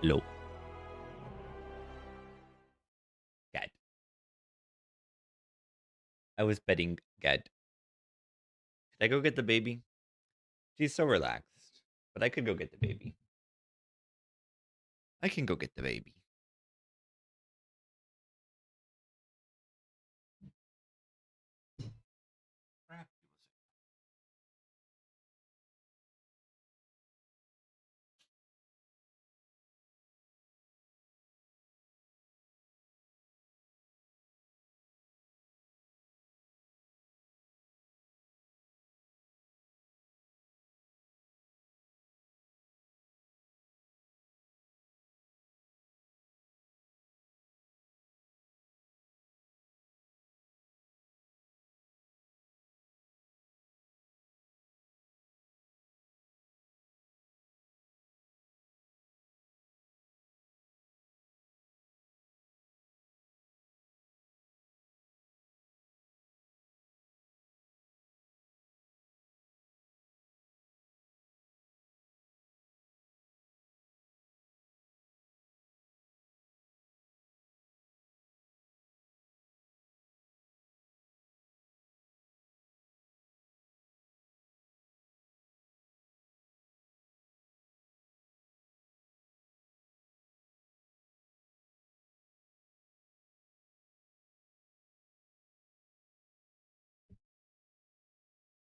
Low. God. I was betting God. Should I go get the baby? She's so relaxed. But I could go get the baby. I can go get the baby.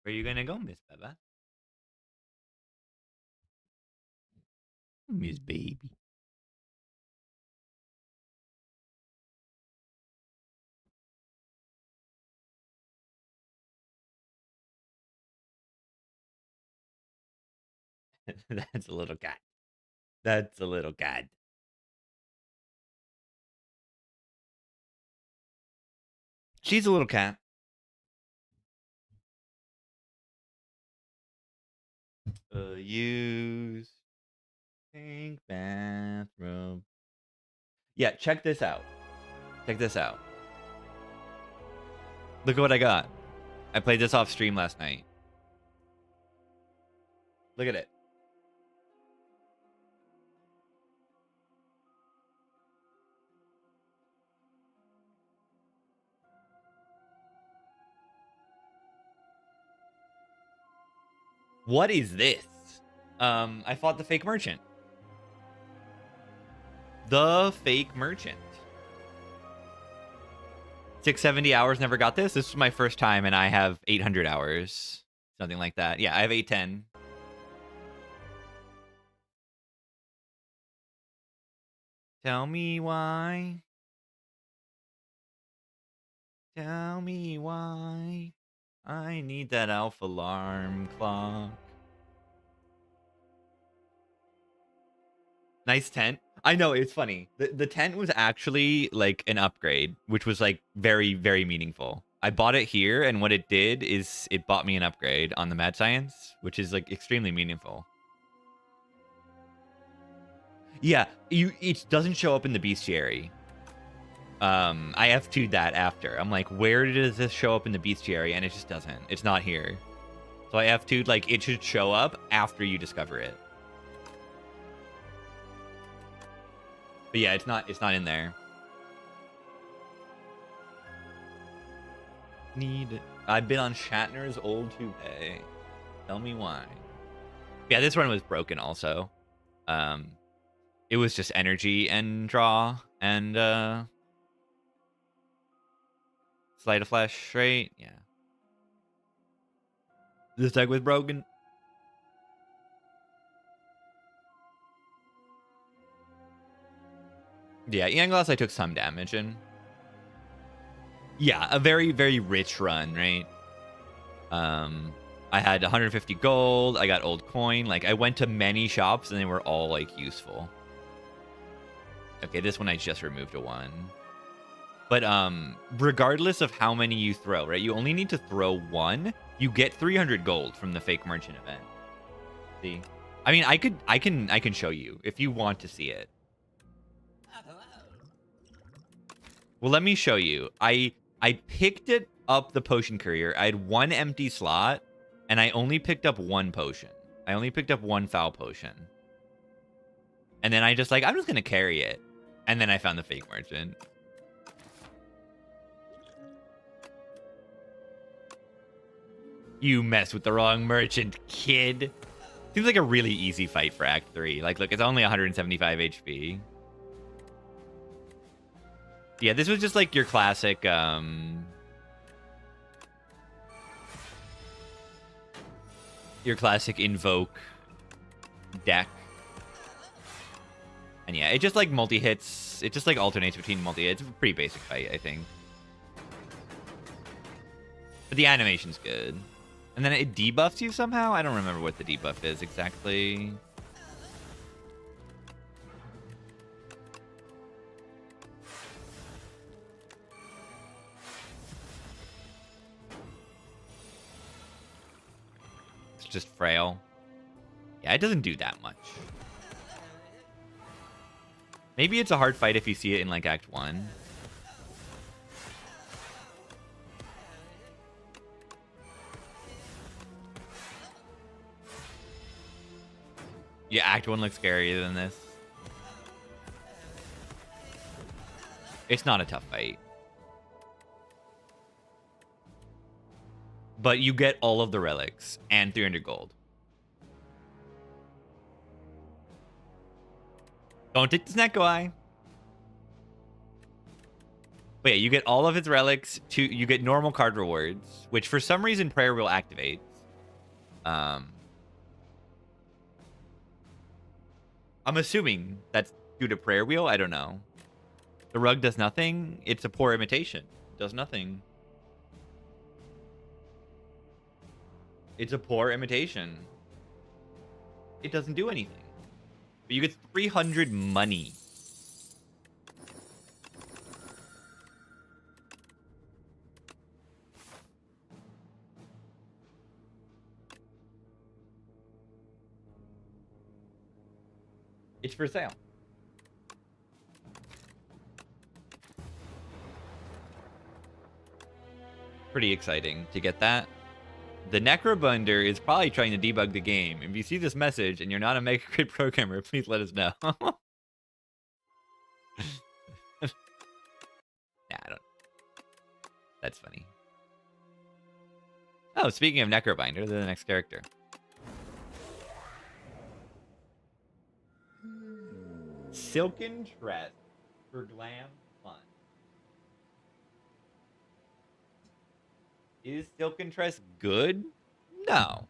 Where are you gonna go, Miss Beba? Miss Baby. That's a little cat. That's a little cat. She's a little cat. Use pink bathrobe. Yeah, check this out. Check this out. Look at what I got. I played this off stream last night. Look at it. What is this? I fought the fake merchant. The fake merchant. 670 hours, never got this. This was my first time, and I have 800 hours. Something like that. Yeah, I have 810. Tell me why. Tell me why. I need that alpha alarm clock. Nice tent. I know, it's funny. The tent was actually like an upgrade, which was like very, very meaningful. I bought it here, and what it did is it bought me an upgrade on the Mad Science, which is like extremely meaningful. Yeah, it doesn't show up in the bestiary. I F2'd that after. I'm like, where does this show up in the bestiary? And it just doesn't. It's not here. So I F2'd, like, it should show up after you discover it. But yeah, it's not in there. I've been on Shatner's old toupee. Tell me why. Yeah, this one was broken also. It was just energy and draw and Sleight of Flash, right? Yeah. This deck was broken. Yeah, Yangloss I took some damage in. Yeah, a very, very rich run, right? I had 150 gold, I got old coin. Like, I went to many shops, and they were all, like, useful. Okay, this one I just removed a 1. But, regardless of how many you throw, right? You only need to throw 1. You get 300 gold from the fake merchant event. See? I mean, I can show you if you want to see it. Well, let me show you. I picked it up the potion courier. I had 1 empty slot, and I only picked up 1 potion. I only picked up 1 foul potion. And then I'm just gonna carry it. And then I found the fake merchant. You mess with the wrong merchant, kid. Seems like a really easy fight for Act 3. Like, look, it's only 175 HP. Yeah, this was just like your classic, invoke deck. And yeah, it just like multi-hits. It just like alternates between multi-hits. It's a pretty basic fight, I think. But the animation's good. And then it debuffs you somehow? I don't remember what the debuff is exactly. It's just frail. Yeah, it doesn't do that much. Maybe it's a hard fight if you see it in like Act 1. Yeah, Act 1 looks scarier than this. It's not a tough fight. But you get all of the relics and 300 gold. Don't take the Snecko Eye. But yeah, you get all of its relics. You get normal card rewards, which for some reason Prayer Wheel activates. I'm assuming that's due to Prayer Wheel. I don't know. The rug does nothing. It's a poor imitation. It does nothing. It's a poor imitation. It doesn't do anything. But you get 300 money. It's for sale. Pretty exciting to get that. The Necrobunder is probably trying to debug the game. If you see this message and you're not a Mega Grid programmer, please let us know. Nah, I don't. That's funny. Oh, speaking of Necrobinder, they're the next character. Silken Tress for glam fun. Is Silken Tress good? No.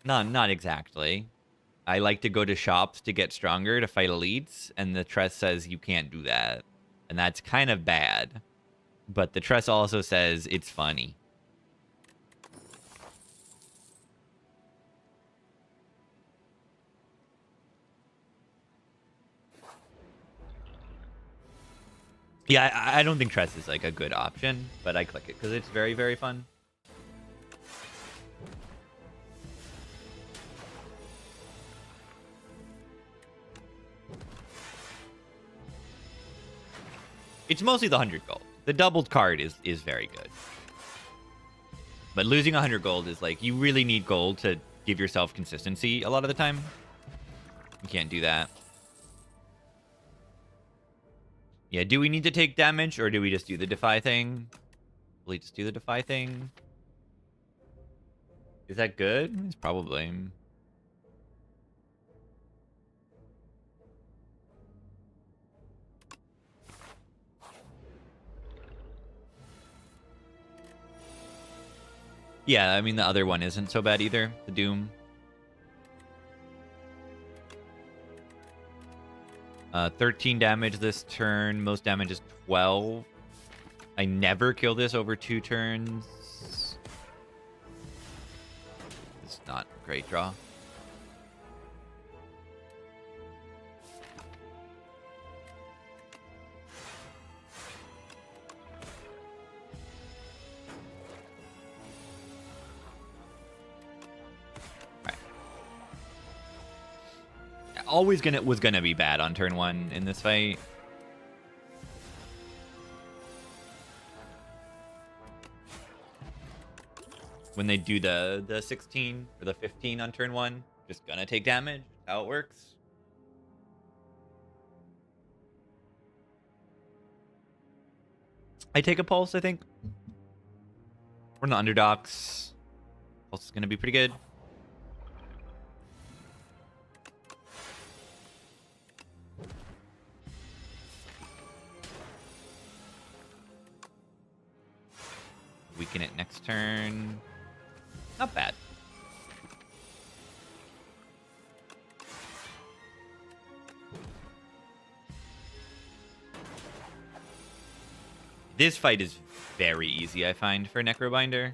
Not exactly. I like to go to shops to get stronger to fight elites, and the Tress says you can't do that. And that's kind of bad. But the Tress also says it's funny. Yeah, I don't think Tress is like a good option, but I click it because it's very, very fun. It's mostly the 100 gold. The doubled card is very good. But losing 100 gold is like, you really need gold to give yourself consistency a lot of the time. You can't do that. Yeah, do we need to take damage, or do we just do the Defy thing? Will we just do the Defy thing? Is that good? It's probably. Yeah, I mean, the other one isn't so bad either. The Doom. 13 damage this turn. Most damage is 12. I never kill this over 2 turns. It's not a great draw. Always was gonna be bad on turn 1 in this fight. When they do the 16 or the 15 on turn 1, Just gonna take damage. How it works. I take a pulse, I think. We're in the underdogs. Pulse is gonna be pretty good. Weaken it next turn. Not bad. This fight is very easy, I find, for Necrobinder.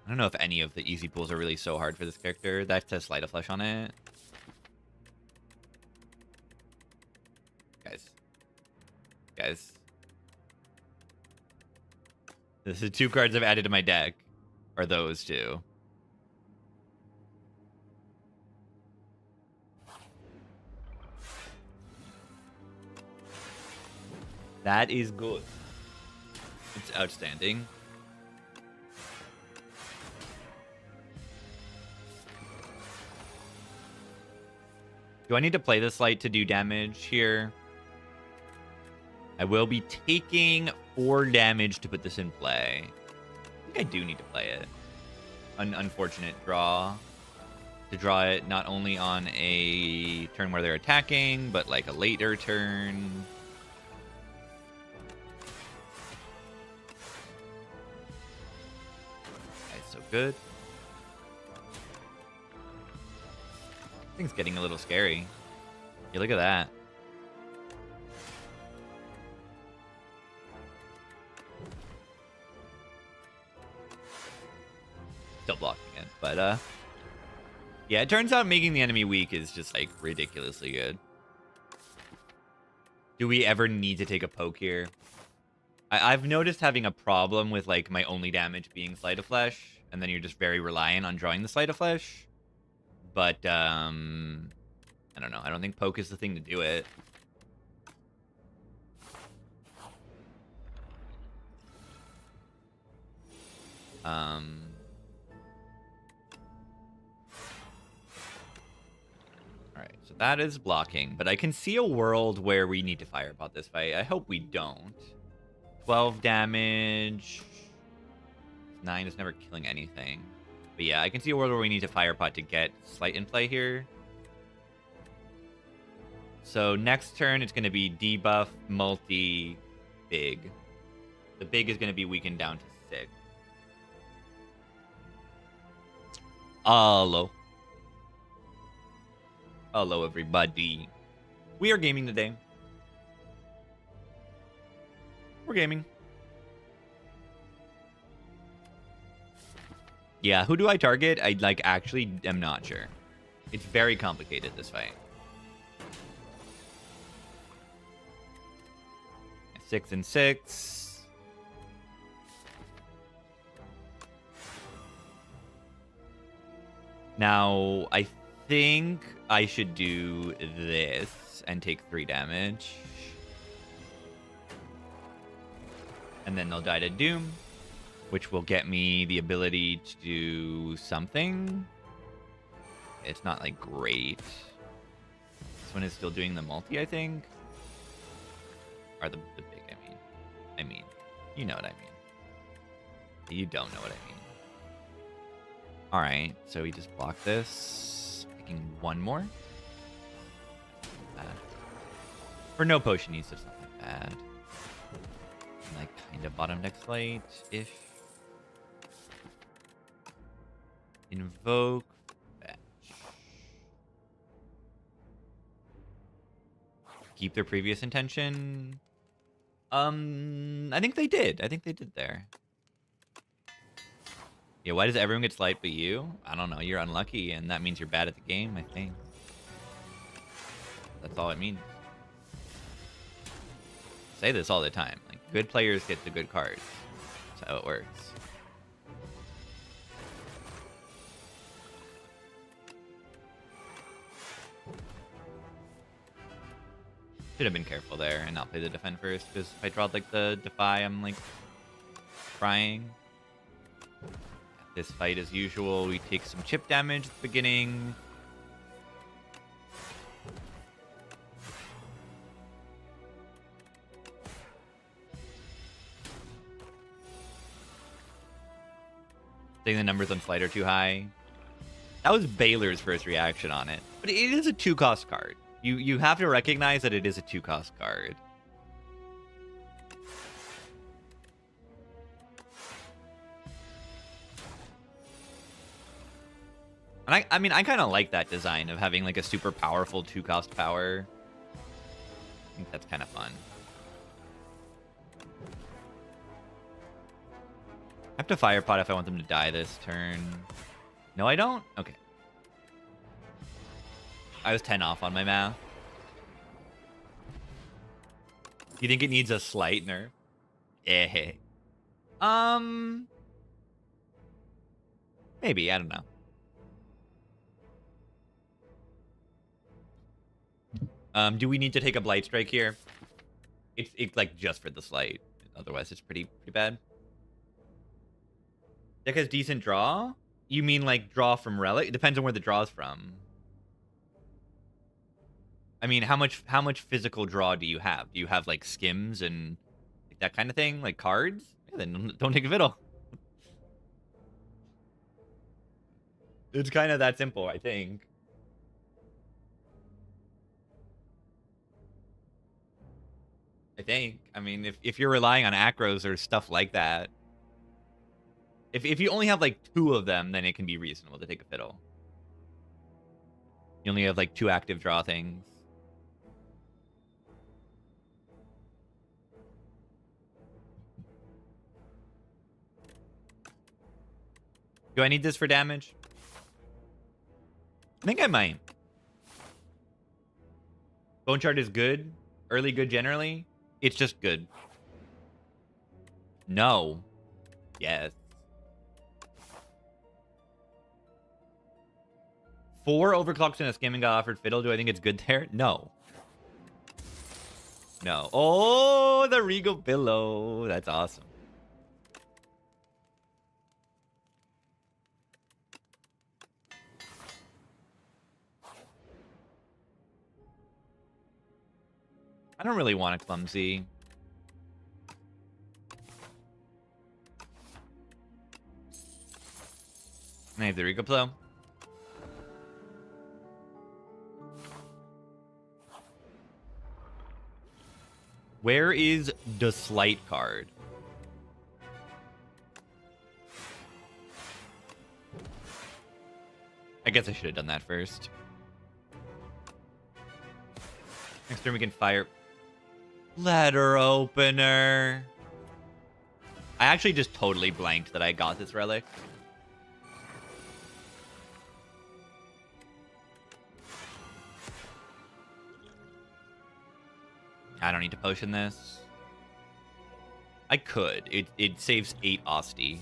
I don't know if any of the easy pulls are really so hard for this character. That says Sleight of Flesh on it. Guys. This is 2 cards I've added to my deck. Are those 2. That is good. It's outstanding. Do I need to play this light to do damage here? I will be taking 4 damage to put this in play. I think I do need to play it. An unfortunate draw. To draw it not only on a turn where they're attacking, but like a later turn. So good. Thing's getting a little scary. Yeah, look at that. Still blocking it, but yeah, it turns out making the enemy weak is just like ridiculously good. Do we ever need to take a poke here? I've noticed having a problem with like my only damage being Sleight of Flesh, and then you're just very reliant on drawing the Sleight of Flesh. But I don't know. I don't think poke is the thing to do it. Alright, so that is blocking, but I can see a world where we need to Firepot this fight. I hope we don't. 12 damage. 9 is never killing anything. But yeah, I can see a world where we need to Firepot to get Slight in play here. So next turn, it's going to be debuff, multi, big. The big is going to be weakened down to 6. Hello. Hello, everybody. We are gaming today. We're gaming. Yeah, who do I target? I actually am not sure. It's very complicated, this fight. 6 and 6. Now, I think I should do this and take 3 damage. And then they'll die to Doom, which will get me the ability to do something. It's not, like, great. This one is still doing the multi, I think. Or the big, I mean. You know what I mean. You don't know what I mean. Alright, so we just block this. Picking 1 more. For no potion use, it's not that bad. And, like, kind of bottom deck Slight-ish. Invoke. Fetch. Keep their previous intention. I think they did. I think they did there. Yeah, why does everyone get Slight but you? I don't know. You're unlucky, and that means you're bad at the game, I think. That's all it means. I say this all the time. Like, good players get the good cards. That's how it works. Should have been careful there and not play the defend first, because if I drawed like the defy, I'm like crying. This fight as usual. We take some chip damage at the beginning. I think the numbers on flight are too high. That was Baylor's first reaction on it. But it is a 2-cost card. You have to recognize that it is a 2-cost card. And I mean, I kind of like that design of having like a super powerful 2-cost power. I think that's kind of fun. I have to fire pot if I want them to die this turn. No, I don't? Okay. I was 10 off on my math. You think it needs a slight nerf? Eh. Maybe, I don't know. Do we need to take a Blight Strike here? It's like just for the slight. Otherwise, it's pretty bad. Deck has decent draw? You mean like draw from relic? It depends on where the draw's from. I mean, how much physical draw do you have? Do you have like skims and like, that kind of thing, like cards? Yeah, then don't take a fiddle. It's kind of that simple, I think. I mean, if you're relying on acros or stuff like that, if you only have like 2 of them, then it can be reasonable to take a fiddle. You only have like 2 active draw things. Do I need this for damage? I think I might. Bone Shard is good. Early good generally. It's just good. No. Yes. 4 overclocks and a skimming got offered fiddle. Do I think it's good there? No. No. Oh, the Regal Pillow. That's awesome. I don't really want a clumsy. I have the Regal Pillow. Where is the Slight card? I guess I should have done that first. Next turn we can fire. Letter opener. I actually just totally blanked that I got this relic. I don't need to potion this. I could. It saves 8 Osti.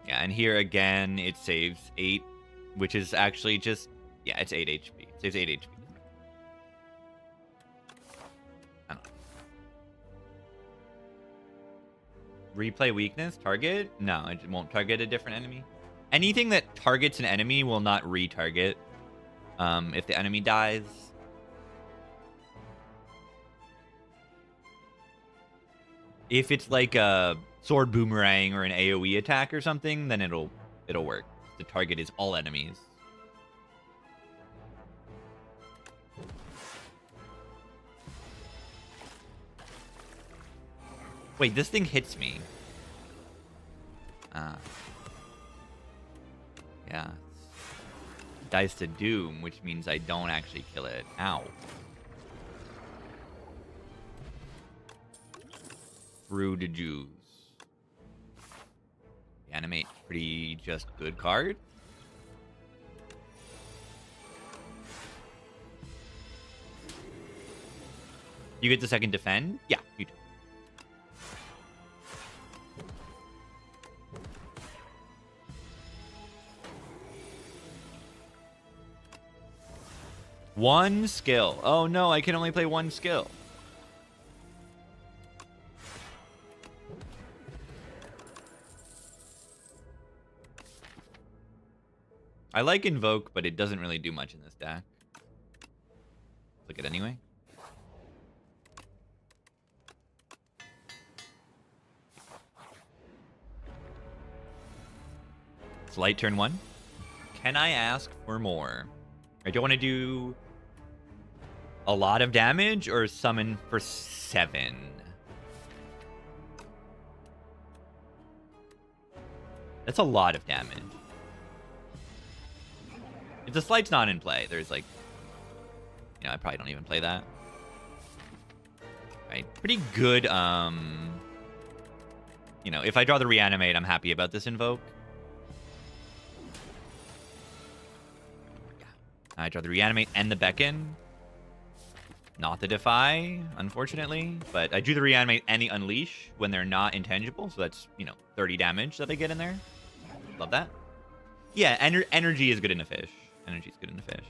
Yeah, and here again, it saves 8, which is actually just... Yeah, it's 8 HP. It saves 8 HP. I don't know. Replay weakness? Target? No, it won't target a different enemy. Anything that targets an enemy will not retarget if the enemy dies. If it's like a sword boomerang or an AoE attack or something, then it'll work. The target is all enemies. Wait, this thing hits me. Yeah. Dies to Doom, which means I don't actually kill it. Ow. Through the Jews. Animate, pretty just good card. You get the second defend? Yeah, you do. One skill. Oh no, I can only play one skill. I like Invoke, but it doesn't really do much in this deck. Click it anyway. It's light turn 1. Can I ask for more? I don't want to do a lot of damage or summon for 7. That's a lot of damage. If the slight's not in play, there's like... You know, I probably don't even play that. Right, pretty good, you know, if I draw the Reanimate, I'm happy about this Invoke. Yeah. I draw the Reanimate and the Beckon. Not the Defy, unfortunately. But I do the Reanimate and the Unleash when they're not intangible. So that's, you know, 30 damage that I get in there. Love that. Yeah, energy is good in a fish. Energy is good in a fish.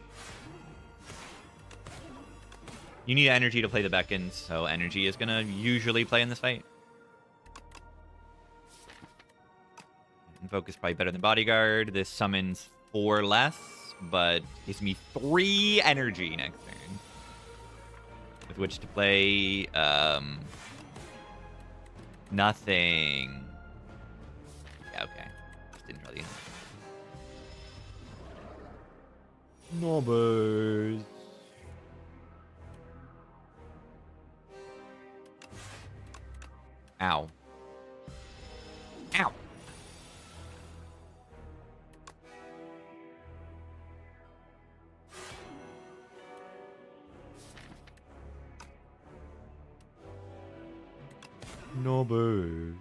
You need energy to play the Beckons, so energy is going to usually play in this fight. Invoke is probably better than Bodyguard. This summons 4 less, but gives me 3 energy next turn. With which to play nothing. Yeah, okay. Just didn't draw the Numbers. Ow. Ow. Numbers.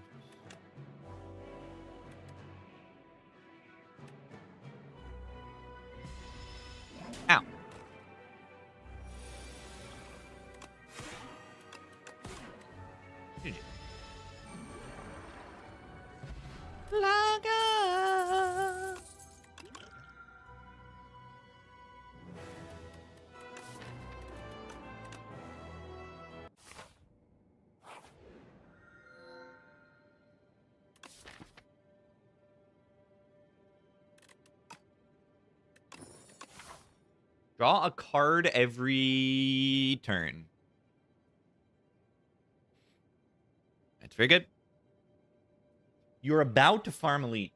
Ow. GG. Laga. Draw a card every turn. That's very good. You're about to farm elites.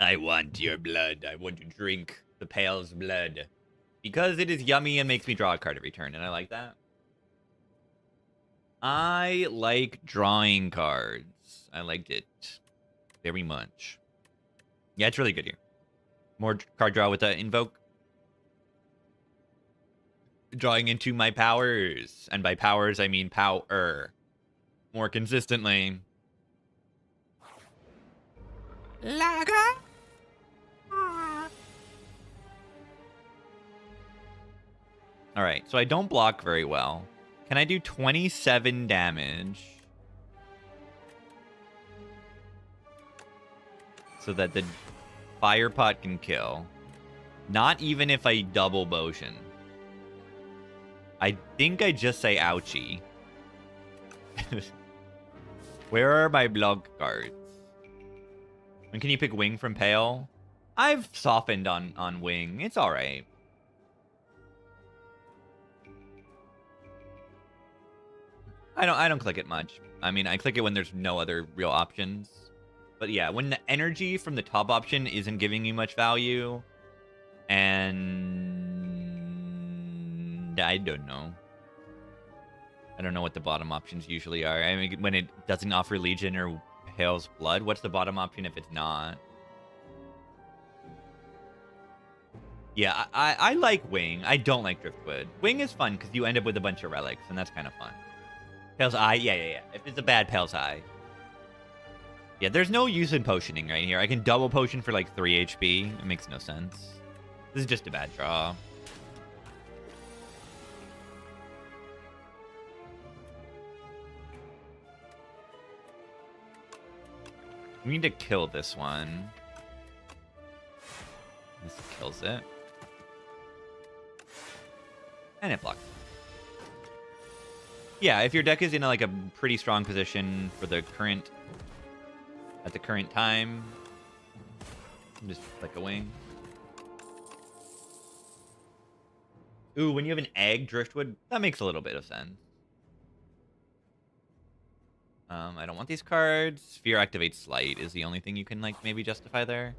I want your blood. I want to drink the Pale's blood. Because it is yummy and makes me draw a card every turn, and I like that. I like drawing cards. I liked it very much. Yeah, it's really good here. More card draw with the Invoke. Drawing into my powers. And by powers, I mean power. More consistently. Laga. Alright, so I don't block very well. Can I do 27 damage? So that the Fire Pot can kill. Not even if I double motion. I think I just say ouchie. Where are my block cards? And can you pick Wing from Pale? I've softened on Wing. It's alright. I don't click it much. I mean, I click it when there's no other real options. But yeah, when the energy from the top option isn't giving you much value, and I don't know. I don't know what the bottom options usually are. I mean, when it doesn't offer Legion or Pale's Blood, what's the bottom option if it's not? Yeah, I like Wing. I don't like Driftwood. Wing is fun because you end up with a bunch of relics, and that's kind of fun. Pale's Eye, yeah. If it's a bad Pale's Eye. Yeah, there's no use in potioning right here. I can double potion for like 3 HP. It makes no sense. This is just a bad draw. We need to kill this one. Let's kills it. And it blocks. Yeah, if your deck is in like a pretty strong position for the current at the current time, just click a wing. Ooh, when you have an egg driftwood, that makes a little bit of sense. I don't want these cards. Sphere activates Slight is the only thing you can like maybe justify there.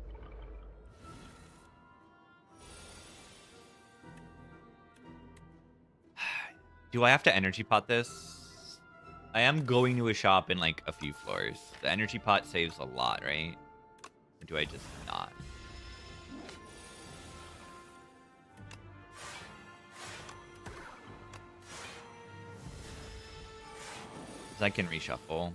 Do I have to energy pot this? I am going to a shop in like a few floors. The energy pot saves a lot, right? Or do I just not? I can reshuffle.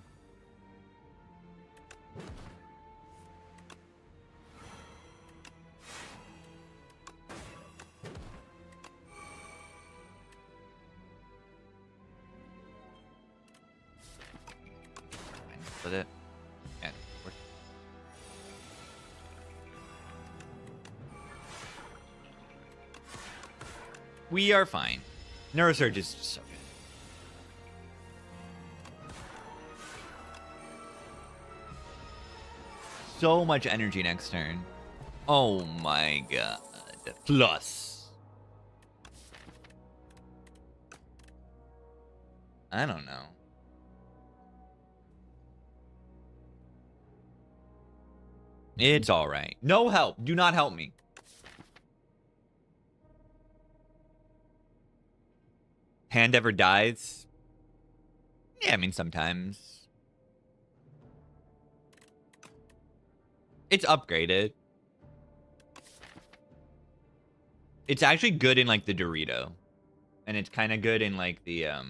Split it. Yeah. We are fine. Neurosurge is so good. So much energy next turn. Oh my god. Plus. I don't know. It's alright. No help. Do not help me. Hand ever dies? Yeah, I mean, sometimes. It's upgraded. It's actually good in, like, the Dorito. And it's kind of good in, like, the, Yeah,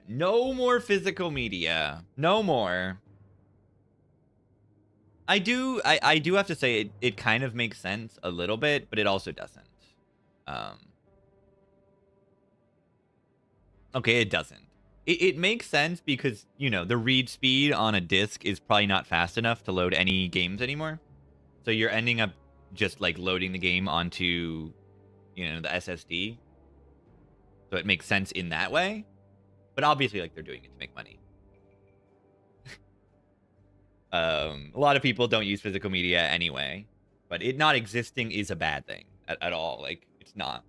no more physical media. No more. I do have to say it kind of makes sense a little bit, but it also doesn't. Okay, it doesn't. It makes sense because, you know, the read speed on a disc is probably not fast enough to load any games anymore. So you're ending up just, like, loading the game onto, you know, the SSD. So it makes sense in that way. But obviously, like, they're doing it to make money. A lot of people don't use physical media anyway. But it not existing is a bad thing at all. Like, it's not.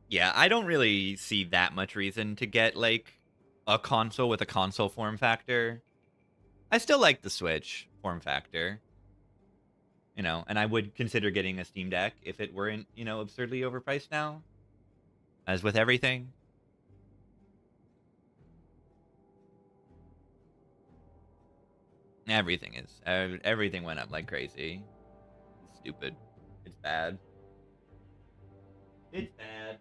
Yeah, I don't really see that much reason to get, like, a console with a console form factor. I still like the Switch form factor. You know, and I would consider getting a Steam Deck if it weren't, you know, absurdly overpriced now. As with everything. Everything is. Everything went up like crazy. It's stupid. It's bad. It's bad.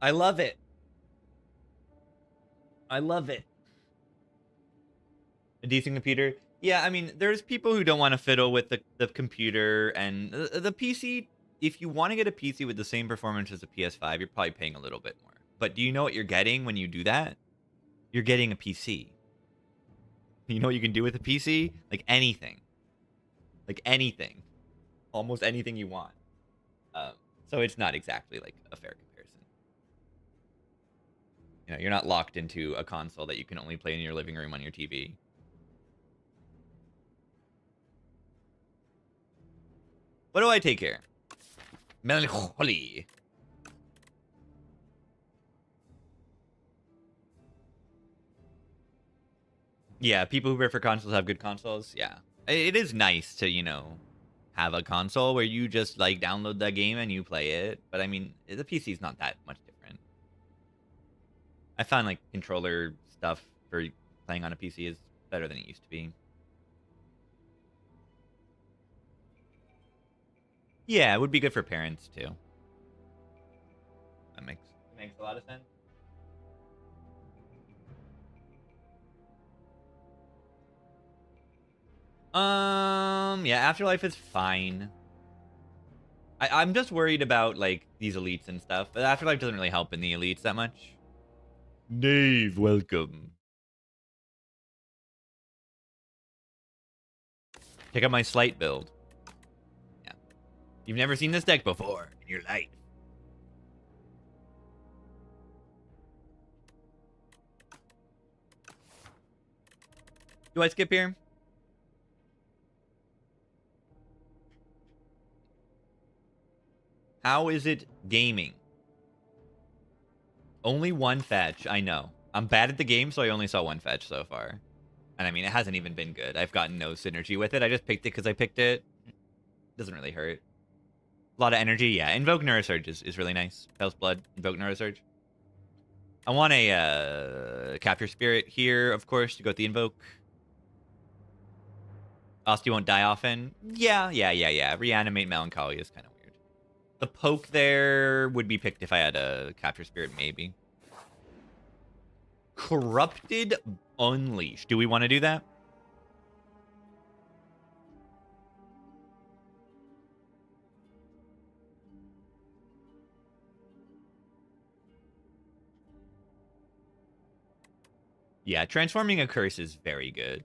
I love it. I love it. A decent computer. Yeah, I mean, there's people who don't want to fiddle with the computer and the PC. If you want to get a PC with the same performance as a PS5, you're probably paying a little bit more. But do you know what you're getting when you do that? You're getting a PC. You know what you can do with a PC? Like anything. Like anything. Almost anything you want. So it's not exactly like a fair comparison. You know, you're not locked into a console that you can only play in your living room on your TV. What do I take here? Melancholy. Yeah, people who prefer consoles have good consoles. Yeah. It is nice to, you know, have a console where you just, like, download the game and you play it. But, I mean, the PC is not that much different. I found, like, controller stuff for playing on a PC is better than it used to be. Yeah, it would be good for parents, too. That makes Makes a lot of sense. Yeah, Afterlife is fine. I'm just worried about, like, these elites and stuff. But Afterlife doesn't really help in the elites that much. Dave, welcome. Check out my Slight build. Yeah. You've never seen this deck before in your life. Do I skip here? How is it gaming? Only one fetch, I know. I'm bad at the game, so I only saw one fetch so far. And I mean, it hasn't even been good. I've gotten no synergy with it. I just picked it because I picked it. Doesn't really hurt. A lot of energy, yeah. Invoke Neurosurge is really nice. Pale's Blood, Invoke Neurosurge. I want a Capture Spirit here, of course, to go with the Invoke. Osti won't die often. Yeah. Reanimate Melancholy is kind of weird. The poke there would be picked if I had a Capture Spirit, maybe. Corrupted Unleash. Do we want to do that? Yeah, transforming a curse is very good.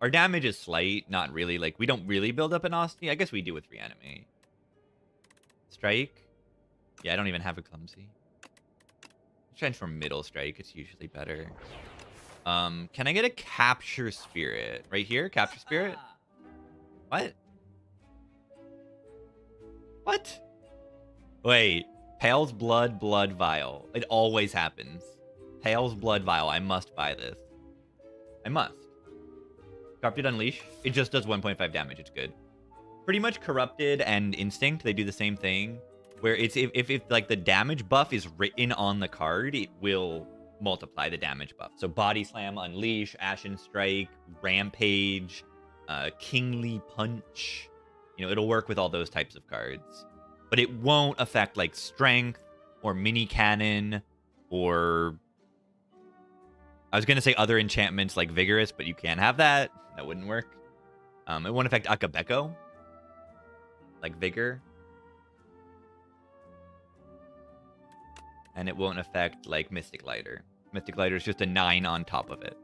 Our damage is slight, not really. Like, we don't really build up an Osti. I guess we do with Reanimate. Strike. Yeah, I don't even have a Clumsy. Transform Middle Strike. It's usually better. Can I get a Capture Spirit? Right here? Capture Spirit? What? What? Wait. Pale's Blood, Blood Vial. It always happens. Pale's Blood Vial. I must buy this. I must. Corrupted Unleash. It just does 1.5 damage. It's good. Pretty much Corrupted and Instinct, they do the same thing. Where it's if like the damage buff is written on the card, it will multiply the damage buff. So Body Slam, Unleash, Ashen Strike, Rampage, Kingly Punch. You know, it'll work with all those types of cards. But it won't affect like Strength or Mini Cannon or... I was going to say other enchantments like Vigorous, but you can't have that. That wouldn't work. It won't affect Akabeko. Like Vigor. And it won't affect, like, Mystic Lighter. Mystic Lighter is just a 9 on top of it.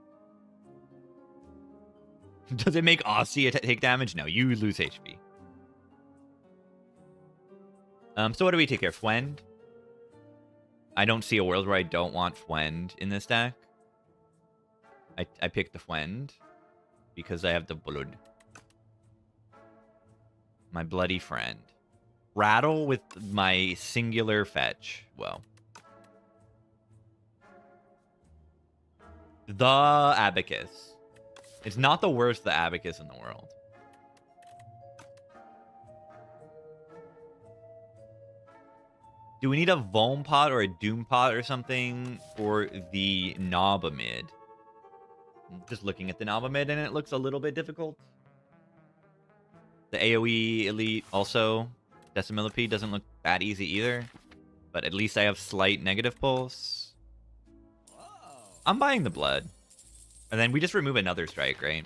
Does it make Aussie take damage? No, you lose HP. So what do we take here? Fwend? I don't see a world where I don't want Fwend in this deck. I picked the Fwend because I have the blood. My bloody friend. Rattle with my singular fetch. Well. The Abacus. It's not the worst the Abacus in the world. Do we need a Vuln Pot or a Doom Pot or something for the Nobamid? I'm just looking at the Nobamid and it looks a little bit difficult. The AoE Elite also. Decimillipede doesn't look that easy either. But at least I have slight negative pulse. I'm buying the blood. And then we just remove another strike, right?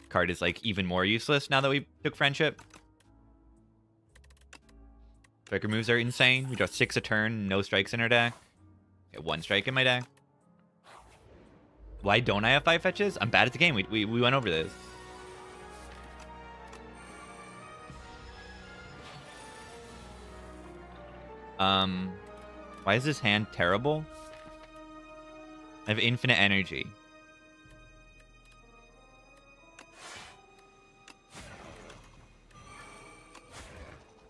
Card is like even more useless now that we took friendship. Striker moves are insane. We draw 6 a turn, no strikes in our deck. Get 1 strike in my deck. Why don't I have 5 fetches? I'm bad at the game. We went over this. Why is this hand terrible? I have infinite energy.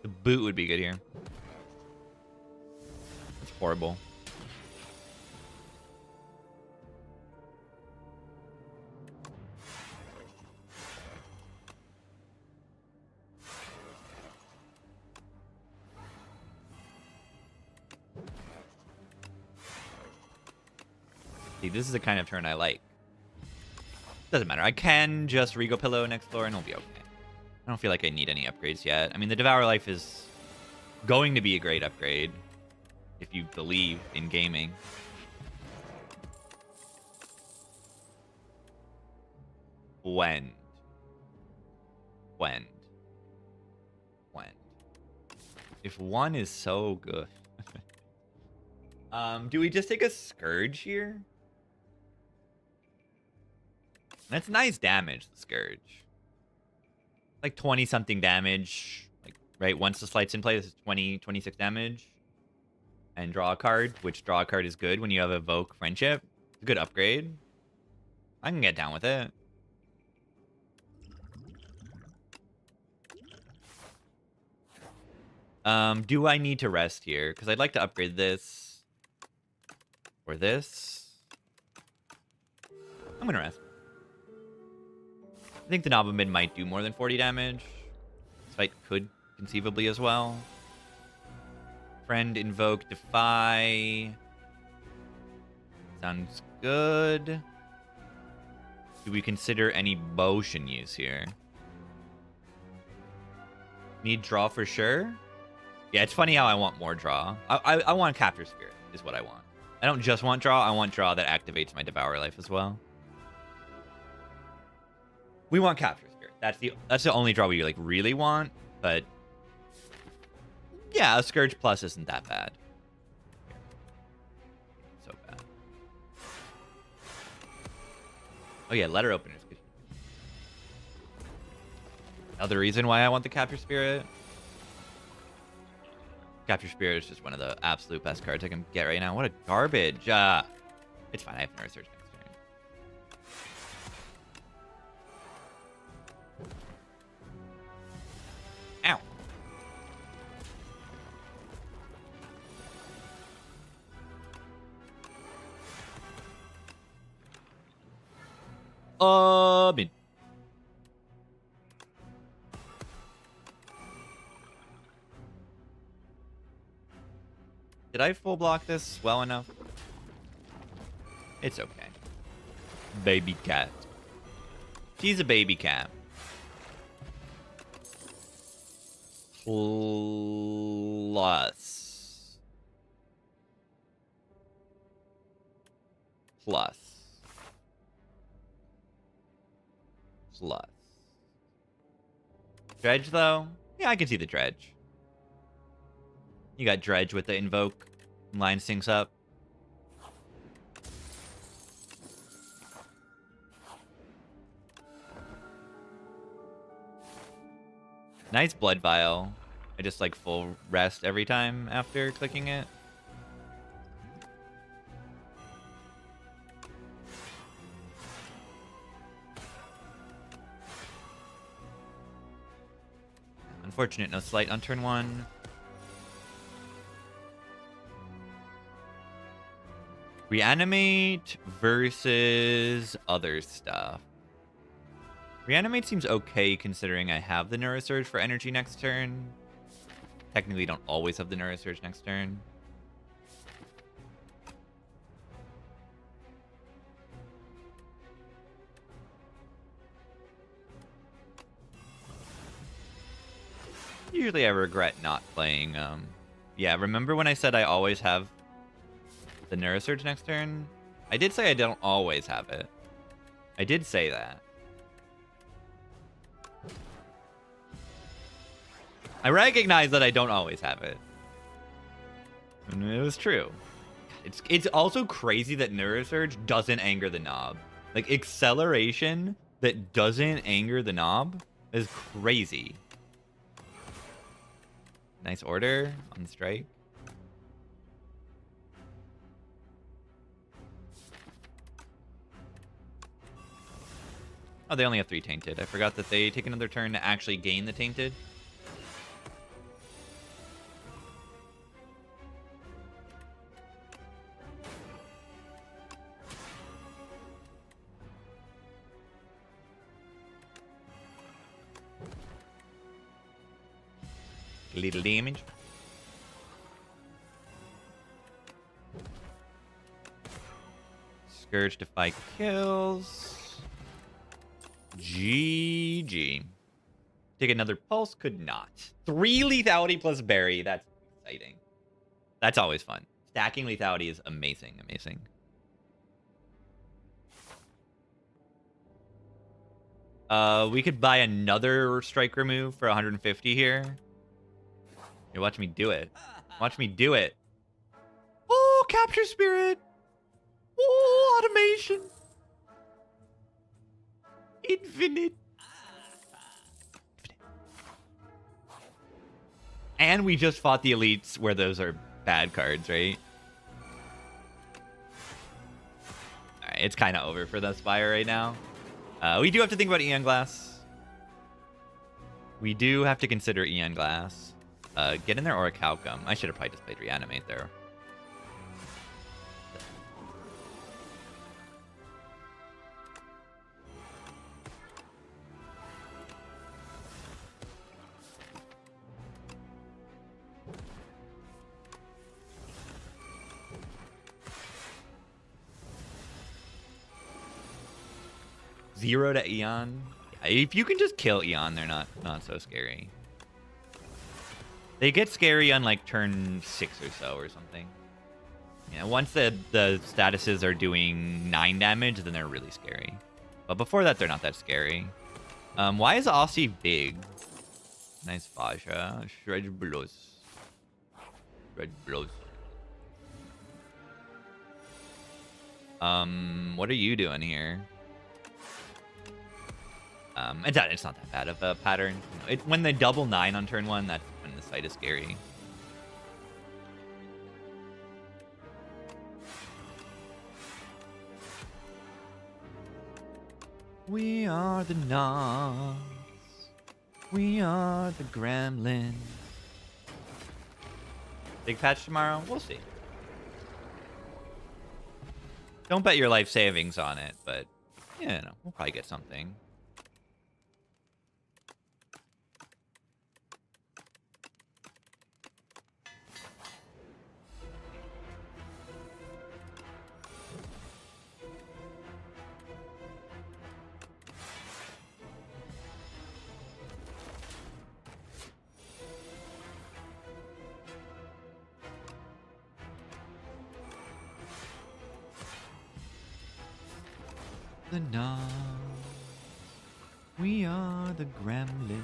The boot would be good here. It's horrible. See, this is the kind of turn I like. Doesn't matter. I can just Regal Pillow next floor and it'll be okay. I don't feel like I need any upgrades yet. I mean, the Devour Life is going to be a great upgrade if you believe in gaming. When? If one is so good. Do we just take a Scourge here? That's nice damage, the Scourge. Like 20-something damage. Like, right, once the slight's in play, this is 26 damage. And draw a card, which draw a card is good when you have Evoke Friendship. It's a good upgrade. I can get down with it. Do I need to rest here? Because I'd like to upgrade this. Or this. I'm going to rest. I think the Nobomid might do more than 40 damage. This fight could conceivably as well. Friend, Invoke, Defy. Sounds good. Do we consider any potion use here? Need draw for sure? Yeah, it's funny how I want more draw. I want Capture Spirit is what I want. I don't just want draw. I want draw that activates my Devour Life as well. We want Capture Spirit. That's the only draw we like really want. But yeah, a Scourge Plus isn't that bad. So bad. Oh yeah, Letter Opener is good. Another reason why I want the Capture Spirit. Capture Spirit is just one of the absolute best cards I can get right now. What a garbage. It's fine. I have no research next turn. Ow. Mid. Did I full block this well enough? It's okay. Baby cat. She's a baby cat. Plus. Dredge, though? Yeah, I can see the Dredge. You got Dredge with the Invoke. Line syncs up. Nice Blood Vial. I just like full rest every time after clicking it. Unfortunate, no Slight on turn 1. Reanimate versus other stuff. Reanimate seems okay considering I have the Neurosurge for energy next turn. Technically don't always have the Neurosurge next turn. Usually I regret not playing. Yeah, remember when I said I always have the Neurosurge next turn? I did say I don't always have it. I did say that. I recognize that I don't always have it. And it was true. It's also crazy that Neurosurge doesn't anger the knob. Like, acceleration that doesn't anger the knob is crazy. Nice order on the strike. Oh, they only have 3 Tainted. I forgot that they take another turn to actually gain the Tainted. Little damage. Scourge Defy kills. GG. Take another pulse, could not. 3 lethality plus berry. That's exciting. That's always fun. Stacking lethality is amazing, amazing. We could buy another strike remove for 150 here. You watch me do it. Watch me do it. Oh, capture spirit. Oh, automation. Infinite. And we just fought the elites where those are bad cards, right? Alright, it's kind of over for the Spire right now. We do have to think about Eon Glass. We do have to consider Eon Glass. Get in there or a Calcum. I should have probably just played Reanimate there. Zero to Eon. If you can just kill Eon, they're not so scary. They get scary on like turn 6 or so or something. Yeah, once the statuses are doing 9 damage, then they're really scary. But before that, they're not that scary. Why is Aussie big? Nice Fasha. Shred blows. Shred blows. What are you doing here? It's not that bad of a pattern. When they double 9 on turn 1, that's when the site is scary. We are the Nods. We are the Gremlins. Big patch tomorrow? We'll see. Don't bet your life savings on it, but, yeah, no, we'll probably get something. The Nods. We are the Gremlins.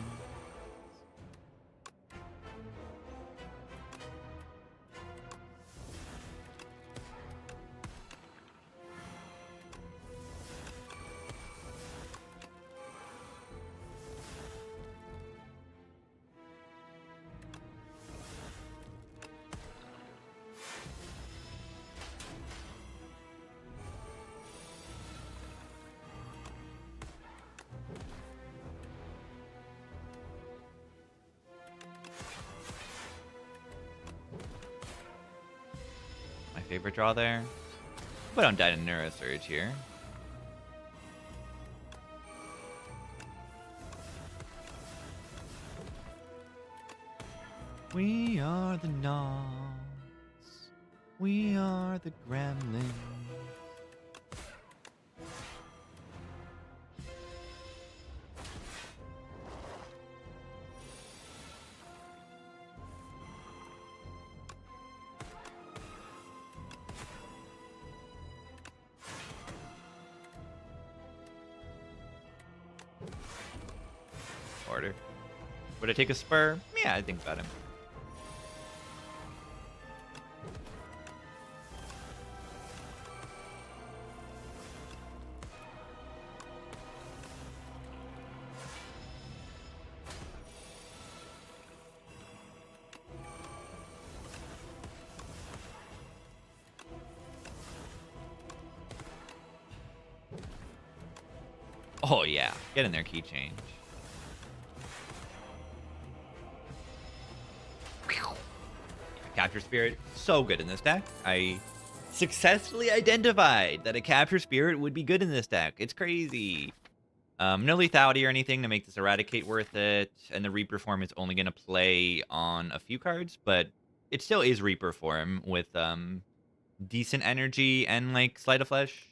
Favorite draw there. But I'm dead in Neurosurge here. We are the Nods. We are the Gremlins. Order. Would I take a spur? Yeah, I think about him. Oh yeah, get in there, key change. Capture Spirit, so good in this deck. I successfully identified that a Capture Spirit would be good in this deck. It's crazy. No lethality or anything to make this Eradicate worth it, and the Reaper form is only going to play on a few cards, but it still is Reaper form with decent energy and like Sleight of Flesh.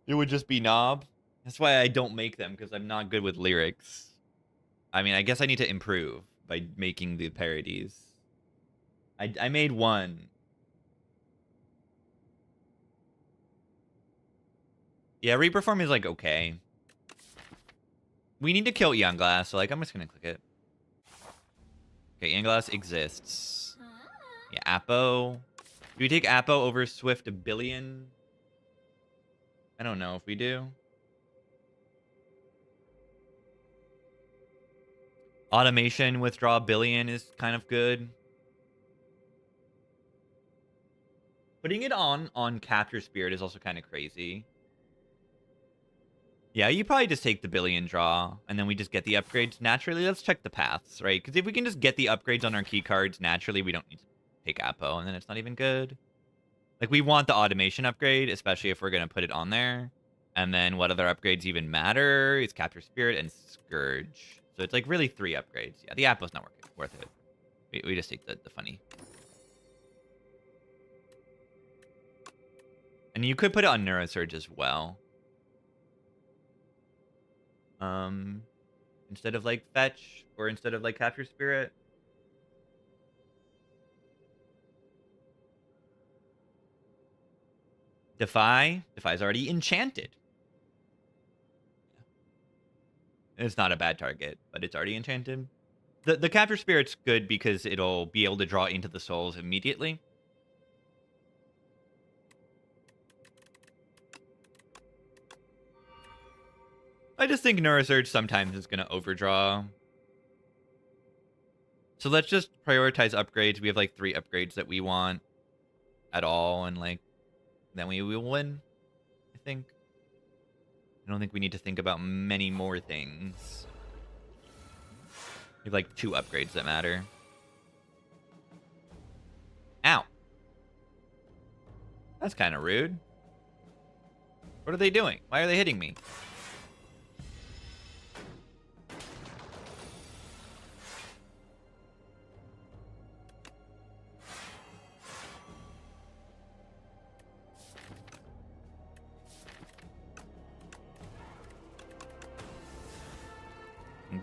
It would just be Knob. That's why I don't make them, because I'm not good with lyrics. I mean, I guess I need to improve by making the parodies. I made one. Yeah, Reperform is like okay. We need to kill Eon Glass, so like I'm just gonna click it. Okay, Eon Glass exists. Yeah, Apo. Do we take Apo over Swift a billion? I don't know if we do. Automation withdraw a billion is kind of good. Putting it on Capture Spirit is also kind of crazy. Yeah, you probably just take the billion draw, and then we just get the upgrades naturally. Let's check the paths, right? Because if we can just get the upgrades on our key cards naturally, we don't need to take Apo, and then it's not even good. Like, we want the automation upgrade, especially if we're going to put it on there. And then what other upgrades even matter? It's Capture Spirit and Scourge. So it's like really 3 upgrades. Yeah, the Apo's not worth it. We just take the funny. And you could put it on Neurosurge as well. Instead of like Fetch or instead of like Capture Spirit. Defy's already enchanted. It's not a bad target, but it's already enchanted. The Capture Spirit's good because it'll be able to draw into the souls immediately. I just think Neurosurge sometimes is going to overdraw. So let's just prioritize upgrades. We have like 3 upgrades that we want at all, and like then we will win, I think. I don't think we need to think about many more things. We have like 2 upgrades that matter. Ow. That's kind of rude. What are they doing? Why are they hitting me?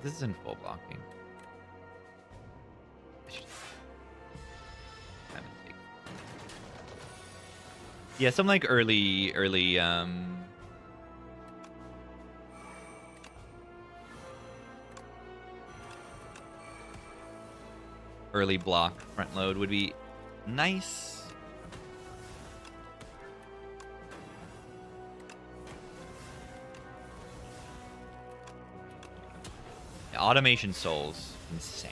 This is in full blocking. Yeah, some like early block front load would be nice. Yeah, automation souls, insane.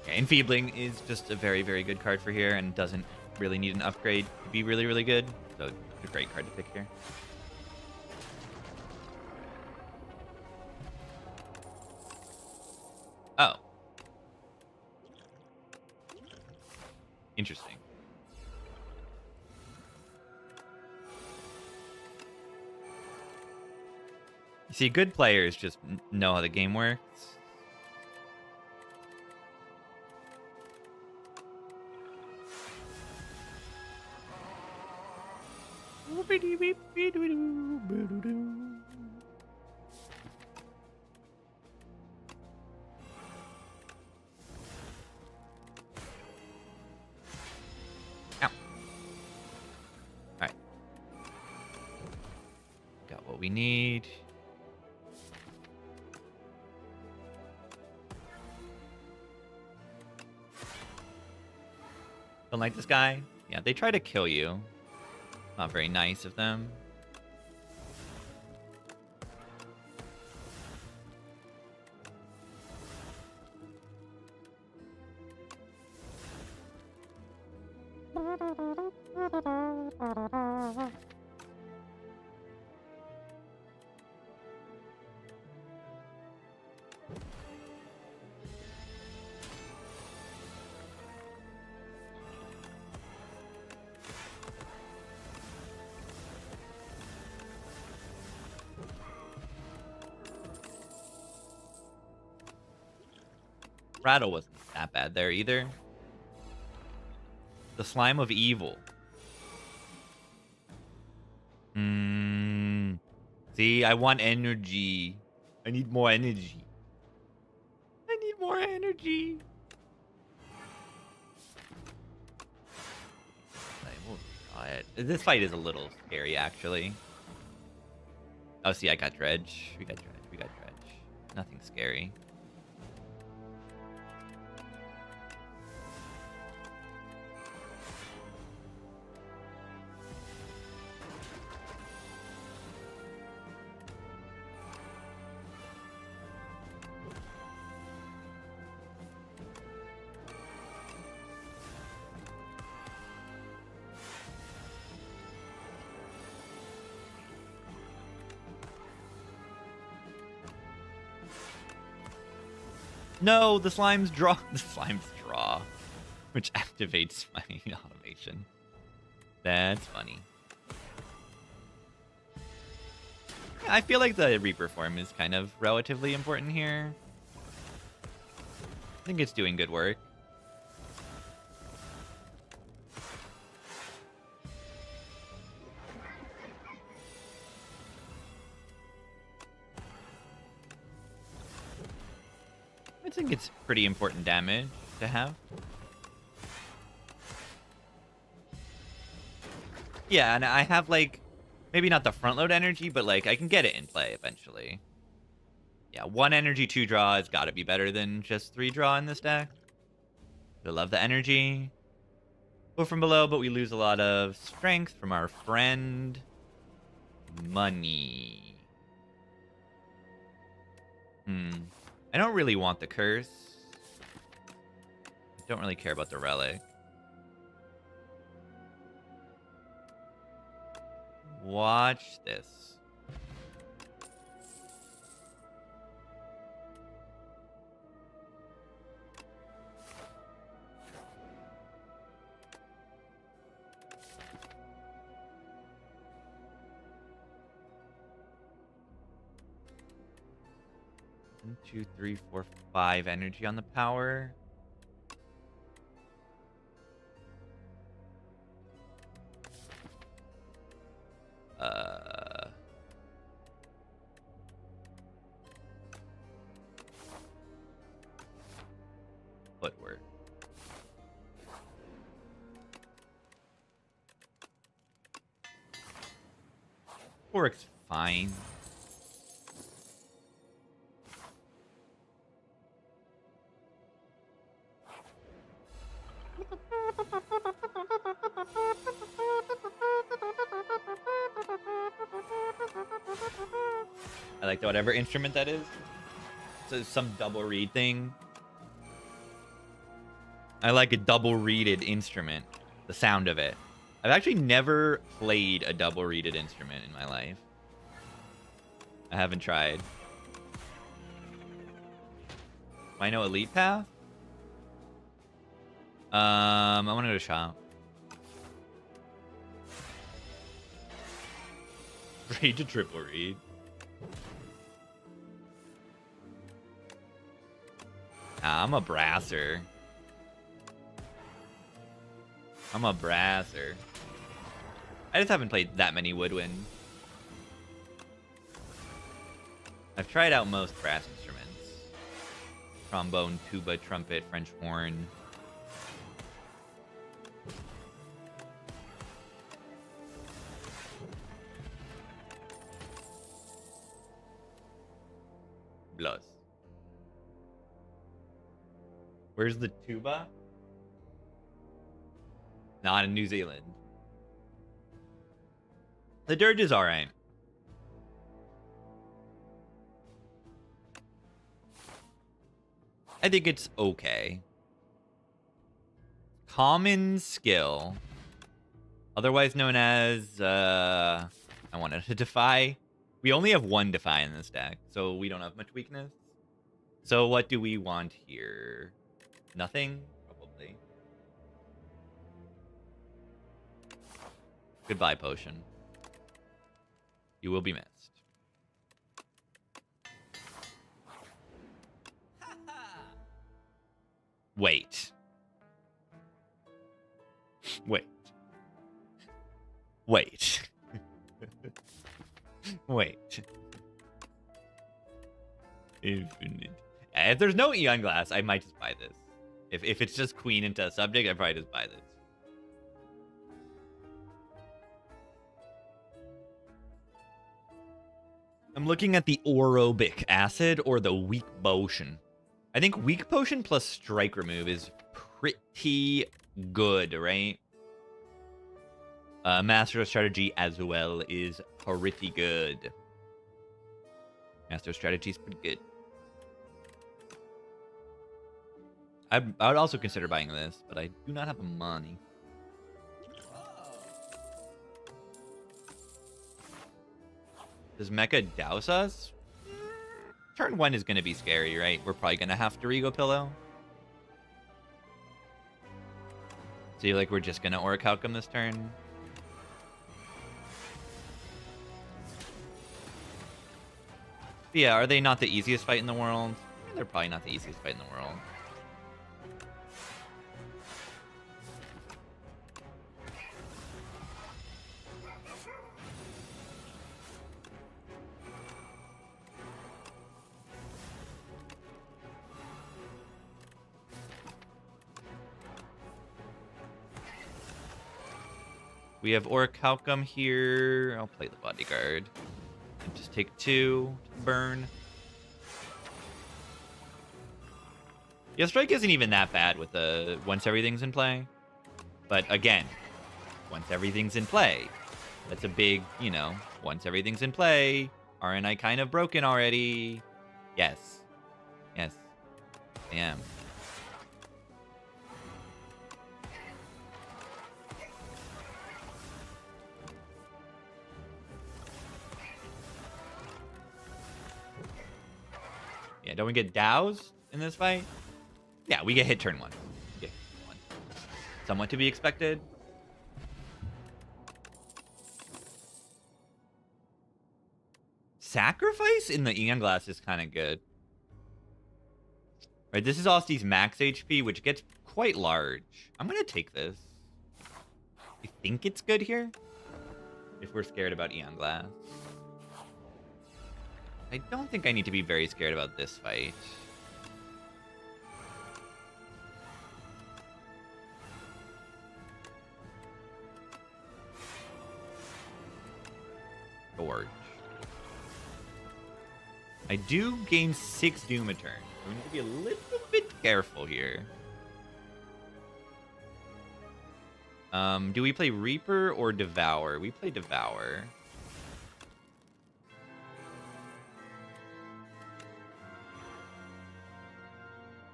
Yeah, Enfeebling is just a very, very good card for here and doesn't really need an upgrade to be really, really good. So it's a great card to pick here. Oh. Interesting. You see, good players just know how the game works. We need. Don't like this guy? Yeah, they try to kill you. Not very nice of them. Rattle wasn't that bad there either. The slime of evil. See, I want energy. I need more energy. I need more energy. This fight is a little scary, actually. Oh, see, I got dredge. We got dredge. We got dredge. Nothing scary. No, the slimes draw. The slimes draw, which activates my automation. That's funny. Yeah, I feel like the Reaper form is kind of relatively important here. I think it's doing good work. I think it's pretty important damage to have. Yeah, and I have, like, maybe not the front load energy, but, like, I can get it in play eventually. Yeah, 1 energy, 2 draw has got to be better than just 3 draw in this deck. I love the energy. Go from below, but we lose a lot of strength from our friend. Money. I don't really want the curse. I don't really care about the relic. Watch this. One, 2, 3, 4, 5 energy on the power. Footwork. Works fine. I like whatever instrument that is. So some double reed thing. I like a double reeded instrument. The sound of it. I've actually never played a double reeded instrument in my life. I haven't tried. I know Elite Path? I want to go to shop. Read to triple read. I'm a brasser. I'm a brasser. I just haven't played that many woodwind. I've tried out most brass instruments. Trombone, tuba, trumpet, French horn. Blows. Where's the tuba? Not in New Zealand. The dirge is alright. I think it's okay. Common skill. Otherwise known as, I wanted to defy. We only have 1 defy in this deck, so we don't have much weakness. So what do we want here? Nothing? Probably. Goodbye, potion. You will be missed. Wait. Wait. Wait. Wait. If there's no Eon Glass, I might just buy this. If it's just queen into a subject, I'd probably just buy this. I'm looking at the Orobic Acid or the Weak Potion. I think Weak Potion plus Strike Remove is pretty good, right? Master Strategy as well is pretty good. Master Strategy is pretty good. I would also consider buying this, but I do not have the money. Does Mecha douse us? Turn 1 is going to be scary, right? We're probably going to have to Rego Pillow. So you like we're just going to Orichalcum this turn? Yeah, are they not the easiest fight in the world? They're probably not the easiest fight in the world. We have Orichalcum here. I'll play the Bodyguard. And just take 2 to burn. Yeah, Strike isn't even that bad with the once everything's in play. But again, once everything's in play, that's a big, you know, once everything's in play. Aren't I kind of broken already? Yes. Yes, I am. Yeah, don't we get doused in this fight? Yeah, we get hit turn 1. Yeah, somewhat to be expected. Sacrifice in the Eon Glass is kind of good. Right, this is Austy's max HP, which gets quite large. I'm going to take this. I think it's good here. If we're scared about Eon Glass. I don't think I need to be very scared about this fight. Gorge. I do gain 6 Doom a turn. We need to be a little bit careful here. Do we play Reaper or Devour? We play Devour.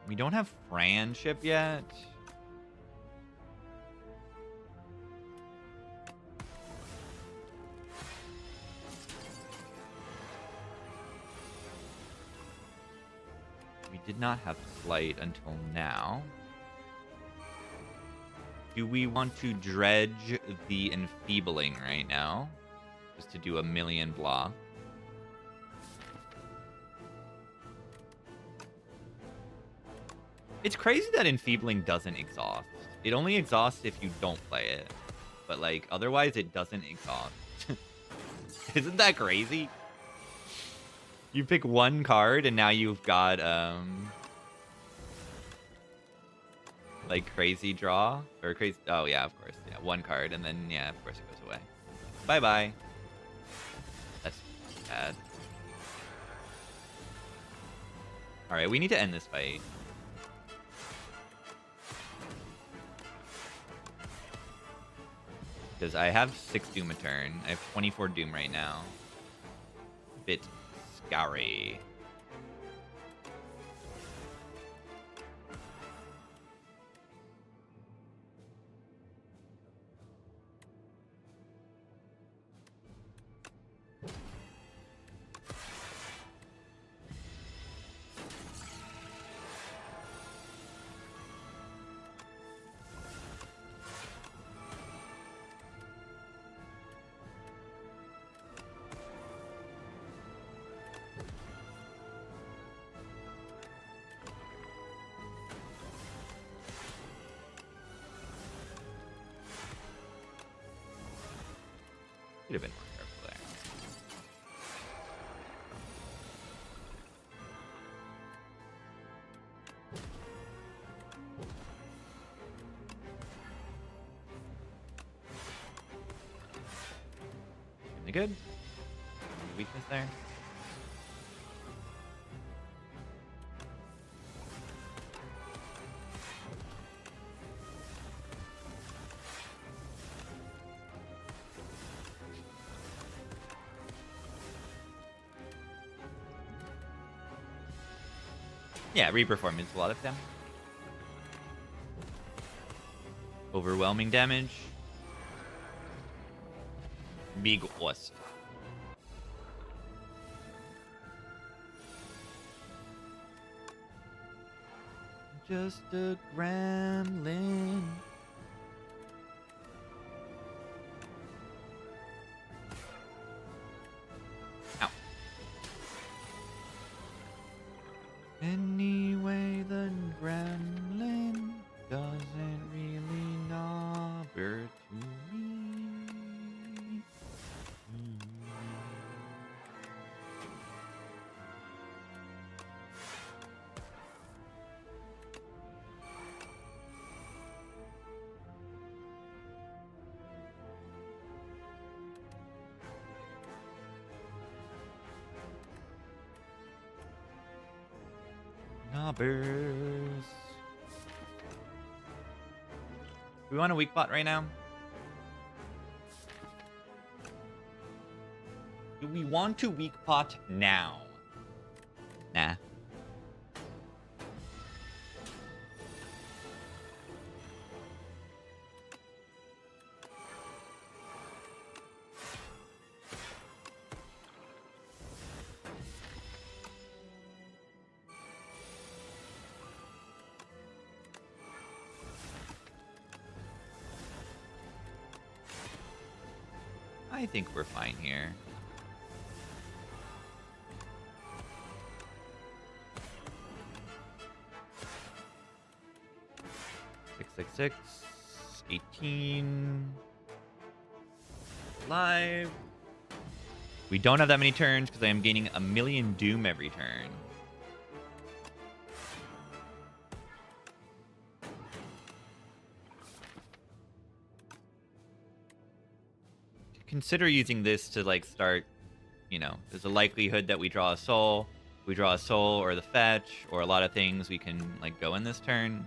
We don't have Friendship yet. We did not have Slight until now. Do we want to dredge the Enfeebling right now? Just to do a million block. It's crazy that Enfeebling doesn't exhaust. It only exhausts if you don't play it. But, like, otherwise it doesn't exhaust. Isn't that crazy? You pick one card and now you've got, like, crazy draw? Or crazy... Oh, yeah, of course. Yeah, one card and then, yeah, of course it goes away. Bye-bye. That's bad. Alright, we need to end this fight. Because I have 6 Doom a turn. I have 24 Doom right now. Bit scary. Could have been more careful there. Really good. Weakness there. Yeah, reperformance, a lot of damage. Overwhelming damage. Big was. Just a gremlin. Ow. Anyway, the gremlin doesn't really nobber to me. Knobbers. We want a weak pot right now? Do we want to weak pot now? Nah. I think we're fine here. Six, 18. Live. We don't have that many turns because I am gaining a million doom every turn. Consider using this to like start, you know, there's a likelihood that we draw a soul. We draw a soul or the fetch or a lot of things we can like go in this turn.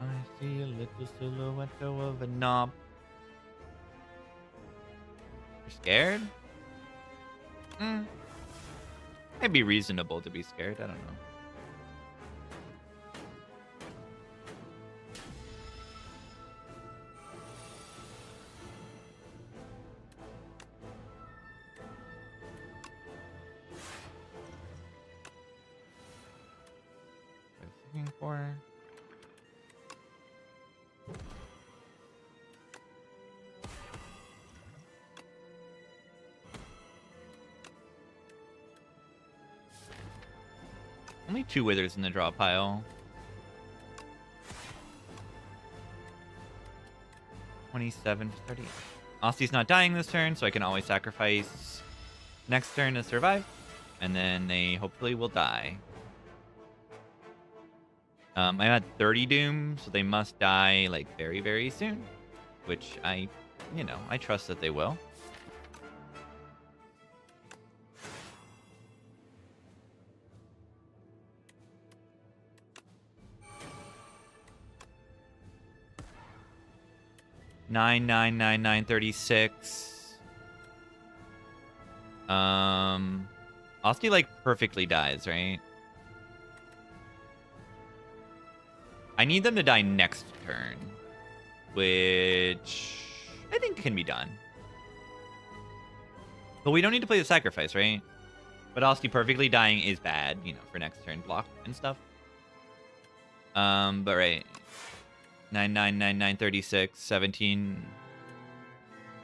I see a little silhouette of a knob. You're scared? It'd be reasonable to be scared. I don't know. What I was looking for. Only 2 withers in the draw pile. 27 to 30. Aussie's not dying this turn, so I can always sacrifice next turn to survive. And then they hopefully will die. I had 30 doom, so they must die like very, very soon. Which I trust that they will. Nine, 36. Asti like perfectly dies, right? I need them to die next turn, which I think can be done. But we don't need to play the sacrifice, right? But Oski perfectly dying is bad, you know, for next turn block and stuff. But right. 9, 9, 9, 9, 36, 17.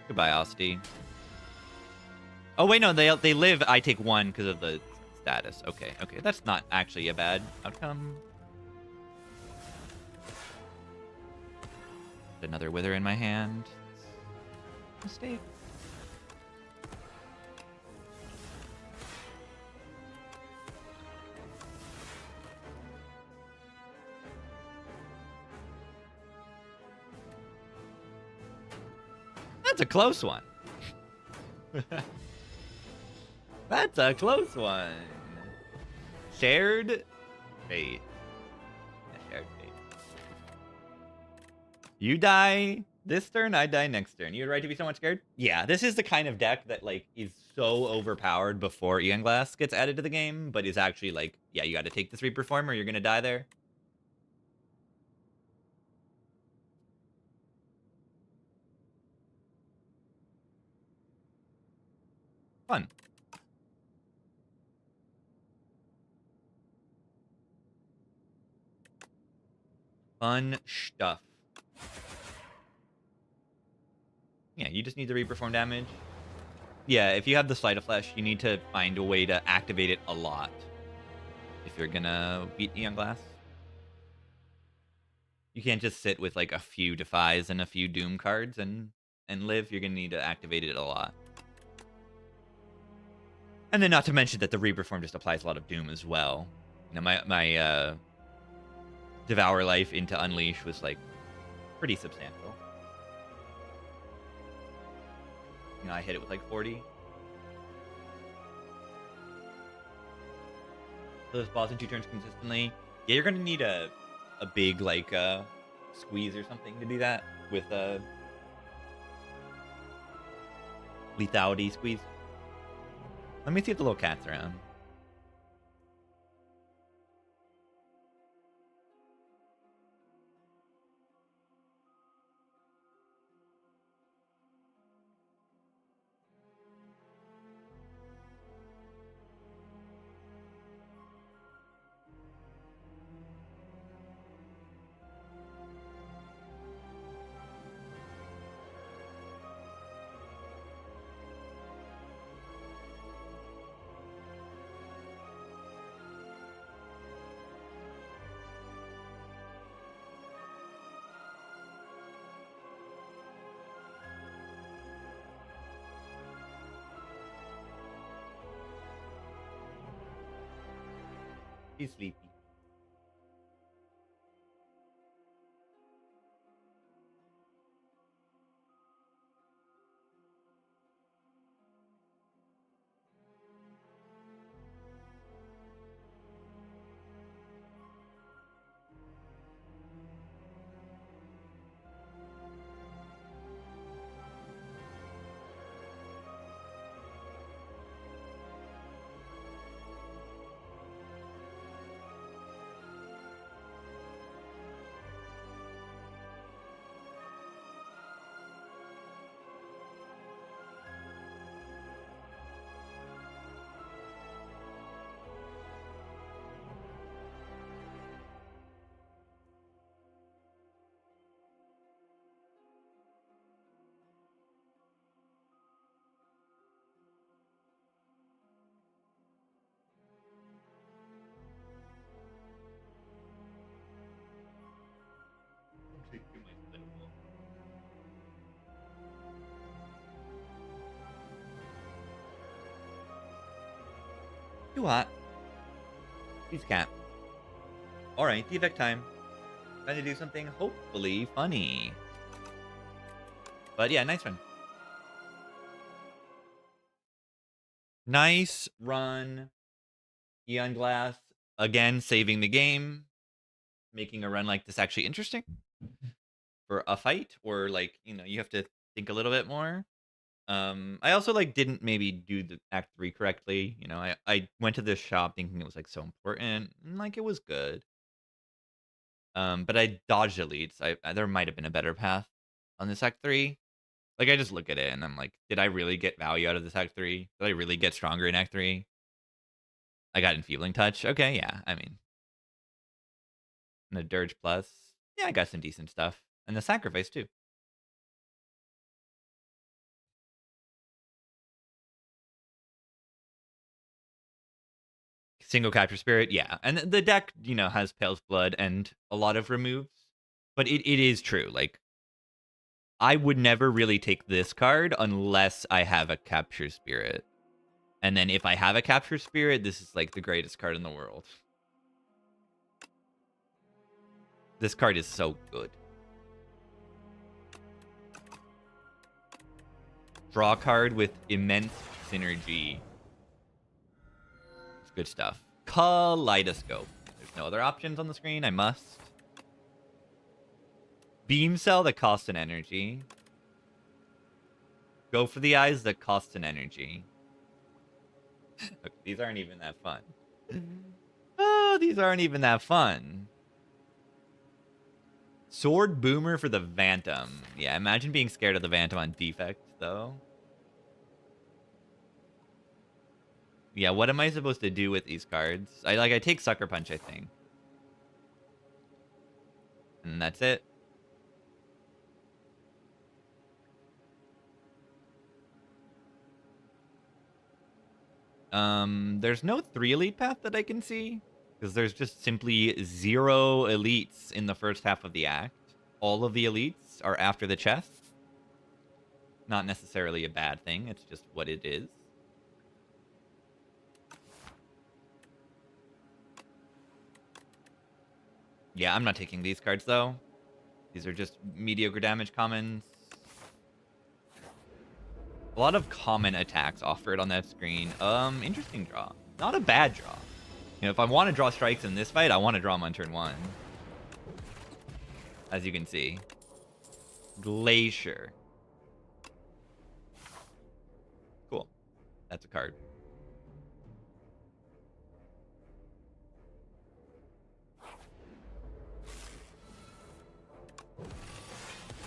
Goodbye, Osti. Oh, wait, no, they live. I take 1 because of the status. Okay, okay. That's not actually a bad outcome. Another wither in my hand. Mistake. That's a close one. That's a close one. Shared fate. Shared fate. You die this turn, I die next turn. You're right to be somewhat scared? Yeah, this is the kind of deck that, like, is so overpowered before Eon Glass gets added to the game, but is actually, like, yeah, you gotta take this Reaper form or you're gonna die there. Fun. Fun stuff. Yeah, you just need the Reaper form damage. Yeah, if you have the Sleight of Flesh, you need to find a way to activate it a lot if you're gonna beat Eon Glass. You can't just sit with, like, a few Defies and a few Doom cards and live. You're gonna need to activate it a lot. And then not to mention that the Reaper form just applies a lot of Doom as well. You know, my Devour Life into Unleash was, like, pretty substantial. You know, I hit it with, like, 40. Those balls in 2 turns consistently. Yeah, you're gonna need a big, like, squeeze or something to do that with lethality squeeze. Let me see if the little cat's around. He's sleepy. Too hot. He's cat. Alright, defect time. Trying to do something hopefully funny. But yeah, nice run. Nice run. Eon Glass, again, saving the game. Making a run like this actually interesting. For a fight, or, like, you know, you have to think a little bit more. I also, like, didn't maybe do the Act 3 correctly. You know, I went to this shop thinking it was, like, so important, and, like, it was good. But I dodged elites. There might have been a better path on this Act 3. Like, I just look at it and I'm like, did I really get value out of this Act 3? Did I really get stronger in Act 3? I got Enfeebling Touch. Okay, yeah. I mean, and a Dirge Plus. Yeah, I got some decent stuff. And the Sacrifice, too. Single Capture Spirit, yeah. And the deck, has Pale's Blood and a lot of removes. But it is true. Like, I would never really take this card unless I have a Capture Spirit. And then if I have a Capture Spirit, this is like the greatest card in the world. This card is so good. Draw card with immense synergy. It's good stuff. Kaleidoscope. There's no other options on the screen. I must. Beam Cell that costs an energy. Go for the eyes that cost an energy. Look, these aren't even that fun. Oh, these aren't even that fun. Sword Boomer for the Vantum. Yeah, imagine being scared of the Vantum on defect, though. Yeah, what am I supposed to do with these cards? I take Sucker Punch, I think. And that's it. There's no 3 elite path that I can see. Because there's just simply 0 elites in the first half of the act. All of the elites are after the chest. Not necessarily a bad thing, it's just what it is. Yeah, I'm not taking these cards, though. These are just mediocre damage commons. A lot of common attacks offered on that screen. Interesting draw. Not a bad draw. If I want to draw strikes in this fight, I want to draw them on turn 1. As you can see. Glacier. Cool. That's a card.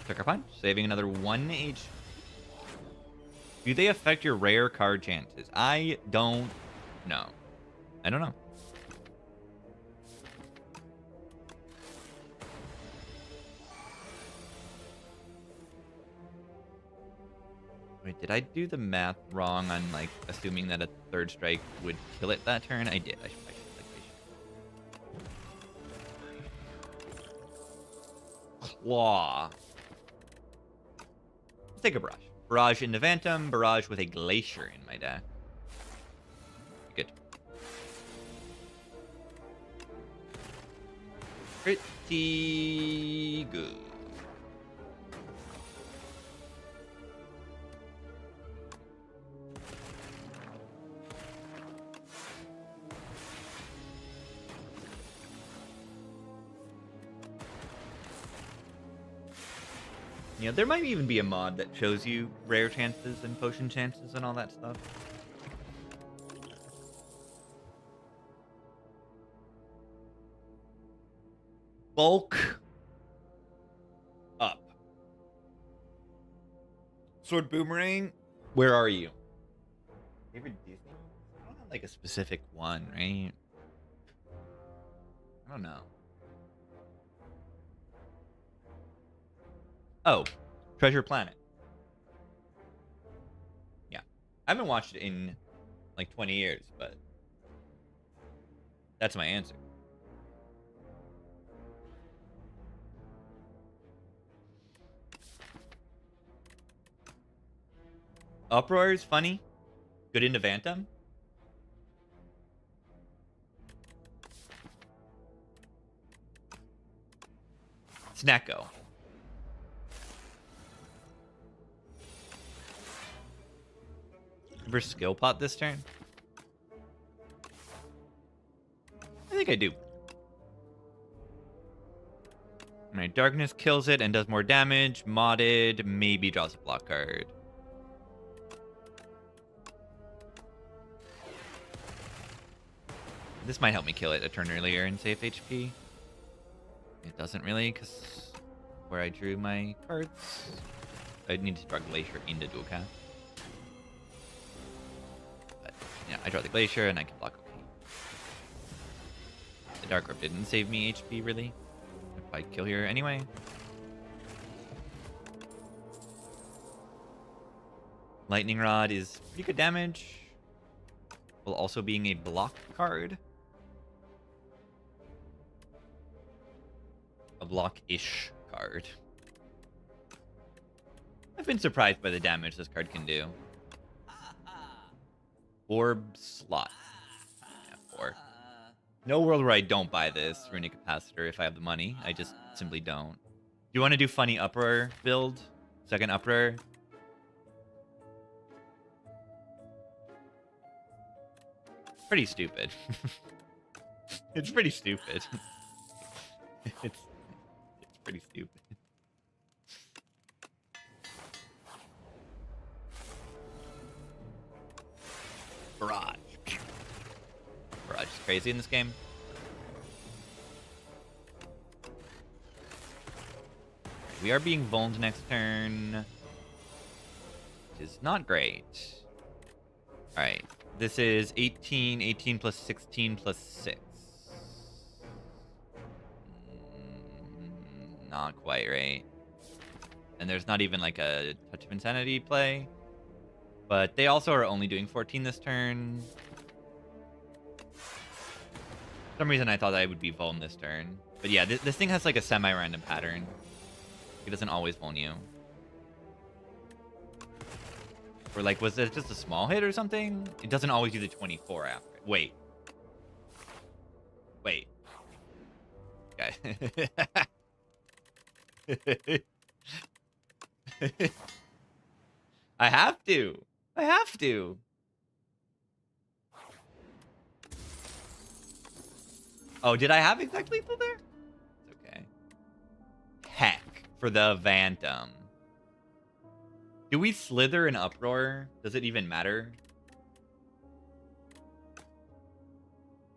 Sucker Punch, saving another 1 HP. Do they affect your rare card chances? I don't know. I don't know. Wait, did I do the math wrong on, like, assuming that a 3rd strike would kill it that turn? I did. I should. Claw. Let's take a Barrage. Barrage into Vantum, Barrage with a Glacier in my deck. Good. Pretty good. Yeah, there might even be a mod that shows you rare chances and potion chances and all that stuff. Bulk up. Sword Boomerang, where are you? Favorite Disney? I don't have like a specific one, right? I don't know. Oh, Treasure Planet. Yeah. I haven't watched it in like 20 years, but that's my answer. Uproar is funny. Good into Vantum. Snacko. Ever skill pot this turn? I think I do. Alright, Darkness kills it and does more damage. Modded, maybe draws a block card. This might help me kill it a turn earlier and save HP. It doesn't really, because where I drew my cards, I need to draw Glacier into dual cast. But yeah, I draw the Glacier and I can block. Okay. The Dark Orb didn't save me HP really. If I kill here anyway. Lightning Rod is pretty good damage, while also being a block card. A block-ish card. I've been surprised by the damage this card can do. Orb Slot. Yeah, 4. No world where I don't buy this Runic Capacitor if I have the money. I just simply don't. Do you want to do funny Uproar build? Second Uproar? Pretty stupid. It's pretty stupid. It's pretty stupid. Barrage. Barrage is crazy in this game. We are being vulned next turn, which is not great. All right. This is 18, 18 plus 16 plus 6. Not quite right. And there's not even like a Touch of Insanity play. But they also are only doing 14 this turn. For some reason I thought I would be vuln this turn. But yeah, this thing has like a semi-random pattern. It doesn't always vuln you. Or like, was it just a small hit or something? It doesn't always do the 24 after. Wait. Wait. Okay. I have to. I have to. Oh, did I have exact lethal there? It's okay. Heck, for the Phantom. Do we slither an Uproar? Does it even matter?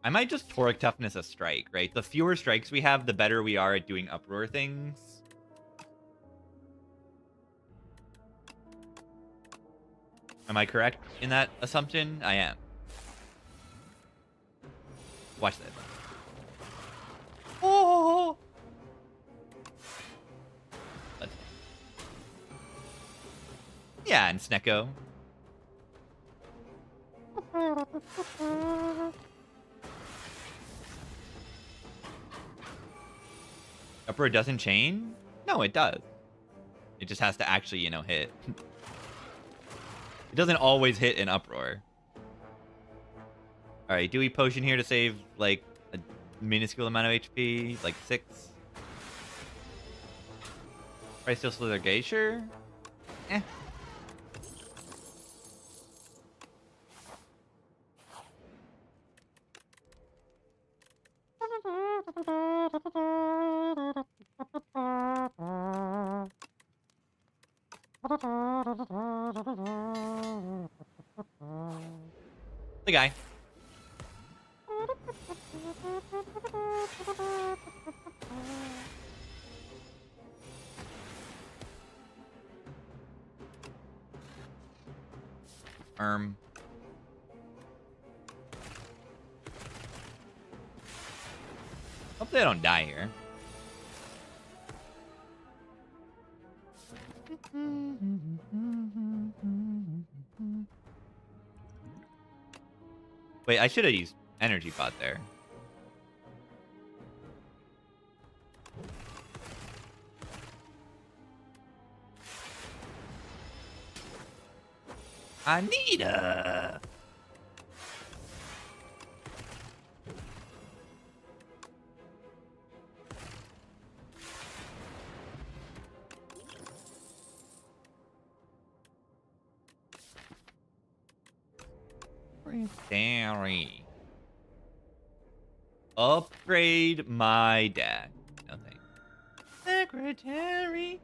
I might just Toric Toughness a strike, right? The fewer strikes we have, the better we are at doing Uproar things. Am I correct in that assumption? I am. Watch this. Oh! Let's... Yeah, and Snecko. Uproar doesn't chain? No, it does. It just has to actually, you know, hit. It doesn't always hit an Uproar. Alright, do we potion here to save, like, a minuscule amount of HP? Like 6? Probably still Slither Glacier? Eh. The guy. Hopefully I don't die here. Wait, I should have used Energy Pot there. Anita! Secretary. Upgrade my deck. Nothing. Secretary.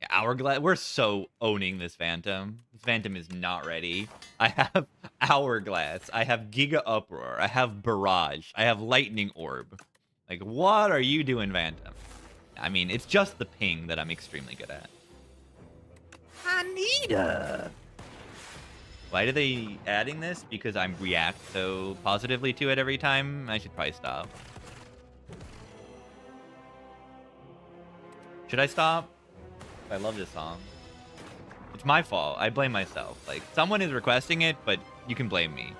Yeah, Hourglass. We're so owning this Phantom. This Phantom is not ready. I have Hourglass. I have Giga Uproar. I have Barrage. I have Lightning Orb. Like, what are you doing, Phantom? I mean, it's just the ping that I'm extremely good at. Anita! Why are they adding this? Because I react so positively to it every time? I should probably stop. Should I stop? I love this song. It's my fault. I blame myself. Like, someone is requesting it, but you can blame me.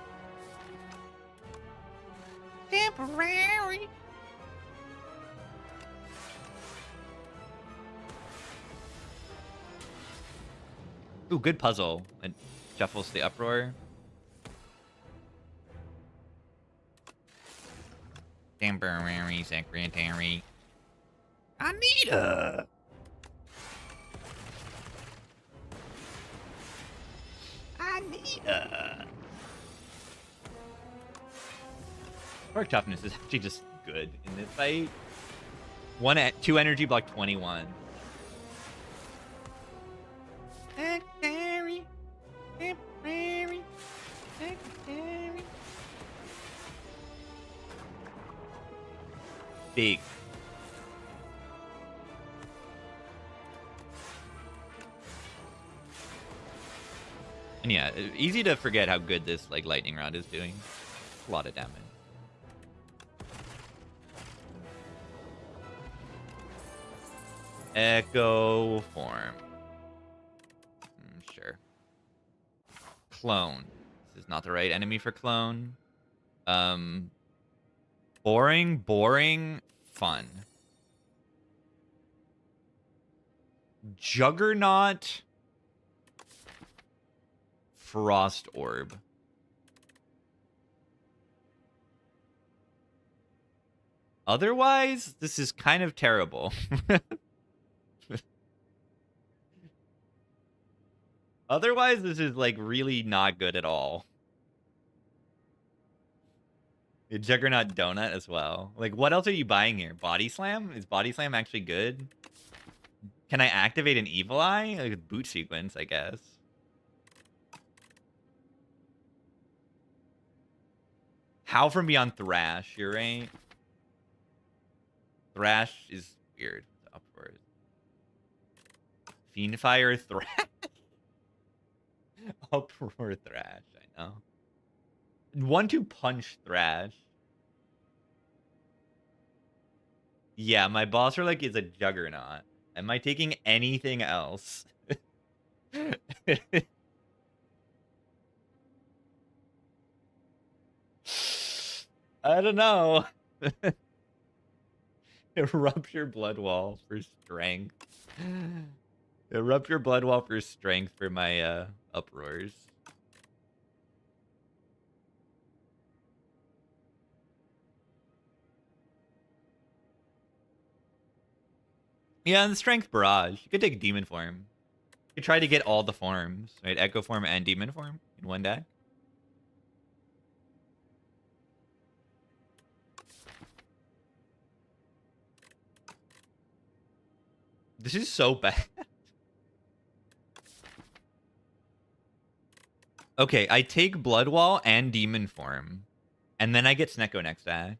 Temporary. Ooh, good puzzle. It shuffles the uproar. Temporary secretary. Anita! Anita! Spark toughness is actually just good in this fight. 2 energy block 21. Secretary. Temporary. Secretary. Big. And yeah, easy to forget how good this like lightning rod is doing. A lot of damage. Echo form. Sure. Clone. This is not the right enemy for clone. Boring, fun. Juggernaut. Frost Orb. Otherwise, this is kind of terrible. Otherwise, this is like really not good at all. A Juggernaut Donut as well. Like, what else are you buying here? Body Slam? Is Body Slam actually good? Can I activate an Evil Eye? Like a boot sequence, I guess. Howl from Beyond Thrash, you're right. Thrash is weird. Upward. Fiendfire Thrash. Uproar Thrash, I know. 1-2 punch Thrash. Yeah, my boss relic is a Juggernaut. Am I taking anything else? I don't know. Erupt your blood wall for strength. Erupt your blood wall for strength for my uproars. Yeah, and the strength barrage. You could take demon form. You could try to get all the forms, right? Echo form and demon form in one deck. This is so bad. Okay, I take Blood Wall and Demon Form. And then I get Snecko next act.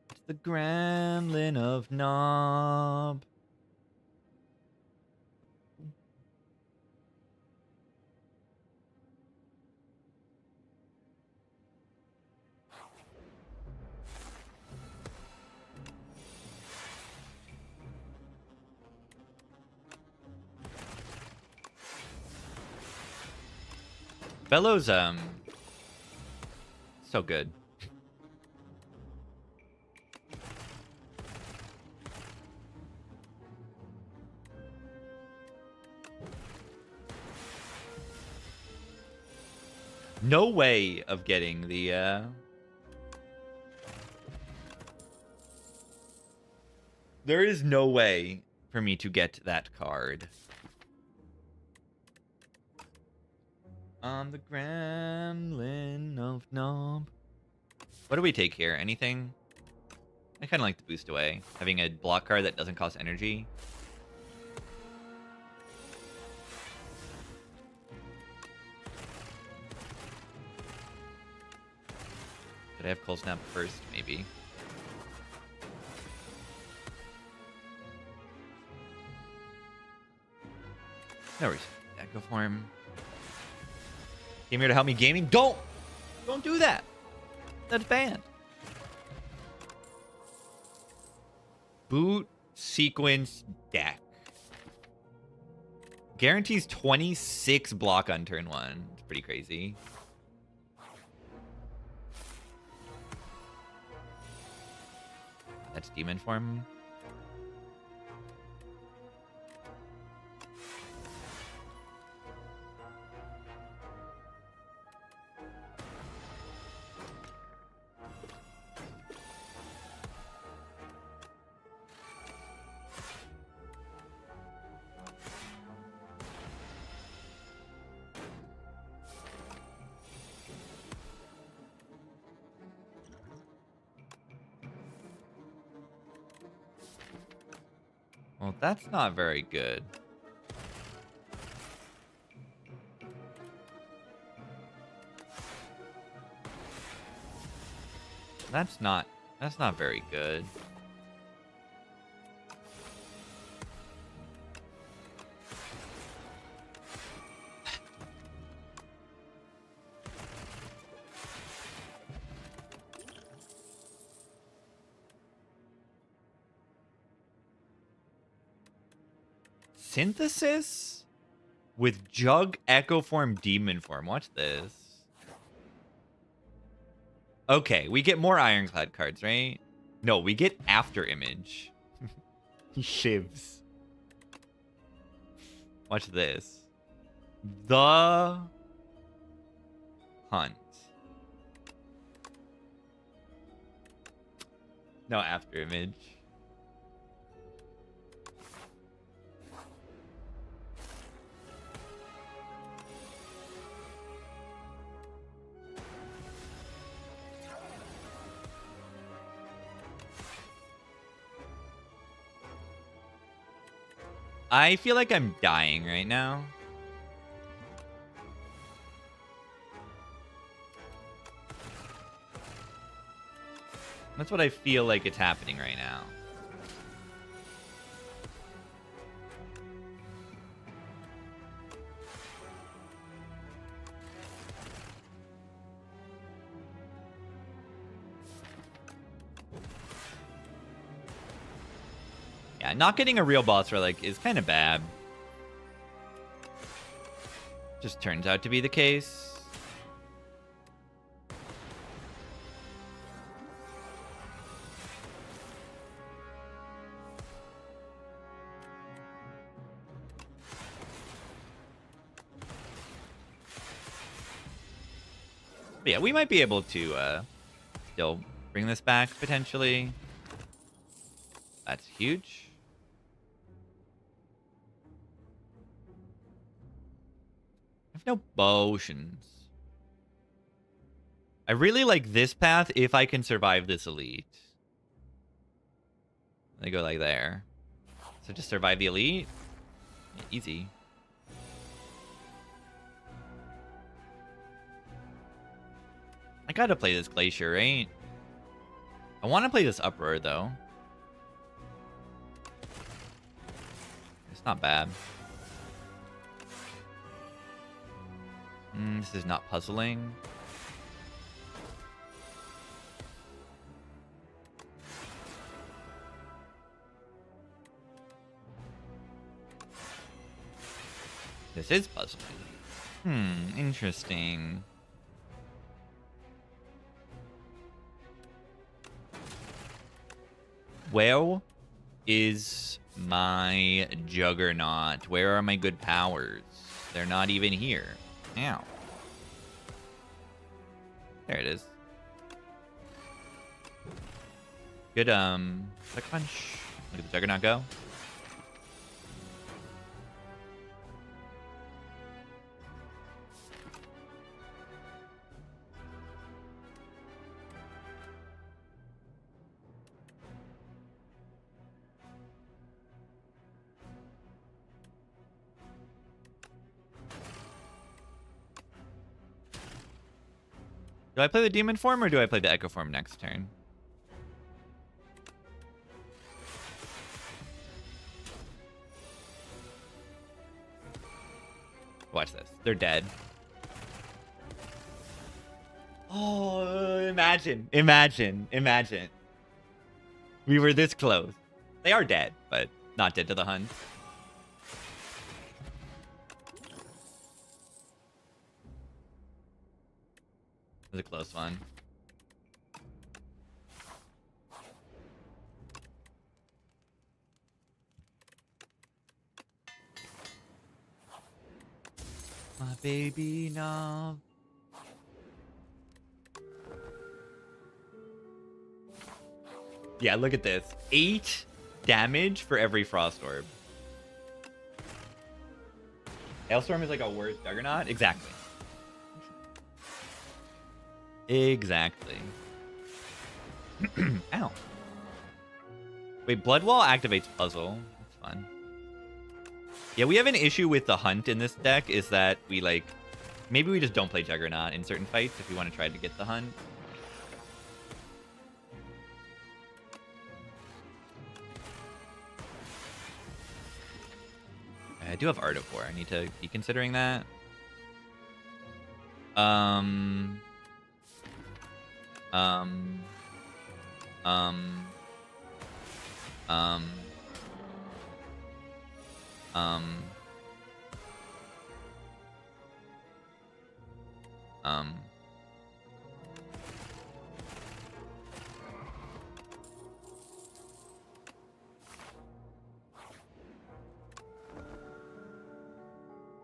It's the Gremlin of Knob. Bellows, so good. No way of getting the, There is no way for me to get that card. On the Gremlin of Knob. What do we take here? Anything? I kind of like to boost away. Having a block card that doesn't cost energy. Could I have Cold Snap first? Maybe. No worries. Echo Form. Came here to help me gaming. Don't do that. That's banned. Boot sequence deck. Guarantees 26 block on turn 1. It's pretty crazy. That's demon form. Well, that's not very good. That's not very good. Synthesis with Jug, Echo Form, Demon Form. Watch this. Okay, we get more Ironclad cards, right? No, we get After Image. He shivs. Watch this. The Hunt. No After Image. I feel like I'm dying right now. That's what I feel like it's happening right now. Yeah, not getting a real boss relic is kind of bad. Just turns out to be the case. But yeah, we might be able to still bring this back, potentially. That's huge. I have no potions. I really like this path if I can survive this elite. They go like there. So just survive the elite. Yeah, easy. I gotta play this Glacier, right? I want to play this Uproar, though. It's not bad. This is not puzzling. This is puzzling. Interesting. Where is my Juggernaut? Where are my good powers? They're not even here. Ow. There it is. Good, Sucker Punch. Look at the Juggernaut go. Do I play the demon form or do I play the echo form next turn? Watch this. They're dead. Oh, imagine. We were this close. They are dead, but not dead to the hunt. It was a close one. My baby knob. Yeah, look at this. 8 damage for every Frost Orb. Hailstorm is like a worse Juggernaut? Exactly. Exactly. Ow. Wait, Blood Wall activates Puzzle. That's fun. Yeah, we have an issue with the Hunt in this deck is that we, like... Maybe we just don't play Juggernaut in certain fights if we want to try to get the Hunt. I do have Art of War. I need to be considering that. Um, um, um,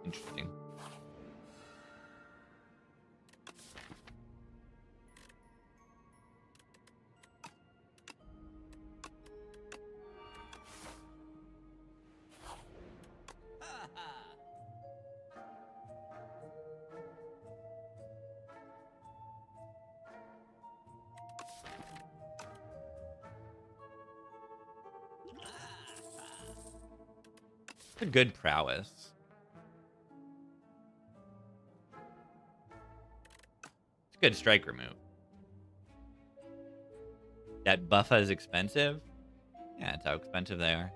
interesting. A good prowess. It's a good strike remove. That buffa is expensive? Yeah, that's how expensive they are.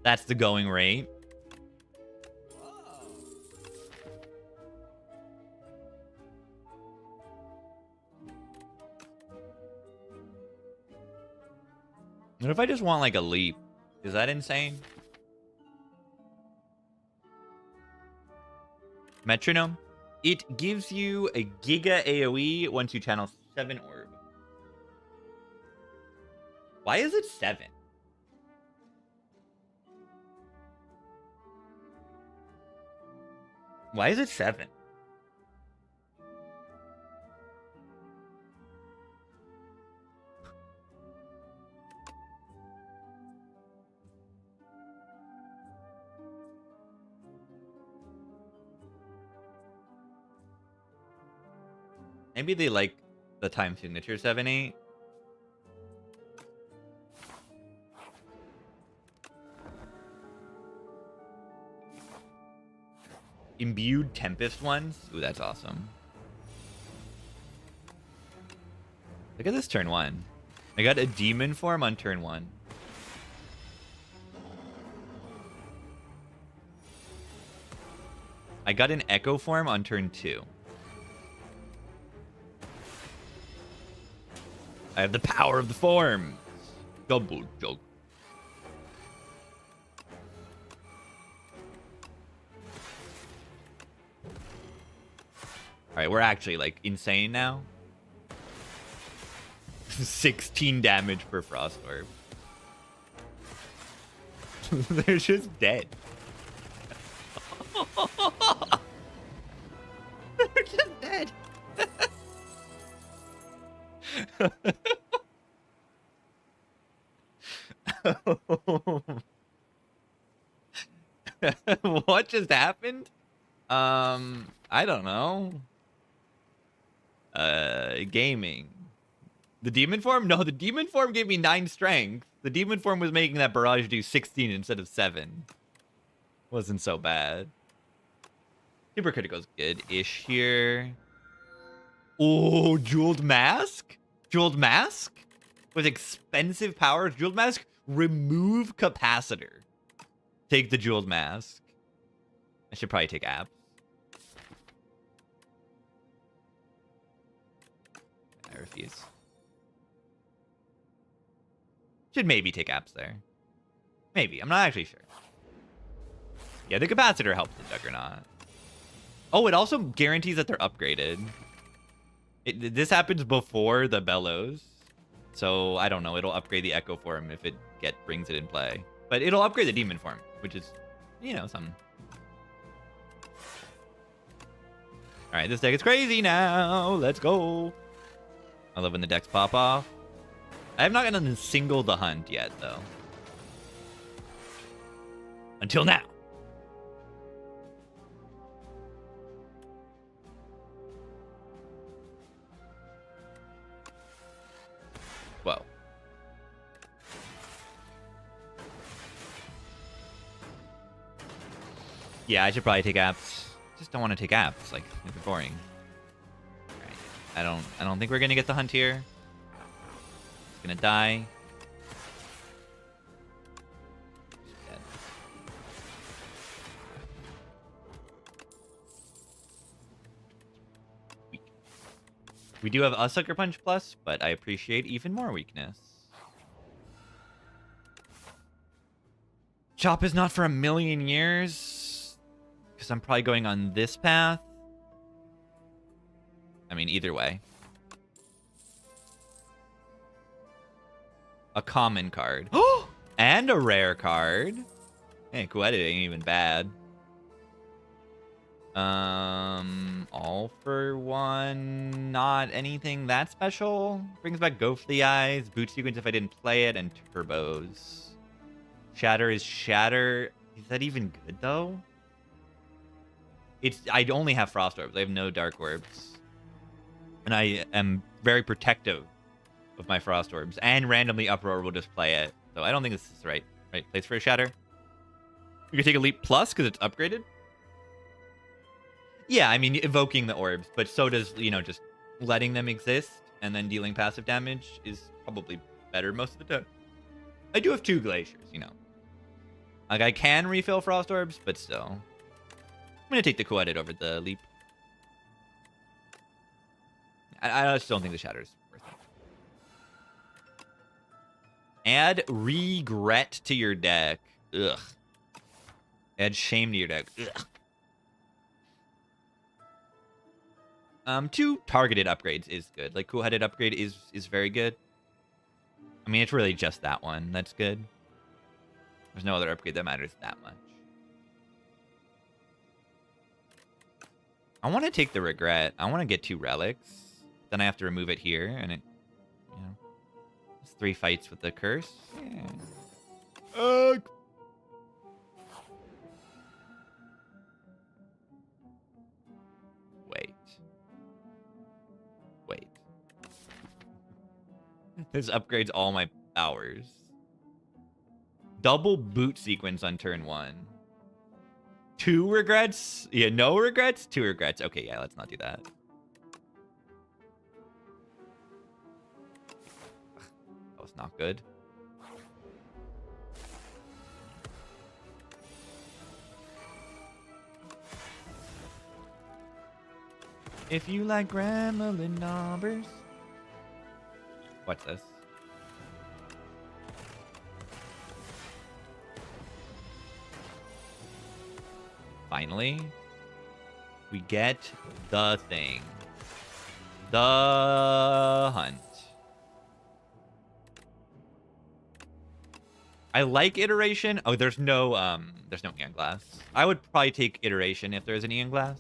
That's the going rate. What if I just want like a leap? Is that insane? Metronome. It gives you a Giga AoE once you channel 7 orb. Why is it 7? Why is it 7? Maybe they like the time signature 7-8. Imbued Tempest ones? Ooh, that's awesome. Look at this turn 1. I got a demon form on turn 1. I got an echo form on turn 2. I have the power of the form. Double joke. All right, we're actually like insane now. 16 damage per Frost Orb. They're just dead. They're just dead. What just happened? I don't know. Gaming. The demon form? No, the demon form gave me 9 strength. The demon form was making that barrage do 16 instead of 7. Wasn't so bad. Super critical's good-ish here. Oh, jeweled mask? Jeweled mask? With expensive power. Jeweled mask, remove capacitor. Take the jeweled mask. I should probably take apps. I refuse. Should maybe take apps there. Maybe. I'm not actually sure. Yeah, the capacitor helps the Juggernaut. Oh, it also guarantees that they're upgraded. This happens before the Bellows. So, I don't know. It'll upgrade the Echo form if it brings it in play. But it'll upgrade the Demon form, which is, you know, something. Alright, this deck is crazy now. Let's go. I love when the decks pop off. I have not gotten a single the hunt yet, though. Until now. Whoa. Yeah, I should probably take apps. Just don't want to take apps. Like, it's boring. Alright. I don't think we're gonna get the hunt here. It's gonna die. Dead. Weak. We do have a Sucker Punch Plus, but I appreciate even more weakness. Chop is not for a million years. Because I'm probably going on this path. I mean, either way. A common card. And a rare card. Hey, Kuwait ain't even bad. All for one. Not anything that special. Brings back Go for the Eyes. Boot Sequence if I didn't play it. And Turbos. Shatter is Shatter. Is that even good, though? I only have Frost Orbs. I have no Dark Orbs. And I am very protective of my Frost Orbs. And randomly Uproar will just play it. So I don't think this is the right place for a Shatter. You can take a Leap Plus because it's upgraded. Yeah, I mean, evoking the orbs. But so does, you know, just letting them exist and then dealing passive damage is probably better most of the time. I do have 2 Glaciers, you know. Like, I can refill Frost Orbs, but still. I'm going to take the Coedit over the Leap. I just don't think the Shatter is worth it. Add Regret to your deck. Ugh. Add Shame to your deck. Ugh. 2 targeted upgrades is good. Like, Cool-Headed upgrade is very good. I mean, it's really just that one that's good. There's no other upgrade that matters that much. I want to take the Regret. I want to get 2 relics. Then I have to remove it here, and it, you know, it's 3 fights with the curse. Yeah. Wait. This upgrades all my powers. Double Boot Sequence on turn 1. 2 regrets? Yeah, no regrets? 2 regrets. Okay, yeah, let's not do that. That was not good. If you like gremlin numbers. What's this? Finally, we get the thing. The hunt. I like iteration. Oh, there's no Eon Glass. I would probably take iteration if there's an Eon Glass.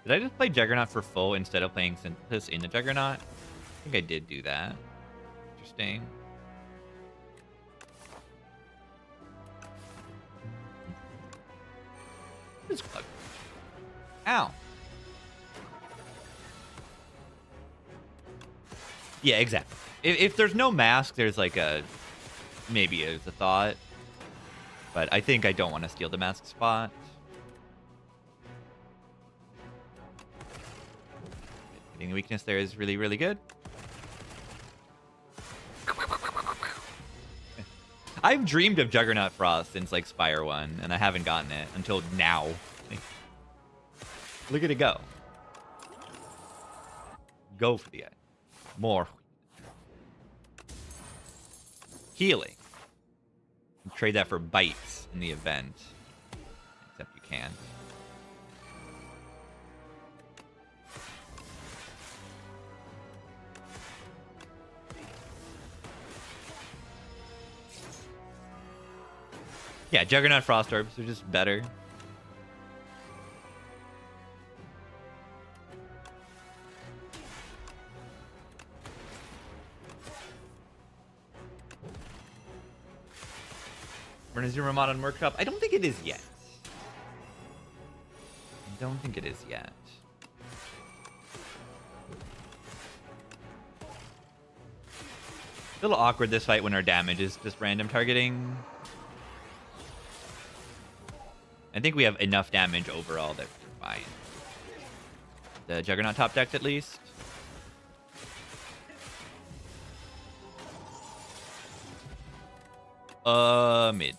Did I just play Juggernaut for full instead of playing Synthesis in the Juggernaut? I think I did do that. Interesting. This bug. Ow. Yeah, exactly. If there's no mask, there's like a... Maybe it's a thought. But I think I don't want to steal the mask spot. Getting the weakness there is really, really good. I've dreamed of Juggernaut Frost since like Spire 1, and I haven't gotten it until now. Look at it go. Go for the end. More. Healing. Trade that for bites in the event. Except you can't. Yeah, Juggernaut Frost Orbs are just better. When is your mod on Workshop? I don't think it is yet. I don't think it is yet. A little awkward this fight when our damage is just random targeting. I think we have enough damage overall that we're fine. The Juggernaut top decked at least. Mid.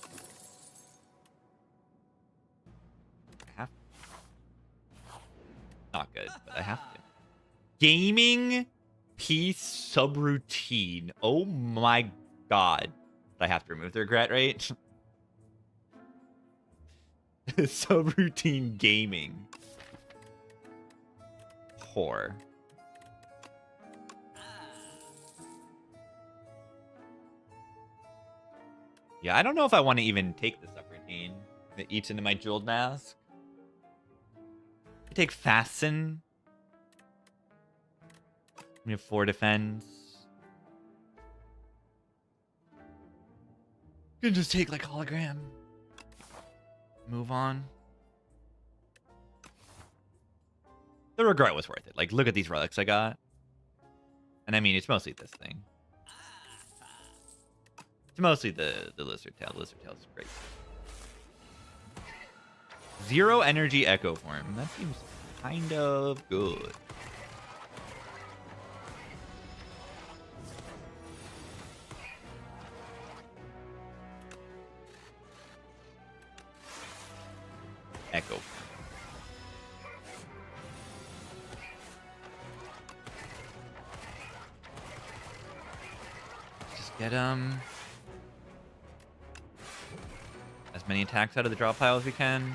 I have to. Not good, but I have to. Gaming piece subroutine. Oh my god. I have to remove the regret, right? Subroutine gaming. Whore. Yeah, I don't know if I want to even take the subroutine that eats into my jeweled mask. I take Fasten. We have 4 defense. You can just take like hologram. Move on. The regret was worth it. Like, look at these relics I got. And I mean, it's mostly this thing. It's mostly the Lizard Tail. Lizard Tail's great. 0 energy Echo Form. That seems kind of good. Echo. Just get as many attacks out of the draw pile as we can.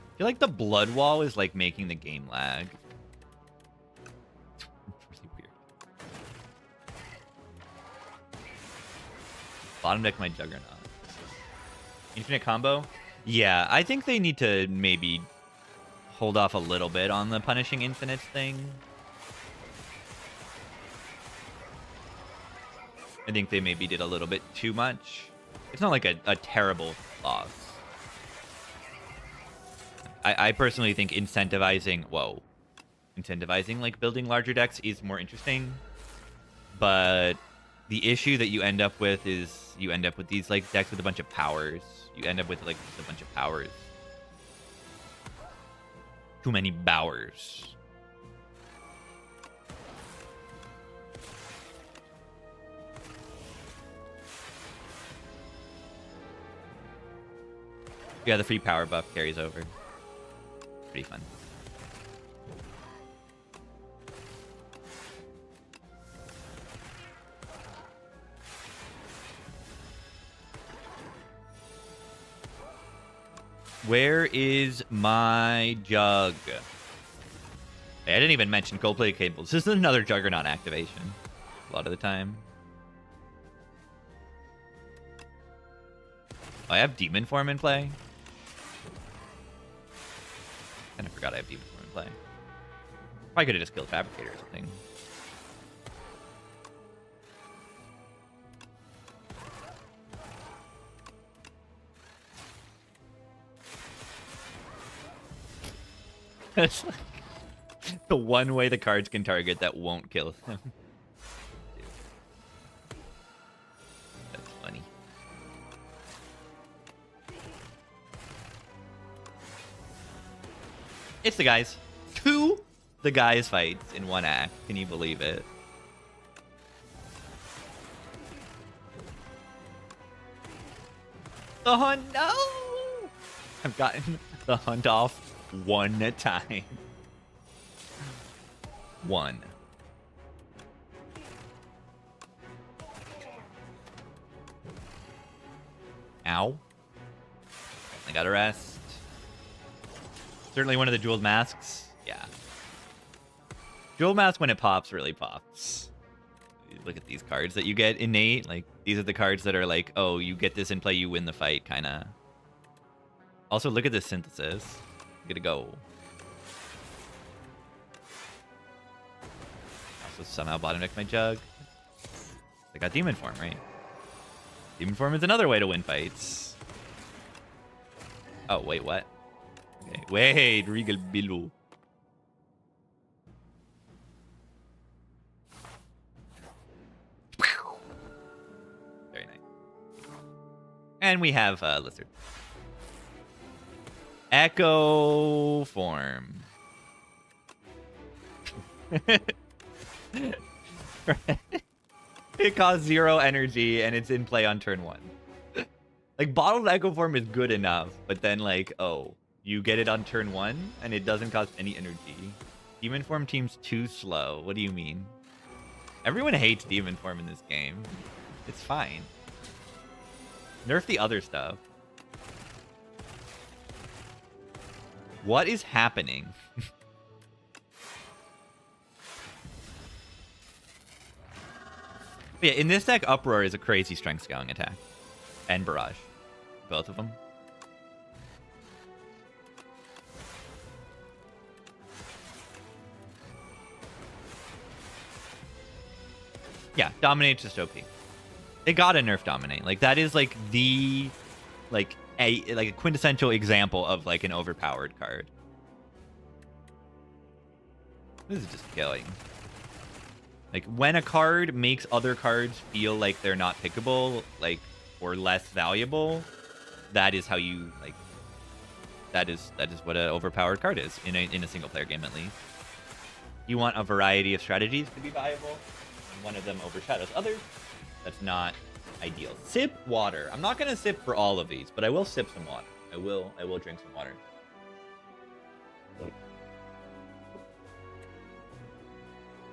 I feel like the blood wall is like making the game lag. It's really weird. Bottom deck my Juggernaut. Infinite combo? Yeah, I think they need to maybe hold off a little bit on the punishing infinites thing. I think they maybe did a little bit too much. It's not like a terrible loss. I personally think incentivizing like building larger decks is more interesting. But the issue that you end up with is you end up with these like decks with a bunch of powers. You end up with like a bunch of powers. Too many bowers. Yeah, the free power buff carries over. Pretty fun. Where is my jug? Hey, I didn't even mention gold-plated cables. This is another Juggernaut activation. A lot of the time. Oh, I have Demon Form in play. Kind of forgot I have Demon Form in play. Probably could have just killed Fabricator or something. That's like the one way the cards can target that won't kill him. Dude. That's funny. It's the guys. 2 the guys fights in 1 act. Can you believe it? The hunt, no! I've gotten the hunt off 1 time. 1. Ow. I got a rest. Certainly one of the jeweled masks. Yeah. Jeweled mask, when it pops, really pops. Look at these cards that you get innate. Like, these are the cards that are like, oh, you get this in play, you win the fight, kind of. Also, look at this synthesis. I'm gonna go. Also, somehow bottom deck my jug. I got demon form, right? Demon form is another way to win fights. Oh, wait, what? Okay, wait, Regal Billu. Very nice. And we have Lizard. Echo form. It costs 0 energy and it's in play on turn 1. Like, bottled echo form is good enough, but then like, oh, you get it on turn 1 and it doesn't cost any energy. Demon form team's too slow. What do you mean? Everyone hates demon form in this game. It's fine. Nerf the other stuff. What is happening? Yeah, in this deck, Uproar is a crazy strength scaling attack. And Barrage. Both of them. Yeah, Dominate's just OP. They gotta nerf Dominate. Like, that is like the a quintessential example of like an overpowered card. This is just killing. Like, when a card makes other cards feel like they're not pickable, like, or less valuable, that is how you like. That is what an overpowered card is in a single player game, at least. You want a variety of strategies to be viable, and one of them overshadows others. That's not ideal. Sip water. I'm not gonna sip for all of these, but I will sip some water. I will drink some water.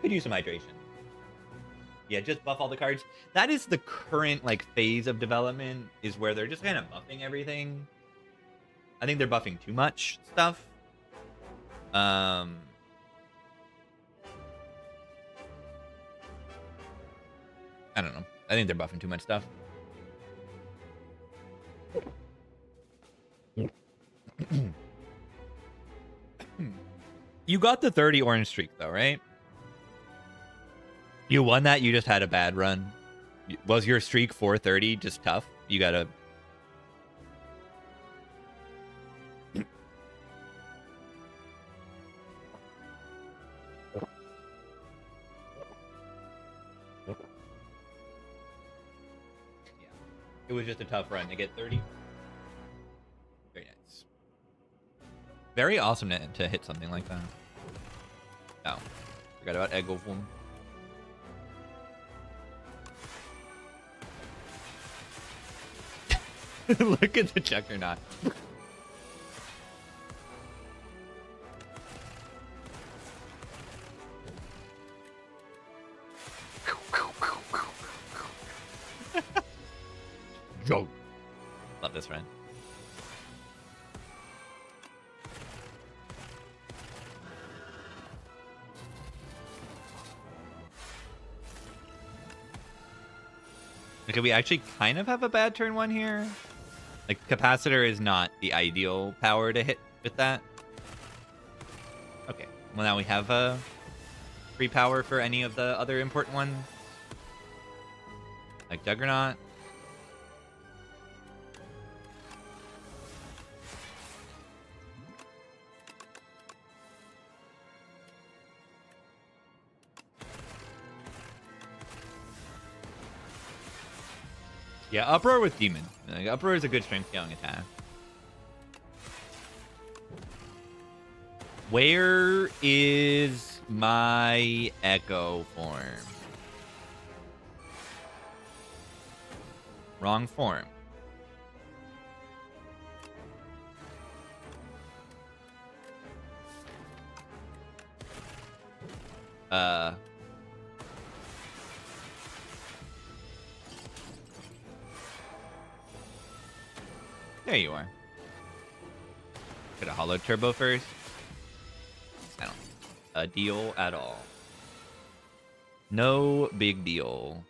Could use some hydration. Yeah, just buff all the cards. That is the current like phase of development, is where they're just kind of buffing everything. I think they're buffing too much stuff. I don't know. I think they're buffing too much stuff. You got the 30 orange streak though, right? You won that, you just had a bad run. Was your streak 430 just tough? You gotta... It was just a tough run to get 30. Very nice. Very awesome to hit something like that. Oh, forgot about Egg Form. Look at the Juggernaut. Joke. Love this friend. Okay, we actually kind of have a bad turn 1 here. Like, Capacitor is not the ideal power to hit with that. Okay, well now we have a free power for any of the other important ones. Like Juggernaut. Yeah, Uproar with Demon. Like, Uproar is a good strength scaling attack. Where is my Echo form? Wrong form. There you are. Get a Hollow Turbo first. I don't a deal at all. No big deal.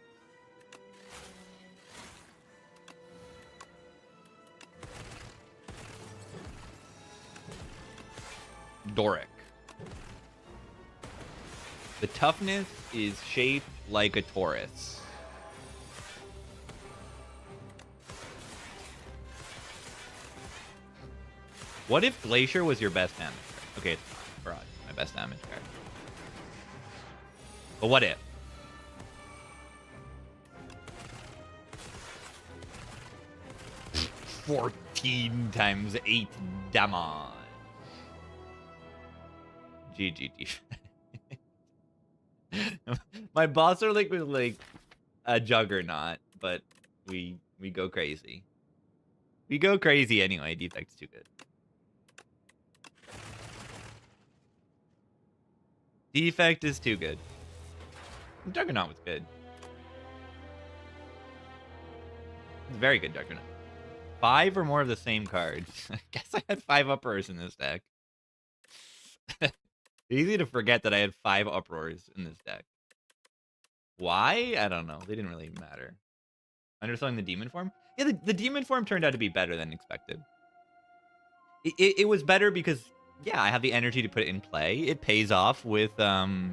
Doric. The toughness is shaped like a Taurus. What if Glacier was your best damage card? Okay, it's not. Barrage, my best damage card. But what if? "14 times 8 damage." GG. My boss are like was like a juggernaut, but we go crazy. We go crazy anyway. Defect's too good. Defect is too good. Juggernaut was good. It's a very good Juggernaut. 5 or more of the same cards. I guess I had 5 Uproars in this deck. Easy to forget that I had 5 Uproars in this deck. Why? I don't know. They didn't really matter. Underselling the Demon form? Yeah, the Demon form turned out to be better than expected. It was better because, yeah, I have the energy to put it in play. It pays off with Barrage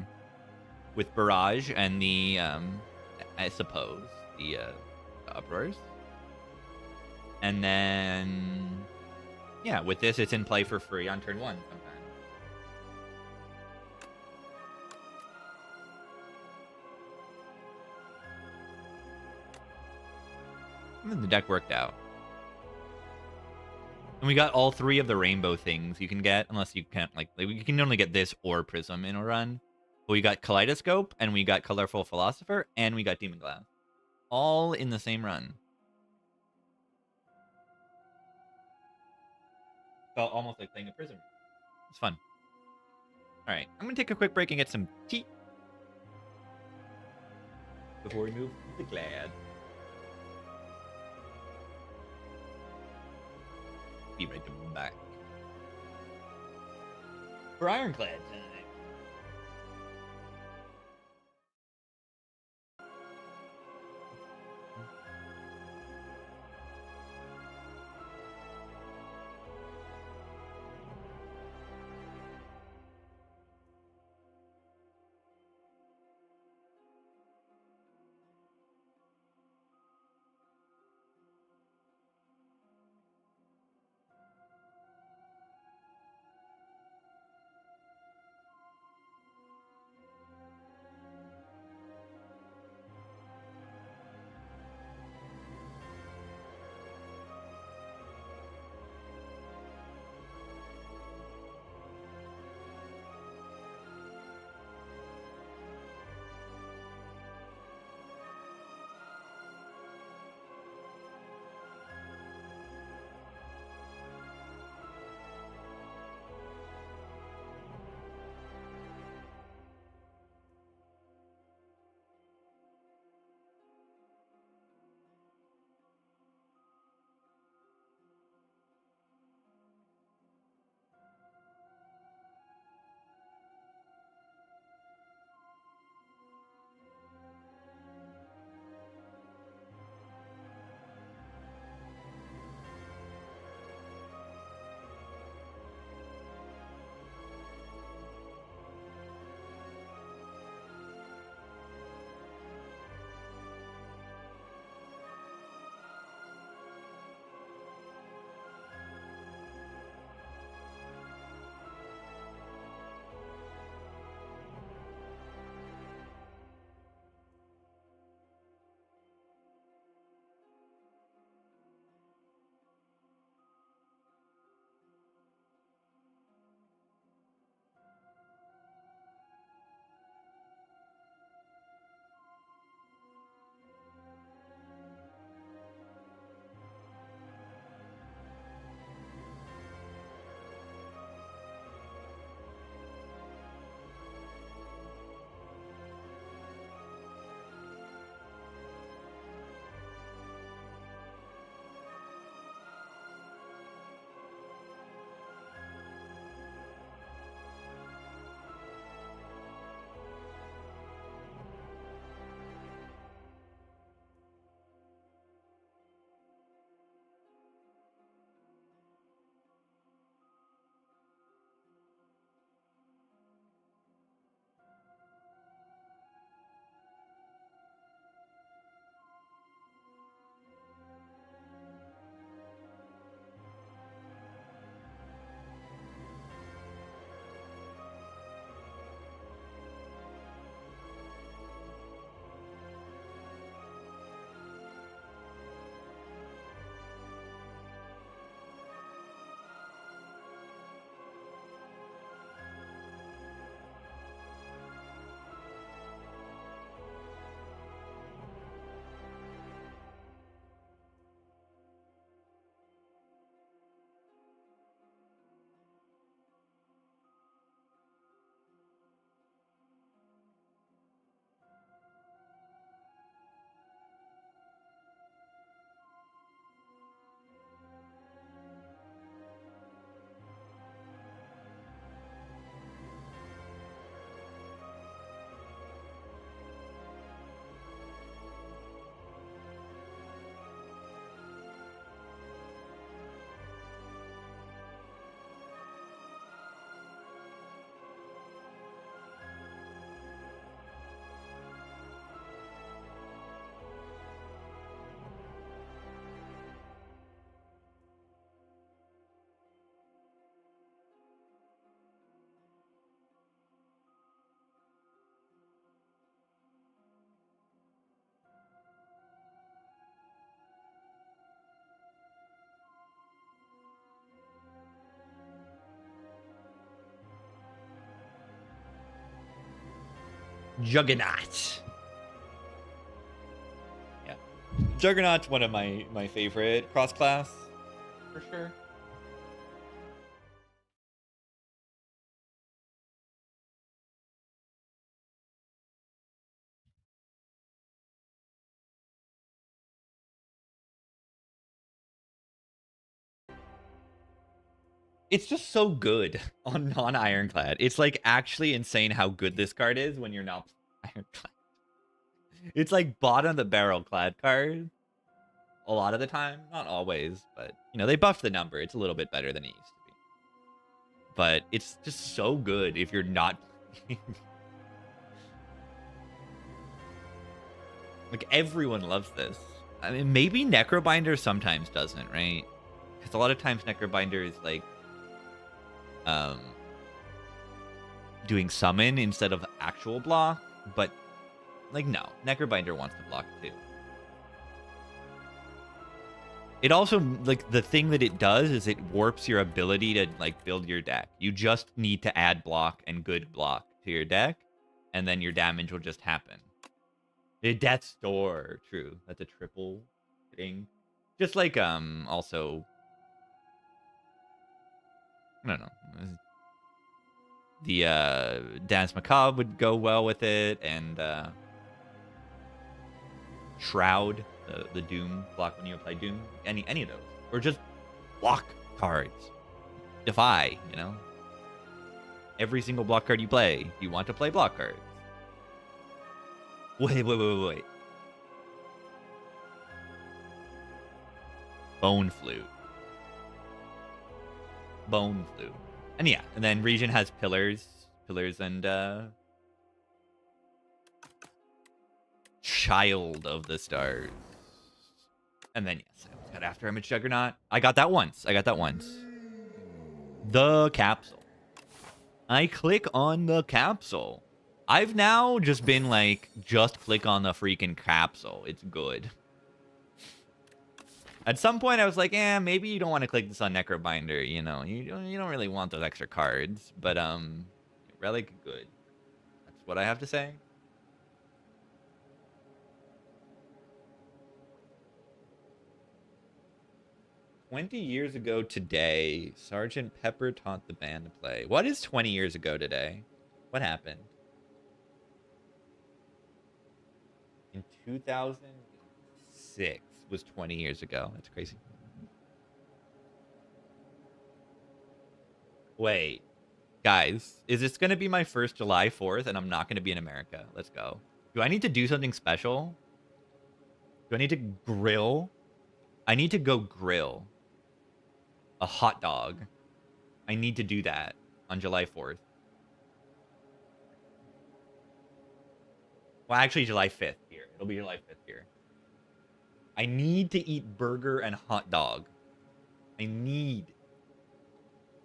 and the, I suppose, the Uproars. And then, yeah, with this, it's in play for free on turn 1 sometimes. And then the deck worked out. And we got all 3 of the rainbow things you can get, unless you can't, like you can only get this or Prism in a run. But we got Kaleidoscope, and we got Colorful Philosopher, and we got Demon Glass. All in the same run. Felt almost like playing a Prism. It's fun. Alright, I'm going to take a quick break and get some tea. Before we move to the Glad. Be right back. For Ironclad time. Juggernaut. Yeah. Juggernaut's one of my favorite cross-class, for sure. It's just so good on non-Ironclad. It's like actually insane how good this card is when you're not Ironclad. It's like bottom of the barrel clad card a lot of the time. Not always, but you know, they buffed the number. It's a little bit better than it used to be. But it's just so good if you're not playing. Like everyone loves this. I mean, maybe Necrobinder sometimes doesn't, right? Because a lot of times Necrobinder is like doing summon instead of actual block, but like no, Necrobinder wants to block too. It also, like, the thing that it does is it warps your ability to like build your deck. You just need to add block and good block to your deck, and then your damage will just happen. The Death's Door, true. That's a triple thing. Just like also, I don't know. The Dance Macabre would go well with it, and Shroud, the Doom block when you apply Doom. Any of those. Or just block cards. Defy, you know? Every single block card you play, you want to play block cards. Wait. Bone Flute. And yeah, and then Region has Pillars and Child of the Stars. And then yes, I got After Image Juggernaut. I got that once. The capsule. I click on the capsule. I've now just been like, just click on the freaking capsule. It's good. At some point, I was like, maybe you don't want to click this on Necrobinder. You know, you don't really want those extra cards. But Relic, good. That's what I have to say. "20 years ago today, Sergeant Pepper taught the band to play." What is 20 years ago today? What happened? In 2006 was 20 years ago. That's crazy. Wait. Guys, is this going to be my first July 4th and I'm not going to be in America? Let's go. Do I need to do something special? Do I need to grill? I need to go grill a hot dog. I need to do that on July 4th. Well, actually, July 5th here. It'll be July 5th here. I need to eat burger and hot dog. I need.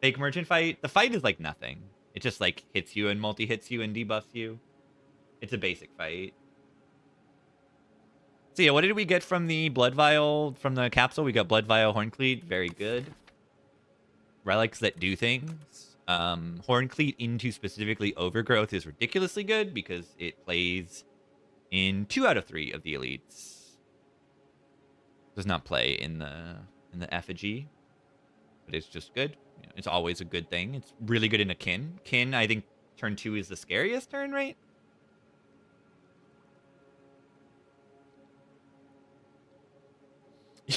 Fake merchant fight. The fight is like nothing. It just like hits you and multi-hits you and debuffs you. It's a basic fight. So yeah, what did we get from the Blood Vial, from the capsule? We got Blood Vial, Horncleat. Very good. Relics that do things. Horncleat into specifically Overgrowth is ridiculously good because it plays in 2 out of 3 of the elites. Does not play in the effigy, but it's just good. You know, it's always a good thing. It's really good in a kin. Kin, I think turn 2 is the scariest turn, right?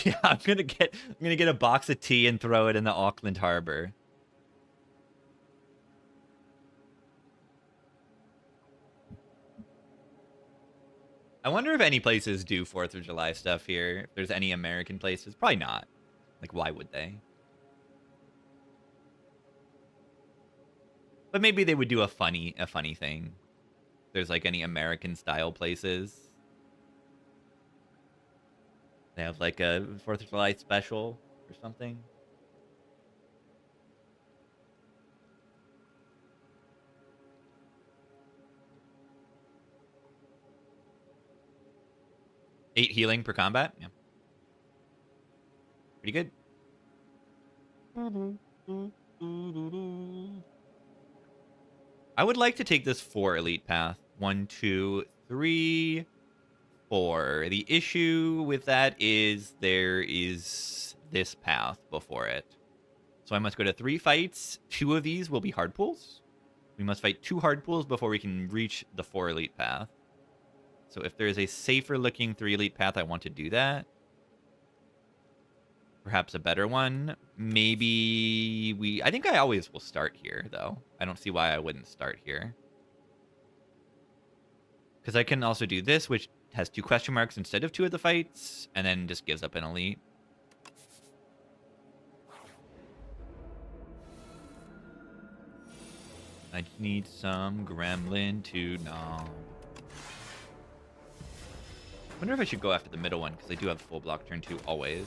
Yeah, I'm gonna get a box of tea and throw it in the Auckland Harbor. I wonder if any places do 4th of July stuff here. If there's any American places. Probably not. Like, why would they? But maybe they would do a funny thing. If there's like any American style places. They have like a 4th of July special or something. Eight healing per combat. Yeah. Pretty good. I would like to take this 4 elite path. 1, 2, 3, 4. The issue with that is there is this path before it. So I must go to 3 fights. 2 of these will be hard pulls. We must fight 2 hard pulls before we can reach the 4 elite path. So if there is a safer looking 3 elite path, I want to do that. Perhaps a better one. Maybe I think I always will start here, though. I don't see why I wouldn't start here. Because I can also do this, which has 2 question marks instead of 2 of the fights, and then just gives up an elite. I need some gremlin to gnaw. I wonder if I should go after the middle one, because I do have full block turn 2 always.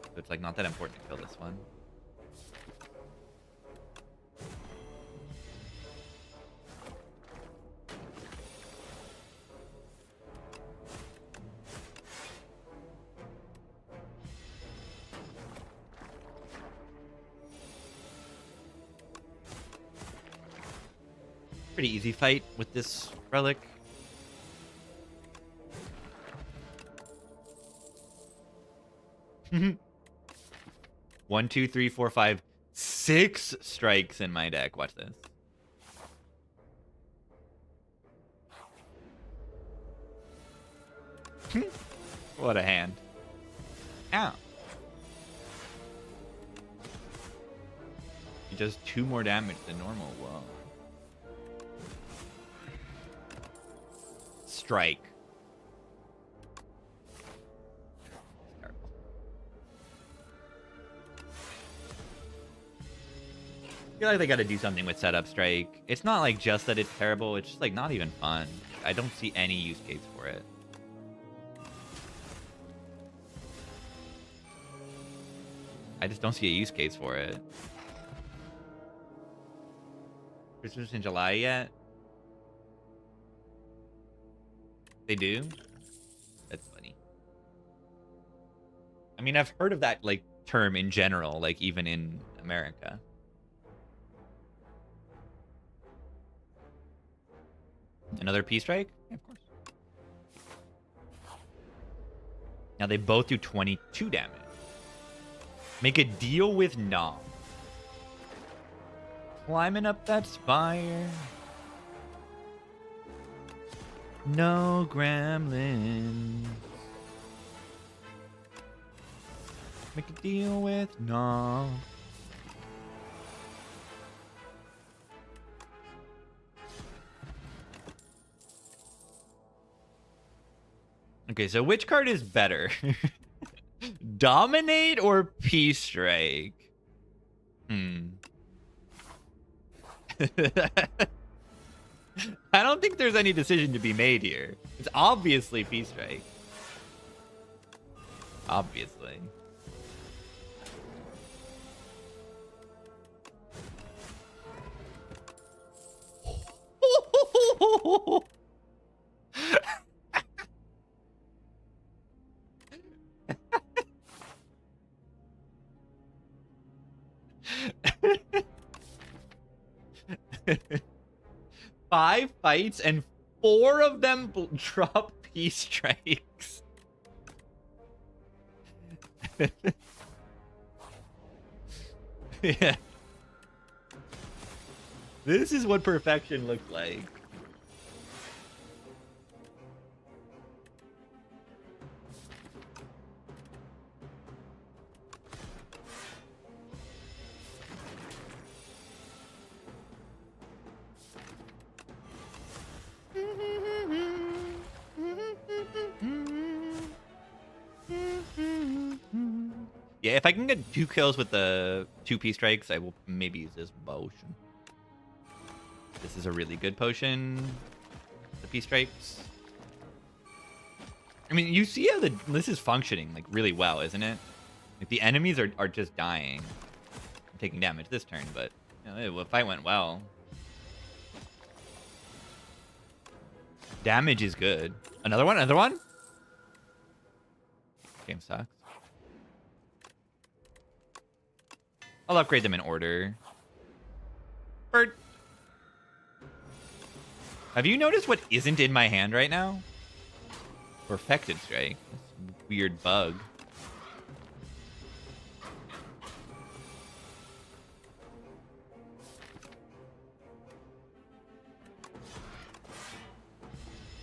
So it's like not that important to kill this one. Pretty easy fight with this relic. One, two, three, four, five, 6 strikes in my deck. Watch this. What a hand. Ow. He does 2 more damage than normal. Whoa. Strike. I feel like they got to do something with setup strike. It's not like just that it's terrible. It's just like not even fun. I don't see any use case for it. I just don't see a use case for it. Christmas in July yet? They do? That's funny. I mean, I've heard of that like term in general, like even in America. Another P-Strike? Yeah, of course. Now they both do 22 damage. Make a deal with Nom. Climbing up that spire. No gremlins. Make a deal with Nom. Okay, so which card is better? Dominate or P-Strike? I don't think there's any decision to be made here. It's obviously P-Strike. Obviously. Five fights and 4 of them drop P-Strikes. Yeah. This is what perfection looks like. Yeah, if I can get 2 kills with the 2 P-Strikes, I will maybe use this potion. This is a really good potion. The P-Strikes. I mean, you see how this is functioning like really well, isn't it? Like the enemies are just dying. I'm taking damage this turn, but you know, the fight went well. Damage is good. Another one? Another one? Game sucks. I'll upgrade them in order. Bird. Have you noticed what isn't in my hand right now? Perfected Strike. This weird bug.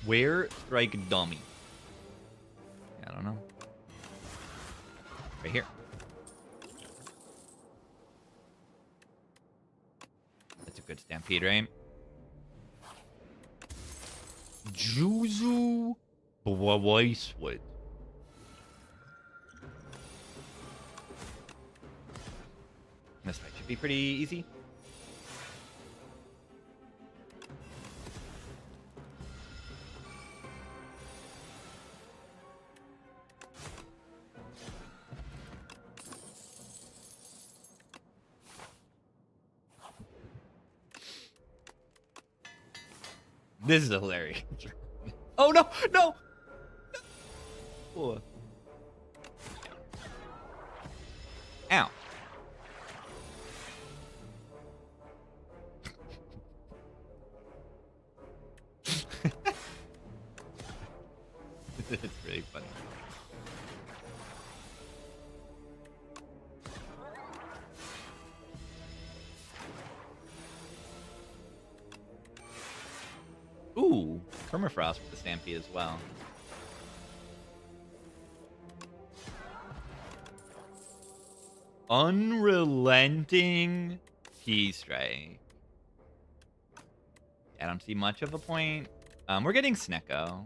Where strike dummy? I don't know. Right here. That's a good stampede, right? Juzu Blazewood. This fight should be pretty easy. This is hilarious. Oh no, no! Oh. Ow. It's really funny. Ooh, Permafrost with the Stampede as well. Unrelenting P-Strike. I don't see much of a point. We're getting Snecko.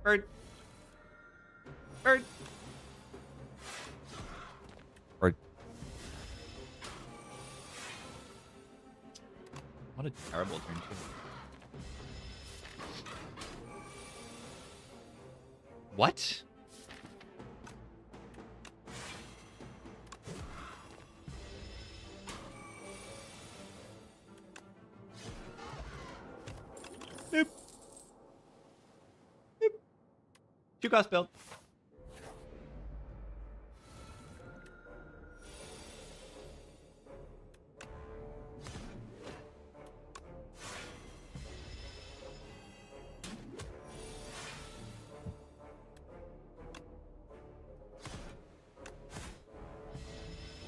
Bird. Bird. Bird. What a terrible turn two. What? Nope. Nope. 2-cost build.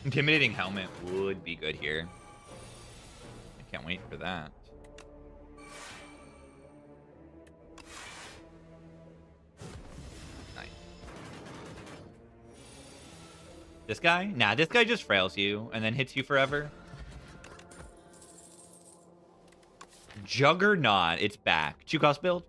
Intimidating Helmet would be good here. I can't wait for that. Nice. This guy? Nah, this guy just frails you and then hits you forever. Juggernaut, it's back. 2-cost build.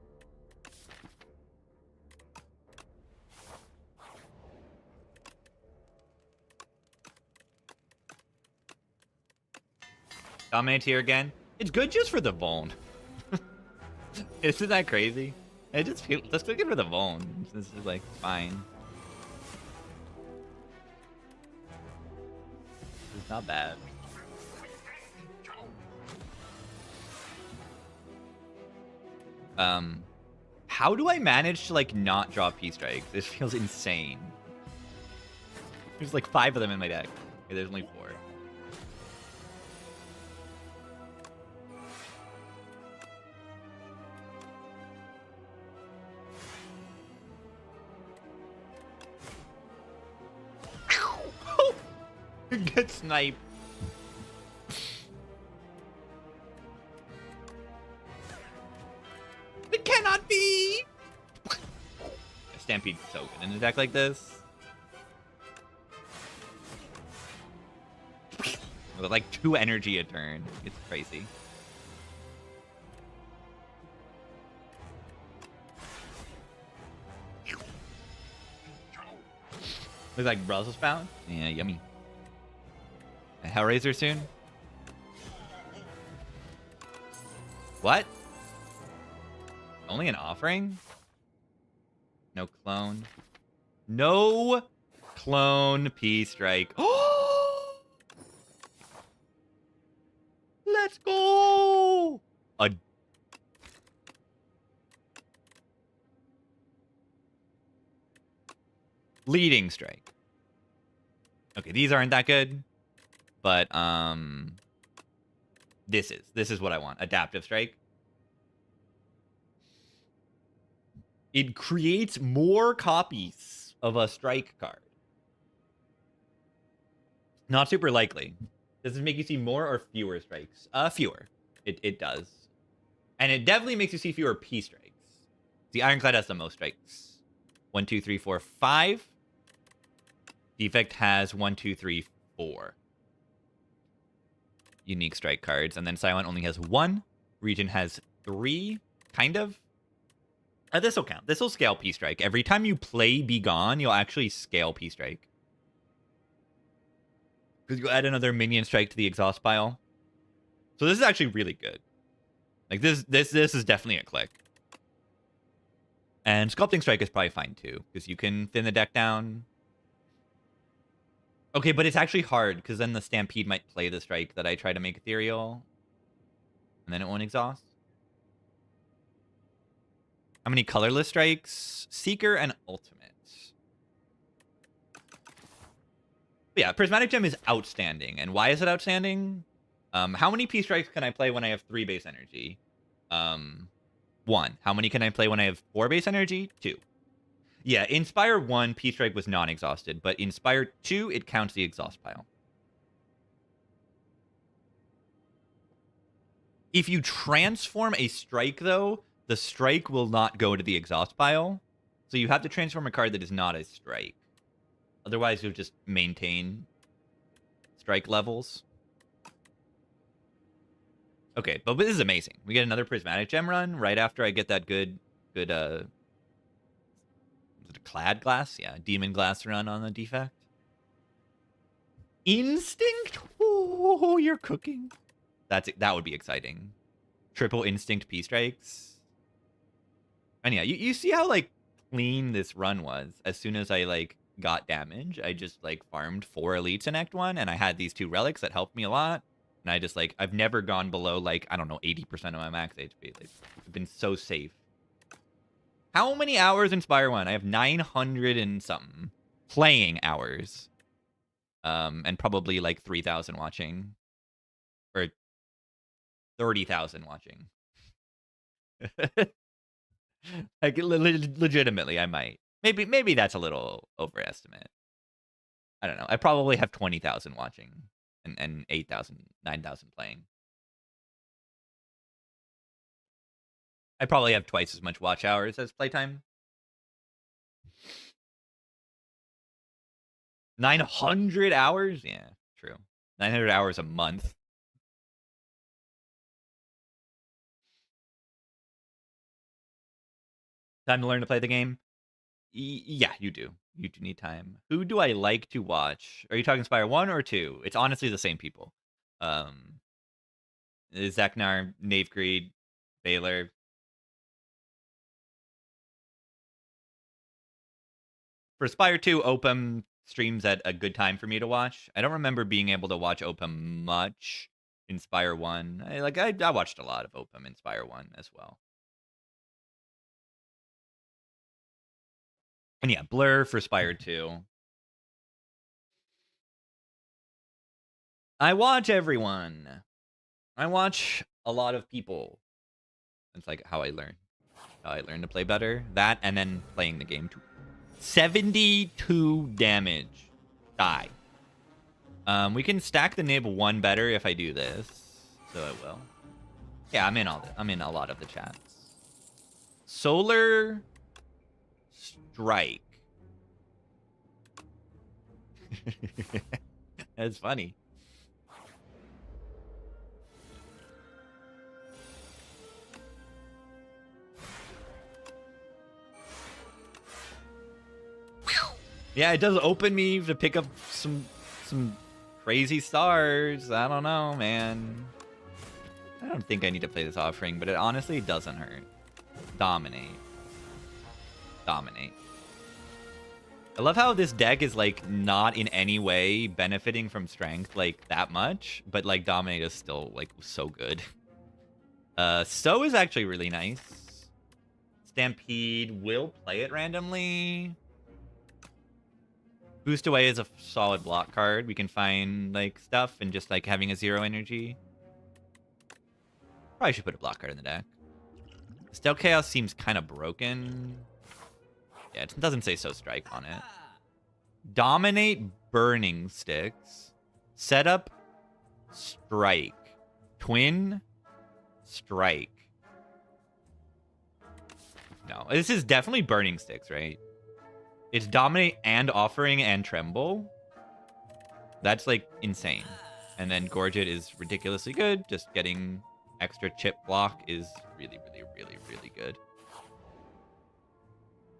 Dominate here again. It's good just for the Vuln. Isn't that crazy? It just feels, let's pick it for the Vuln. This is like fine. It's not bad. How do I manage to like not draw P-Strikes? This feels insane. There's like 5 of them in my deck. Okay, there's only 4. Get sniped. It cannot be. Stampede's so good in an attack like this. With like 2 energy a turn. It's crazy. Looks like Brussels found. Yeah, yummy. A Hellraiser soon? What? Only an offering? No clone. No clone P-Strike. Oh! Let's go! A leading strike. Okay, these aren't that good. But, This is what I want. Adaptive Strike. It creates more copies of a strike card. Not super likely. Does it make you see more or fewer strikes? Fewer. It does. And it definitely makes you see fewer P strikes. The Ironclad has the most strikes. 1, 2, 3, 4, 5. Defect has 1, 2, 3, 4 unique strike cards. And then Silent only has 1. Region has 3, kind of. This will count. This will scale P strike. Every time you play Be Gone, you'll actually scale P strike. Because you'll add another minion strike to the exhaust pile. So this is actually really good. Like this is definitely a click. And Sculpting Strike is probably fine too, because you can thin the deck down. Okay, but it's actually hard, because then the Stampede might play the strike that I try to make ethereal. And then it won't exhaust. How many colorless strikes? Seeker and Ultimate. But yeah, Prismatic Gem is outstanding. And why is it outstanding? How many P strikes can I play when I have 3 base energy? 1. How many can I play when I have 4 base energy? 2. Yeah, Inspire 1, P strike was non-exhausted, but Inspire 2, it counts the exhaust pile. If you transform a strike, though, the strike will not go to the exhaust pile. So you have to transform a card that is not a strike. Otherwise, you'll just maintain strike levels. Okay, but this is amazing. We get another Prismatic Gem run right after I get that good is it a Clad Glass? Yeah, Demon Glass run on the Defect. Instinct? Oh, you're cooking. That would be exciting. Triple Instinct P strikes. And yeah, you see how like clean this run was. As soon as I like got damage, I just like farmed 4 elites in Act 1, and I had these 2 relics that helped me a lot. And I just like I've never gone below like, I don't know, 80% of my max HP. Like, I've been so safe. How many hours Inspire 1? I have 900 and something playing hours. And probably like 3,000 watching. Or 30,000 watching. Like legitimately, I might. Maybe that's a little overestimate. I don't know. I probably have 20,000 watching and 8,000, 9,000 playing. I probably have twice as much watch hours as playtime. 900 hours? Yeah, true. 900 hours a month. Time to learn to play the game? Yeah, you do. You do need time. Who do I like to watch? Are you talking Spire 1 or 2? It's honestly the same people. Zeknar, Knave Greed, Baylor. For Spire 2, Opum streams at a good time for me to watch. I don't remember being able to watch Opum much in Spire 1. I watched a lot of Opum in Spire 1 as well. And yeah, Blur for Spire 2. I watch everyone. I watch a lot of people. It's like how I learn. How I learn to play better. That and then playing the game too. 72 damage. Die. We can stack the nib 1 better if I do this. So I will. Yeah, I'm in a lot of the chats. Solar Strike. That's funny. Yeah, it does open me to pick up some crazy stars. I don't know, man. I don't think I need to play this offering, but it honestly doesn't hurt. Dominate. Dominate. I love how this deck is, like, not in any way benefiting from strength, like, that much. But, like, Dominate is still, like, so good. So is actually really nice. Stampede will play it randomly. Boost Away is a solid block card. We can find, like, stuff and just, like, having a 0 energy. Probably should put a block card in the deck. Stealth Chaos seems kind of broken. Yeah, it doesn't say So Strike on it. Dominate Burning Sticks. Set up Strike. Twin Strike. No, this is definitely Burning Sticks, right? It's Dominate and Offering and Tremble. That's like insane. And then Gorge It is ridiculously good. Just getting extra chip block is really, really, really, really good.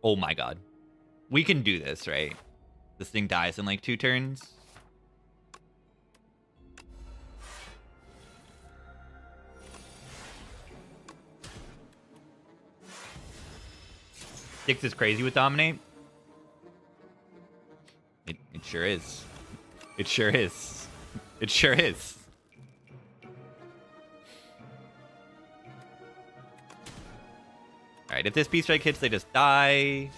Oh my god. We can do this, right? This thing dies in like 2 turns. Six is crazy with Dominate. It sure is. It sure is. It sure is. Alright, if this Beast Strike hits, they just die.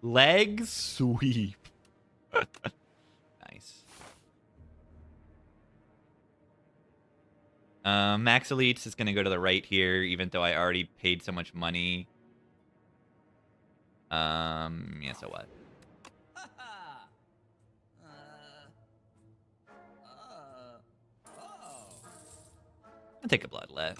Leg sweep. Nice. Max Elites is going to go to the right here, even though I already paid so much money. Yeah, so what? I'll take a Bloodlet.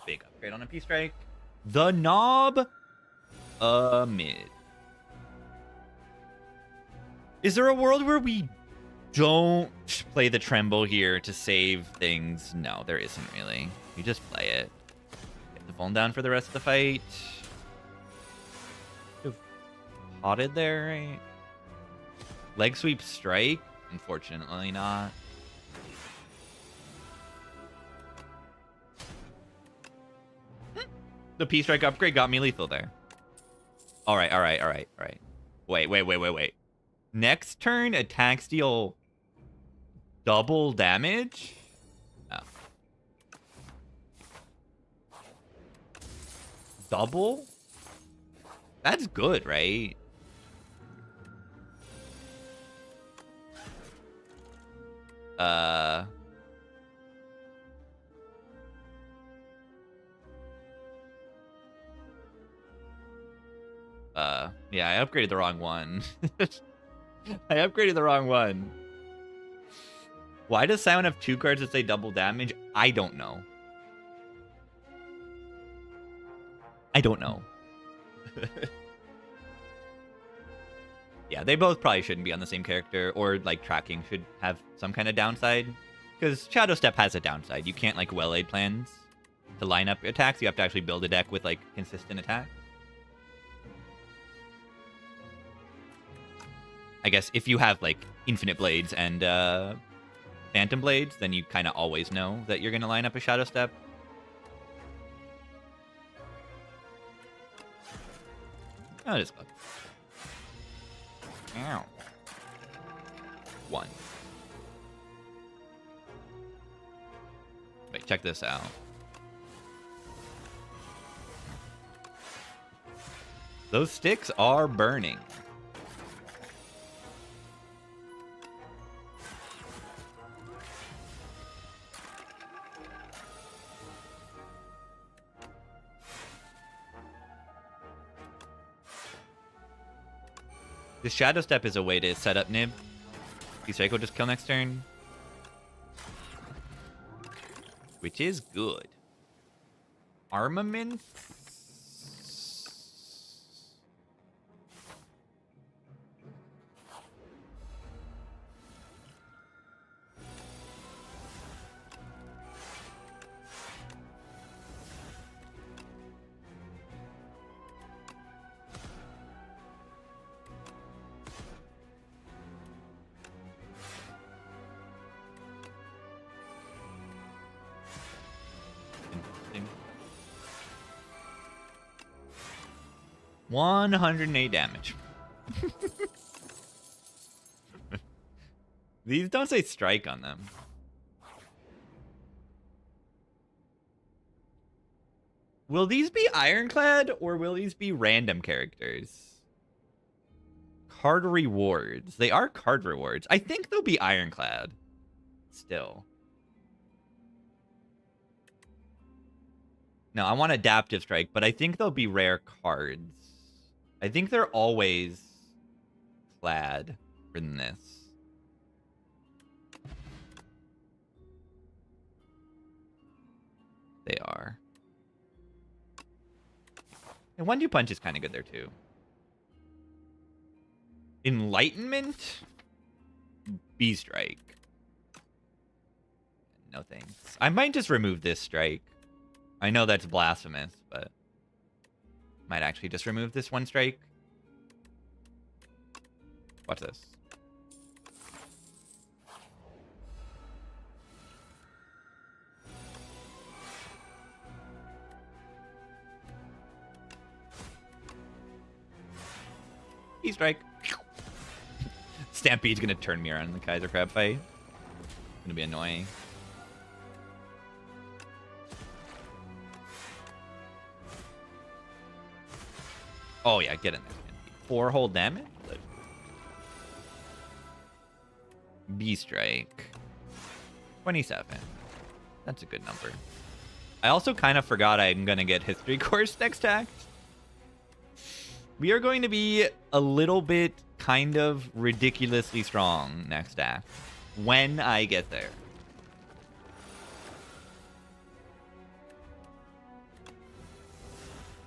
Big upgrade on a P-Strike. The Knob. Mid. Is there a world where we don't play the Tremble here to save things? No, there isn't really. You just play it. Get the phone down for the rest of the fight. Have potted there, right? Leg Sweep Strike? Unfortunately not. The P-Strike upgrade got me lethal there. Alright. Wait. Next turn, attacks deal double damage? Oh. Double? That's good, right? Yeah, I upgraded the wrong one. I upgraded the wrong one. Why does Simon have 2 cards that say double damage? I don't know. I don't know. Yeah, they both probably shouldn't be on the same character, or like tracking should have some kind of downside. Because Shadow Step has a downside. You can't like well-laid plans to line up attacks. You have to actually build a deck with like consistent attack. I guess if you have like Infinite Blades and Phantom Blades, then you kind of always know that you're going to line up a Shadow Step. Oh, just go. Ow. 1. Wait, check this out. Those sticks are burning. This Shadow Step is a way to set up Nib. P-Strike will just kill next turn. Which is good. Armament? Interesting. 108 damage. These don't say strike on them. Will these be ironclad or will these be random characters? Card rewards. They are card rewards. I think they'll be ironclad. Still. No, I want adaptive strike, but I think they'll be rare cards. I think they're always clad in this. They are. And 1-2 punch is kind of good there too. Enlightenment? B-strike. No thanks. I might just remove this strike. I know that's blasphemous, but might actually just remove this 1 strike. Watch this. E-strike. Stampede's gonna turn me around in the Kaiser Crab fight. It's gonna be annoying. Oh yeah, get in there. 4 whole damage? B-strike. 27. That's a good number. I also kind of forgot I'm gonna get History Course next act. We are going to be a little bit kind of ridiculously strong next act when I get there.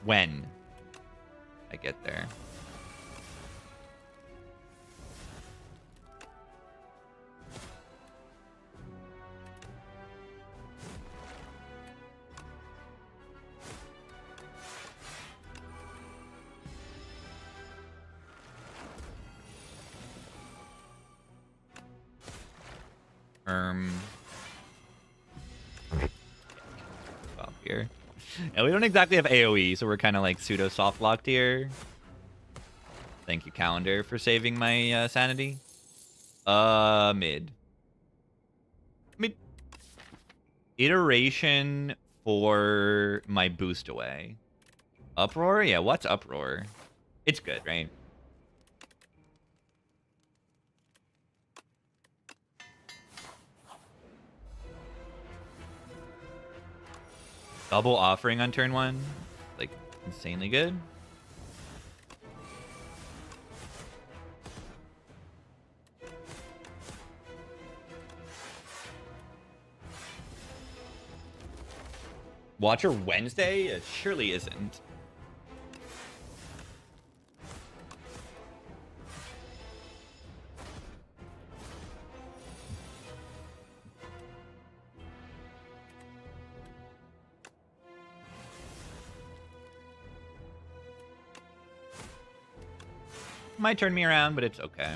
When I get there. Stop here. And we don't exactly have AoE, so we're kind of like pseudo soft locked here. Thank you, Calendar, for saving my sanity. Mid. Iteration for my boost away. Uproar? Yeah, what's Uproar? It's good, right? Double offering on turn 1. Like, insanely good. Watcher Wednesday? It surely isn't. Might turn me around, but it's okay.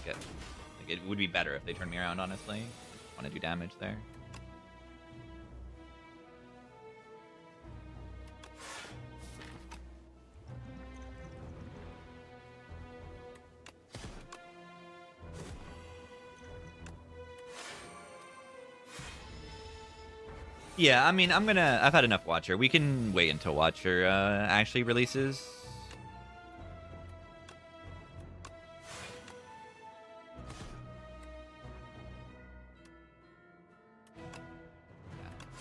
Like it would be better if they turned me around, honestly. Want to do damage there. Yeah, I mean, I've had enough Watcher. We can wait until Watcher actually releases.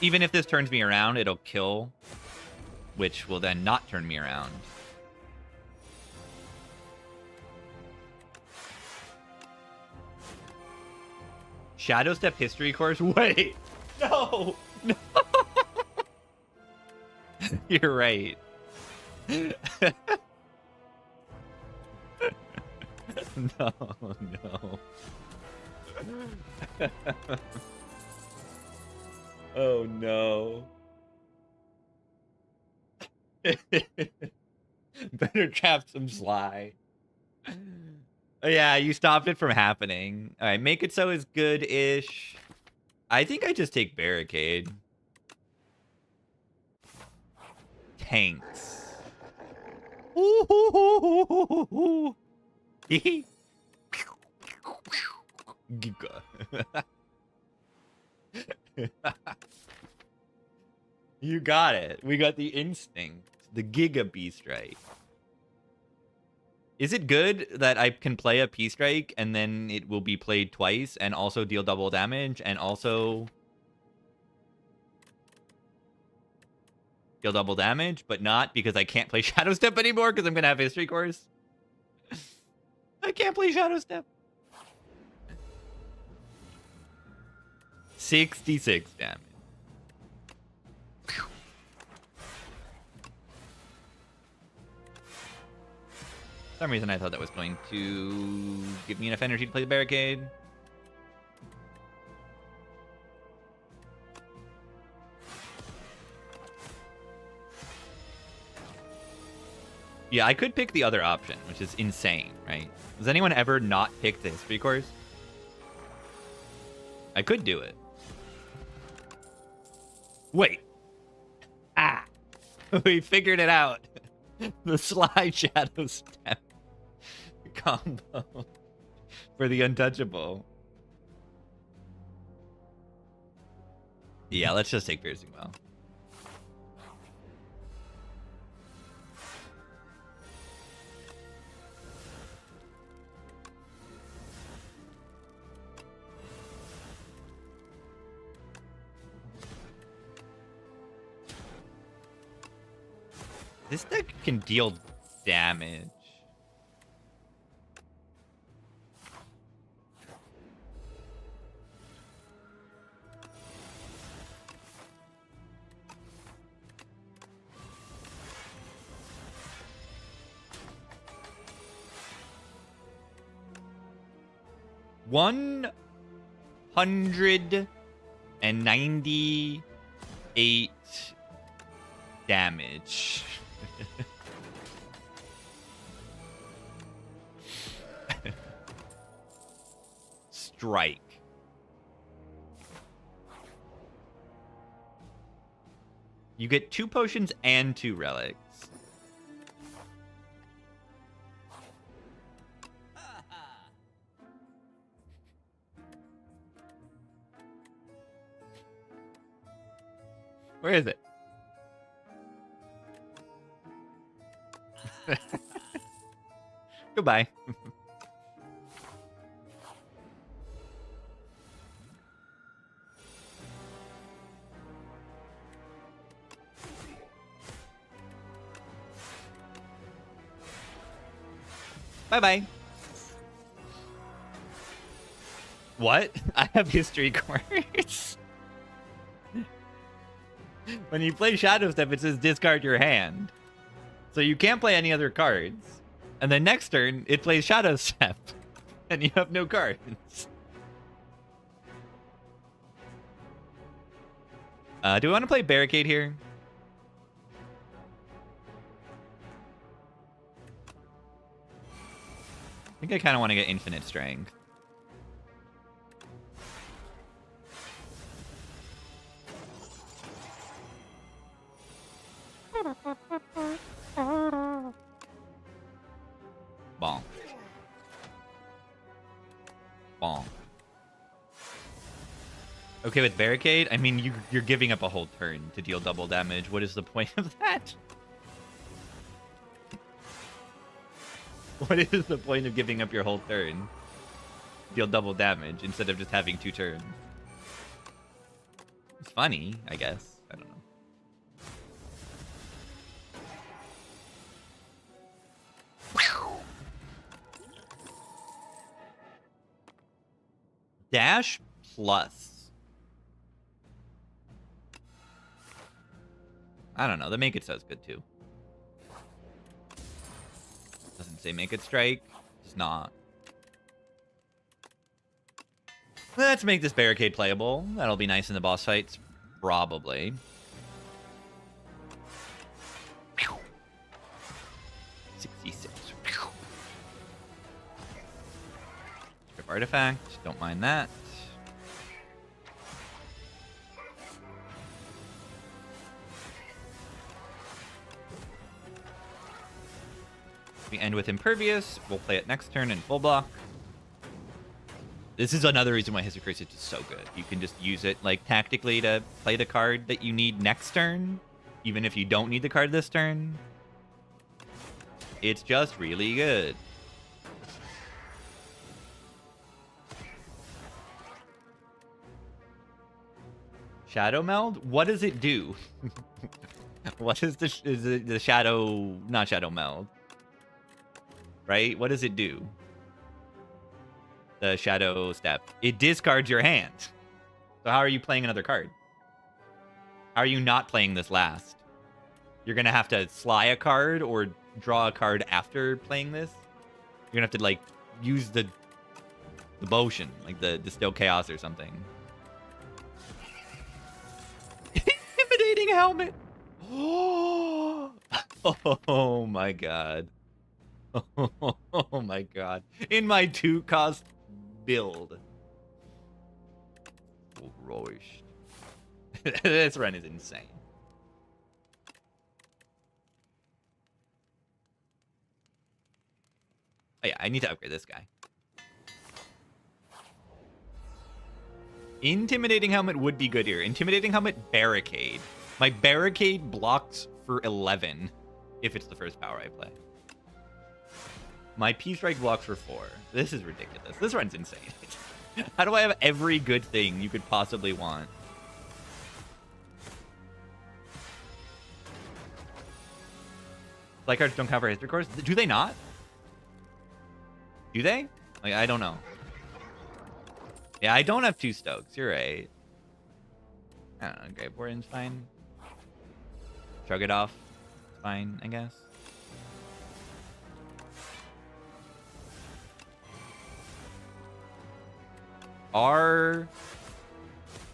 Even if this turns me around, it'll kill, which will then not turn me around. Shadow Step History Course? Wait! No! No! You're right. No, no. Oh no. Better trap some Sly. Yeah, you stopped it from happening. Alright, make it so it's good-ish. I think I just take Barricade. Tanks. Ooh. Giga. You got it. We got the instinct. The Giga B-Strike. Is it good that I can play a P-Strike and then it will be played twice and also deal double damage and also deal double damage, but not because I can't play Shadow Step anymore because I'm going to have History Course? I can't play Shadow Step. 66 damage. For some reason I thought that was going to give me enough energy to play the barricade. Yeah, I could pick the other option, which is insane, right? Does anyone ever not pick the history course? I could do it. Wait. Ah. We figured it out. The slide Shadow Step combo for the untouchable. Yeah, let's just take Piercing Well. This deck can deal damage. $198 damage. Strike. You get 2 potions and 2 relics. Where is it? Goodbye. Bye-bye. What? I have history course. When you play Shadow Step, it says discard your hand. So you can't play any other cards. And then next turn, it plays Shadow Step. And you have no cards. Do we want to play Barricade here? I think I kind of want to get Infinite Strength. Bonk. Bonk. Okay, with Barricade, I mean, you're giving up a whole turn to deal double damage. What is the point of that? What is the point of giving up your whole turn? Deal double damage instead of just having 2 turns. It's funny, I guess. I don't know. Dash plus. I don't know. The Make It sounds good too. Doesn't say Make It Strike. It's not. Let's make this Barricade playable. That'll be nice in the boss fights. Probably. 66. Strip Artifact. Don't mind that. We end with Impervious. We'll play it next turn in full block. This is another reason why History Crisis is so good. You can just use it like tactically to play the card that you need next turn, even if you don't need the card this turn. It's just really good. Shadow Meld? What does it do? What is the shadow, not Shadow Meld? Right? What does it do? The Shadow Step. It discards your hand. So how are you playing another card? How are you not playing this last? You're going to have to sly a card or draw a card after playing this. You're going to have to, like, use the potion, like the Distill Chaos or something. Intimidating Helmet. Oh my god. Oh my god. In my 2-cost build. Roished. This run is insane. Oh yeah, I need to upgrade this guy. Intimidating Helmet would be good here. Intimidating Helmet, Barricade. My Barricade blocks for 11 if it's the first power I play. My P-Strike blocks for 4. This is ridiculous. This run's insane. How do I have every good thing you could possibly want? Flight cards don't cover history cores? Do they not? Do they? Like, I don't know. Yeah, I don't have 2 Stokes. You're right. I don't know. Grave Warden's fine. Shrug it off. It's fine, I guess. Are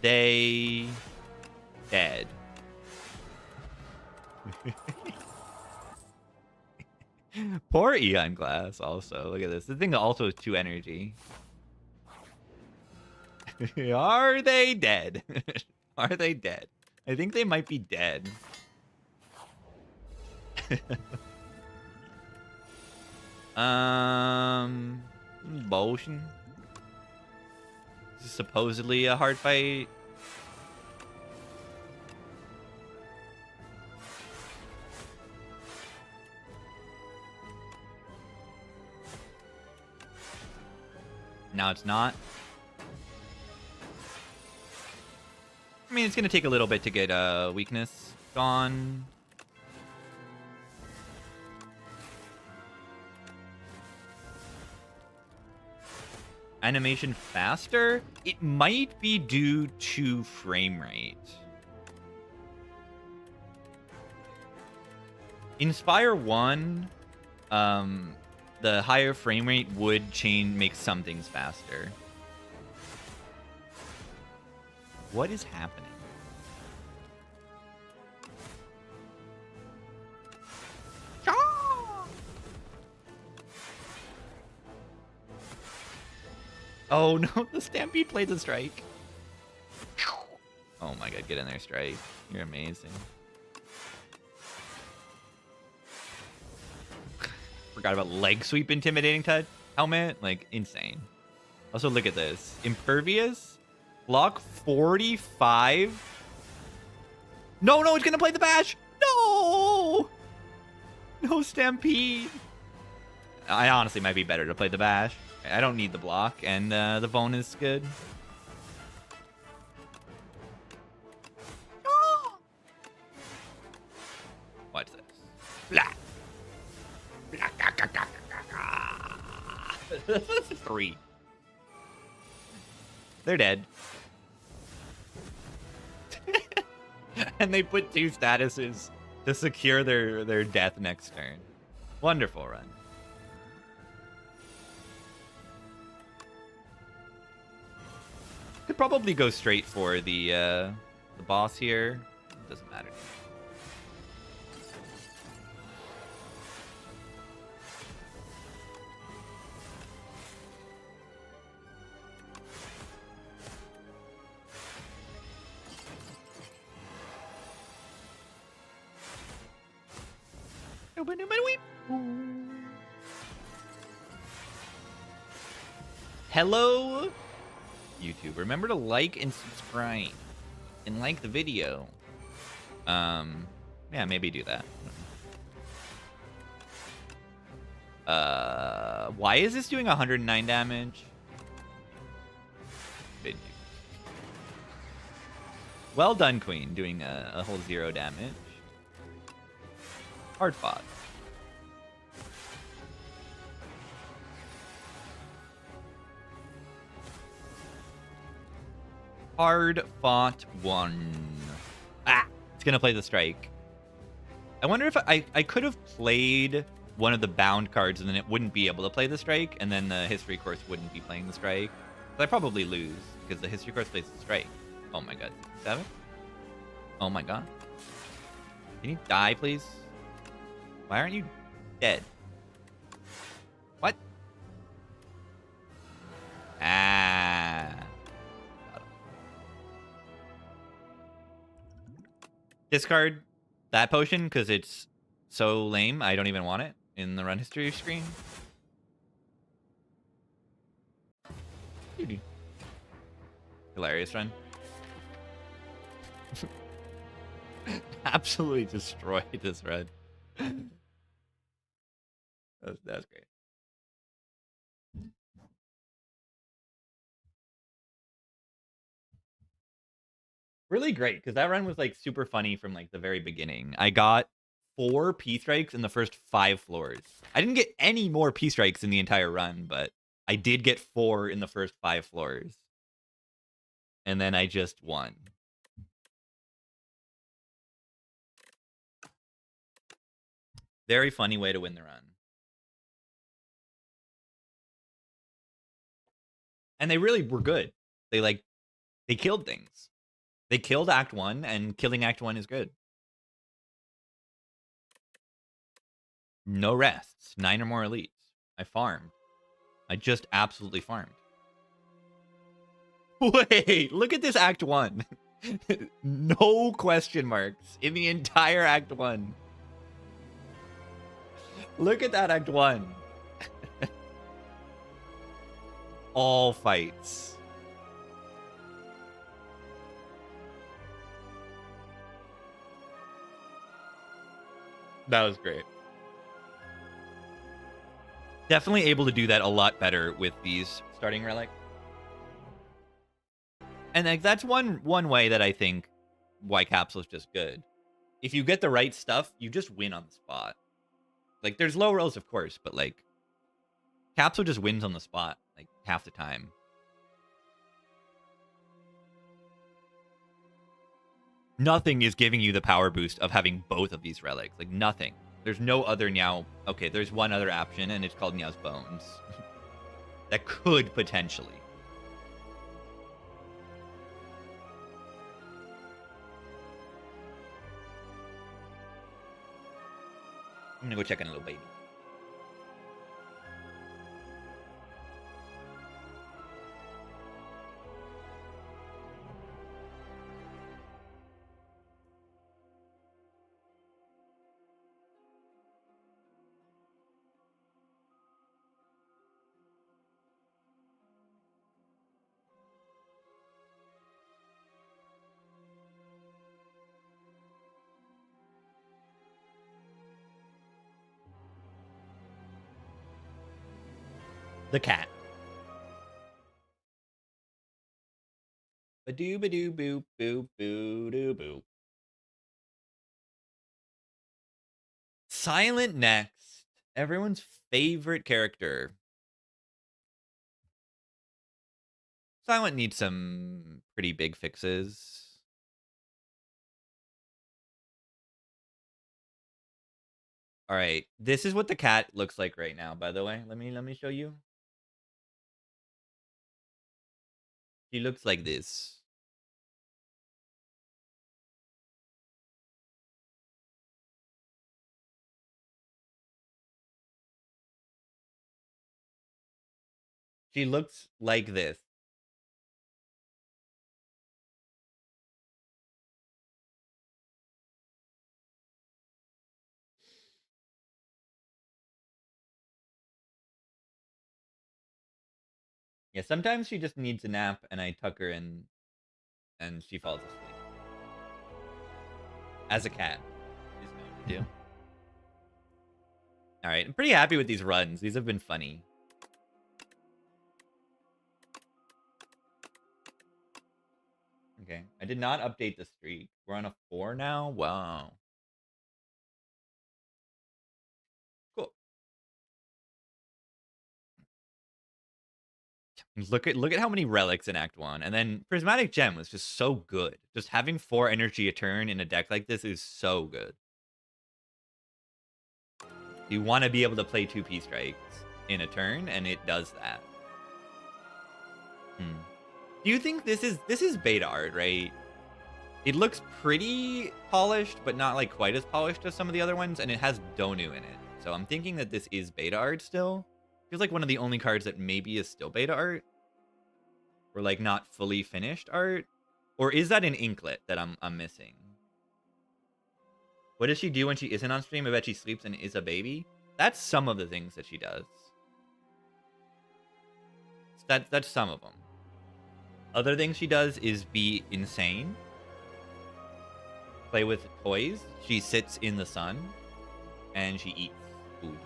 they dead? Poor Eon Glass also. Look at this. The thing also is 2 energy. Are they dead? Are they dead? I think they might be dead. Motion. This is supposedly a hard fight. Now it's not. I mean, it's going to take a little bit to get weakness gone. Animation faster? It might be due to frame rate. Inspire 1, the higher frame rate would make some things faster. What is happening? Oh no, the Stampede played the strike. Oh my god, get in there, strike. You're amazing. Forgot about leg sweep intimidating touch helmet. Like, insane. Also, look at this. Impervious. Block 45. No, it's gonna play the bash. No! No Stampede. I honestly might be better to play the bash. I don't need the block, and the Vone is good. Watch this. Blah. Blah. 3. They're dead. And they put 2 statuses to secure their death next turn. Wonderful run. Could probably go straight for the boss here. It doesn't matter. Hello, YouTube. Remember to like and subscribe and like the video. Yeah, maybe do that. Why is this doing 109 damage? Well done, Queen, doing a whole 0 damage. Hard fought. Hard fought 1. Ah! It's gonna play the strike. I wonder if I could have played one of the bound cards and then it wouldn't be able to play the strike, and then the history course wouldn't be playing the strike. But I probably lose because the history course plays the strike. Oh my god. 7? Oh my god. Can you die, please? Why aren't you dead? What? Ah. Discard that potion because it's so lame. I don't even want it in the run history screen. Hilarious run. Absolutely destroyed this run. That's great. Really great, because that run was like super funny from like the very beginning. I got 4 P strikes in the first 5 floors. I didn't get any more P strikes in the entire run, but I did get 4 in the first 5 floors. And then I just won. Very funny way to win the run. And they really were good. They killed things. They killed Act 1, and killing Act 1 is good. No rests. 9 or more elites. I farmed. I just absolutely farmed. Wait, look at this Act 1. No question marks in the entire Act 1. Look at that Act 1. All fights. That was great. Definitely able to do that a lot better with these starting relic. And like that's one way that I think why Capsule's just good. If you get the right stuff, you just win on the spot. Like there's low rolls, of course, but like Capsule just wins on the spot like half the time. Nothing is giving you the power boost of having both of these relics. Like nothing. There's no other Niao. Okay, there's one other option, and it's called Niao's Bones. That could potentially. I'm gonna go check on a little baby. The cat. Ba-doo ba-doo boop boop boo doo boo. Silent next. Everyone's favorite character. Silent needs some pretty big fixes. All right, this is what the cat looks like right now. By the way, let me show you. She looks like this. She looks like this. Yeah, sometimes she just needs a nap, and I tuck her in, and she falls asleep. As a cat is known to do. All right, I'm pretty happy with these runs. These have been funny. Okay, I did not update the streak. We're on a 4 now. Wow. Cool. Look at how many relics in Act 1. And then Prismatic Gem was just so good. Just having 4 energy a turn in a deck like this is so good. You want to be able to play 2 P-Strikes in a turn, and it does that. Do you think this is beta art, right? It looks pretty polished, but not like quite as polished as some of the other ones, and it has Donu in it. So I'm thinking that this is beta art still. Feels like one of the only cards that maybe is still beta art. Or like not fully finished art. Or is that an inklet that I'm missing? What does she do when she isn't on stream? I bet she sleeps and is a baby. That's some of the things that she does. That's some of them. Other things she does is be insane. Play with toys. She sits in the sun. And she eats food.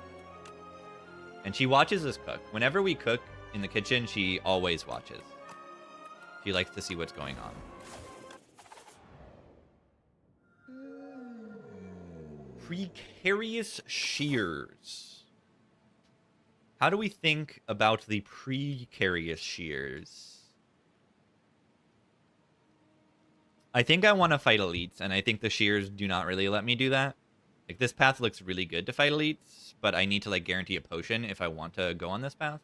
And she watches us cook. Whenever we cook in the kitchen, she always watches. She likes to see what's going on. Precarious shears. How do we think about the precarious shears? I think I want to fight elites, and I think the shears do not really let me do that. Like, this path looks really good to fight elites, but I need to, like, guarantee a potion if I want to go on this path.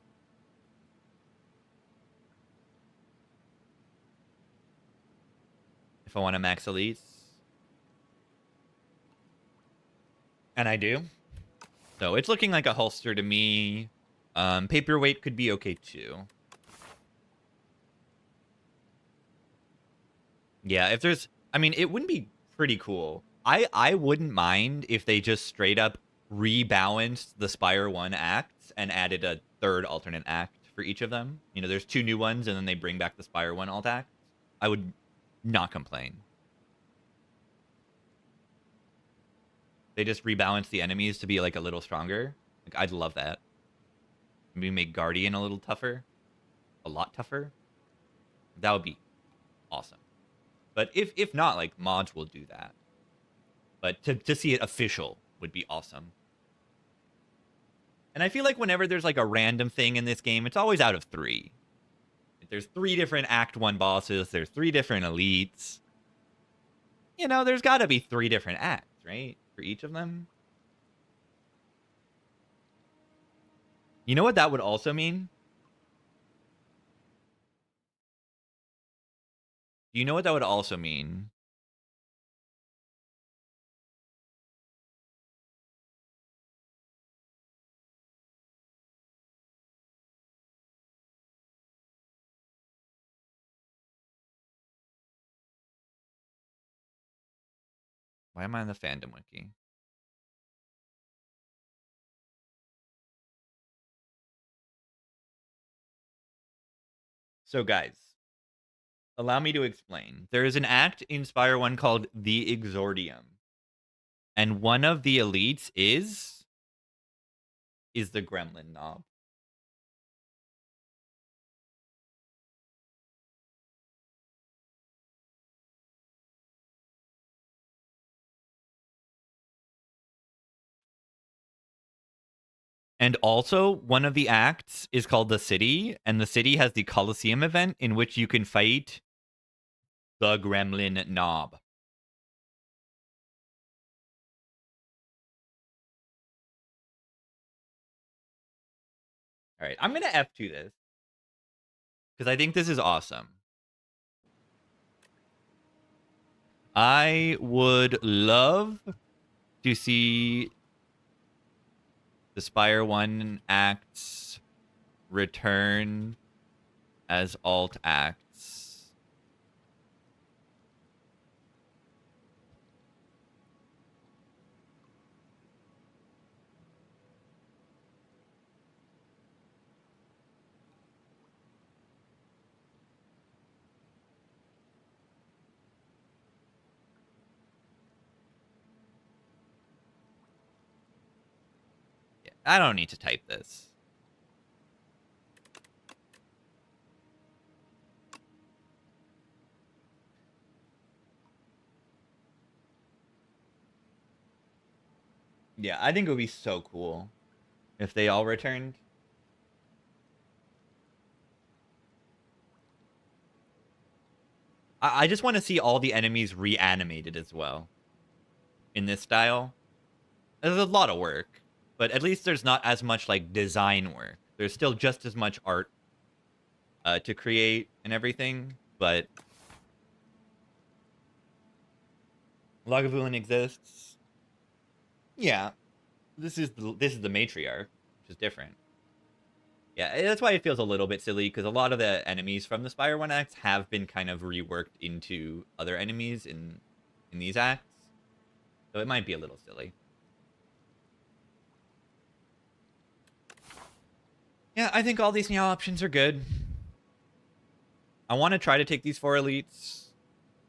If I want to max elites. And I do. So it's looking like a holster to me. Paperweight could be okay too. Yeah, if there's... I mean, it wouldn't be pretty cool. I wouldn't mind if they just straight up rebalanced the Spire 1 acts and added a third alternate act for each of them. You know, there's 2 new ones, and then they bring back the Spire 1 alt act. I would not complain. They just rebalance the enemies to be, like, a little stronger. Like, I'd love that. Maybe make Guardian a little tougher. A lot tougher. That would be awesome. But if not, like, mods will do that. But to see it official would be awesome. And I feel like whenever there's, like, a random thing in this game, it's always out of 3. If there's 3 different Act 1 bosses. There's 3 different elites. You know, there's got to be 3 different acts, right? For each of them. You know what that would also mean? You know what that would also mean? Why am I on the fandom wiki? So, guys, allow me to explain. There is an act in Spire 1 called the Exordium. And one of the elites is the Gremlin Knob. And also, one of the acts is called the City, and the City has the Coliseum event in which you can fight the Gremlin Knob. All right, I'm going to F2 this because I think this is awesome. I would love to see the Spire 1 acts return as alt acts. I don't need to type this. Yeah, I think it would be so cool if they all returned. I just want to see all the enemies reanimated as well in this style. There's a lot of work, but at least there's not as much like design work. There's still just as much art to create and everything, but Lagavulin exists. Yeah, this is the matriarch, which is different. Yeah, that's why it feels a little bit silly, because a lot of the enemies from the Spire 1 acts have been kind of reworked into other enemies in these acts. So it might be a little silly. Yeah, I think all these new options are good. I want to try to take these 4 elites.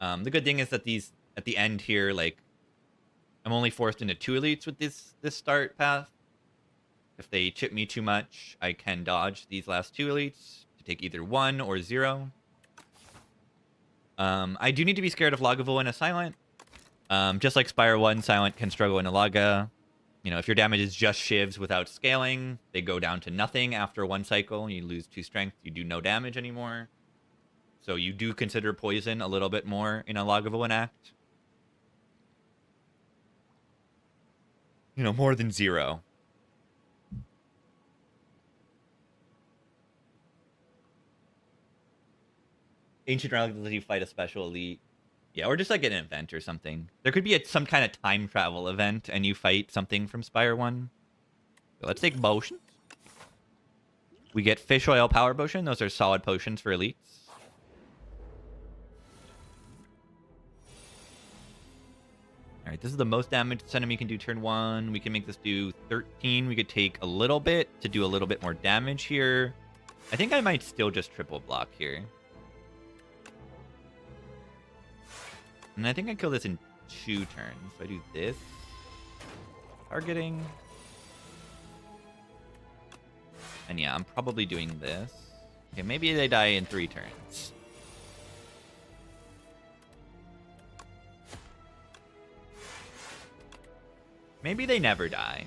The good thing is that these, at the end here, like, I'm only forced into 2 elites with this start path. If they chip me too much, I can dodge these last 2 elites to take either 1 or 0. I do need to be scared of Lagavulin as Silent. Just like Spire 1, Silent can struggle in a Laga. You know, if your damage is just shivs without scaling, they go down to nothing after 1 cycle. You lose 2 strength, you do no damage anymore. So you do consider poison a little bit more in a Lagavulin act. You know, more than 0. Ancient Relic lets you fight a special elite. Yeah, or just like an event or something. There could be some kind of time travel event and you fight something from Spire 1. So let's take potions. We get Fish Oil Power Potion. Those are solid potions for elites. Alright, this is the most damage this enemy can do turn 1. We can make this do 13. We could take a little bit to do a little bit more damage here. I think I might still just triple block here. And I think I kill this in 2 turns. So I do this. Targeting. And yeah, I'm probably doing this. Okay, maybe they die in 3 turns. Maybe they never die.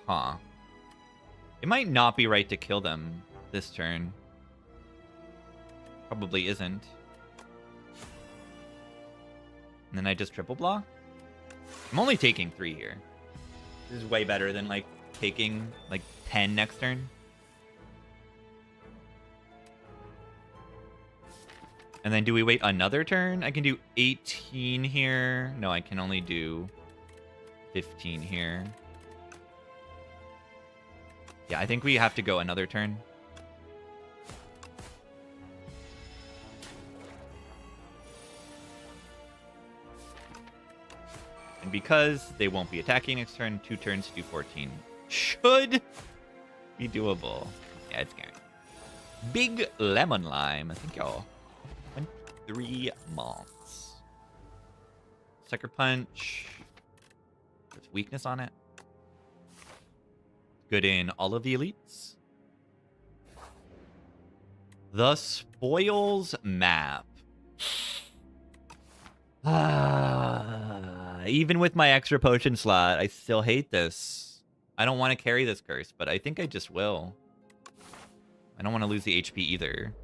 Huh. It might not be right to kill them this turn. Probably isn't. And then I just triple block? I'm only taking 3 here. This is way better than, like, taking, like, 10 next turn. And then do we wait another turn? I can do 18 here. No, I can only do 15 here. Yeah, I think we have to go another turn. And because they won't be attacking next turn, 2 turns to do 14. Should be doable. Yeah, it's scary. Big Lemon Lime. Thank y'all. 3 months. Sucker Punch. There's weakness on it. Good in all of the elites. The Spoils map. Even with my extra potion slot, I still hate this. I don't want to carry this curse, but I think I just will. I don't want to lose the HP either.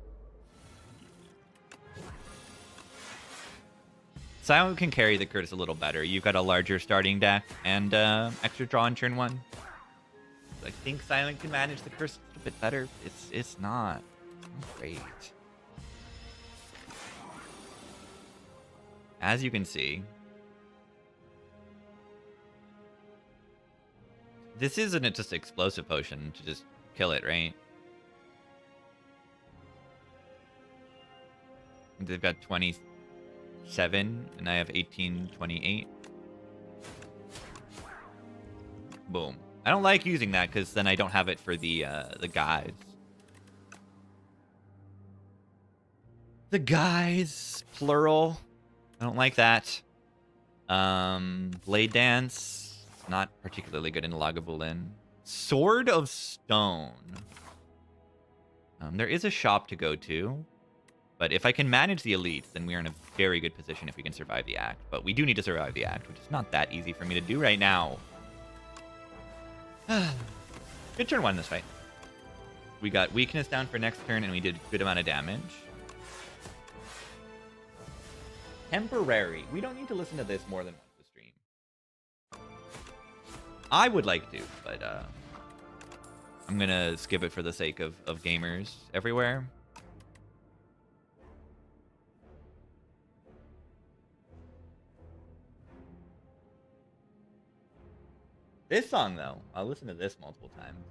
Silent can carry the curse a little better. You've got a larger starting deck and extra draw on turn 1. I think Silent can manage the curse a little bit better. It's not great. As you can see, this isn't just explosive potion to just kill it, right? They've got 27 and I have 18, 28. Boom. I don't like using that because then I don't have it for the guys. The guys, plural. I don't like that. Blade Dance, not particularly good in Lagavulin. Sword of Stone. There is a shop to go to, but if I can manage the elites, then we are in a very good position if we can survive the act. But we do need to survive the act, which is not that easy for me to do right now. Good turn 1 in this fight. We got weakness down for next turn, and we did a good amount of damage. Temporary. We don't need to listen to this more than once a stream. I would like to, but I'm gonna skip it for the sake of gamers everywhere. This song, though, I'll listen to this multiple times.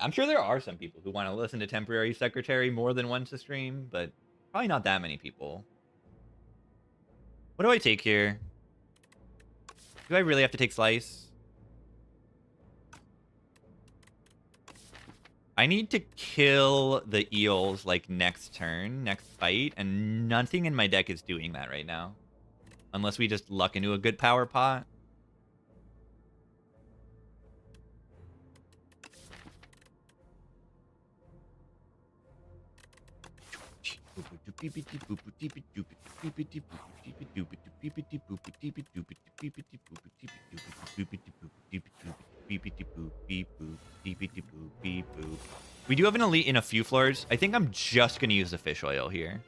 I'm sure there are some people who want to listen to Temporary Secretary more than once a stream, but probably not that many people. What do I take here? Do I really have to take Slice? I need to kill the eels, like, next turn, next fight, and nothing in my deck is doing that right now. Unless we just luck into a good power pot. We do have an elite in a few floors. I think I'm just going to use the fish oil here.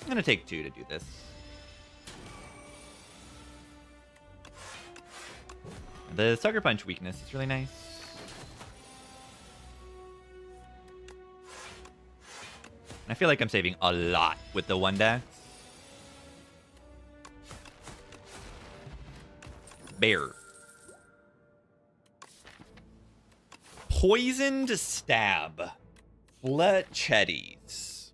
I'm going to take 2 to do this. The Sucker Punch weakness is really nice. I feel like I'm saving a lot with the 1 dex. Bear. Poisoned Stab. Fletchetties.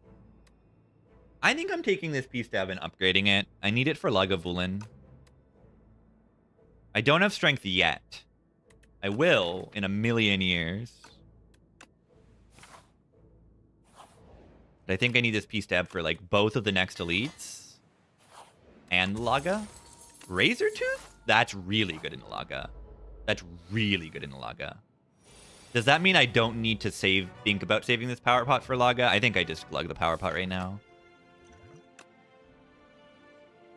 I think I'm taking this P-Stab and upgrading it. I need it for Lagavulin. I don't have strength yet. I will in a million years. But I think I need this P-Stab for, like, both of the next elites. And Laga. Razor Tooth? That's really good in Laga. That's really good in Laga. Does that mean I don't need to think about saving this power pot for Laga? I think I just glug the power pot right now.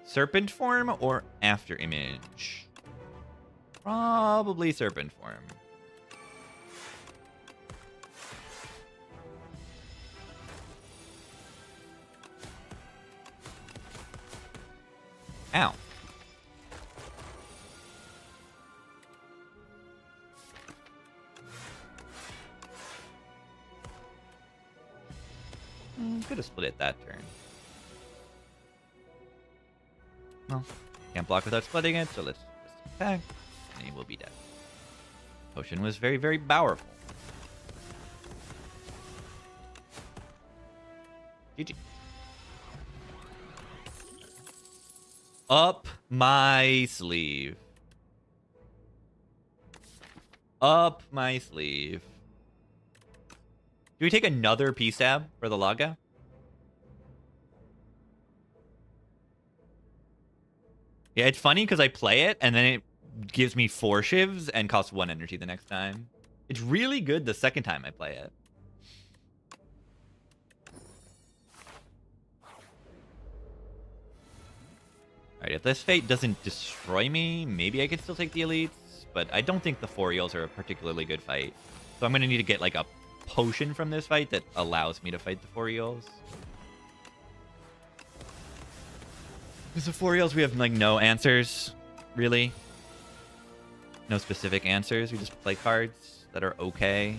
Serpent form or after image? Probably serpent form. Ow. Could have split it that turn. Well, can't block without splitting it, so let's just attack, and he will be dead. Potion was very, very powerful. GG. Up my sleeve. Up my sleeve. Do we take another P-Stab for the Laga? Yeah, it's funny because I play it, and then it gives me 4 shivs and costs 1 energy the next time. It's really good the second time I play it. Alright, if this fate doesn't destroy me, maybe I can still take the elites, but I don't think the 4 eels are a particularly good fight. So I'm going to need to get, like, a potion from this fight that allows me to fight the 4 eels. Because the 4 eels, we have, like, no answers, really. No specific answers. We just play cards that are okay.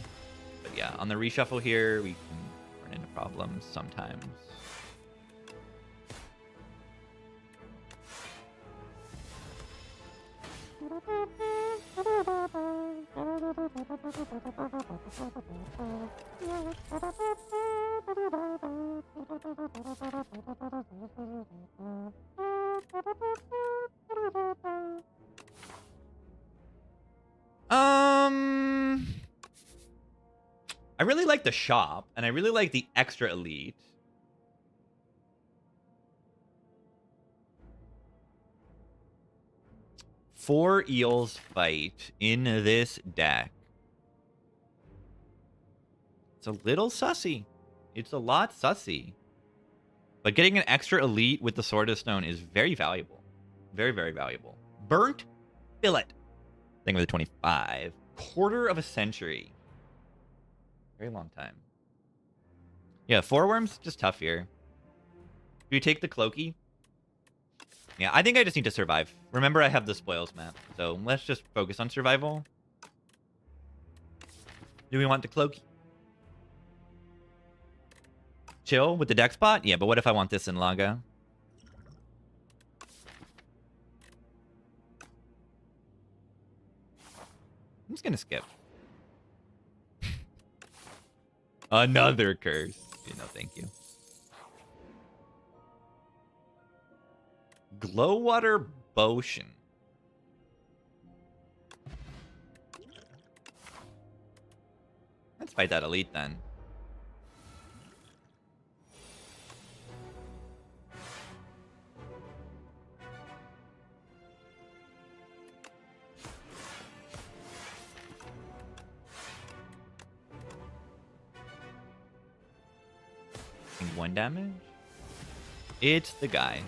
But yeah, on the reshuffle here, we can run into problems sometimes. I really like the shop, and I really like the extra elite. Four eels fight in this deck. It's a little sussy. It's a lot sussy. But getting an extra elite with the Sword of Stone is very valuable. Very, very valuable. Burnt Billet. Thing with a 25. Quarter of a century. Very long time. Yeah, 4 worms, just tough here. Do you take the Cloaky? Yeah, I think I just need to survive. Remember, I have the spoils map, so let's just focus on survival. Do we want the Cloaky? Chill with the deck spot? Yeah, but what if I want this in Laga? I'm just gonna skip. Another curse. No, thank you. Glowwater Potion. Let's fight that elite then. I think 1 damage. It's the guys.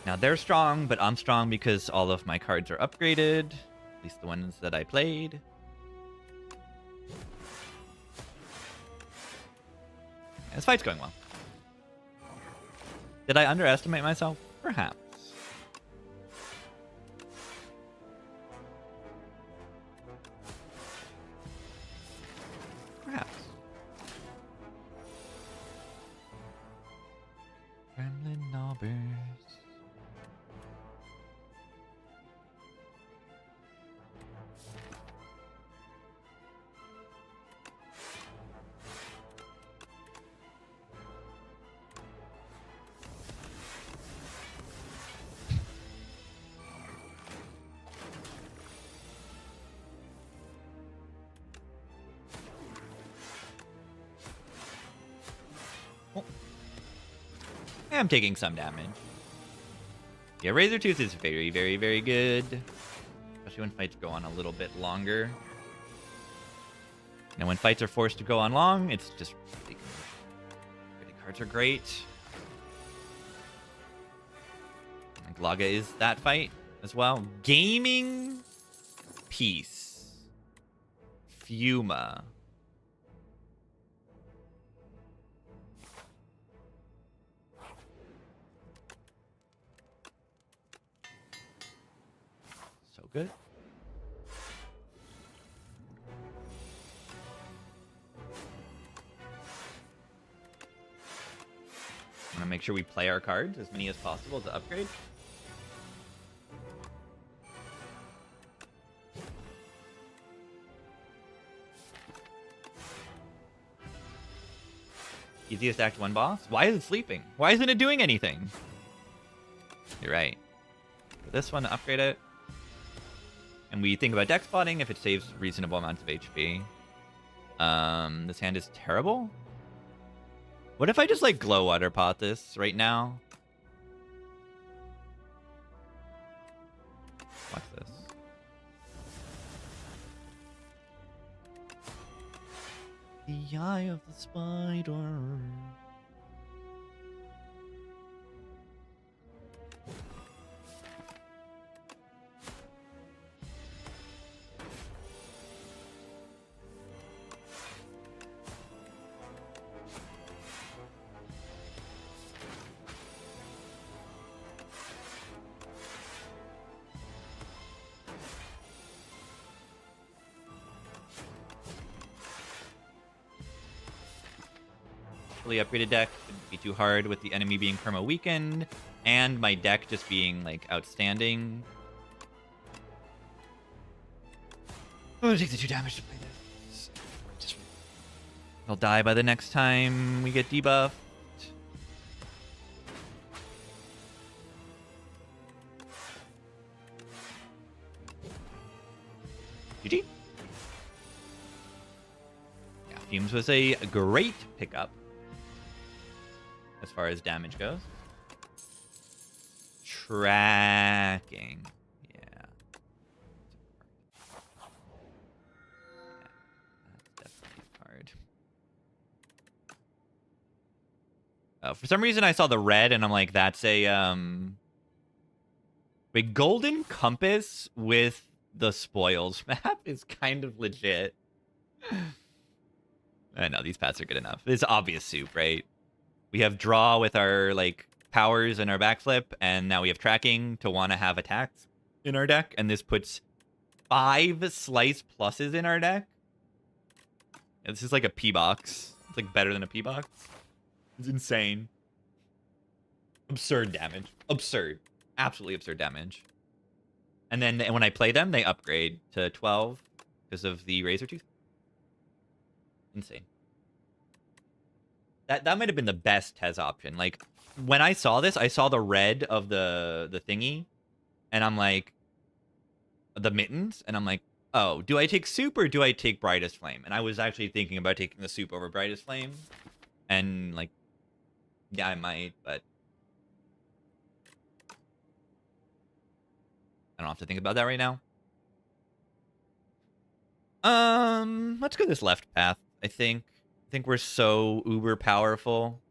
Now they're strong, but I'm strong because all of my cards are upgraded. At least the ones that I played. Yeah, this fight's going well. Did I underestimate myself? Perhaps. Perhaps. Gremlin Knobbers. I'm taking some damage. Yeah, Razor Tooth is very, very, very good. Especially when fights go on a little bit longer. And when fights are forced to go on long, it's just really good. The cards are great. Like Laga is that fight as well. Gaming Piece. Fuma. Good. I'm gonna make sure we play our cards as many as possible to upgrade. Easiest Act 1 boss? Why is it sleeping? Why isn't it doing anything? You're right. For this one, upgrade it. And we think about deck spotting if it saves reasonable amounts of HP. This hand is terrible. What if I just like glow water pot this right now? Watch this. The eye of the spider. fully upgraded deck. Shouldn't be too hard with the enemy being perma weakened and my deck just being like outstanding. I'm gonna take the 2 damage to play this. I'll die by the next time we get debuffed. GG. Yeah, Fumes was a great pickup as far as damage goes. Tracking. Yeah. That's definitely hard. For some reason I saw the red and I'm like, that's a golden compass with the spoils map is kind of legit. I know these paths are good enough. It's obvious soup, right? We have draw with our like powers and our backflip, and now we have tracking to want to have attacks in our deck, and this puts 5 slice pluses in our deck. Yeah, this is like a P box. It's like better than a P box. It's insane. Absurd damage. Absurd. Absolutely absurd damage. And then when I play them, they upgrade to 12 because of the Razor Tooth. Insane. That might have been the best Tez option. Like, when I saw this, I saw the red of the thingy, and I'm like, the mittens, and I'm like, oh, do I take soup or do I take Brightest Flame? And I was actually thinking about taking the soup over Brightest Flame. And, like, yeah, I might, but I don't have to think about that right now. Let's go this left path, I think. I think we're so uber powerful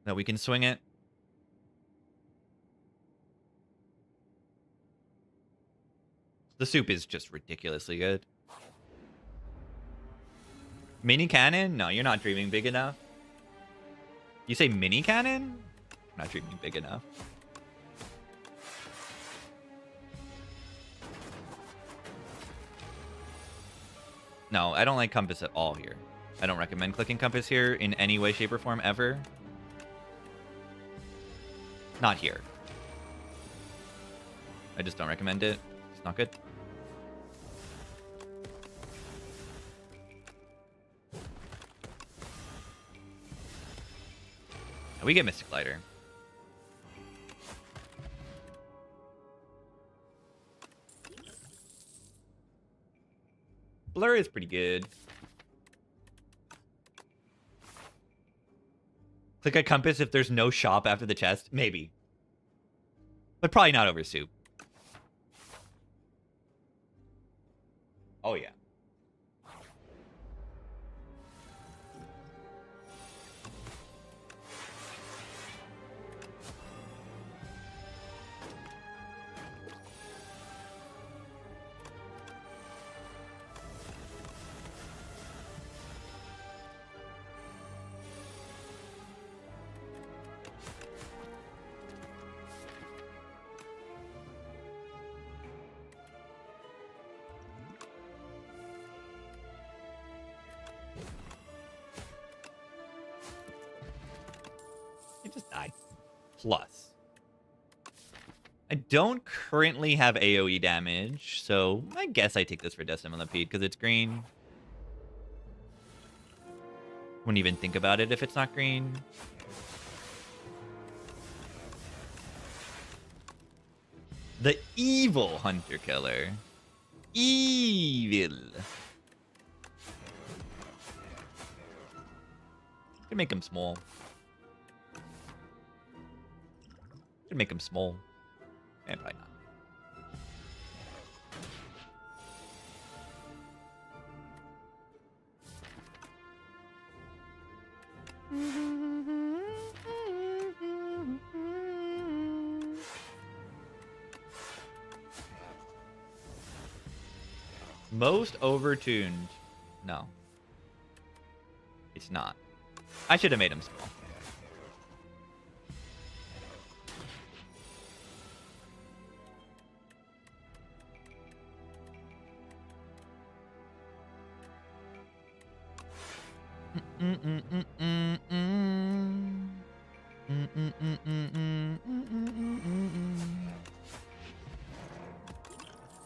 that we can swing it. The soup is just ridiculously good. Mini cannon? No, you're not dreaming big enough. You say mini cannon? I'm not dreaming big enough. No, I don't like Compass at all here. I don't recommend clicking Compass here in any way, shape, or form ever. Not here. I just don't recommend it. It's not good. We get Mystic Lighter. Blur is pretty good. Click a Compass if there's no shop after the chest? Maybe. But probably not over soup. Oh, yeah. Just die. Plus. I don't currently have AoE damage, so I guess I take this for Decimillipede because it's green. Wouldn't even think about it if it's not green. The evil Hunter Killer. Evil. Could make him small. Could make him small. Eh, probably not. Most overtuned. No. It's not. I should have made him small.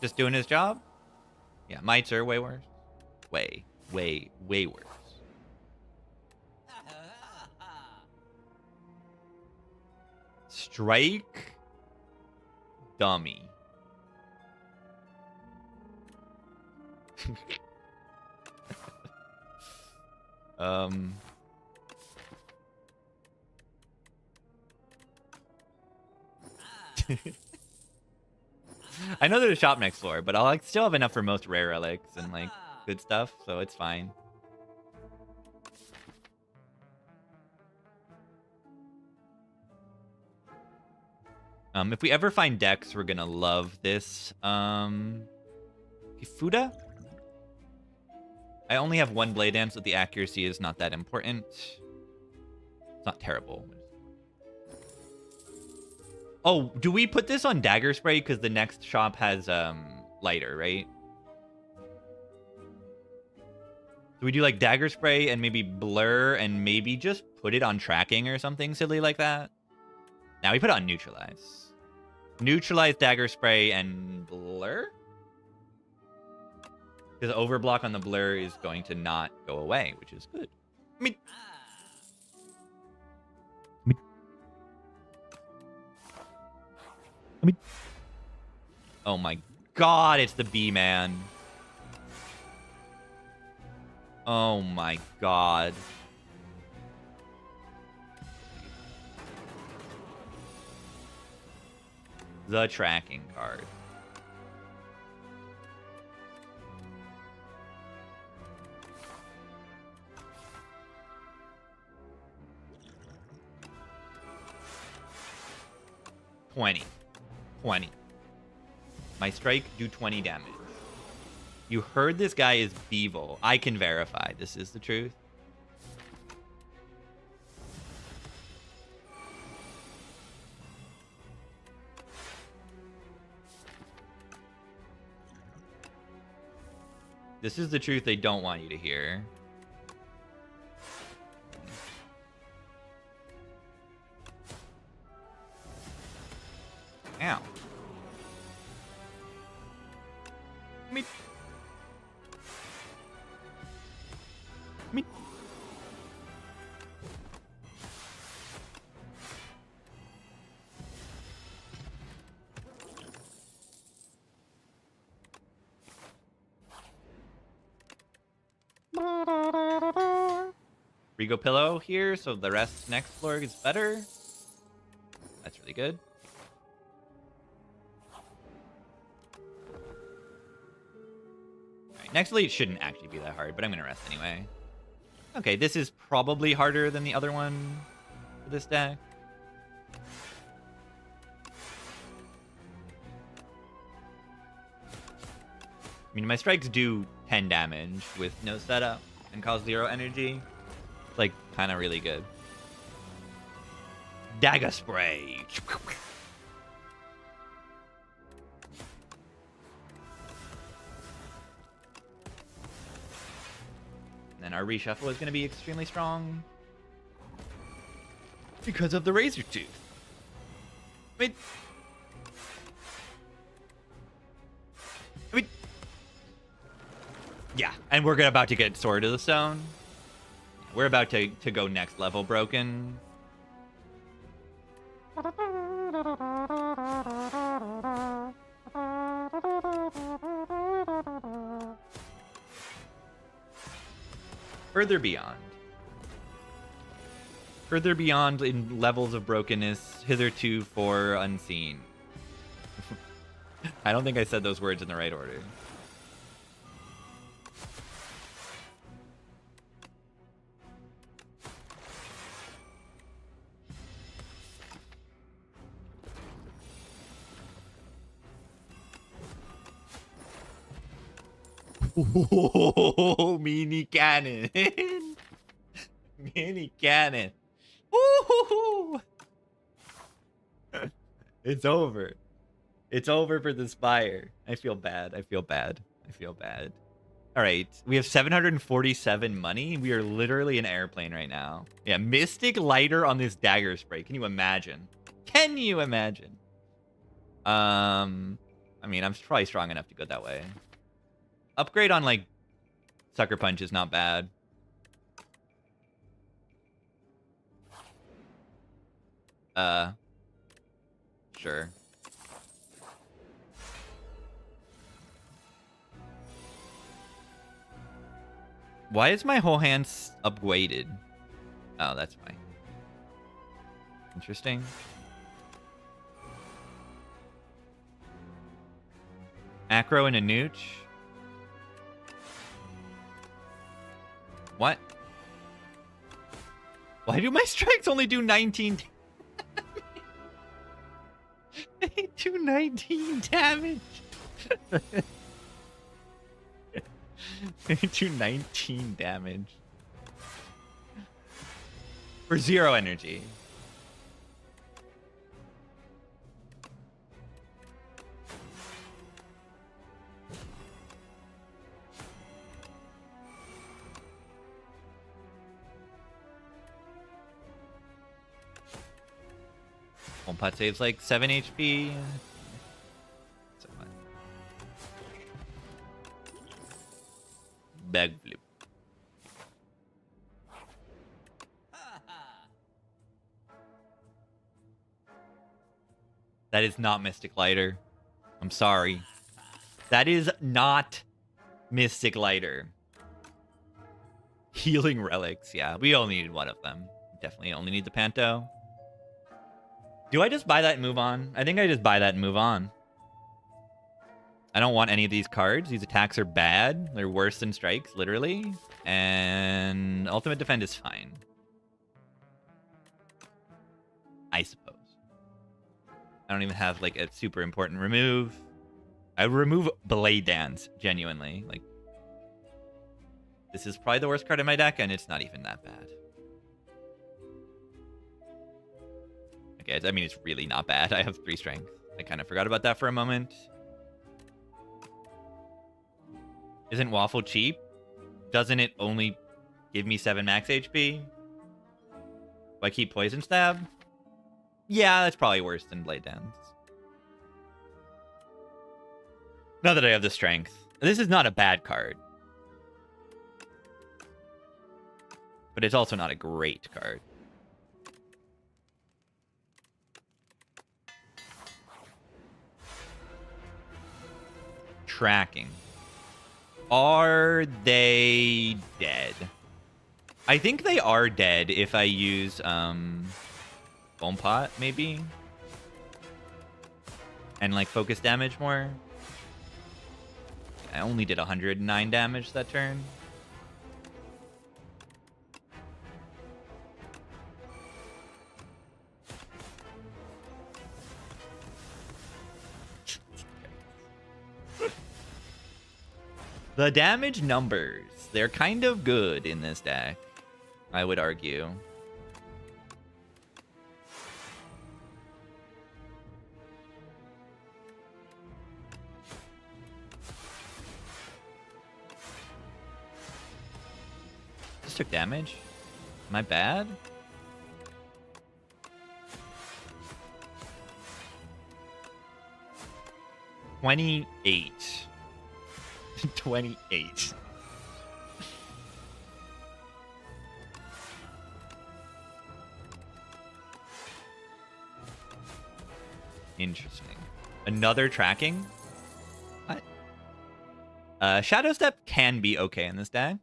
Just doing his job? Yeah, mites are way worse. Way worse. Strike. Dummy. I know there's a shop next floor, but I'll like still have enough for most rare relics and like good stuff, so it's fine. If we ever find Dex, we're gonna love this. Kifuda? I only have one Blade Dance, so the accuracy is not that important. It's not terrible. Oh, do we put this on Dagger Spray? Because the next shop has lighter, right? Do we do like Dagger Spray and maybe Blur and maybe just put it on Tracking or something silly like that? Now we put it on Neutralize. Neutralize, Dagger Spray, and Blur? Because Overblock on the Blur is going to not go away, which is good. Oh my god, it's the B-Man. Oh my god. The tracking card. $20. My strike do 20 damage. You heard this guy is Beevil. I can verify this is the truth. This is the truth they don't want you to hear. Ow. Me. Rigo Pillow here, so the rest next floor is better. That's really good. Alright, next lead shouldn't actually be that hard, but I'm gonna rest anyway. Okay, this is probably harder than the other one for this deck. I mean, my strikes do 10 damage with no setup and cause 0 energy. It's like kind of really good. Dagger Spray. And then our reshuffle is going to be extremely strong because of the Razor Tooth. I mean, yeah, and we're about to get Sword of the Stone. We're about to go next level broken. Further beyond. Further beyond in levels of brokenness, hitherto for unseen. I don't think I said those words in the right order. Oh, mini cannon. Mini cannon. Ooh. It's over. It's over for the Spire. I feel bad. I feel bad. I feel bad. All right, we have 747 money. We are literally an airplane right now. Yeah, Mystic Lighter on this dagger spray. Can you imagine? Can you imagine? I mean, I'm probably strong enough to go that way. Upgrade on, like, Sucker Punch is not bad. Sure. Why is my whole hand upgraded? Oh, that's fine. Interesting. Acro and a nooch. What? Why do my strikes only do 19? They do 19 damage. They do 19 damage. For 0 energy. One pot saves like 7 HP. So fine. Bag flip. That is not Mystic Lighter. I'm sorry. That is not Mystic Lighter. Healing Relics. Yeah, we only needed one of them. Definitely only need the Panto. Do I just buy that and move on? I think I just buy that and move on. I don't want any of these cards. These attacks are bad. They're worse than strikes, literally. And Ultimate Defend is fine. I suppose. I don't even have, like, a super important remove. I would remove Blade Dance, genuinely. Like, this is probably the worst card in my deck, and it's not even that bad. Okay, I mean, it's really not bad. I have 3 strength. I kind of forgot about that for a moment. Isn't Waffle cheap? Doesn't it only give me 7 max HP? Do I keep Poison Stab? Yeah, that's probably worse than Blade Dance. Now that I have the strength. This is not a bad card. But it's also not a great card. Tracking. Are they dead? I think they are dead if I use Bone Pot, maybe? And, like, focus damage more? I only did 109 damage that turn. The damage numbers, they're kind of good in this deck, I would argue. Just took damage? Am I bad? $28. 28. Interesting. Another tracking? What? Shadow Step can be okay in this deck.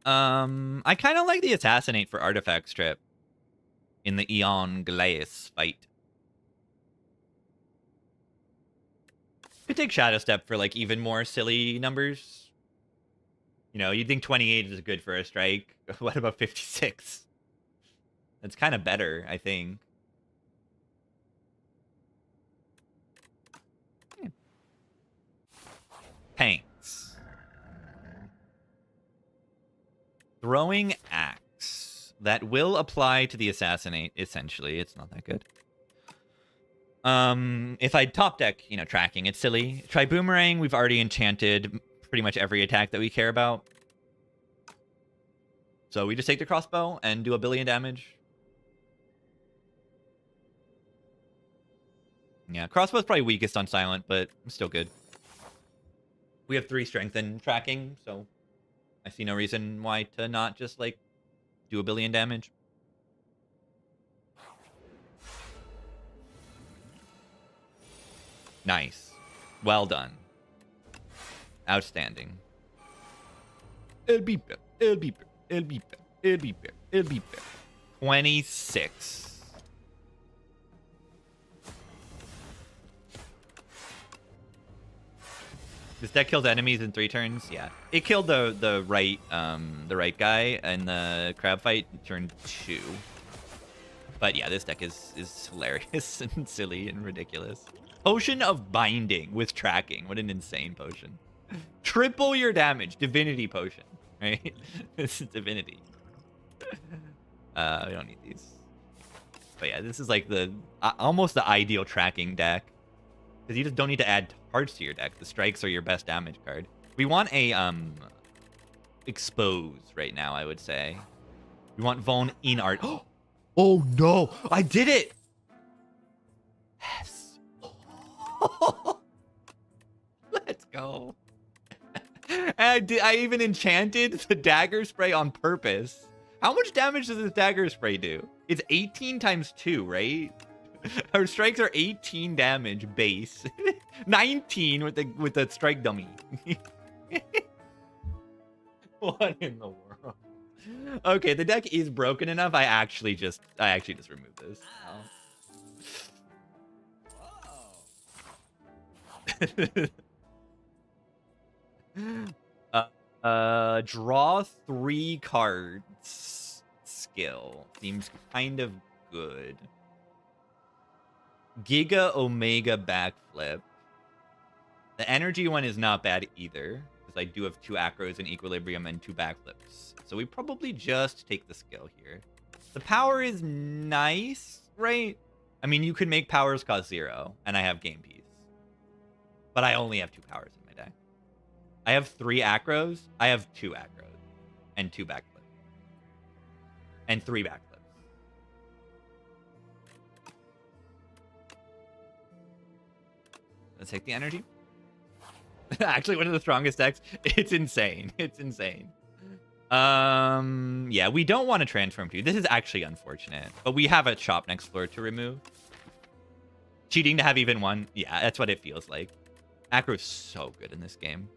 I kind of like the Assassinate for Artifact Strip in the Eon Glaeus fight. Could take Shadow Step for, like, even more silly numbers. You know, you'd think 28 is good for a strike. What about 56? That's kind of better, I think. Tanks. Throwing Axe. That will apply to the Assassinate, essentially. It's not that good. If I top deck, you know, tracking, it's silly. Try Boomerang. We've already enchanted pretty much every attack that we care about. So we just take the crossbow and do 1 billion damage. Yeah, crossbow's probably weakest on silent, but still good. We have 3 strength and tracking, so I see no reason why to not just, like, do 1 billion damage. Nice. Well done. Outstanding. El beeper. El beeper. El beeper. El beeper. El beeper. 26. This deck kills enemies in 3 turns. Yeah, it killed the right guy in the crab fight in turn 2. But yeah, this deck is hilarious and silly and ridiculous. Potion of Binding with tracking. What an insane potion. Triple your damage. Divinity potion. Right? This is divinity. We don't need these. But yeah, this is like the almost the ideal tracking deck. Because you just don't need to add cards to your deck. The strikes are your best damage card. We want a expose right now, I would say. We want Vaughn in art. Oh no! I did it! Yes. Let's go. And I even enchanted the dagger spray on purpose. How much damage does this dagger spray do? It's 18 times 2, right? Our strikes are 18 damage base. 19 with the strike dummy. What in the world? Okay, the deck is broken enough. I actually just removed this. Draw 3 cards. Skill seems kind of good. Giga Omega Backflip. The energy one is not bad either, because I do have 2 acros in Equilibrium and 2 backflips. So we probably just take the skill here. The power is nice, right? I mean, you could make powers cost 0, and I have game piece. But I only have 2 powers in my deck. I have 3 acros. I have 2 acros. And 2 backflips. And 3 backflips. Let's take the energy. Actually, one of the strongest decks. It's insane. It's insane. Yeah, we don't want to transform to. This is actually unfortunate. But we have a shop next floor to remove. Cheating to have even 1. Yeah, that's what it feels like. Acro is so good in this game.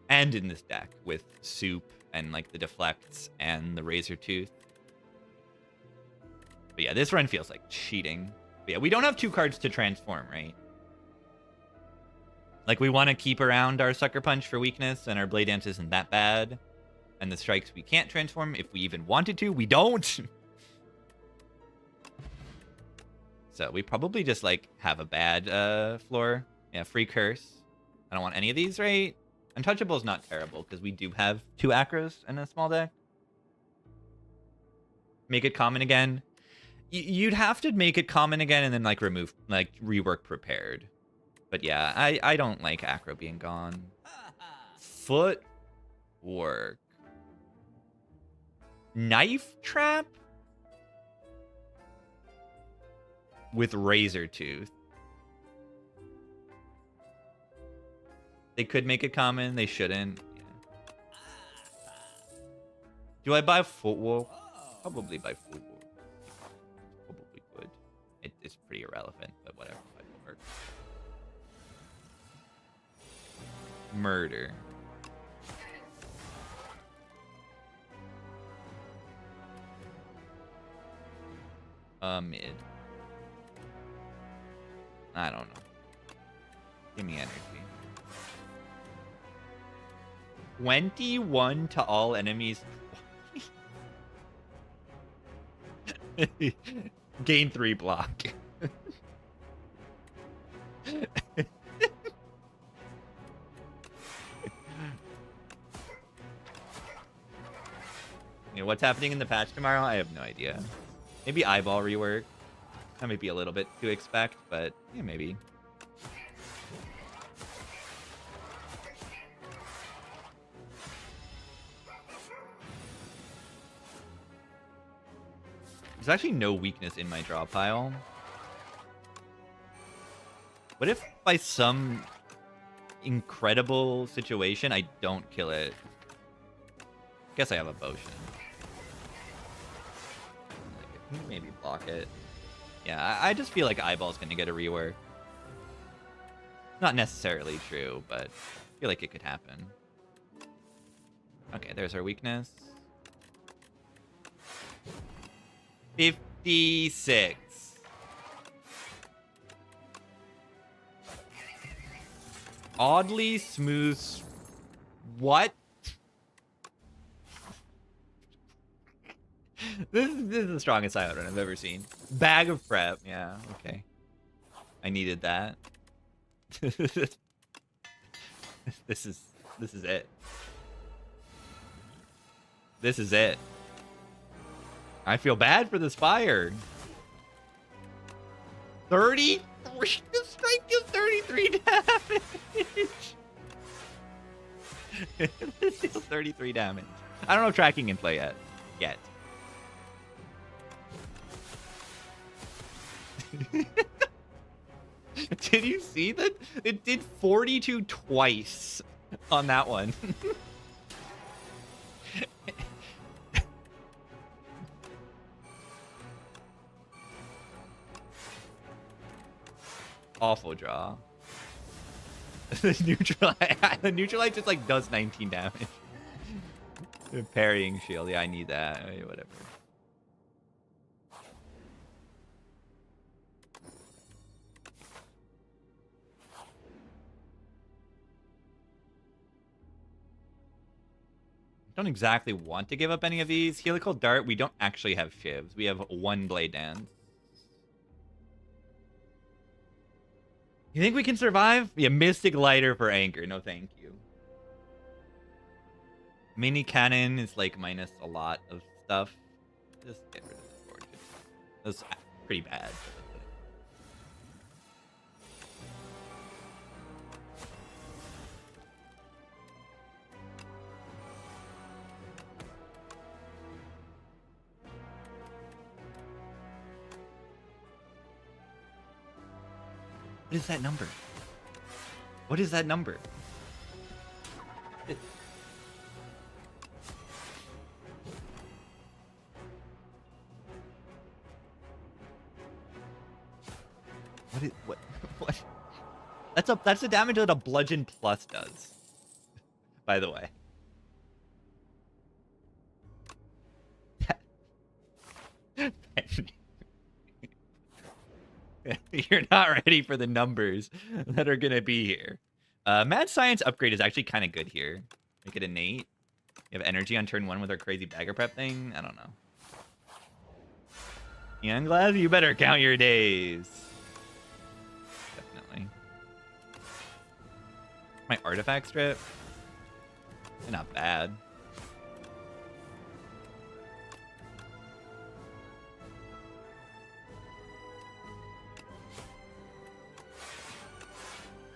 And in this deck with Soup and like the deflects and the Razor Tooth. But yeah, this run feels like cheating. But yeah, we don't have 2 cards to transform, right? Like, we want to keep around our Sucker Punch for weakness, and our Blade Dance isn't that bad. And the strikes we can't transform if we even wanted to. We don't! So we probably just, like, have a bad floor. Yeah, free curse. I don't want any of these, right? Untouchable is not terrible, because we do have 2 acros in a small deck. Make it common again. You'd have to make it common again and then, like, remove, like, rework prepared. But yeah, I don't like acro being gone. Footwork. Knife trap? With Razor Tooth. They could make it common. They shouldn't. Yeah. Do I buy footwork? Probably buy footwork. Probably could. It's pretty irrelevant, but whatever. Footwork. Murder. Mid. I don't know. Give me energy. 21 to all enemies. Gain 3 block. What's happening in the patch tomorrow? I have no idea. Maybe eyeball rework. That might be a little bit to expect, but yeah, maybe. There's actually no weakness in my draw pile. What if by some incredible situation I don't kill it? Guess I have a potion. Maybe block it. Yeah, I just feel like Eyeball's gonna get a rework. Not necessarily true, but I feel like it could happen. Okay, there's our weakness. 56. Oddly smooth. What? This is the strongest silent run I've ever seen. Bag of prep. Yeah, okay. I needed that. This is it. This is it. I feel bad for the Spire. 33. The strike deals 33 damage. This deals 33 damage. I don't know if tracking can play yet. Did you see that? It did 42 twice on that one. Awful draw. The neutralite just like does 19 damage. The parrying shield. Yeah, I need that. Whatever. Don't exactly want to give up any of these. Helical Dart, we don't actually have shivs. We have one Blade Dance. You think we can survive? Yeah, Mystic Lighter for Anchor. No, thank you. Mini Cannon is like minus a lot of stuff. Just get rid of the Fortune. That's pretty bad. What is that number? What is that number? What? That's the damage that a bludgeon plus does. By the way. You're not ready for the numbers that are gonna be here. Mad Science upgrade is actually kind of good here. Make it innate. You have energy on turn 1 with our crazy bagger prep thing. I don't know. Young Glass, you better count your days. Definitely. My artifact strip. Not bad.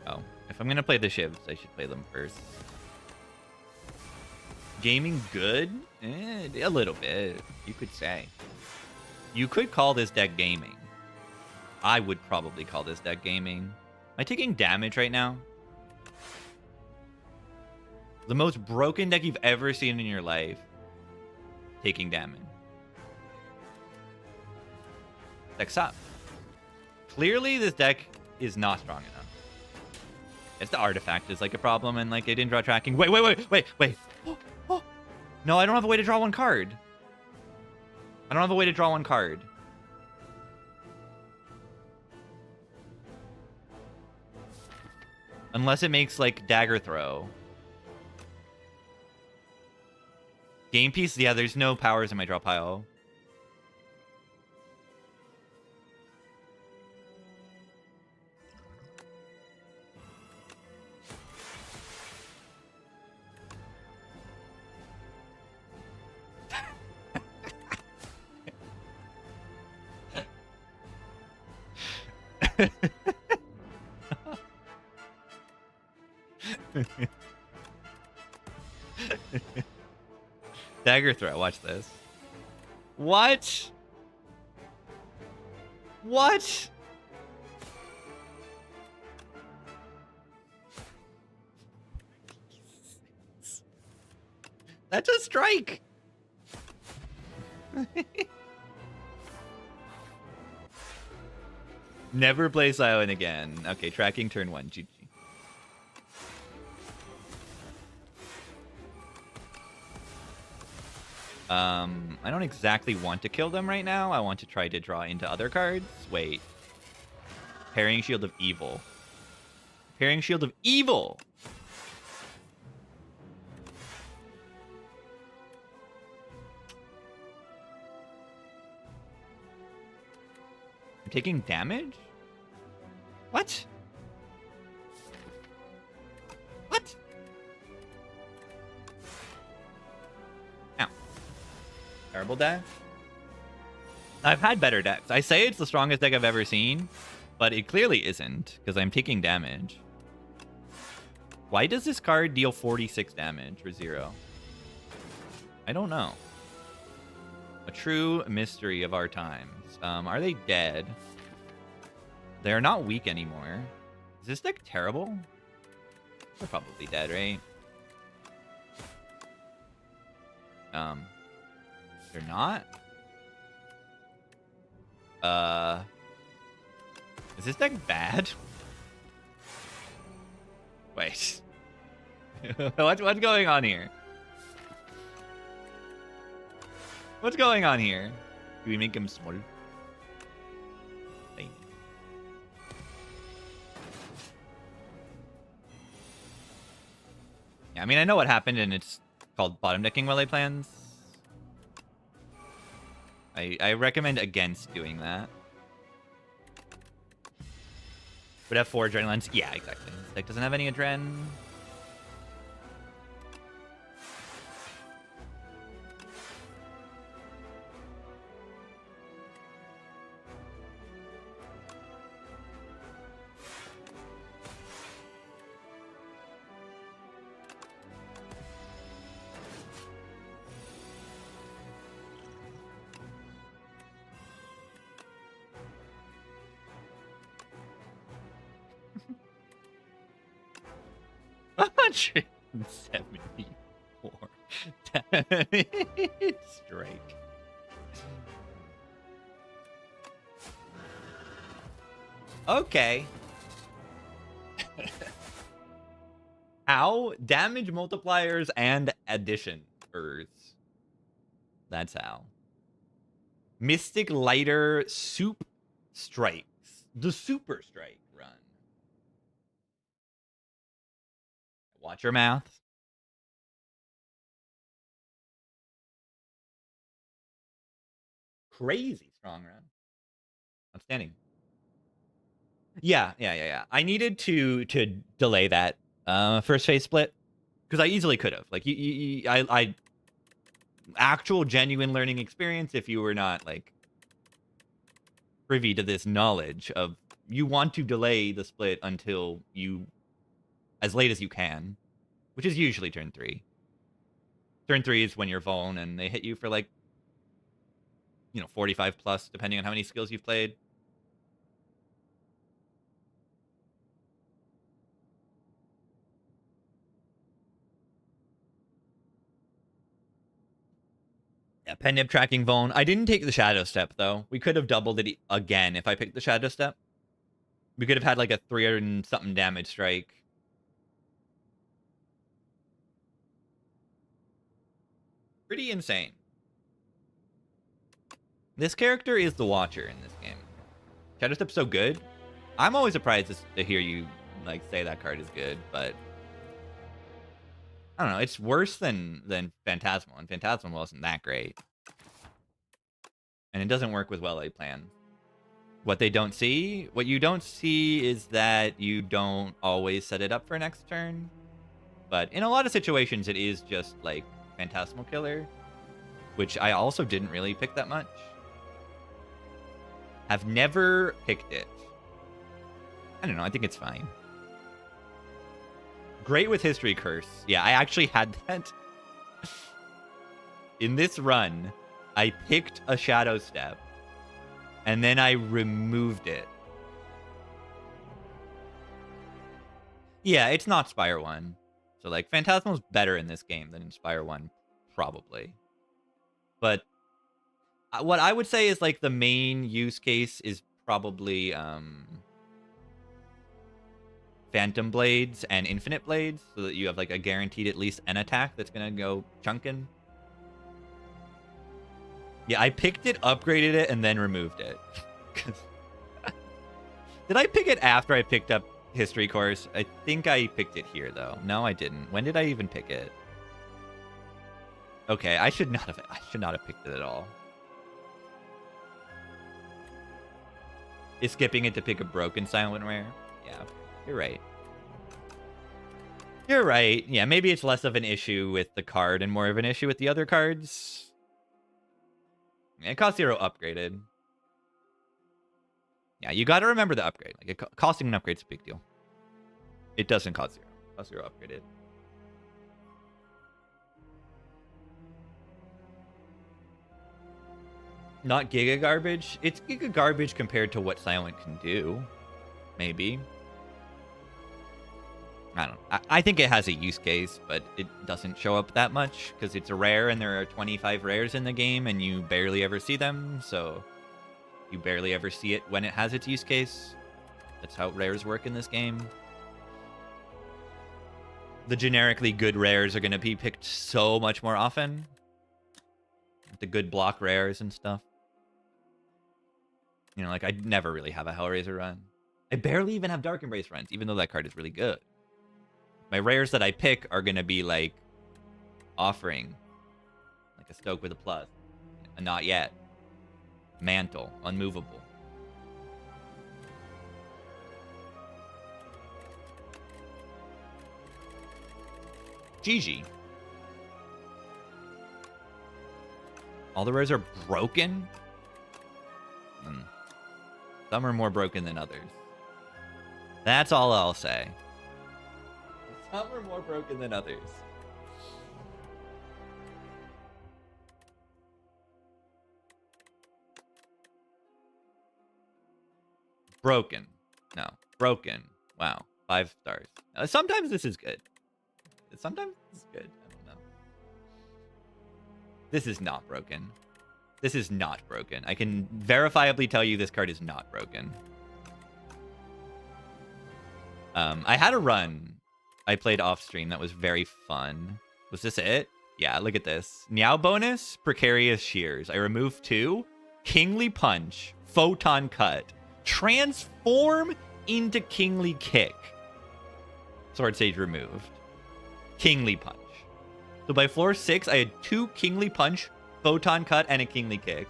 Oh, if I'm gonna play the shivs, I should play them first. Gaming good? A little bit, you could say. You could call this deck gaming. I would probably call this deck gaming. Am I taking damage right now? The most broken deck you've ever seen in your life. Taking damage. Deck's up. Clearly, this deck is not strong enough. It's the artifact is like a problem, and like it didn't draw tracking. Wait. Oh. No, I don't have a way to draw one card. I don't have a way to draw one card. Unless it makes like dagger throw. Game piece? Yeah, there's no powers in my draw pile. Dagger throw. Watch this. What? What? That's a strike. Never play silent again. Okay, tracking turn 1. GG. I don't exactly want to kill them right now. I want to try to draw into other cards. Wait. Parrying Shield of Evil. Parrying Shield of Evil! I'm taking damage? What? What? Ow. Terrible deck. I've had better decks. I say it's the strongest deck I've ever seen, but it clearly isn't, because I'm taking damage. Why does this card deal 46 damage for 0? I don't know. A true mystery of our times. Are they dead? They're not weak anymore. Is this deck terrible? They're probably dead, right? They're not? Is this deck bad? Wait. What's going on here? What's going on here? Do we make him small? Thank you. Yeah, I mean, I know what happened, and it's called bottom decking melee plans. I recommend against doing that. Would have 4 adrenalines. Yeah, exactly. This deck doesn't have any adren. $174 strike. Okay. How? Damage multipliers and addition. That's how. Mystic Lighter Soup Strikes. The Super Strike run. Watch your mouth. Crazy strong run. Outstanding. Yeah. I needed to delay that first phase split because I easily could have. Like, I actual genuine learning experience. If you were not like privy to this knowledge of, you want to delay the split until you, as late as you can, which is usually turn 3. Turn 3 is when you're vuln and they hit you for like, 45 plus, depending on how many skills you've played. Yeah, pen nib tracking vuln. I didn't take the shadow step though. We could have doubled it again if I picked the shadow step. We could have had like a 300 and something damage strike. Pretty insane. This character is the Watcher in this game. Shadow Step's so good. I'm always surprised to hear you like say that card is good, but I don't know. It's worse than Phantasmal, and Phantasmal wasn't that great. And it doesn't work with well-laid plans. What you don't see is that you don't always set it up for next turn. But in a lot of situations, it is just like Phantasmal Killer, which I also didn't really pick that much. Have never picked it. I don't know. I think it's fine. Great with History Curse. Yeah, I actually had that. In this run, I picked a Shadow Step, and then I removed it. Yeah, it's not Spire 1. So, like, Phantasmal's better in this game than in Spire 1, probably. But what I would say is, like, the main use case is probably Phantom Blades and Infinite Blades, so that you have, like, a guaranteed at least an attack that's going to go chunking. Yeah, I picked it, upgraded it, and then removed it. Did I pick it after I picked up History Course? I think I picked it here, though. No, I didn't. When did I even pick it? Okay, I should not have picked it at all. Is skipping it to pick a broken Silent Rare? Yeah, you're right. You're right. Yeah, maybe it's less of an issue with the card and more of an issue with the other cards. It costs 0 upgraded. Yeah, you got to remember the upgrade. Like, costing an upgrade is a big deal. It doesn't cost 0. It costs 0 upgraded. Not Giga Garbage. It's Giga Garbage compared to what Silent can do. Maybe. I don't know. I think it has a use case, but it doesn't show up that much because it's a rare and there are 25 rares in the game and you barely ever see them, so you barely ever see it when it has its use case. That's how rares work in this game. The generically good rares are going to be picked so much more often. The good block rares and stuff. You know, like, I never really have a Hellraiser run. I barely even have Dark Embrace runs, even though that card is really good. My rares that I pick are going to be, like, Offering. Like a Stoke with a plus. A Not Yet. Mantle. Unmovable. GG. All the rares are broken? Some are more broken than others. That's all I'll say. Some are more broken than others. Broken. No. Broken. Wow. 5 stars. Sometimes this is good. Sometimes this is good. I don't know. This is not broken. This is not broken. I can verifiably tell you this card is not broken. I had a run I played off stream that was very fun. Was this it? Yeah, look at this. Meow bonus, Precarious Shears. I removed 2. Kingly Punch, Photon Cut, Transform into Kingly Kick. Sword Sage removed. Kingly Punch. So by floor 6, I had 2 Kingly Punch, Photon Cut, and a Kingly Kick.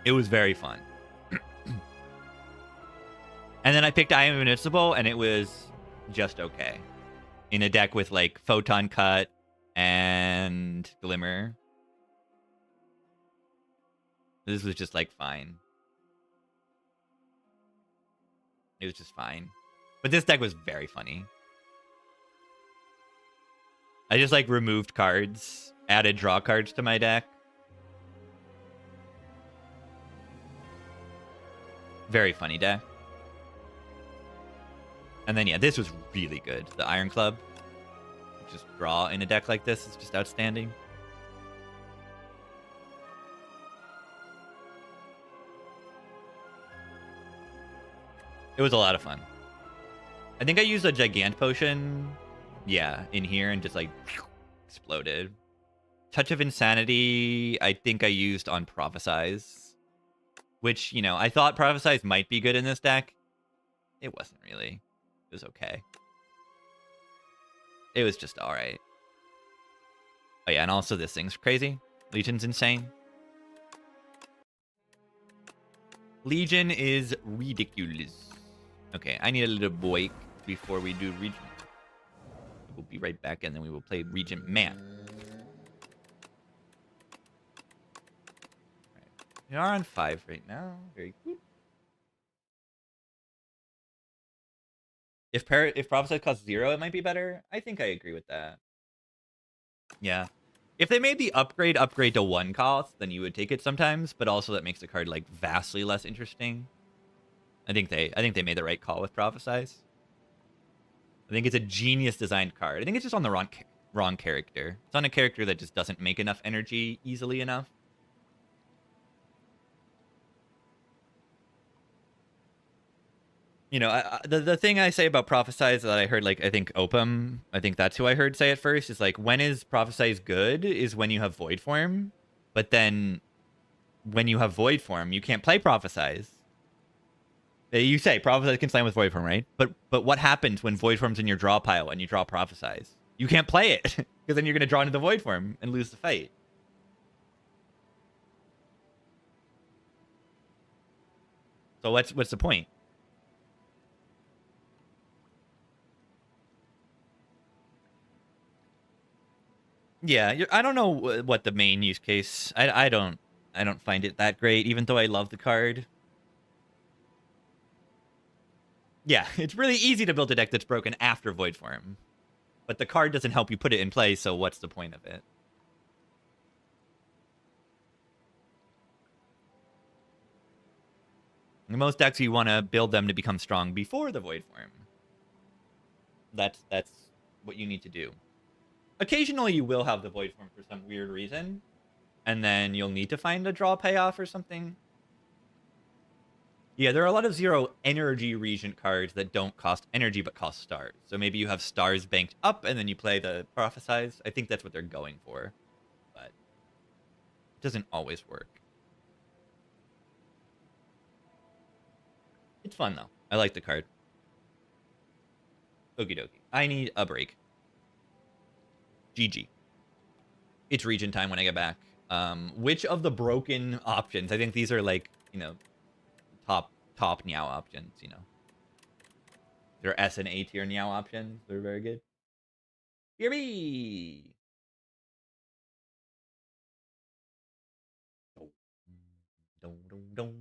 It was very fun. And then I picked I Am Invincible, and it was just okay. In a deck with, like, Photon Cut and Glimmer. This was just, like, fine. It was just fine. But this deck was very funny. I just, like, removed cards, added draw cards to my deck. Very funny deck. And then, yeah, this was really good. The Iron Club. Just draw in a deck like this is just outstanding. It was a lot of fun. I think I used a Gigant Potion, yeah, in here and just, like, exploded. Touch of Insanity, I think I used on Prophesize. Which, you know, I thought Prophesize might be good in this deck. It wasn't really. It was okay. It was just alright. Oh yeah, and also this thing's crazy. Legion's insane. Legion is ridiculous. Okay, I need a little break before we do Regent. We'll be right back, and then we will play Regent Man. We are on 5 right now. Very good. If Prophesize costs 0, it might be better. I think I agree with that. Yeah. If they made the upgrade to 1 cost, then you would take it sometimes, but also that makes the card like vastly less interesting. I think they made the right call with Prophesize. I think it's a genius designed card. I think it's just on the wrong character. It's on a character that just doesn't make enough energy easily enough. You know, the thing I say about Prophesize that I heard, like, I think Opum, I think that's who I heard say it first, is like, when is Prophesize good is when you have Void Form, but then when you have Void Form, you can't play Prophesize. You say Prophesize can slam with Void Form, right? But what happens when Void Form's in your draw pile and you draw Prophesize? You can't play it, because then you're going to draw into the Void Form and lose the fight. So what's the point? Yeah, I don't know what the main use case. I don't find it that great, even though I love the card. Yeah, it's really easy to build a deck that's broken after Void Form, but the card doesn't help you put it in play. So what's the point of it? In most decks, you want to build them to become strong before the Void Form. That's what you need to do. Occasionally, you will have the Void Form for some weird reason, and then you'll need to find a draw payoff or something. Yeah, there are a lot of 0 energy regent cards that don't cost energy but cost stars. So maybe you have stars banked up and then you play the Prophesize. I think that's what they're going for, but it doesn't always work. It's fun though. I like the card. Okie dokie. I need a break. GG. It's region time when I get back. Which of the broken options? I think these are like, top Niao options, They're S and A tier Niao options. They're very good. BRB! Dum, dum, dum.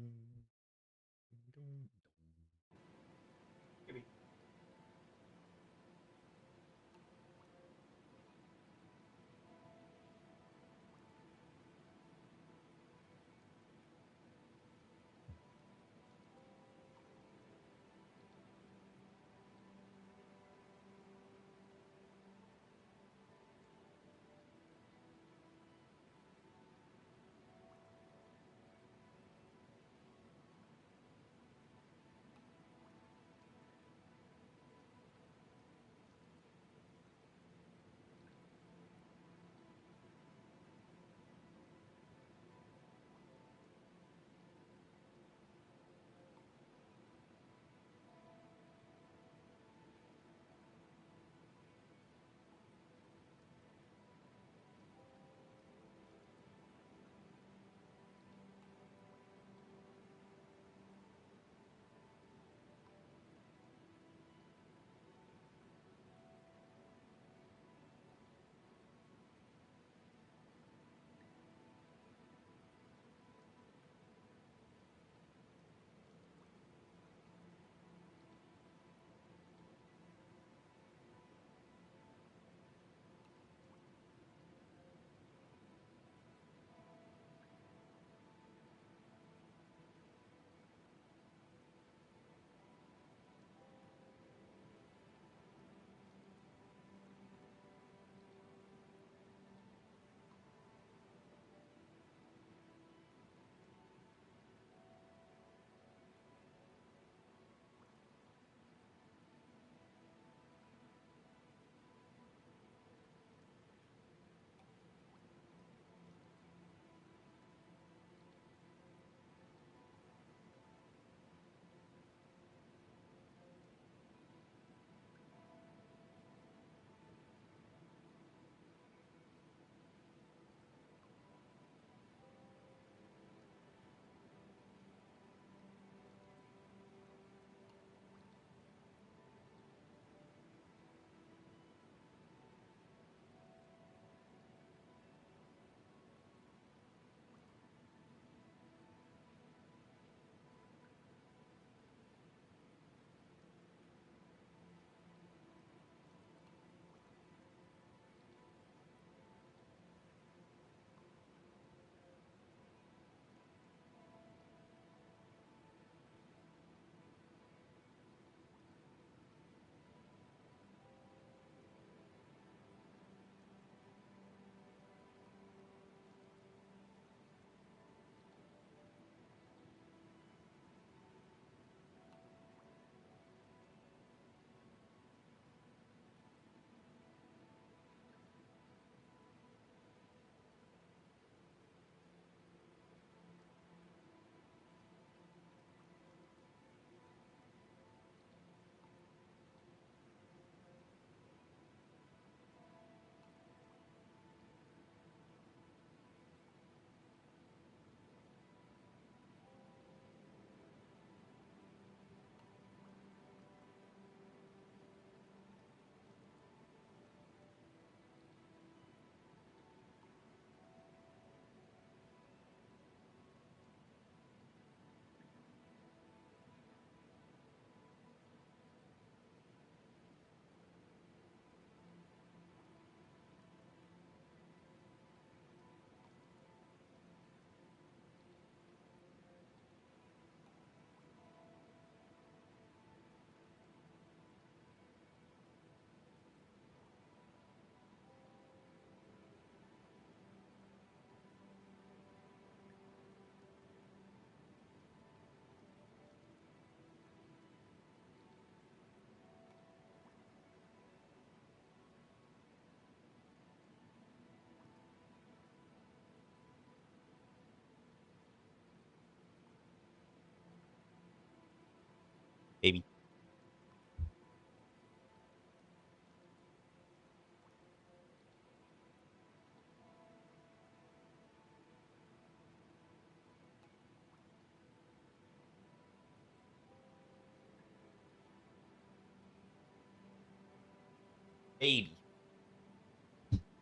baby.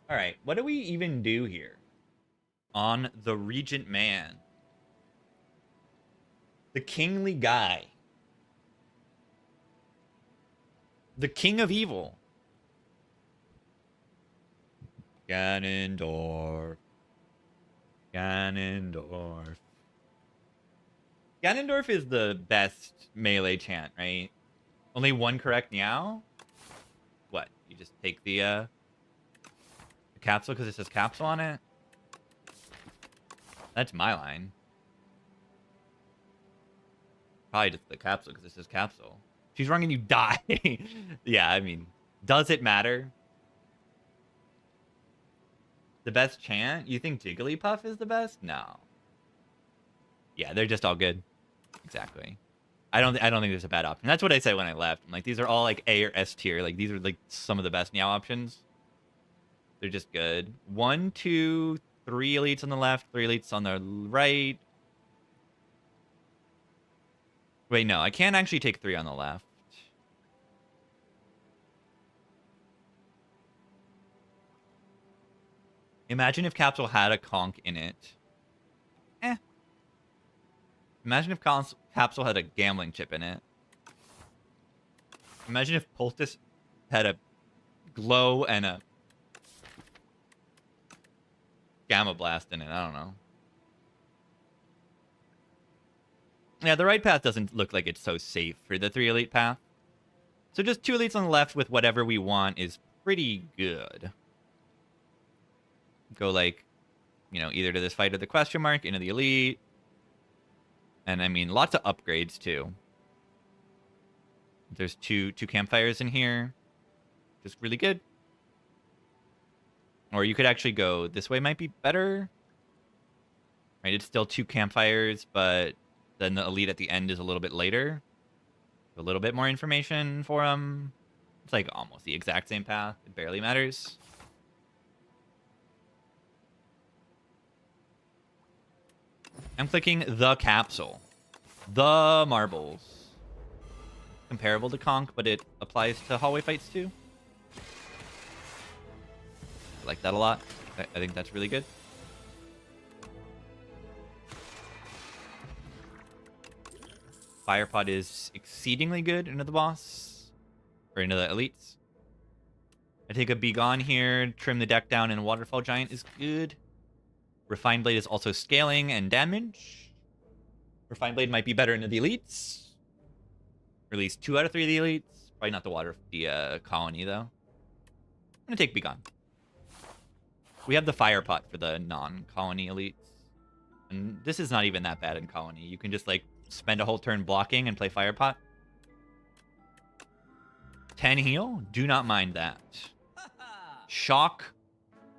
All right, what do we even do here? On the Regent Man. The kingly guy. The king of evil. Ganondorf. Ganondorf. Ganondorf is the best melee chant, right? Only one correct meow? What? You just take the capsule because it says capsule on it? That's my line. Probably just the capsule because it says capsule. She's wrong and you die. Yeah, I mean, does it matter? The best chant? You think Jigglypuff is the best? No. Yeah, they're just all good. Exactly. I don't think there's a bad option. That's what I said when I left. I'm like, these are all like A or S tier. Like, these are like some of the best meow options. They're just good. 1, 2, 3 elites on the left, 3 elites on the right. Wait, no, I can't actually take 3 on the left. Imagine if Capsule had a conch in it. Imagine if Capsule had a gambling chip in it. Imagine if Poultice had a glow and a Gamma Blast in it. I don't know. Yeah, the right path doesn't look like it's so safe for the 3 elite path. So just 2 elites on the left with whatever we want is pretty good. Go like, you know, either to this fight or the question mark, into the elite. And I mean, lots of upgrades too. There's two campfires in here. Just really good. Or you could actually go this way might be better. Right, it's still 2 campfires, but then the elite at the end is a little bit later. A little bit more information for them. It's like almost the exact same path. It barely matters. I'm clicking the capsule. The marbles. Comparable to Conch, but it applies to hallway fights too. I like that a lot. I think that's really good. Fire Pod is exceedingly good into the boss. Or into the elites. I take a Begone here, trim the deck down, and Waterfall Giant is good. Refined Blade is also scaling and damage. Refined Blade might be better into the elites. Release 2 out of 3 of the elites. Probably not the colony, though. I'm going to take Begone. We have the Fire Pot for the non-colony elites. And this is not even that bad in colony. You can just, like, spend a whole turn blocking and play Fire Pot. 10 heal? Do not mind that. Shock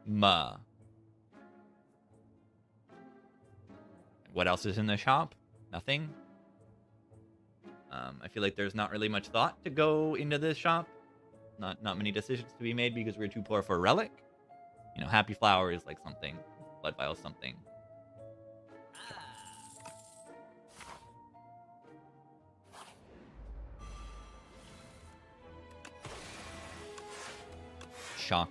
Ma. What else is in the shop? Nothing. I feel like there's not really much thought to go into this shop. Not many decisions to be made because we're too poor for a relic. You know, Happy Flower is like something. Blood Vial something. Shockma.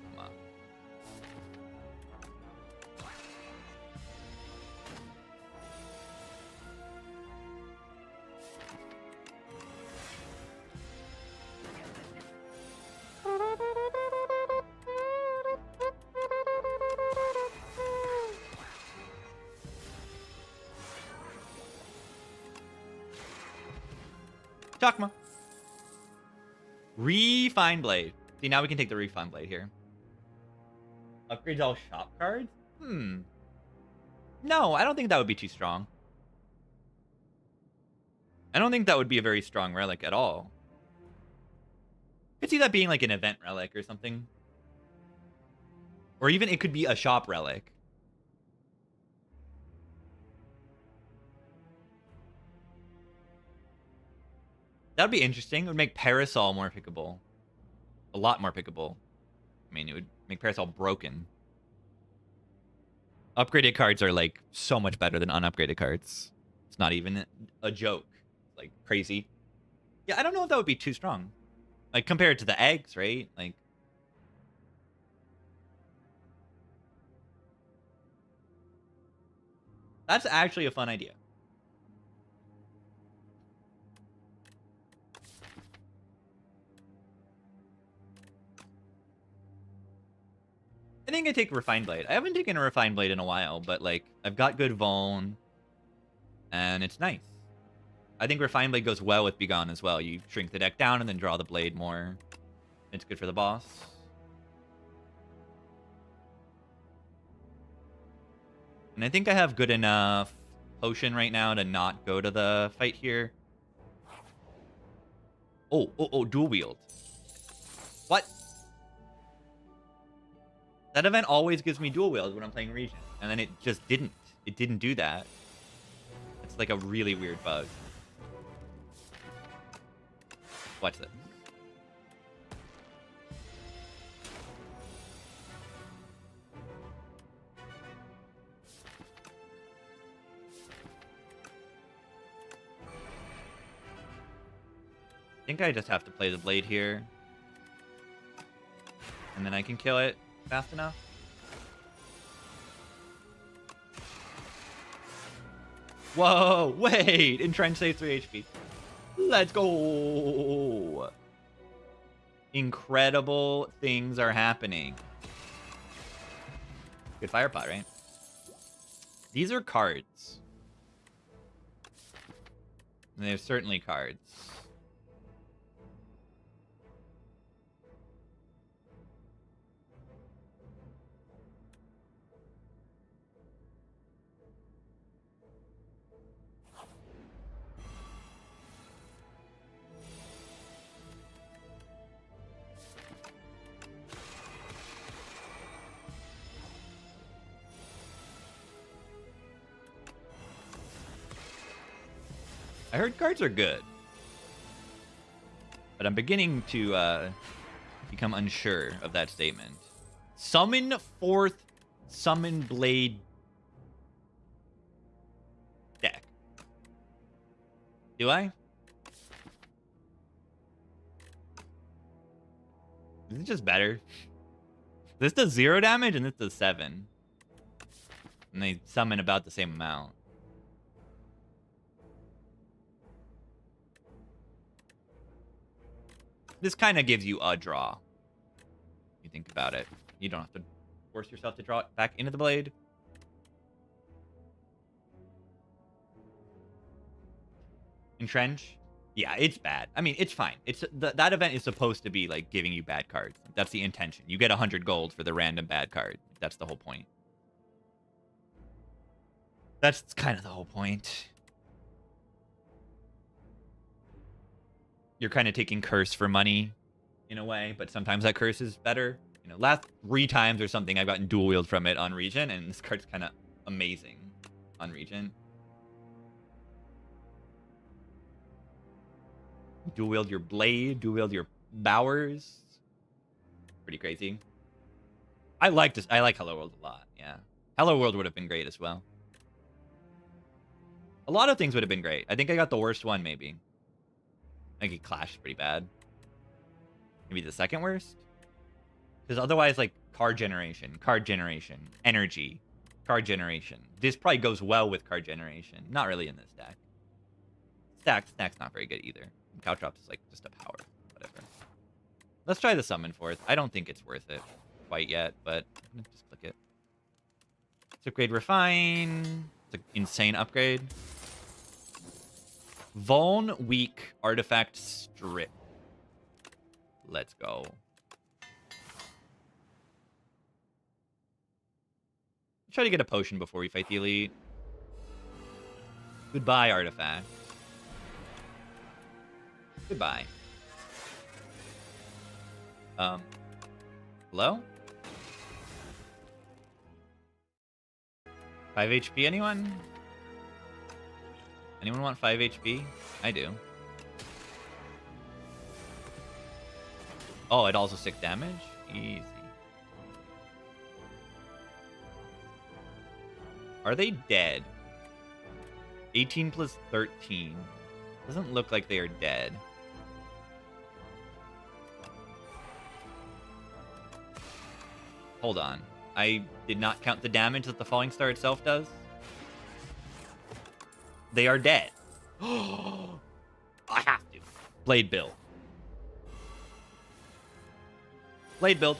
Chakma. Refine Blade. See, now we can take the Refine Blade here. Upgrades all shop cards? No, I don't think that would be too strong. I don't think that would be a very strong relic at all. I could see that being like an event relic or something. Or even it could be a shop relic. That would be interesting. It would make Parasol more pickable. A lot more pickable. I mean, it would make Parasol broken. Upgraded cards are, like, so much better than unupgraded cards. It's not even a joke. Like, crazy. Yeah, I don't know if that would be too strong. Like, compared to the eggs, right? Like, That's actually a fun idea. I think I take Refined Blade. I haven't taken a Refined Blade in a while, but like I've got good Vuln, and it's nice. I think Refined Blade goes well with Begone as well. You shrink the deck down and then draw the blade more. It's good for the boss. And I think I have good enough potion right now to not go to the fight here. Oh, dual wield. What? That event always gives me dual wield when I'm playing Region. And then it just didn't. It didn't do that. It's like a really weird bug. Watch this. I think I just have to play the blade here. And then I can kill it fast enough. Whoa, wait! Entrench saves 3 HP. Let's go! Incredible things are happening. Good fire pot, right? These are cards. And they're certainly cards. I heard cards are good. But I'm beginning to become unsure of that statement. Summon 4th Summon Blade deck. Do I? Is it just better? This does 0 damage and this does 7. And they summon about the same amount. This kind of gives you a draw. You think about it. You don't have to force yourself to draw it back into the blade. Entrench? Yeah, it's bad. I mean, it's fine. It's that event is supposed to be like giving you bad cards. That's the intention. You get 100 gold for the random bad card. That's the whole point. That's kind of the whole point. You're kind of taking curse for money in a way, but sometimes that curse is better. You know, last 3 times or something I've gotten dual wield from it on Region, and this card's kind of amazing on Region. Dual wield your blade, dual wield your bowers. Pretty crazy. I like Hello World a lot, yeah. Hello World would have been great as well. A lot of things would have been great. I think I got the worst one, maybe. I think Clash is pretty bad. Maybe the second worst? Because otherwise, like, card generation, energy, card generation. This probably goes well with card generation. Not really in this deck. Stack's not very good either. And Caltrops is, like, just a power. Whatever. Let's try the Summon 4th. I don't think it's worth it quite yet, but I'm gonna just click it. Let's upgrade Refine. It's an insane upgrade. Vuln, weak, artifact, strip. Let's go. Try to get a potion before we fight the elite. Goodbye, artifact. Goodbye. Hello? 5 HP, anyone? Anyone want 5 HP? I do. Oh, it also 6 damage? Easy. Are they dead? 18 plus 13. Doesn't look like they are dead. Hold on. I did not count the damage that the Falling Star itself does. They are dead. I have to. Blade build. Blade build.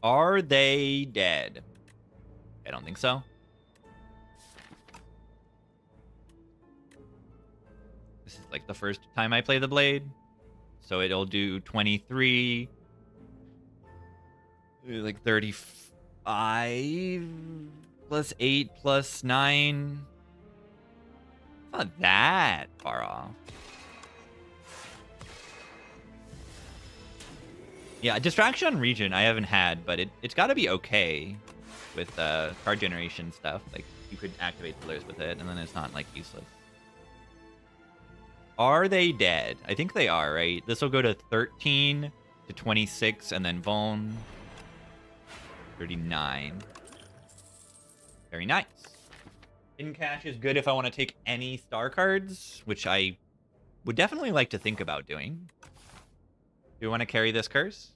Are they dead? I don't think so. This is like the first time I play the blade. So it'll do 23. Like 35 plus 8 plus 9. It's not that far off. Yeah, distraction on region I haven't had, but it's got to be okay with card generation stuff. Like, you could activate pillars with it, and then it's not, like, useless. Are they dead? I think they are, right? This will go to 13 to 26, and then Vuln. 39. Very nice. Hidden Cache is good if I want to take any star cards, which I would definitely like to think about doing. Do you want to carry this curse?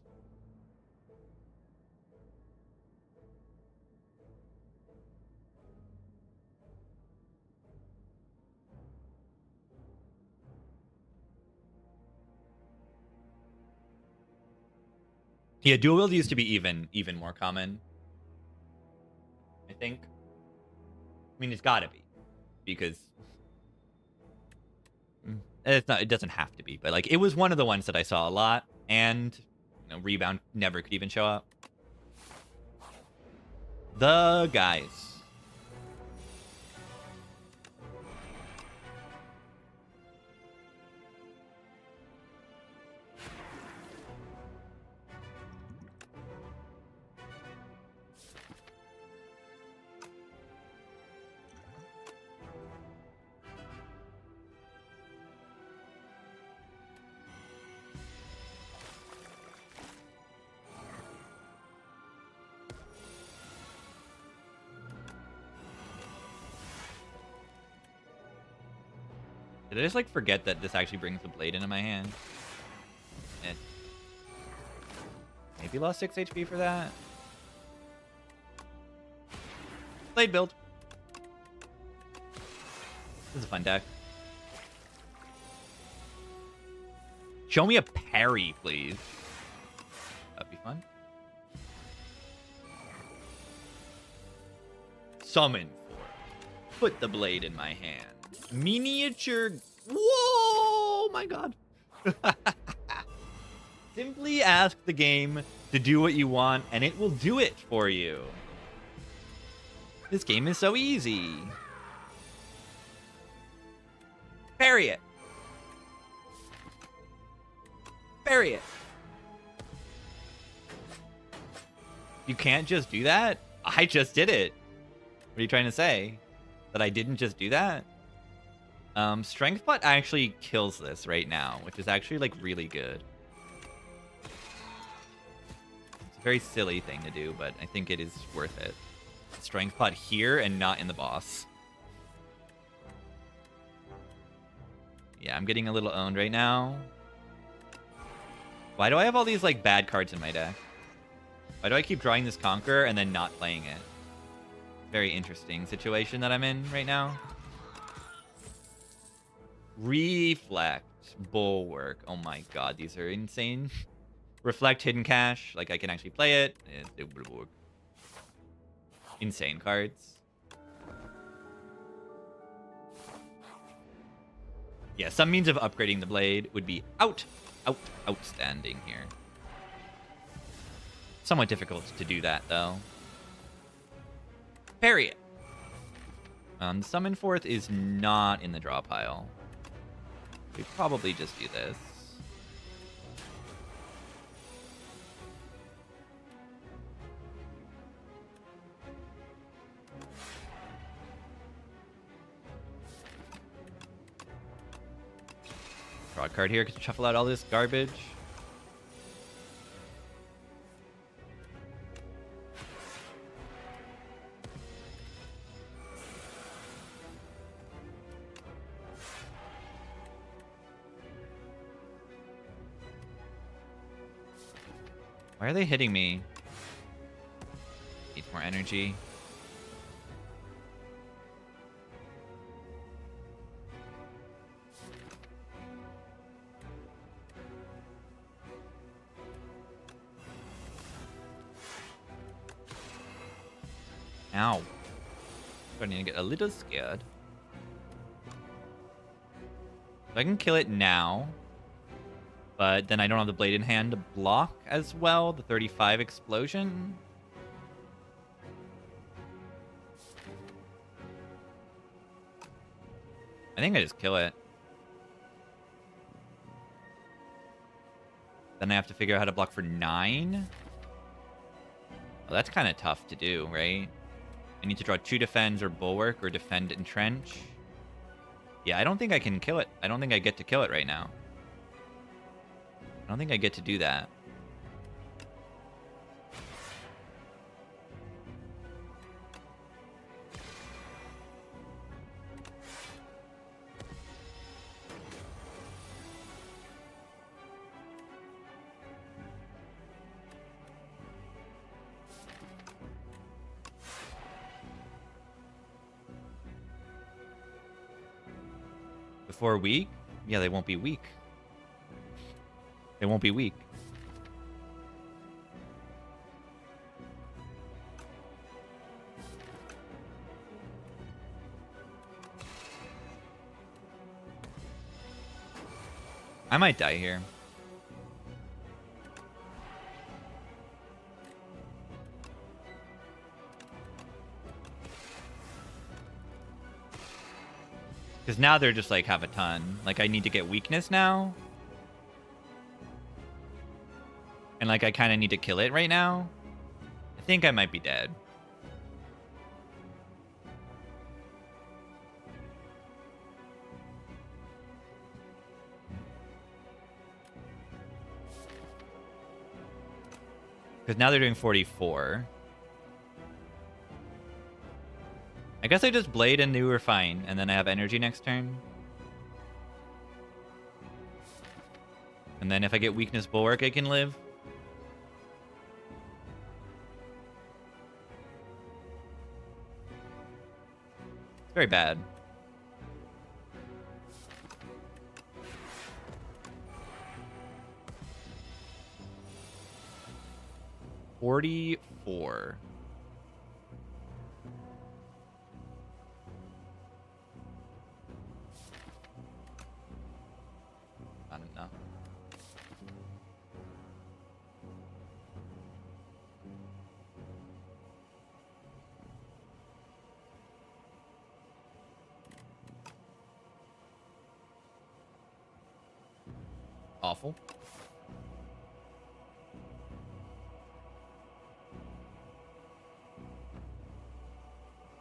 Yeah, dual wield used to be even more common, I think. I mean, it's got to be, because it's not. It doesn't have to be, but like it was one of the ones that I saw a lot, and rebound never could even show up. The guys. Did I just like forget that this actually brings the blade into my hand? Maybe lost 6 HP for that. Blade build. This is a fun deck. Show me a parry, please. That'd be fun. Summon. Put the blade in my hand. Miniature. Whoa, my god. Simply ask the game to do what you want, and it will do it for you. This game is so easy. Parry it. Parry it. You can't just do that? I just did it. What are you trying to say? That I didn't just do that? Strength Pot actually kills this right now, which is actually like really good. It's a very silly thing to do, but I think it is worth it. Strength Pot here and not in the boss. Yeah, I'm getting a little owned right now. Why do I have all these like bad cards in my deck? Why do I keep drawing this Conqueror and then not playing it? Very interesting situation that I'm in right now. Reflect. Bulwark. Oh my god, these are insane. Reflect, Hidden Cache. Like, I can actually play it. It would work. Insane cards. Yeah, some means of upgrading the blade would be outstanding here. Somewhat difficult to do that, though. Parry it. Summon Forth is not in the draw pile. We probably just do this. Draw a card here, because shuffle out all this garbage. Why are they hitting me? Need more energy. Ow. Starting to get a little scared. So I can kill it now. But then I don't have the blade in hand to block as well. The 35 explosion. I think I just kill it. Then I have to figure out how to block for 9. Well, that's kind of tough to do, right? I need to draw 2 defends or bulwark or defend entrench. Yeah, I don't think I can kill it. I don't think I get to kill it right now. I don't think I get to do that. Before weak? Yeah, they won't be weak. They won't be weak. I might die here. Because now they're just like have a ton. Like I need to get weakness now. And like I kind of need to kill it right now. I think I might be dead. Because now they're doing 44. I guess I just blade and do refine, and then I have energy next turn. And then if I get weakness bulwark, I can live. It's very bad. $44. Not enough. Awful.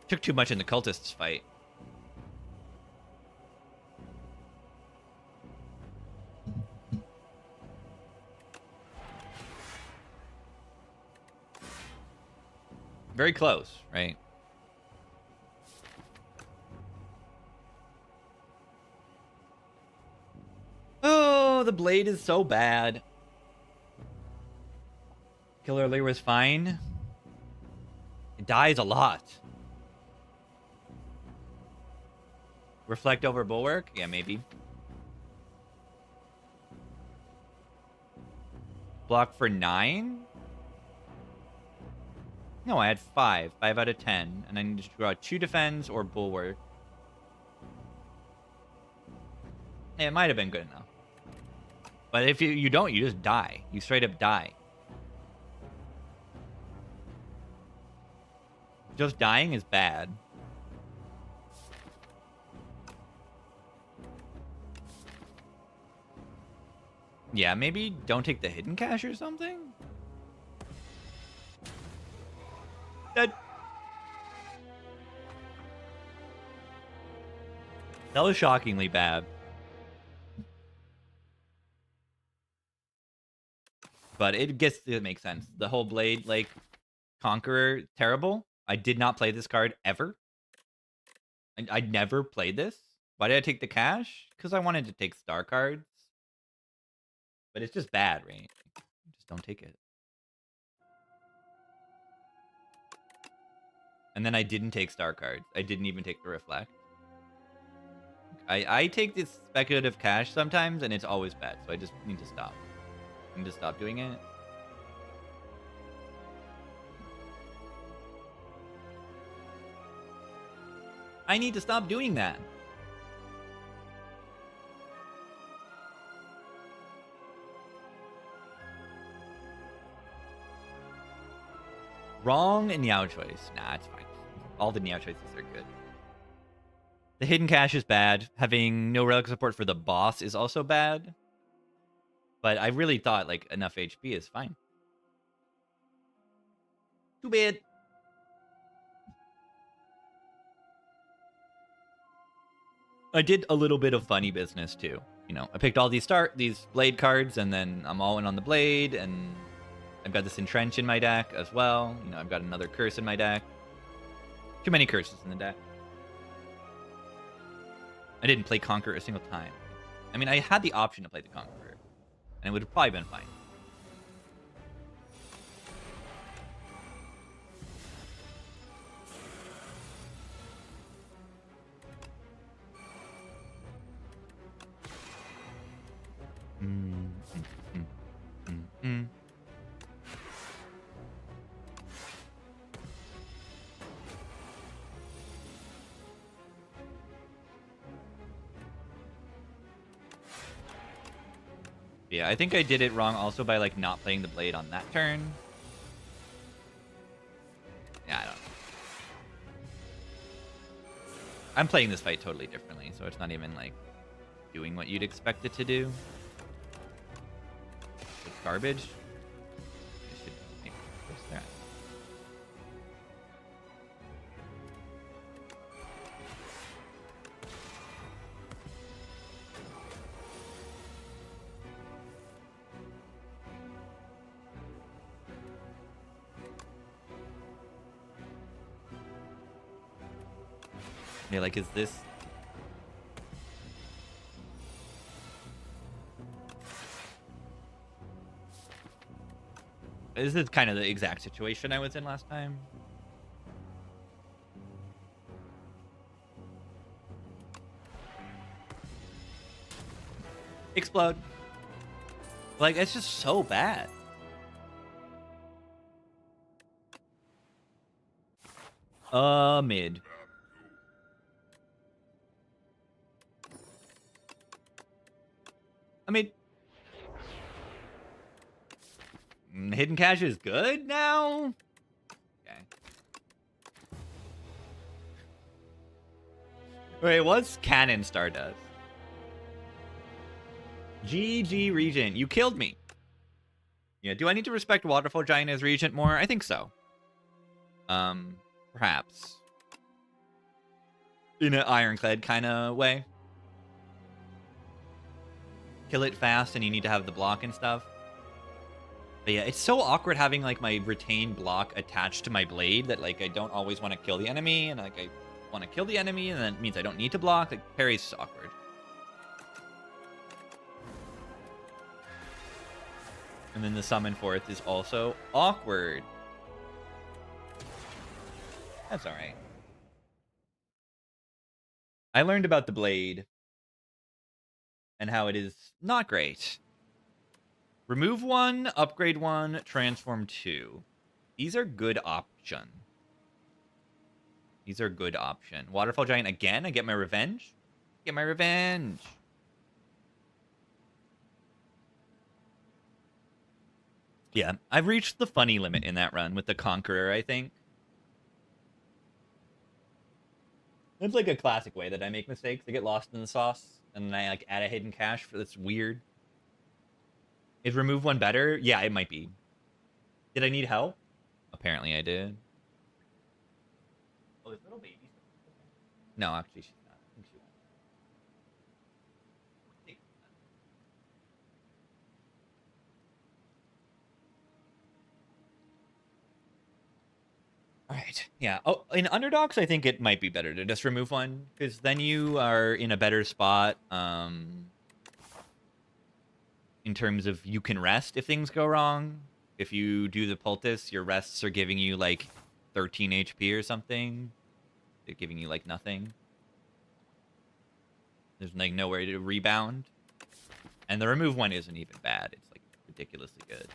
Took too much in the cultists fight. Very close, right? Oh, the blade is so bad. Killer earlier was fine. It dies a lot. Reflect over bulwark? Yeah, maybe. Block for 9? No, I had 5. 5 out of 10. And I need to draw 2 defends or bulwark. Yeah, it might have been good enough. But if you don't, you just die. You straight up die. Just dying is bad. Yeah, maybe don't take the hidden cache or something? That was shockingly bad. But it makes sense. The whole blade, like, Conqueror, terrible. I did not play this card ever. I never played this. Why did I take the cache? Because I wanted to take star cards. But it's just bad, right? Just don't take it. And then I didn't take star cards. I didn't even take the reflect. I take this speculative cash sometimes, and it's always bad. So I just need to stop. I need to stop doing it. I need to stop doing that. Wrong Niao choice. Nah, it's fine. All the Niao choices are good. The hidden cache is bad. Having no relic support for the boss is also bad. But I really thought like enough HP is fine. Too bad. I did a little bit of funny business too. You know, I picked all these blade cards, and then I'm all in on the blade, and I've got this entrench in my deck as well. You know, I've got another curse in my deck. Too many curses in the deck. I didn't play Conqueror a single time. I mean, I had the option to play the Conqueror, and it would have probably been fine. Yeah, I think I did it wrong also by like not playing the blade on that turn. Yeah, I don't know. I'm playing this fight totally differently, so it's not even like doing what you'd expect it to do. It's garbage. I should make this there. Yeah, like, is this... This is kind of the exact situation I was in last time. Explode. Like, it's just so bad. Mid. I mean, hidden cache is good now? Okay. Wait, what's Cannon Star does? GG Regent, you killed me. Yeah, do I need to respect Waterfall Giant as Regent more? I think so. Perhaps. In an Ironclad kind of way. Kill it fast and you need to have the block and stuff. But yeah, it's so awkward having like my retained block attached to my blade that like I don't always want to kill the enemy, and like I want to kill the enemy and that means I don't need to block. Like parry's awkward. And then the summon forth is also awkward. That's alright. I learned about the blade and how it is not great. Remove 1, upgrade 1, transform 2. These are good option. These are good option. Waterfall Giant again. I get my revenge. Get my revenge. Yeah, I've reached the funny limit in that run with the Conqueror, I think. It's like a classic way that I make mistakes. I get lost in the sauce, and then I like add a hidden cache for that's weird. Is remove 1 better? Yeah, it might be. Did I need help? Apparently I did. Oh, is little baby? No, actually she's not. I think she won't. All right. Yeah. Oh, in underdogs, I think it might be better to just remove 1, because then you are in a better spot. In terms of you can rest if things go wrong. If you do the poultice, your rests are giving you like 13 HP or something. They're giving you like nothing. There's like nowhere to rebound. And the remove one isn't even bad. It's like ridiculously good.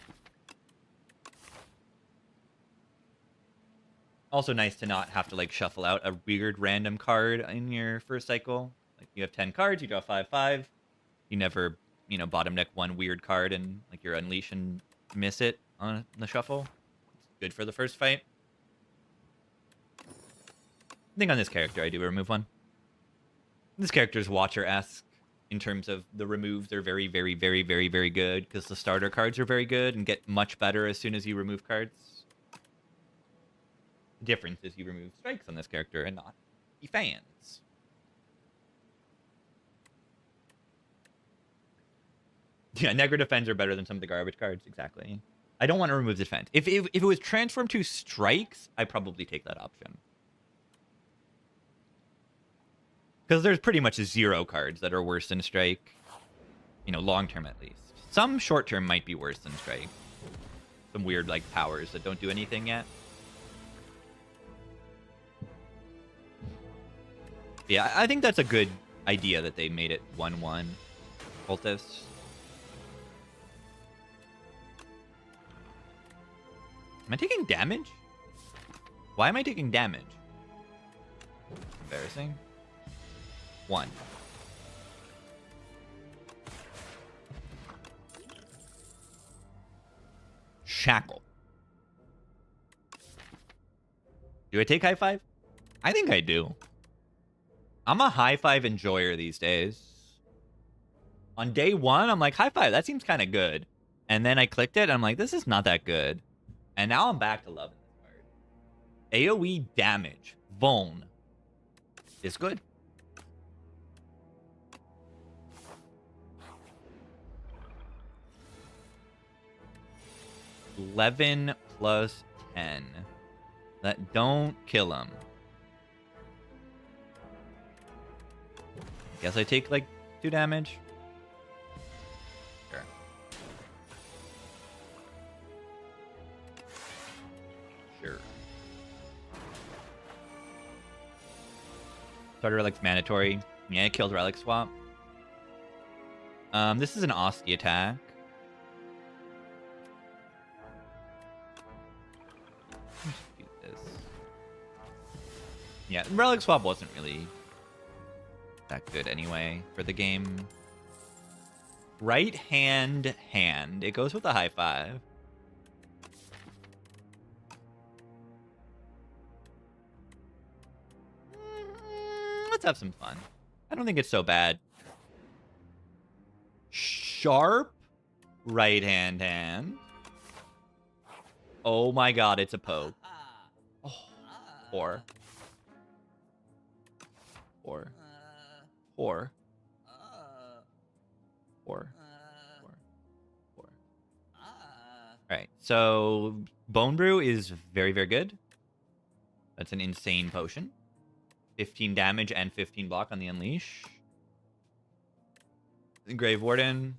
Also nice to not have to like shuffle out a weird random card in your first cycle. Like you have 10 cards, you draw 5/5. You never, you know, bottom deck one weird card and like you're unleash and miss it on the shuffle. It's good for the first fight. I think on this character I do remove one. This character is Watcher-esque in terms of the removes. They're very, very, very, very, very good because the starter cards are very good and get much better as soon as you remove cards. The difference is you remove strikes on this character and not the fans. Yeah, Negra defends are better than some of the garbage cards. Exactly. I don't want to remove defense. If it was transformed to strikes, I'd probably take that option. Because there's pretty much 0 cards that are worse than strike. You know, long term at least. Some short term might be worse than strike. Some weird like powers that don't do anything yet. Yeah, I think that's a good idea that they made it 1/1 cultists. Am I taking damage? Why am I taking damage? Embarrassing. 1. Shackle. Do I take high five? I think I do. I'm a high five enjoyer these days. On day 1, I'm like, high five, that seems kind of good. And then I clicked it, and I'm like, this is not that good. And now I'm back to loving this card. AoE damage. Vuln. Is good. $11 plus 10. That don't kill him. Guess I take like 2 damage. Sure. Sure. Starter Relic's mandatory. Yeah, it killed Relic Swap. This is an Osti attack. Do this. Yeah, Relic Swap wasn't really that good anyway for the game. Right hand. It goes with a high five. Let's have some fun. I don't think it's so bad. Sharp right hand. Oh my god, it's a poke. Oh, 4. 4. 4. 4. 4. Alright, so Bone Brew is very, very good. That's an insane potion. 15 damage and 15 block on the Unleash. Grave Warden.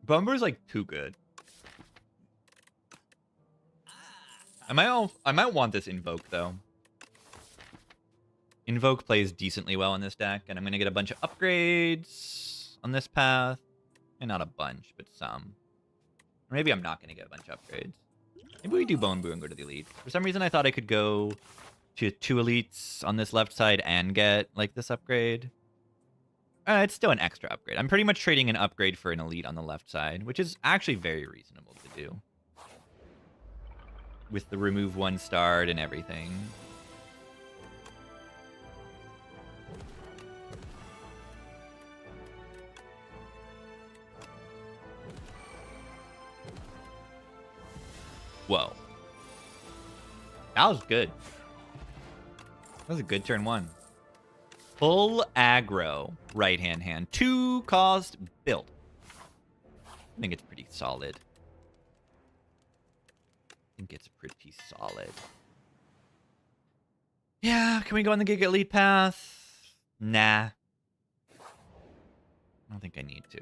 Bone Brew is like too good. I might want this Invoke, though. Invoke plays decently well in this deck, and I'm going to get a bunch of upgrades on this path. And not a bunch, but some. Or maybe I'm not going to get a bunch of upgrades. Maybe we do Bone Brew and go to the Elite. For some reason, I thought I could go to 2 Elites on this left side and get, like, this upgrade. It's still an extra upgrade. I'm pretty much trading an upgrade for an Elite on the left side, which is actually very reasonable to do. With the remove 1 start and everything. Whoa. That was good. That was a good turn 1. Full aggro right hand. 2 cost build. I think it's pretty solid. Yeah, can we go on the Giga Elite path? Nah. I don't think I need to.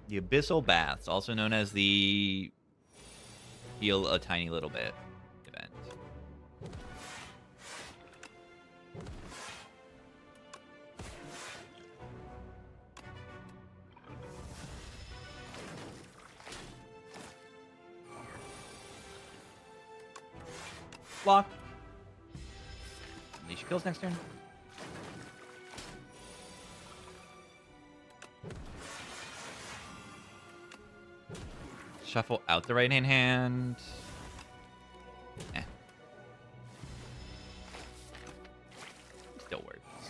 The Abyssal Baths, also known as the Heal a Tiny Little Bit event. Block. Unleash kills next turn. Shuffle out the right hand. Eh. Still works.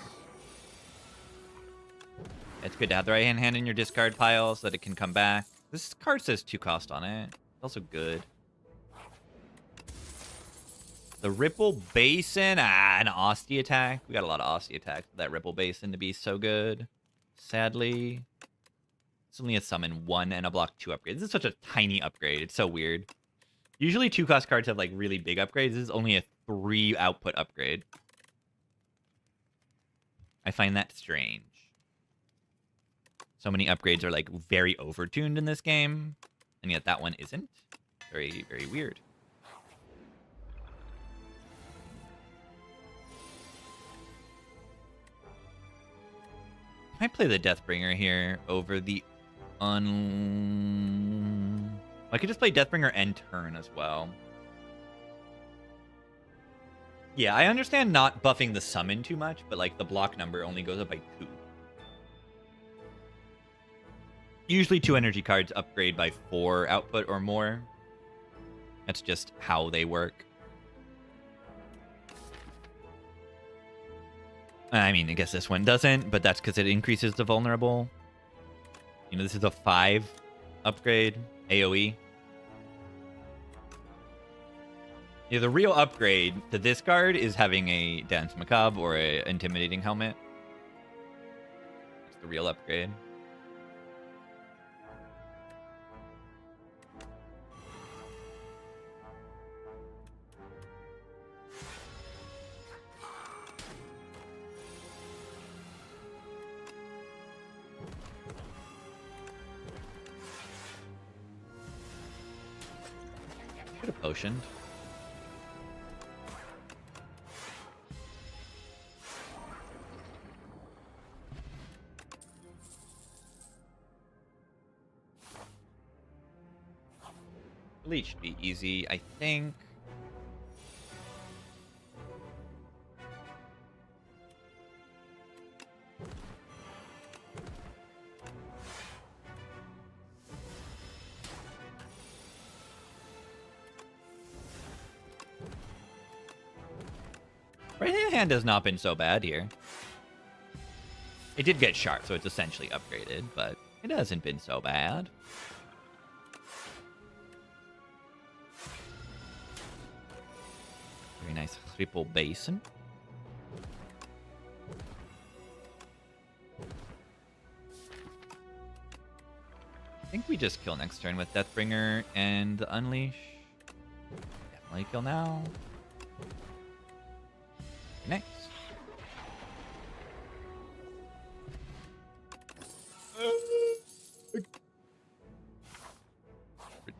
It's good to have the right hand in your discard pile so that it can come back. This card says 2 cost on it. It's also good. The Ripple Basin. An Osty attack. We got a lot of Osty attacks for that Ripple Basin to be so good. Sadly. It's only a summon 1 and a block 2 upgrade. This is such a tiny upgrade. It's so weird. Usually 2 cost cards have like really big upgrades. This is only a 3 output upgrade. I find that strange. So many upgrades are like very overtuned in this game, and yet that one isn't. Very, very weird. I might play the Deathbringer here over the I could just play Deathbringer end turn as well. Yeah, I understand not buffing the summon too much, but like the block number only goes up by 2. Usually 2 energy cards upgrade by 4 output or more. That's just how they work. I mean, I guess this one doesn't, but that's because it increases the vulnerable. You know, this is a 5 upgrade, AoE. Yeah, the real upgrade to this card is having a Dance Macabre or a Intimidating Helmet. That's the real upgrade. Should have potioned. Bleach should be easy, I think. Right hand has not been so bad here. It did get sharp, so it's essentially upgraded, but it hasn't been so bad. Very nice Ripple Basin. I think we just kill next turn with Deathbringer and Unleash. Definitely kill now. Next.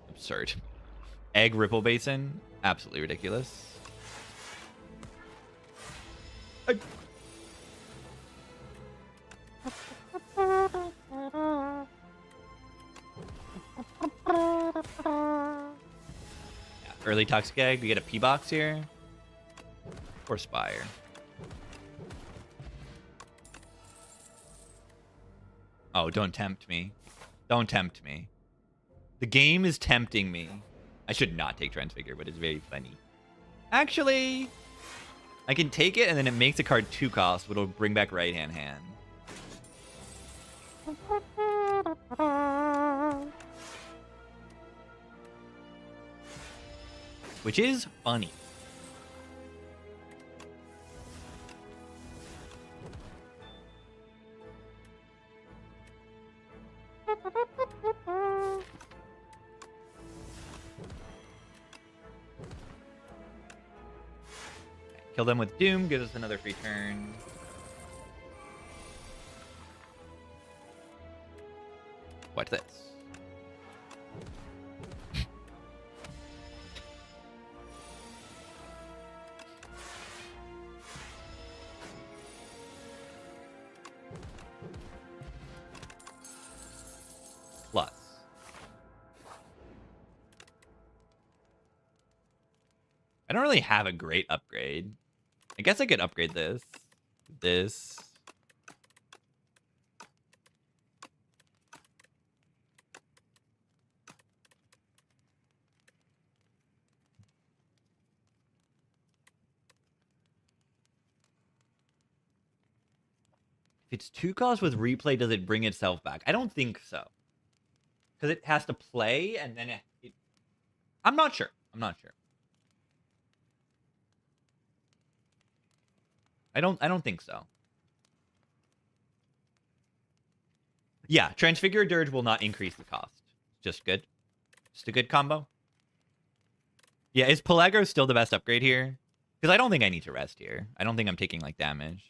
Absurd. Egg Ripple Basin. Absolutely ridiculous. Yeah, early Toxic Egg. We get a P-Box here. Or Spire. Oh, don't tempt me. Don't tempt me. The game is tempting me. I should not take Transfigure, but it's very funny. Actually, I can take it, and then it makes a card 2 cost, which will bring back right-hand hand. Which is funny. Kill them with Doom, gives us another free turn. Watch this. Plus. I don't really have a great upgrade. I guess I could upgrade this. This. If it's 2 costs with replay, does it bring itself back? I don't think so. Because it has to play and then it... I'm not sure. I'm not sure. I don't think so. Yeah, Transfigure Dirge will not increase the cost. Just good. Just a good combo. Yeah, is Peligro still the best upgrade here? Because I don't think I need to rest here. I don't think I'm taking, like, damage.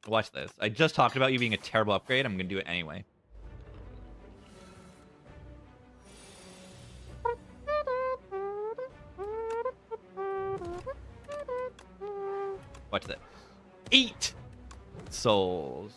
Watch this. I just talked about you being a terrible upgrade. I'm going to do it anyway. Watch this. 8 souls.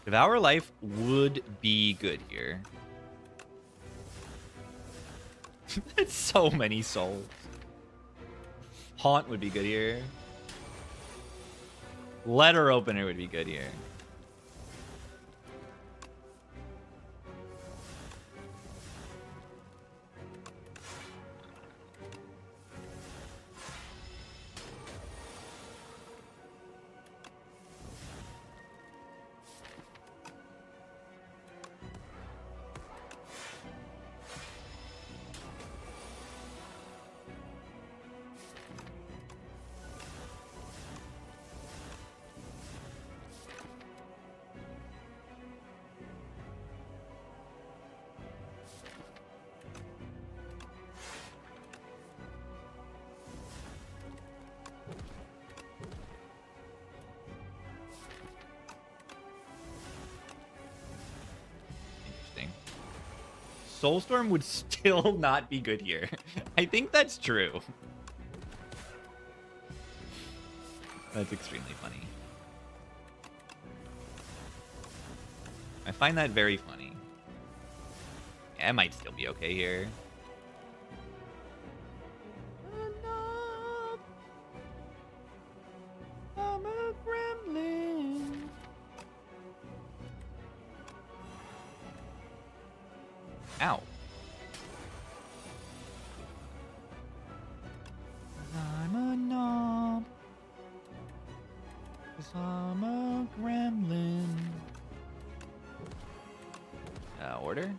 Devour Life would be good here. That's so many souls. Haunt would be good here. Letter Opener would be good here. Soulstorm would still not be good here. I think that's true. That's extremely funny. I find that very funny. Yeah, it might still be okay here. I'm a gremlin. Ow. I'm a knob. 'Cause I'm a gremlin. Order?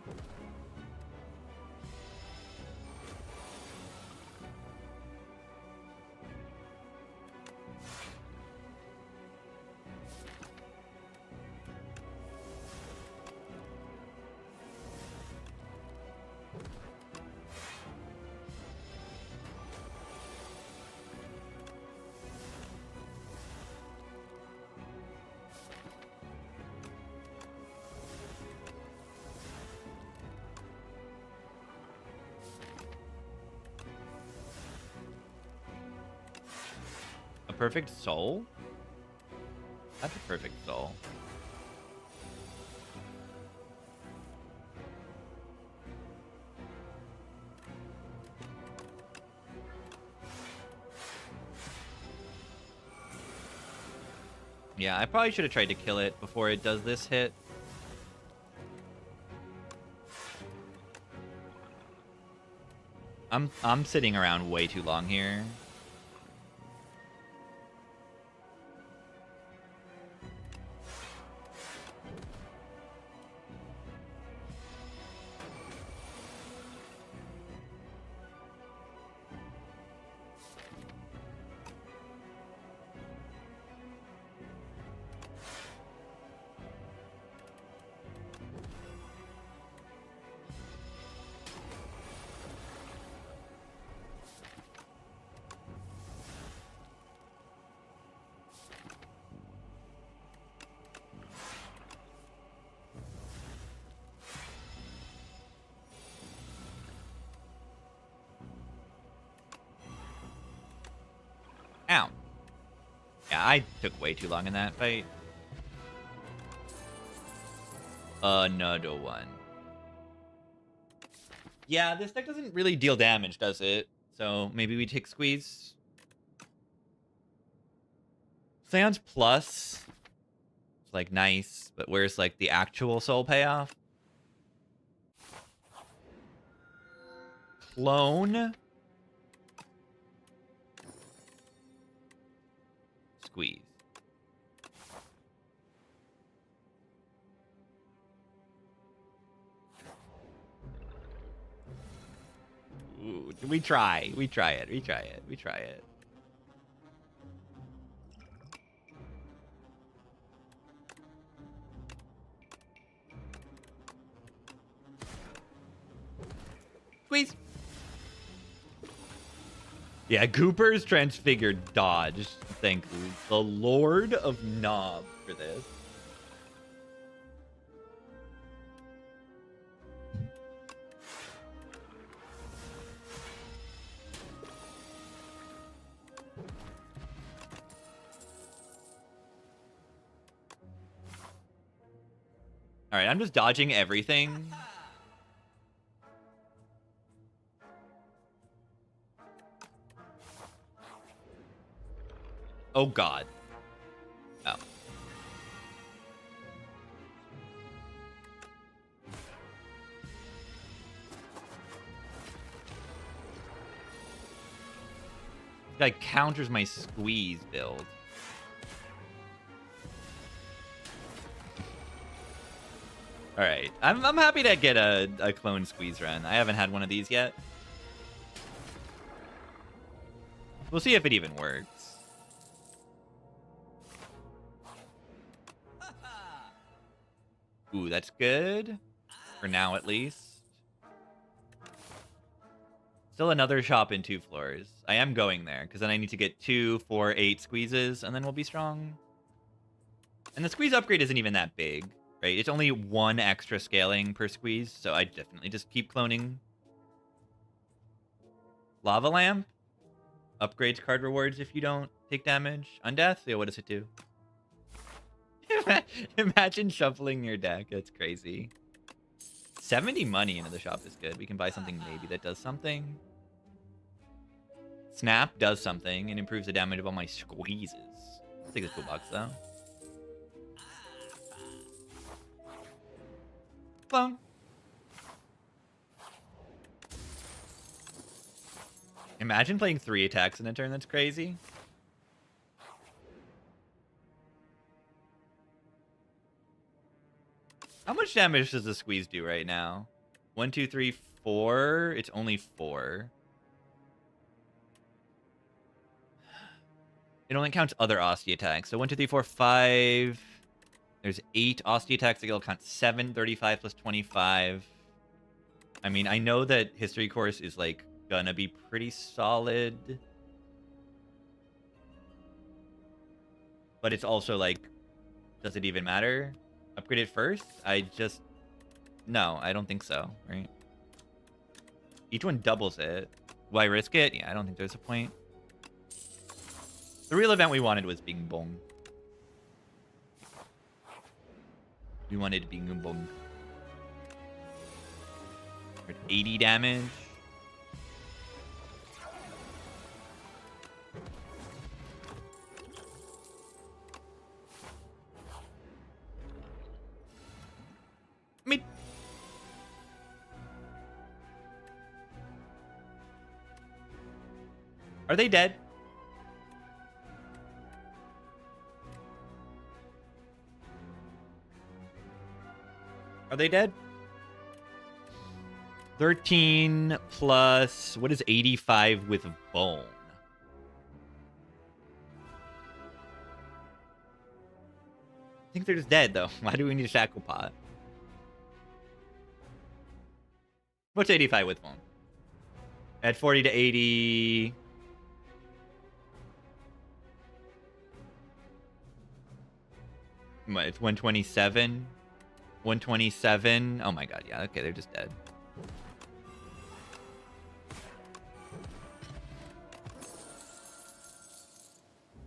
Perfect soul? That's a perfect soul. Yeah, I probably should have tried to kill it before it does this hit. I'm sitting around way too long here. Ow. Yeah, I took way too long in that fight. Another one. Yeah, this deck doesn't really deal damage, does it? So maybe we take Squeeze. Sounds plus. It's like nice, but where's like the actual soul payoff? Clone. Squeeze. Ooh, we try. We try it. We try it. We try it. Squeeze. Yeah, Gooper's transfigured dodge. Thank the Lord of Knob for this. All right, I'm just dodging everything. Oh, God. Oh. This guy counters my Squeeze build. All right. I'm happy to get a clone Squeeze run. I haven't had one of these yet. We'll see if it even works. Ooh, that's good. For now, at least. Still another shop in 2 floors. I am going there, because then I need to get 2, 4, 8 squeezes, and then we'll be strong. And the squeeze upgrade isn't even that big, right? It's only 1 extra scaling per squeeze, so I definitely just keep cloning. Lava Lamp. Upgrades card rewards if you don't take damage. Undeath? Yeah, what does it do? Imagine shuffling your deck. That's crazy. 70 money into the shop is good. We can buy something maybe that does something. Snap does something and improves the damage of all my squeezes. I'll take this $2 though. Clone. Imagine playing 3 attacks in a turn. That's crazy. How much damage does the squeeze do right now? 1, 2, 3, 4. It's only 4. It only counts other Osty attacks. So 1, 2, 3, 4, 5. There's 8 Osty attacks. It'll count 7, 35 plus 25. I mean, I know that History Course is like gonna be pretty solid. But it's also like, does it even matter? Upgrade it first? No, I don't think so, right? Each one doubles it. Will I risk it? Yeah, I don't think there's a point. The real event we wanted was Bing Bong. We wanted Bing Bong. 80 damage. Are they dead? Are they dead? 13 plus... What is 85 with bone? I think they're just dead, though. Why do we need a shackle pot? What's 85 with bone? At 40 to 80... What, it's 127? 127? Oh my god, yeah, okay, they're just dead.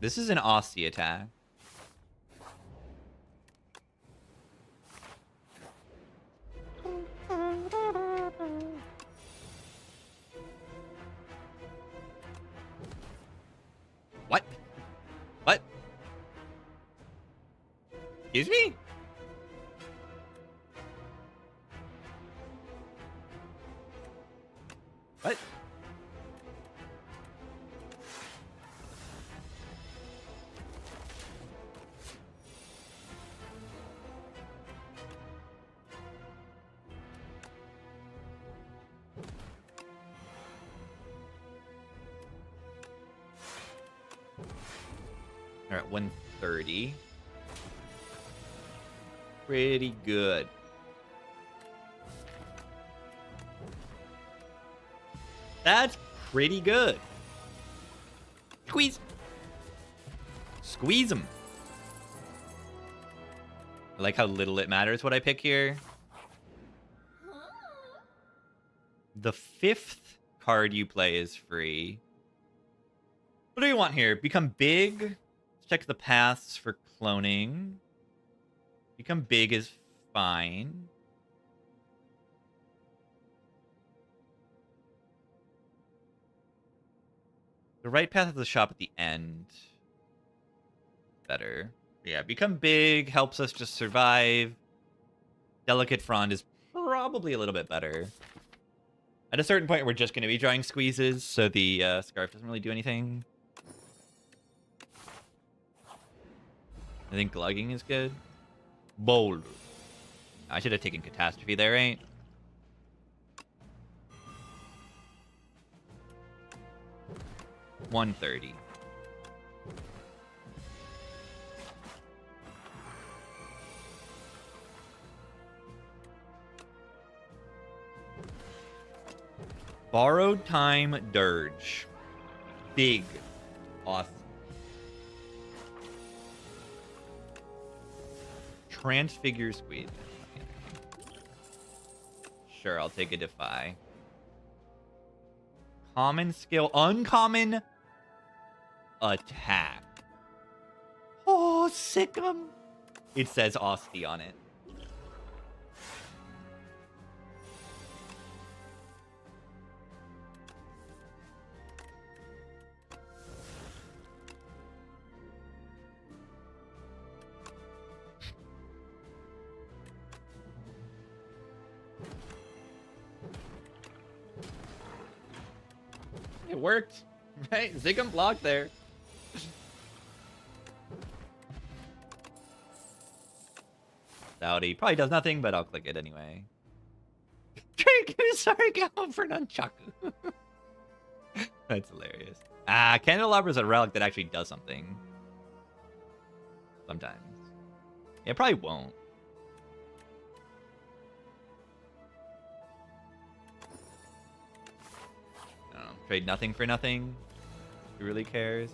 This is an Aussie attack. What? What? Excuse me? What? All right, 130. Pretty good. That's pretty good. Squeeze. Squeeze them. I like how little it matters what I pick here. The 5th card you play is free. What do you want here? Become big. Let's check the paths for cloning. Become big is fine. The right path of the shop at the end. Better. Yeah, become big helps us just survive. Delicate Frond is probably a little bit better. At a certain point, we're just going to be drawing squeezes, so the scarf doesn't really do anything. I think glugging is good. Boulder. I should have taken Catastrophe there, right? $130. Borrowed Time Dirge. Big. Awesome. Transfigure Squeeze. Sure, I'll take a Defy. Common skill. Uncommon attack. Oh, Sikkim. It says Austie on it. It worked, right? Zigam blocked there. Saudi probably does nothing, but I'll click it anyway. Sorry, Gal for Nunchaku. That's hilarious. Ah, Candelabra is a relic that actually does something. Sometimes. Yeah, it probably won't. Trade nothing for nothing. Who really cares?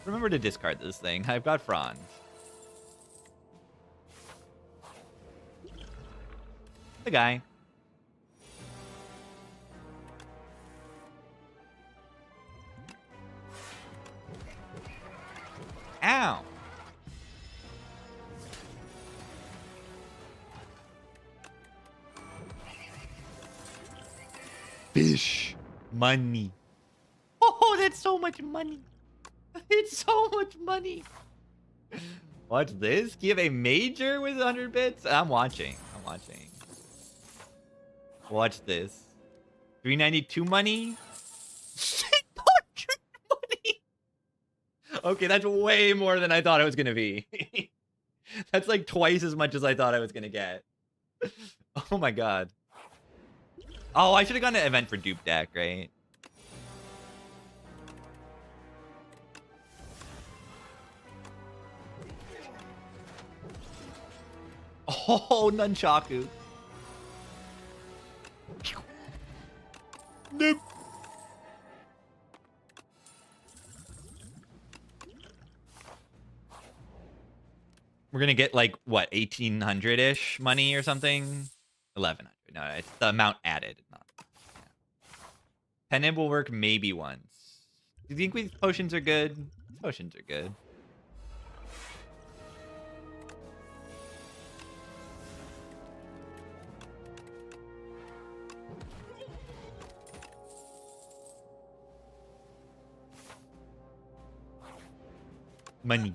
Remember to discard this thing. I've got Franz. The guy. Ow. Fish. Money. Oh, that's so much money. It's so much money. Watch this. Give a major with 100 bits. I'm watching. I'm watching. Watch this. 392 money. 600 money. Okay, that's way more than I thought it was gonna be. That's like twice as much as I thought I was gonna get. Oh my god. Oh, I should have gone to event for dupe deck, right? Oh, nunchaku. Nope. We're gonna get like what, 1800-ish money or something? 1100. No, it's the amount added. Not. Yeah. Penib will work maybe once. Do you think these potions are good? Potions are good. Money.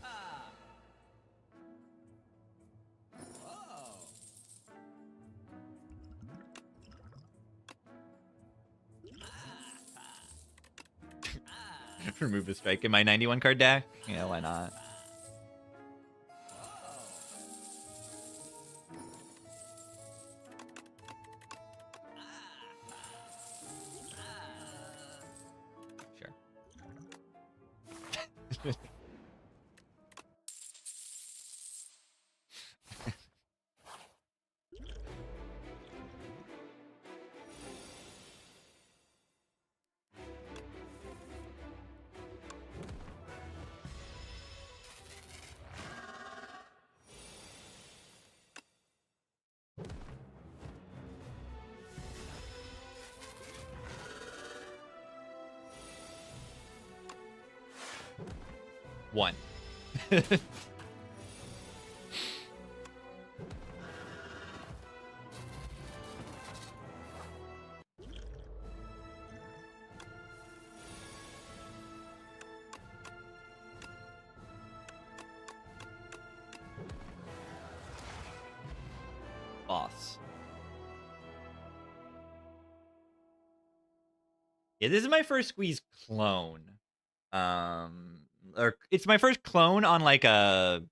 Remove a strike in my 91 card deck. Yeah, why not? Sure. 1. Boss. Yeah, this is my first squeeze clone. Or it's my first clone on like a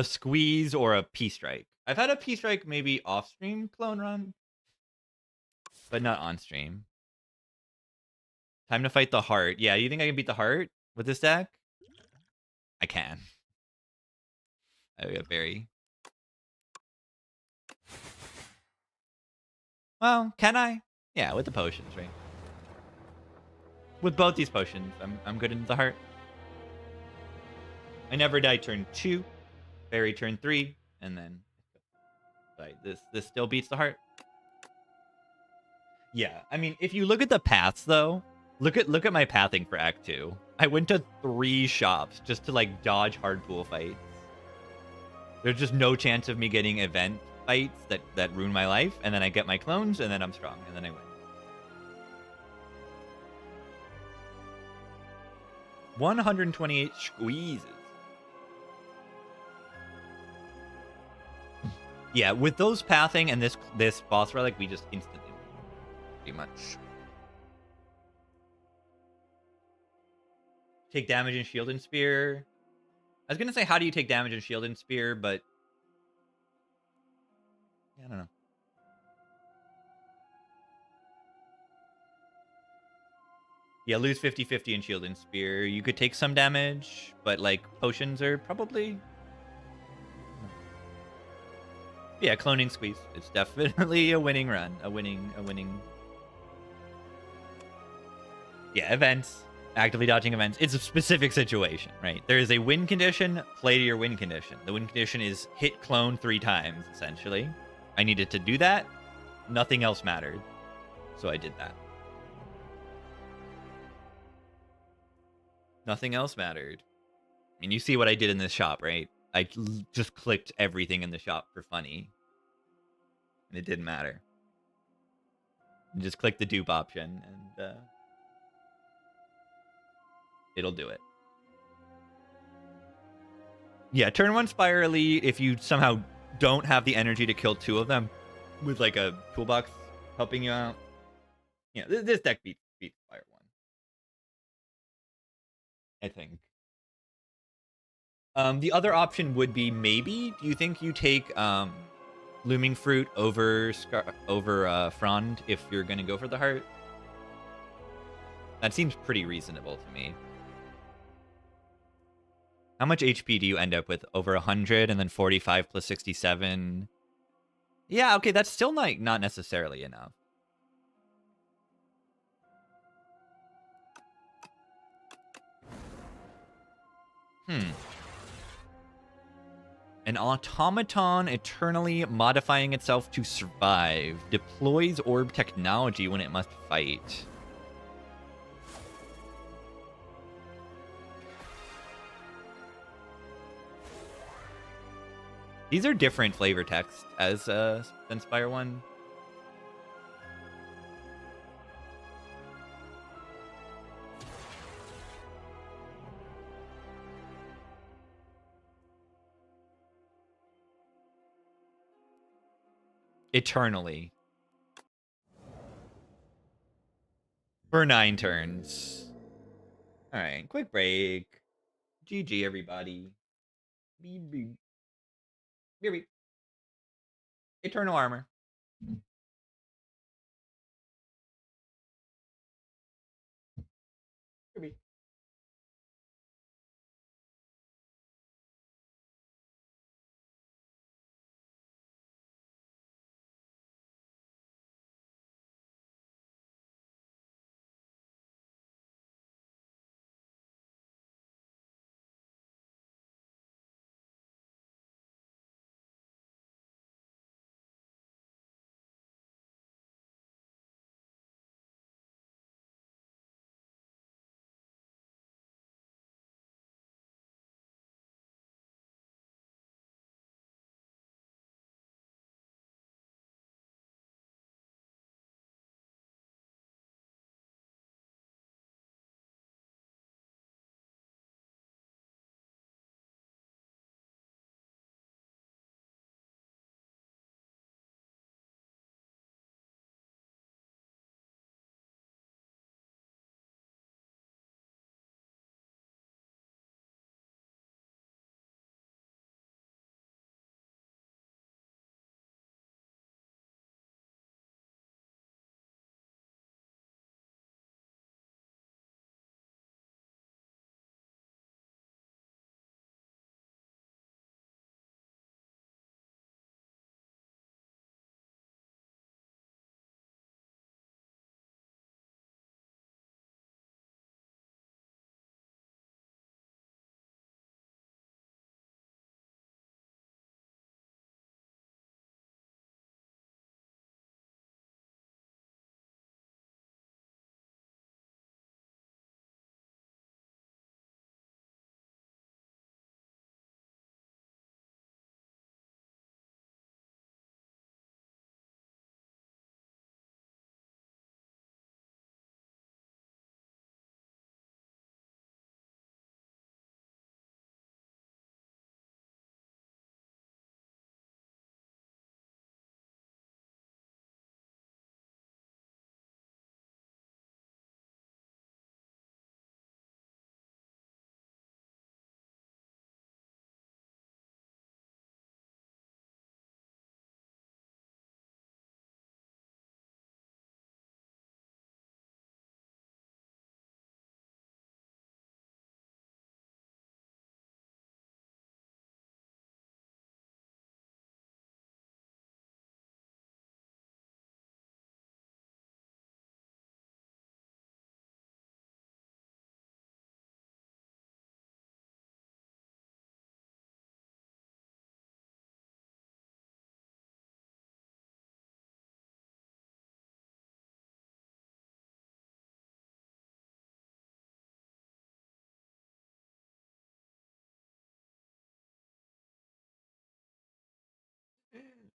squeeze or a P-strike. I've had a P-strike maybe off-stream clone run, but not on-stream. Time to fight the heart. Yeah, you think I can beat the heart with this deck? I can. I got very... Well, can I? Yeah, with the potions, right? With both these potions, I'm good into the heart. I never die turn 2, fairy turn 3, and then right, this still beats the heart. Yeah, I mean, if you look at the paths though, look at my pathing for Act 2. I went to 3 shops just to like dodge hard pool fights. There's just no chance of me getting event fights that ruin my life, and then I get my clones, and then I'm strong, and then I win. 128 squeezes. Yeah, with those pathing and this boss relic, we just instantly win. Pretty much. Take damage in shield and spear. I was gonna say, how do you take damage in shield and spear, but yeah, I don't know. Yeah, lose 50-50 in shield and spear. You could take some damage, but like potions are probably... Yeah, cloning squeeze. It's definitely a winning run. A winning... Yeah, events. Actively dodging events. It's a specific situation, right? There is a win condition, play to your win condition. The win condition is hit clone 3 times, essentially. I needed to do that. Nothing else mattered. So I did that. Nothing else mattered. I mean, you see what I did in this shop, right? I just clicked everything in the shop for funny. And it didn't matter. Just click the dupe option, and it'll do it. Yeah, turn 1 Spire Elite. If you somehow don't have the energy to kill 2 of them with like a toolbox helping you out, this deck beats Spire 1, I think. The other option would be maybe. Do you think you take Looming Fruit over Frond if you're gonna go for the heart? That seems pretty reasonable to me. How much HP do you end up with? Over 100 and then 45 plus 67. Yeah, okay, that's still not necessarily enough. An automaton eternally modifying itself to survive. Deploys orb technology when it must fight. These are different flavor text as than Spire 1. Eternally. For 9 turns. Alright, quick break. GG, everybody. BB. Eternal armor. BB.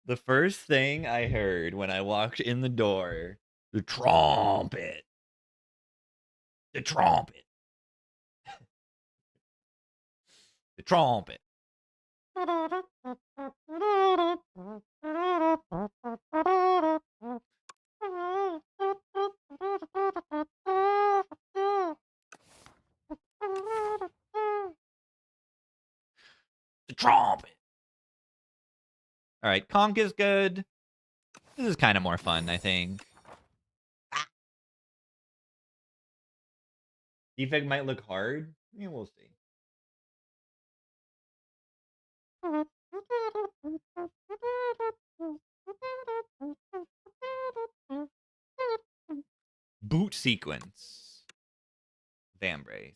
The first thing I heard when I walked in the door The trumpet. The trumpet. The trumpet. The trumpet. All right, conch is good. This is kind of more fun, I think. Defect might look hard. Yeah, we'll see. Boot sequence. Vambrace.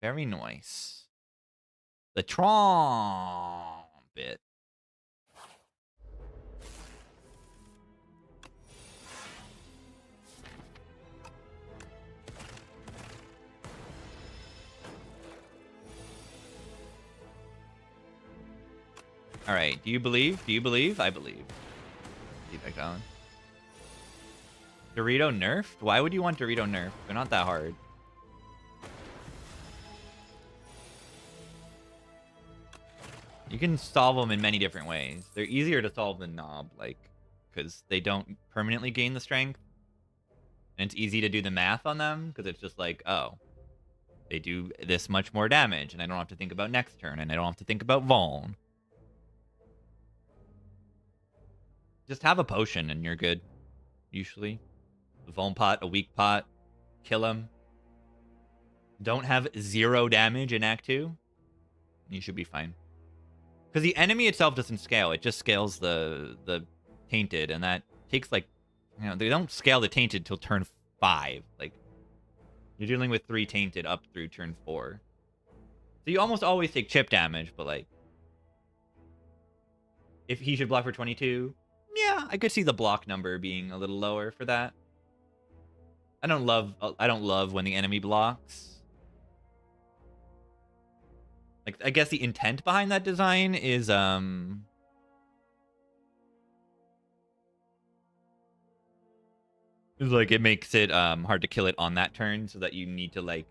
Very nice. The trumpet. All right. Do you believe? Do you believe? I believe. Defect on. Dorito nerfed? Why would you want Dorito nerfed? They're not that hard. You can solve them in many different ways. They're easier to solve than Knob, like, because they don't permanently gain the strength. And it's easy to do the math on them, because it's just like, oh, they do this much more damage, and I don't have to think about next turn, and I don't have to think about Vaughn. Just have a potion, and you're good, usually. A Vaughn pot, a weak pot, kill him. Don't have 0 damage in Act 2. You should be fine. Because the enemy itself doesn't scale. It just scales the Tainted, and that takes, like, you know, they don't scale the Tainted till turn 5. Like, you're dealing with 3 Tainted up through turn 4. So you almost always take chip damage, but, like, if he should block for 22, yeah, I could see the block number being a little lower for that. I don't love when the enemy blocks. Like, I guess the intent behind that design is like, it makes it hard to kill it on that turn, so that you need to, like,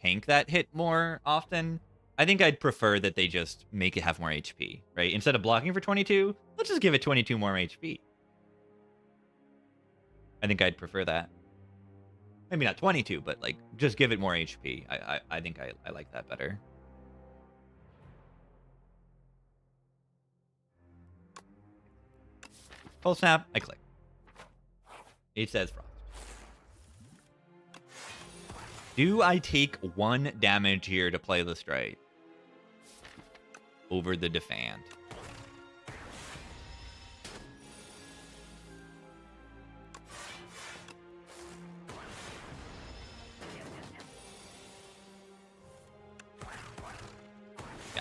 tank that hit more often. I think I'd prefer that they just make it have more HP, right? Instead of blocking for 22, let's just give it 22 more HP. I think I'd prefer that. Maybe not 22, but, like, just give it more HP. I think I like that better. Full snap, I click. It says Frost. Do I take 1 damage here to play the straight? Over the Defend.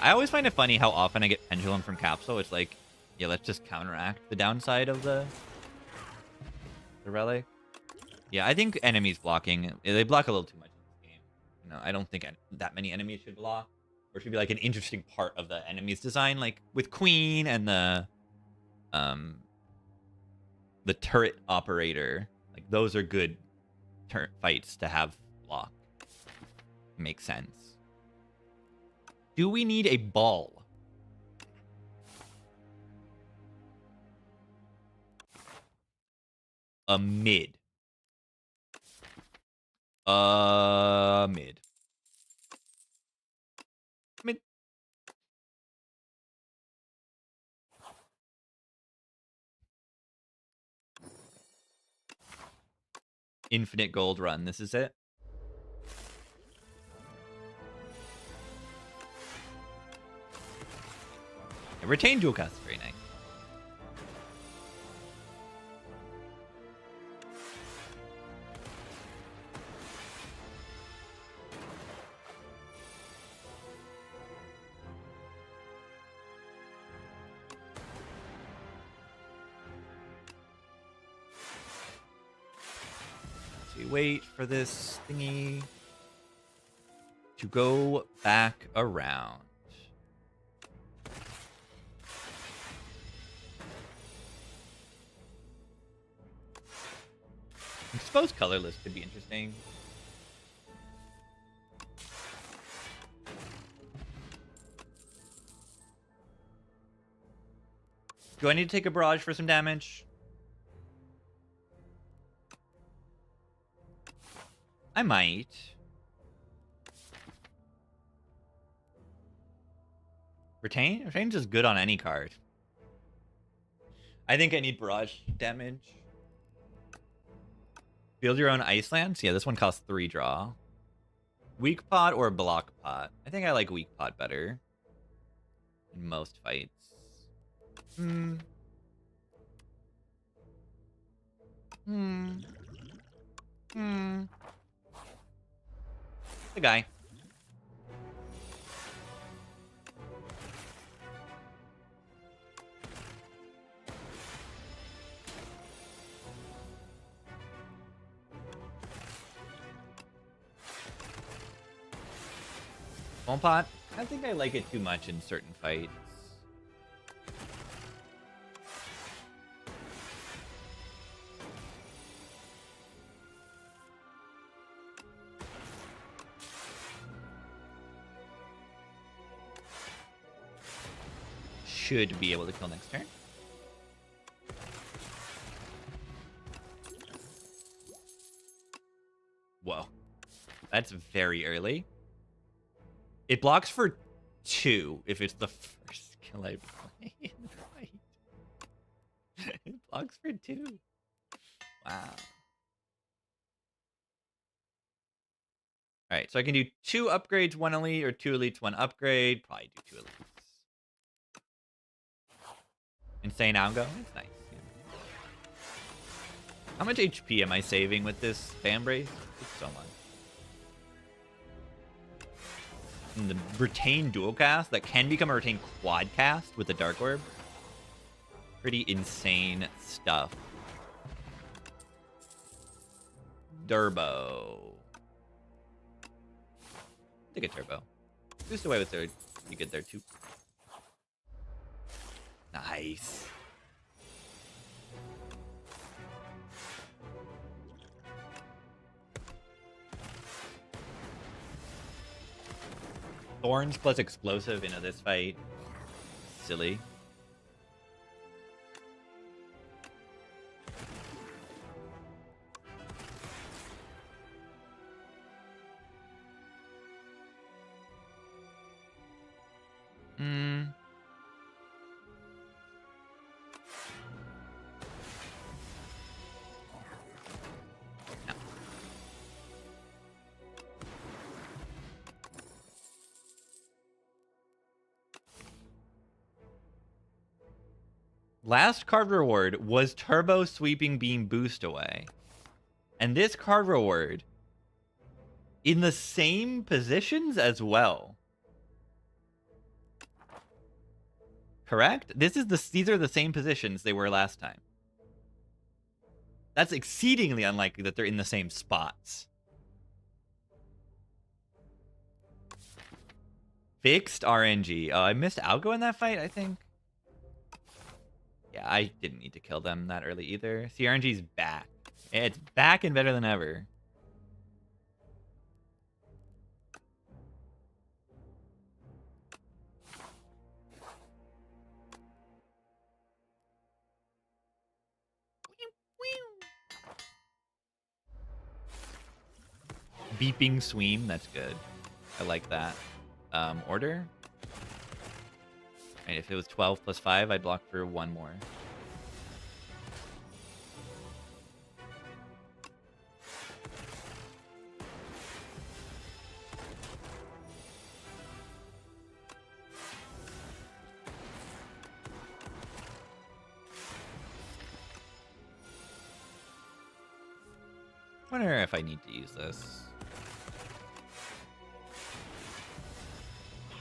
I always find it funny how often I get Pendulum from Capsule. It's like, yeah, let's just counteract the downside of the relic. Yeah, I think enemies blocking, they block a little too much in this game. You know, I don't think that many enemies should block. Or should be like an interesting part of the enemy's design, like with Queen and the turret operator. Like, those are good fights to have block. Makes sense. Do we need a ball? A mid. Mid. Mid. Infinite gold run. This is it. Retain dual cast. Very nice. So we wait for this thingy to go back around. Exposed colorless could be interesting. Do I need to take a barrage for some damage? I might. Retain? Retain's just good on any card. I think I need barrage damage. Build your own ice lands? Yeah, this one costs 3 draw. Weak pot or block pot? I think I like weak pot better. In most fights. The guy. Small pot? I think I like it too much in certain fights. Should be able to kill next turn. Whoa. That's very early. It blocks for 2 if it's the first kill I play in the fight. It blocks for 2. Wow. Alright, so I can do 2 upgrades, 1 elite, or 2 elites, 1 upgrade. Probably do 2 elites. Insane algo? It's nice. Yeah. How much HP am I saving with this fan brace? It's so much. And the retain dual cast that can become a retain quad cast with the Dark Orb. Pretty insane stuff. Durbo. Take a turbo. Boost away with third. You get there too. Nice. Thorns plus explosive into this fight. Silly. Last card reward was Turbo Sweeping Beam Boost Away. And this card reward in the same positions as well. Correct? These are the same positions they were last time. That's exceedingly unlikely that they're in the same spots. Fixed RNG. Oh, I missed Algo in that fight, I think. Yeah, I didn't need to kill them that early either. See, RNG's back. It's back and better than ever. Beeping Sweem, that's good. I like that. Order? Right, if it was 12 plus 5, I'd block for 1 more. Wonder if I need to use this.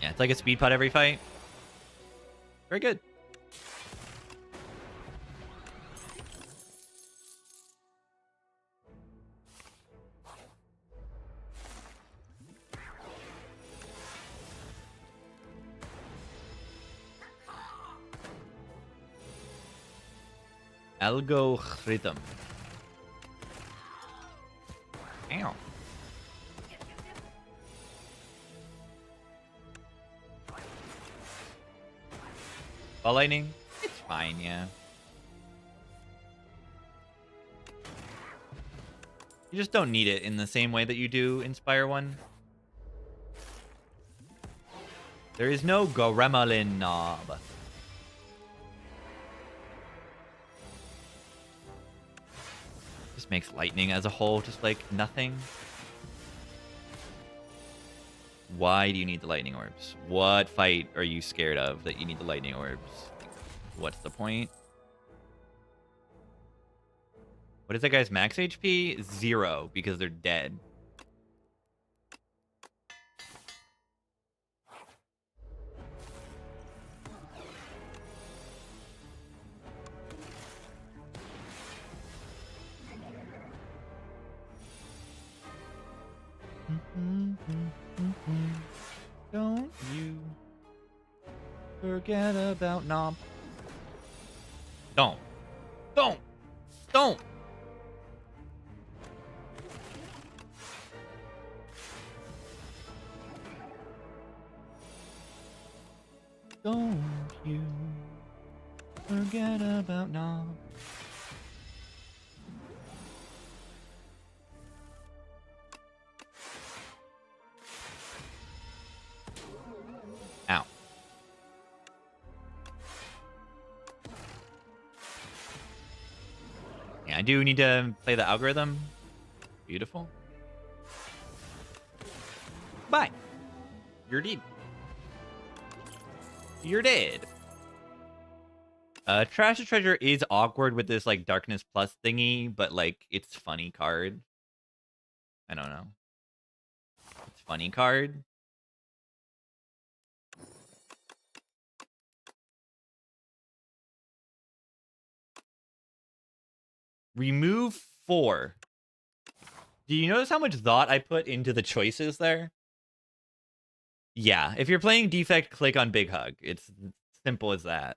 Yeah, it's like a speed pot every fight. Very good. Algorithm. Ball lightning? It's fine, yeah. You just don't need it in the same way that you do Inspire 1. There is no Gremlin knob. Just makes lightning as a whole just like nothing. Why do you need the lightning orbs? What fight are you scared of that you need the lightning orbs? What's the point? What is that guy's max HP? 0, because they're dead. Don't you forget about Knob. Don't. Don't. Don't. Don't you forget about Knob. Ow. Yeah, I do need to play the algorithm. Beautiful. Bye. You're dead. You're dead. Trash the Treasure is awkward with this like Darkness Plus thingy, but like it's funny card. I don't know. It's funny card. Remove 4. Do you notice how much thought I put into the choices there? Yeah, if you're playing Defect, click on Big Hug. It's simple as that.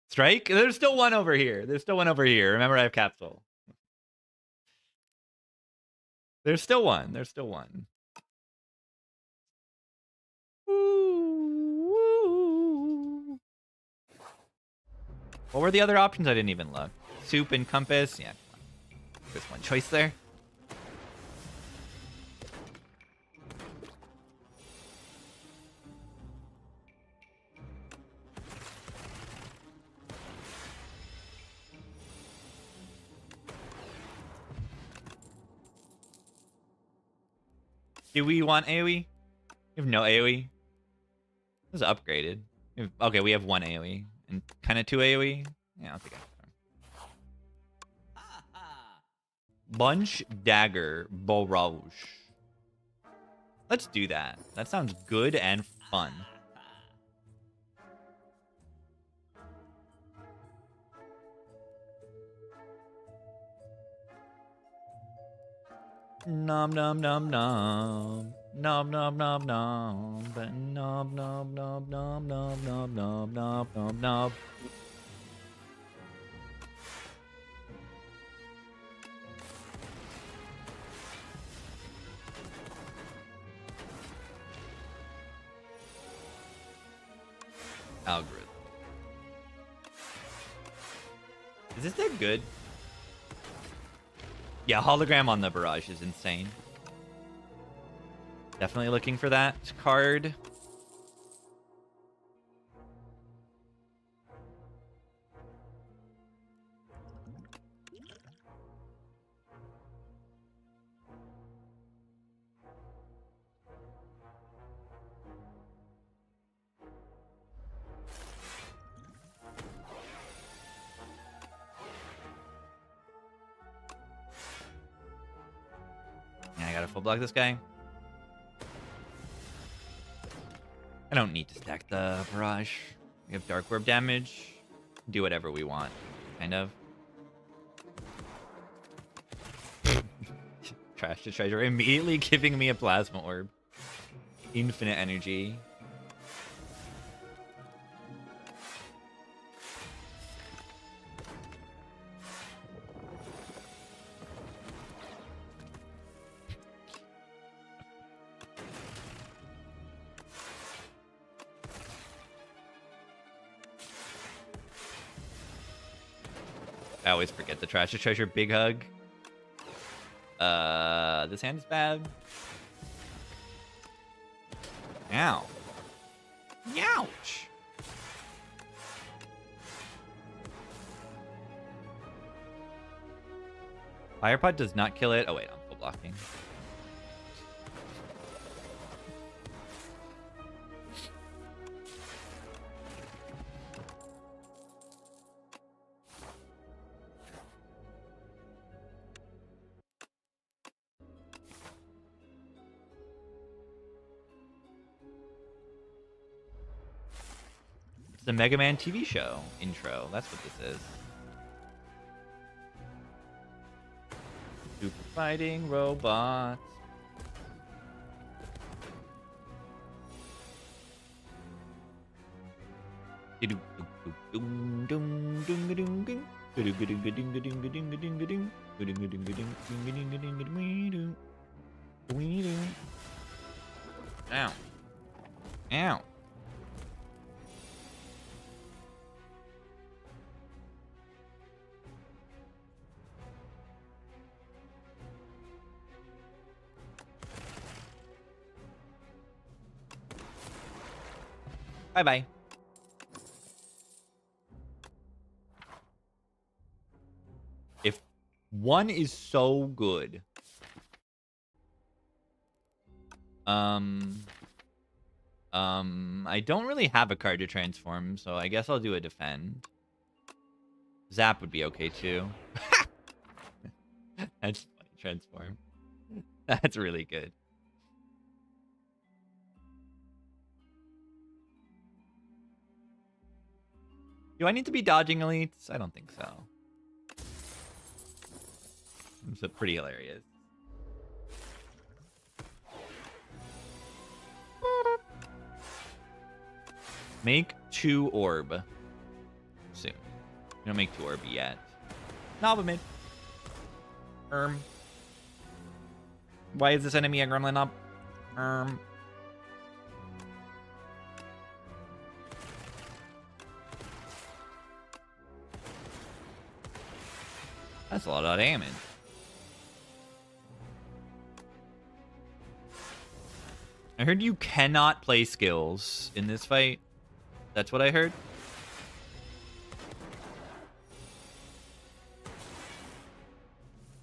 Strike? There's still one over here. There's still one over here. Remember, I have Capsule. There's still one. There's still one. Ooh. What were the other options? I didn't even look. Soup and Compass. Yeah. There's one choice there. Do we want AoE? We have no AoE. This is upgraded. Okay, we have 1 AoE and kind of 2 AoE. Yeah, I'll take it. Bunch Dagger Barrage. Let's do that. That sounds good and fun. Nom nom nom nom. Nom nom nom nom. Nom nom nom nom nom nom nom nom nom nom. Algorithm. Is this that good? Yeah, hologram on the barrage is insane. Definitely looking for that card. Yeah, I gotta full block this guy. I don't need to stack the barrage. We have Dark Orb damage. Do whatever we want, kind of. Trash the Treasure. Immediately giving me a Plasma Orb. Infinite energy. I always forget the trash to treasure. Big hug. This hand is bad. Ow. Ouch. Fire pot does not kill it. Oh wait, I'm full blocking. The Mega Man TV show intro. That's what this is. Super fighting robots. Ow. Ow. Bye-bye. If one is so good. I don't really have a card to transform, so I guess I'll do a defend. Zap would be okay too. That's funny. Transform. That's really good. Do I need to be dodging elites? I don't think so. It's pretty hilarious. Make 2 orb. Soon. We don't make 2 orb yet. Nova mid. Why is this enemy a gremlin up? That's a lot of damage. I heard you cannot play skills in this fight. That's what I heard.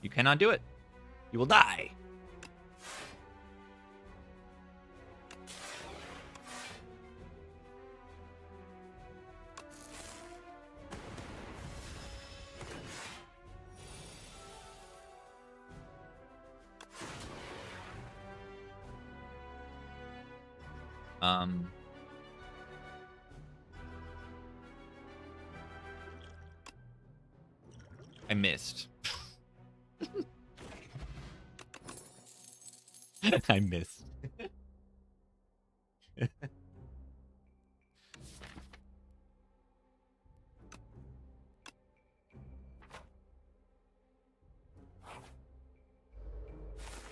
You cannot do it. You will die. I missed. I missed.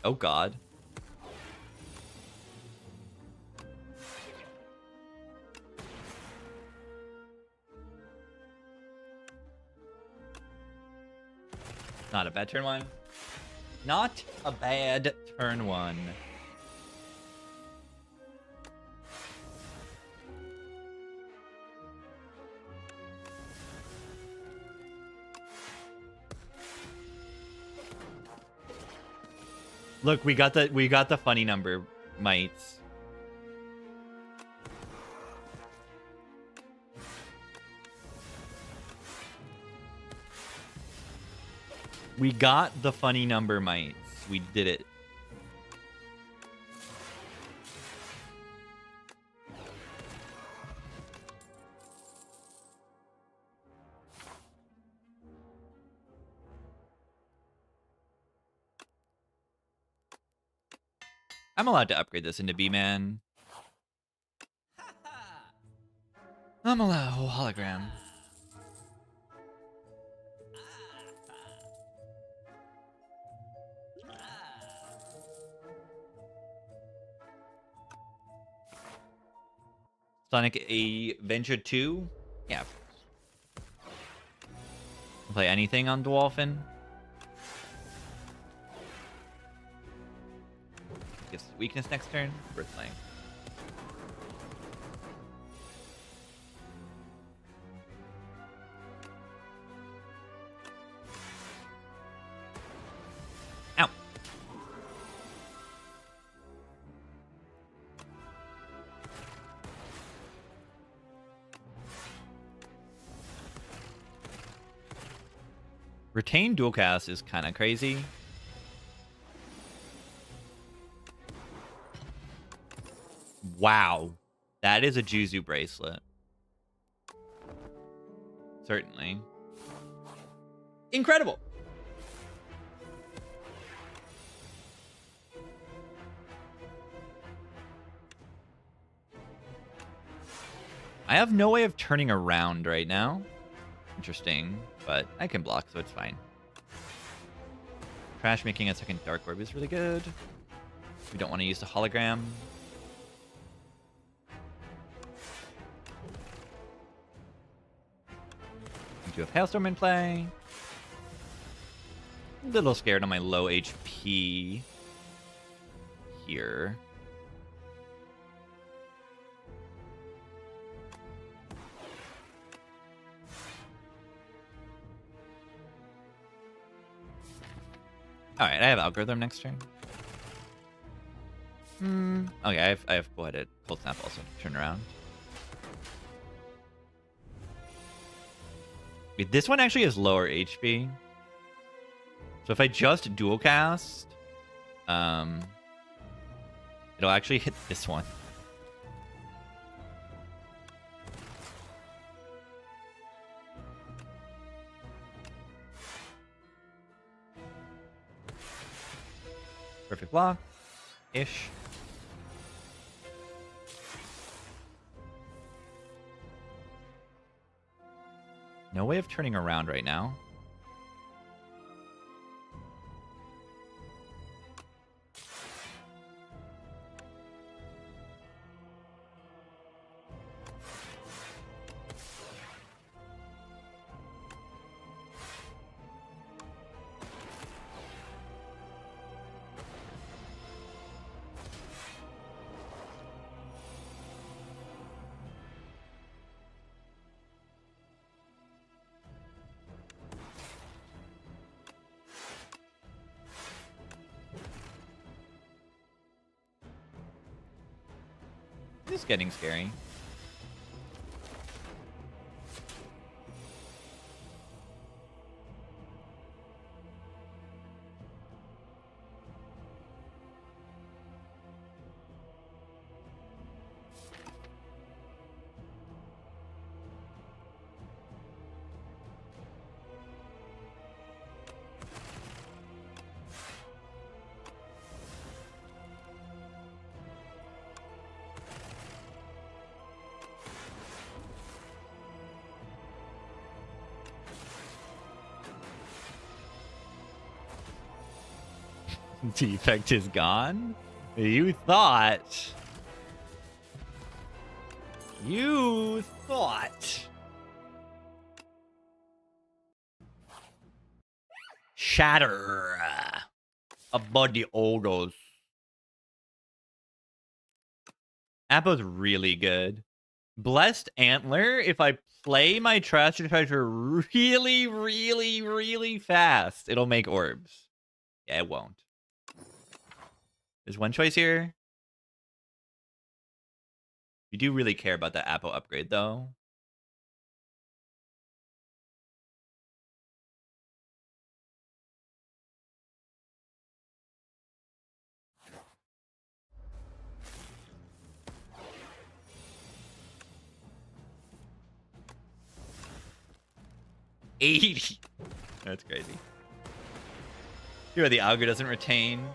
Oh God. Not a bad turn 1. Not a bad turn 1. Look, we got the funny number, mites. We got the funny number, mites. We did it. I'm allowed to upgrade this into B-Man. I'm allowed. Oh, hologram. Sonic Adventure 2? Yeah. Play anything on Dwarfin. Guess weakness next turn. Worth playing. Ow. Retain dual cast is kind of crazy. Wow. That is a Juzu bracelet. Certainly. Incredible. I have no way of turning around right now. Interesting, but I can block, so it's fine. Trash making a second Dark Orb is really good. We don't want to use the hologram. We do have Hailstorm in play. A little scared on my low HP here. Alright, I have Algorithm next turn. Okay, I have Cold Snap also to turn around. Wait, this one actually has lower HP. So if I just dual cast, it'll actually hit this one. Perfect block. Ish. No way of turning around right now. This is getting scary. Defect is gone? You thought. You thought. Shatter. About the ogres. Appo's really good. Blessed Antler, if I play my Trash Treasure really, really, really fast, it'll make orbs. Yeah, it won't. There's one choice here. You do really care about that Appo upgrade, though. $80. That's crazy. Here, the Augur doesn't retain.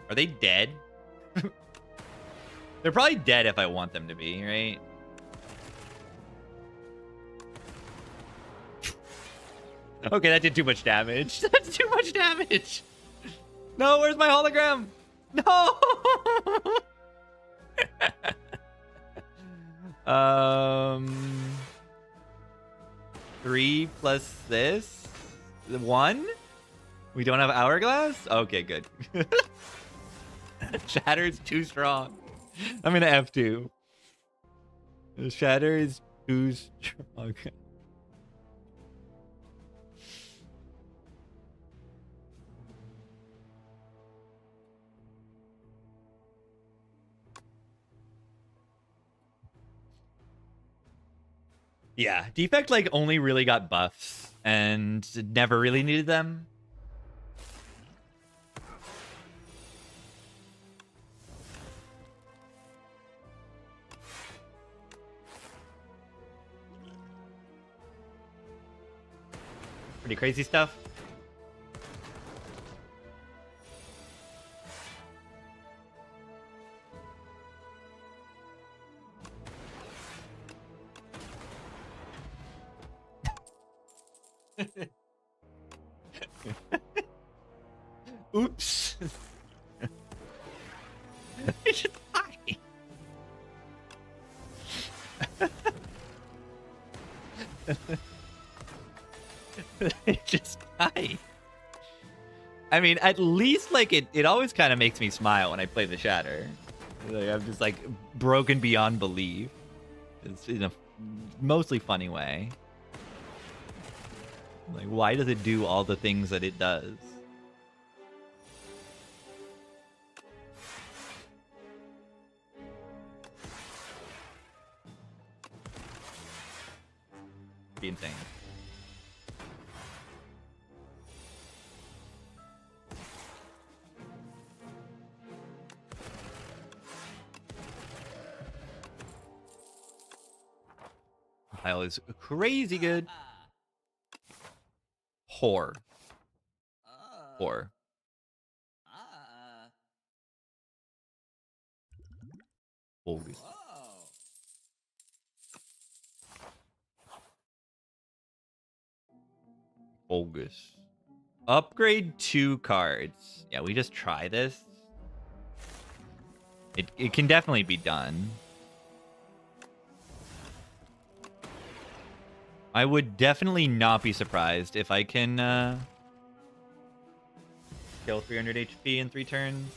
Are they dead? They're probably dead if I want them to be, right? Okay, that did too much damage. That's too much damage. No, where's my hologram? No! Three plus this? 1? We don't have hourglass? Okay, good. Shatter is too strong. I'm gonna F2. The shatter is too strong. Yeah, defect like only really got buffs and never really needed them. Pretty crazy stuff. Oops. I just died. It just died. I mean, at least like it always kind of makes me smile when I play the shatter. Like, I'm just like broken beyond belief. It's in a mostly funny way. Like, why does it do all the things that it does? Be insane. Pile is crazy good. Whore. Whore. Bogus. Bogus. Upgrade 2 cards. Yeah, we just try this. It can definitely be done. I would definitely not be surprised if I can kill 300 HP in 3 turns.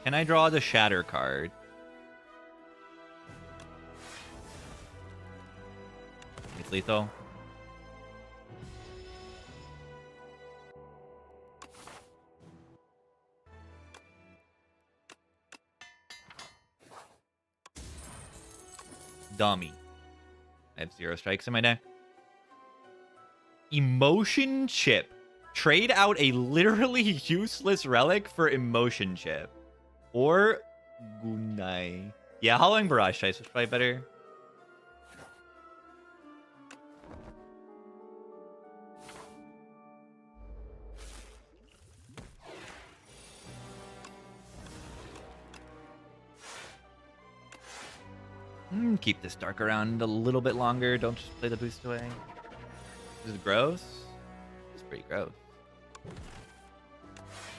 Can I draw the Shatter card? It's lethal. Dummy. I have 0 strikes in my deck. Emotion Chip. Trade out a literally useless relic for Emotion Chip. Or Gunai. Yeah, Hollowing Barrage Dice was probably better. Keep this dark around a little bit longer. Don't just play the boost away. This is gross. It's pretty gross.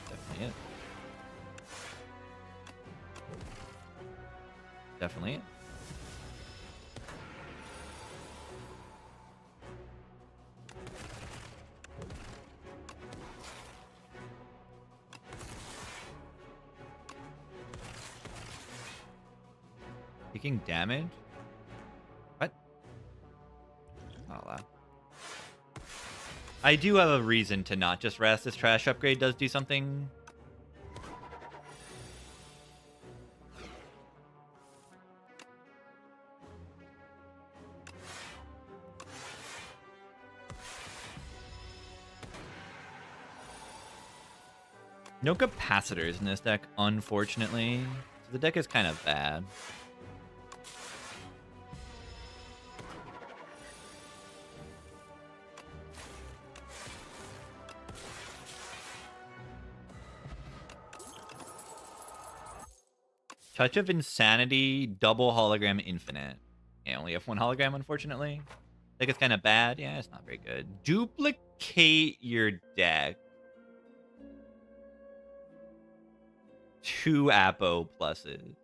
Definitely it. Definitely it. Taking damage? What? Not allowed. I do have a reason to not just rest. This trash upgrade does do something. No capacitors in this deck, unfortunately. So the deck is kind of bad. Touch of Insanity, double hologram infinite. I only have one hologram, unfortunately. I think it's kind of bad. Yeah, it's not very good. Duplicate your deck. 2 Apo pluses.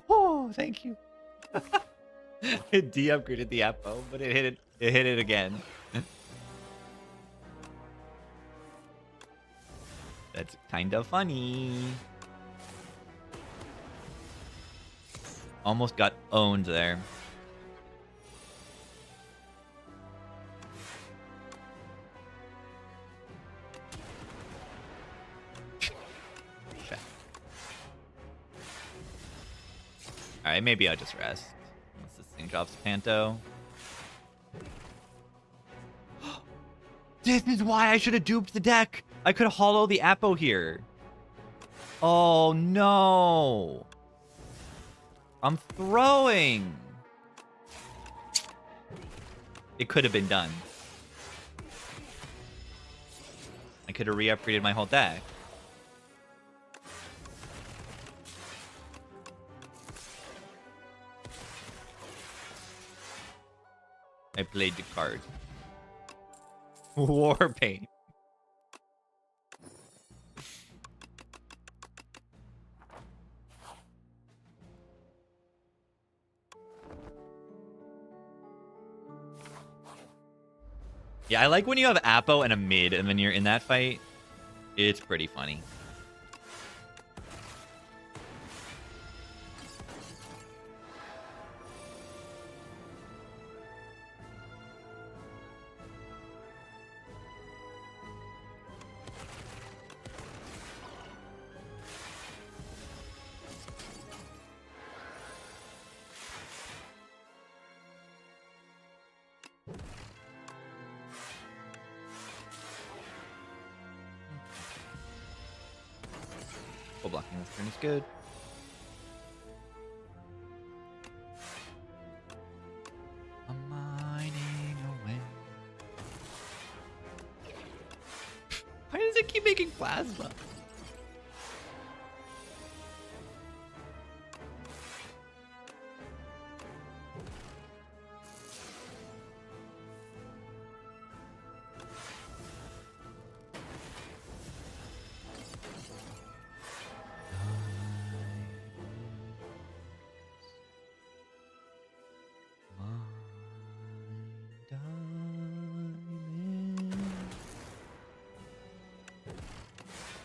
Oh, thank you. It de-upgraded the Apo, but it hit it. It hit it again. That's kind of funny. Almost got owned there. Alright, maybe I'll just rest. Once this thing drops Panto. This is why I should have duped the deck! I could have hollowed the Apo here. Oh no! I'm throwing! It could have been done. I could have re-upgraded my whole deck. I played the card. War paint. Yeah, I like when you have Apo and a mid and then you're in that fight. It's pretty funny. Full blocking this turn is good. I'm mining away. Why does it keep making plasma?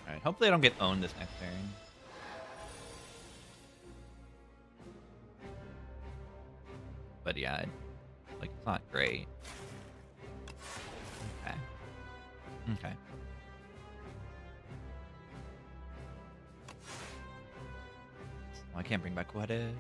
Alright, hopefully I don't get owned this next turn. But yeah, like, it's not great. Okay. Okay. Oh, I can't bring back what it.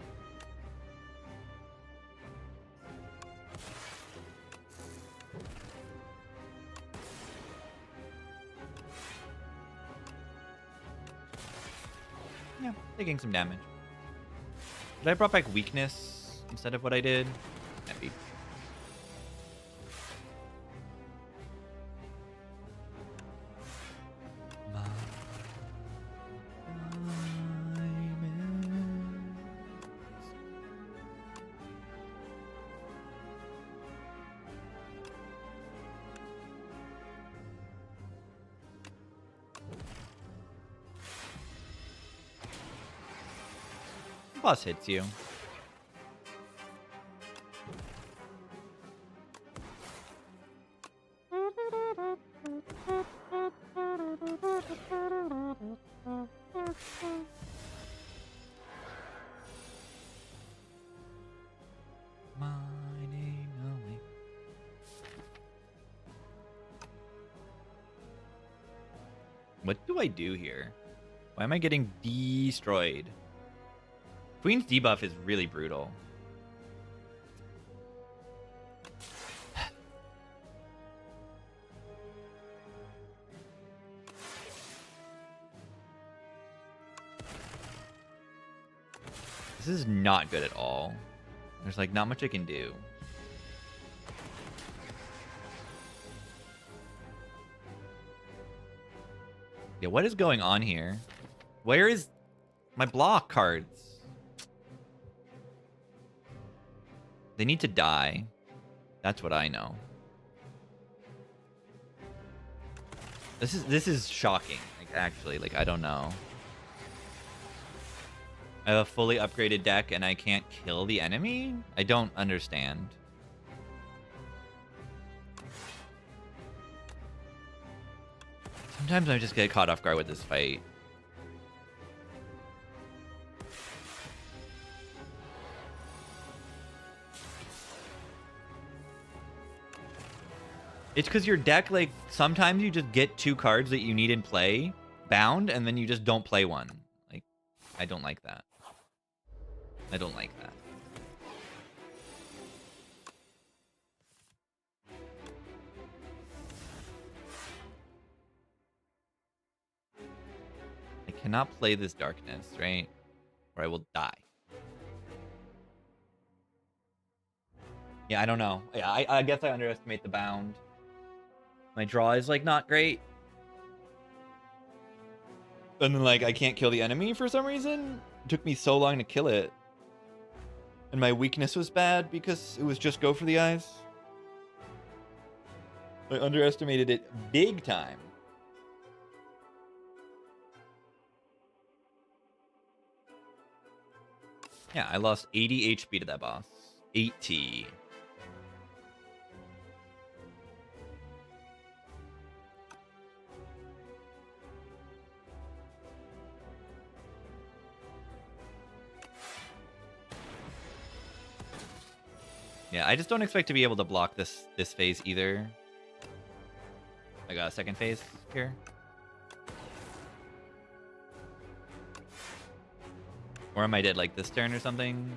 Yeah, taking some damage. Did I brought back weakness instead of what I did? Maybe. Boss hits you. Mining away. What do I do here? Why am I getting destroyed? Queen's debuff is really brutal. This is not good at all. There's like not much I can do. Yeah, what is going on here? Where is my block cards? They need to die. That's what I know. This is shocking. Like, actually, like, I don't know. I have a fully upgraded deck and I can't kill the enemy? I don't understand. Sometimes I just get caught off guard with this fight. It's because your deck, like, sometimes you just get 2 cards that you need in play, bound, and then you just don't play one. Like, I don't like that. I don't like that. I cannot play this darkness, right? Or I will die. Yeah, I don't know. Yeah, I guess I underestimate the bound. My draw is, like, not great. And then, like, I can't kill the enemy for some reason. It took me so long to kill it. And my weakness was bad because it was just go for the eyes. I underestimated it big time. Yeah, I lost 80 HP to that boss. 80. Yeah, I just don't expect to be able to block this phase either. I got a second phase here. Or am I dead like this turn or something?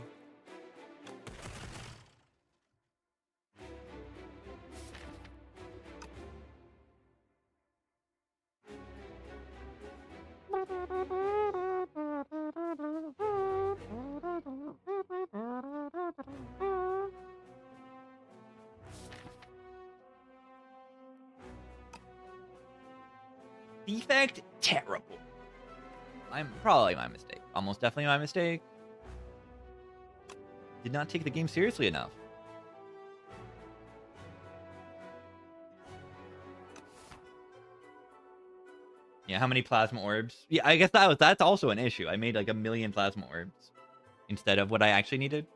Defect? Terrible. I'm probably my mistake. Almost definitely my mistake. Did not take the game seriously enough. Yeah, how many plasma orbs? Yeah, I guess that's also an issue. I made like 1,000,000 plasma orbs instead of what I actually needed.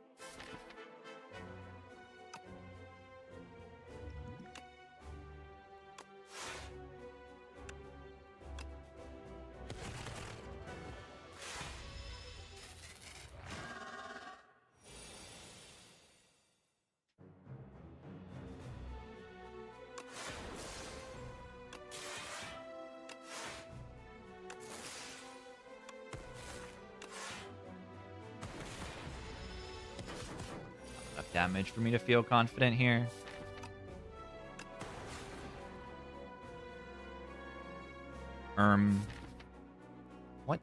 Enough damage for me to feel confident here. What?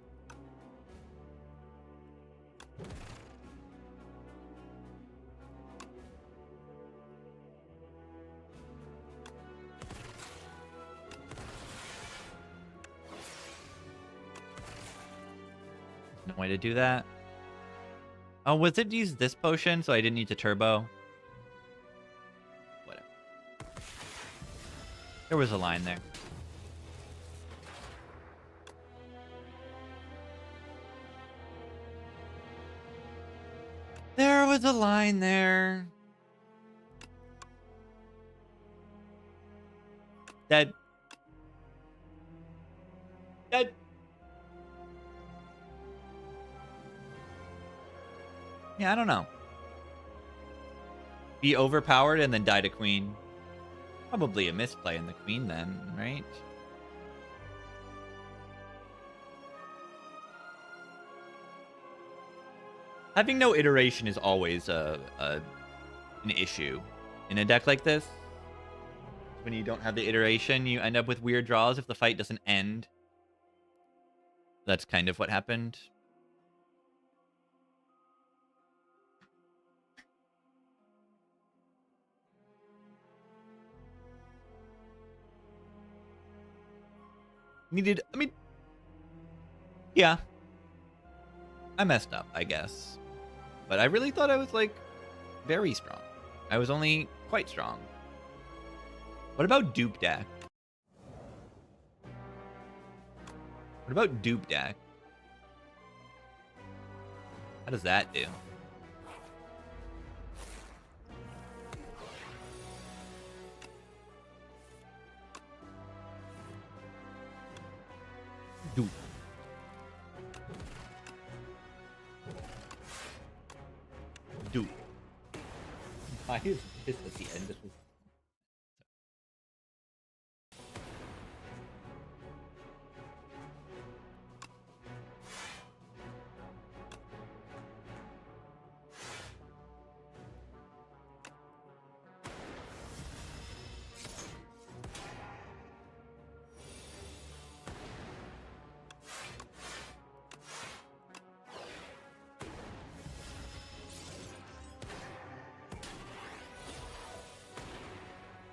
No way to do that. Oh, was it use this potion so I didn't need to turbo? Whatever. There was a line there. There was a line there. Dead. Dead. Yeah, I don't know. Be overpowered and then die to queen. Probably a misplay in the queen then, right? Having no iteration is always an issue in a deck like this. When you don't have the iteration, you end up with weird draws if the fight doesn't end. That's kind of what happened. needed. I mean, yeah, I messed up, I guess, but I really thought I was like very strong. I was only quite strong. What about dupe deck? What about dupe deck? How does that do? Dupe. Dupe. Why is this at the end? This was...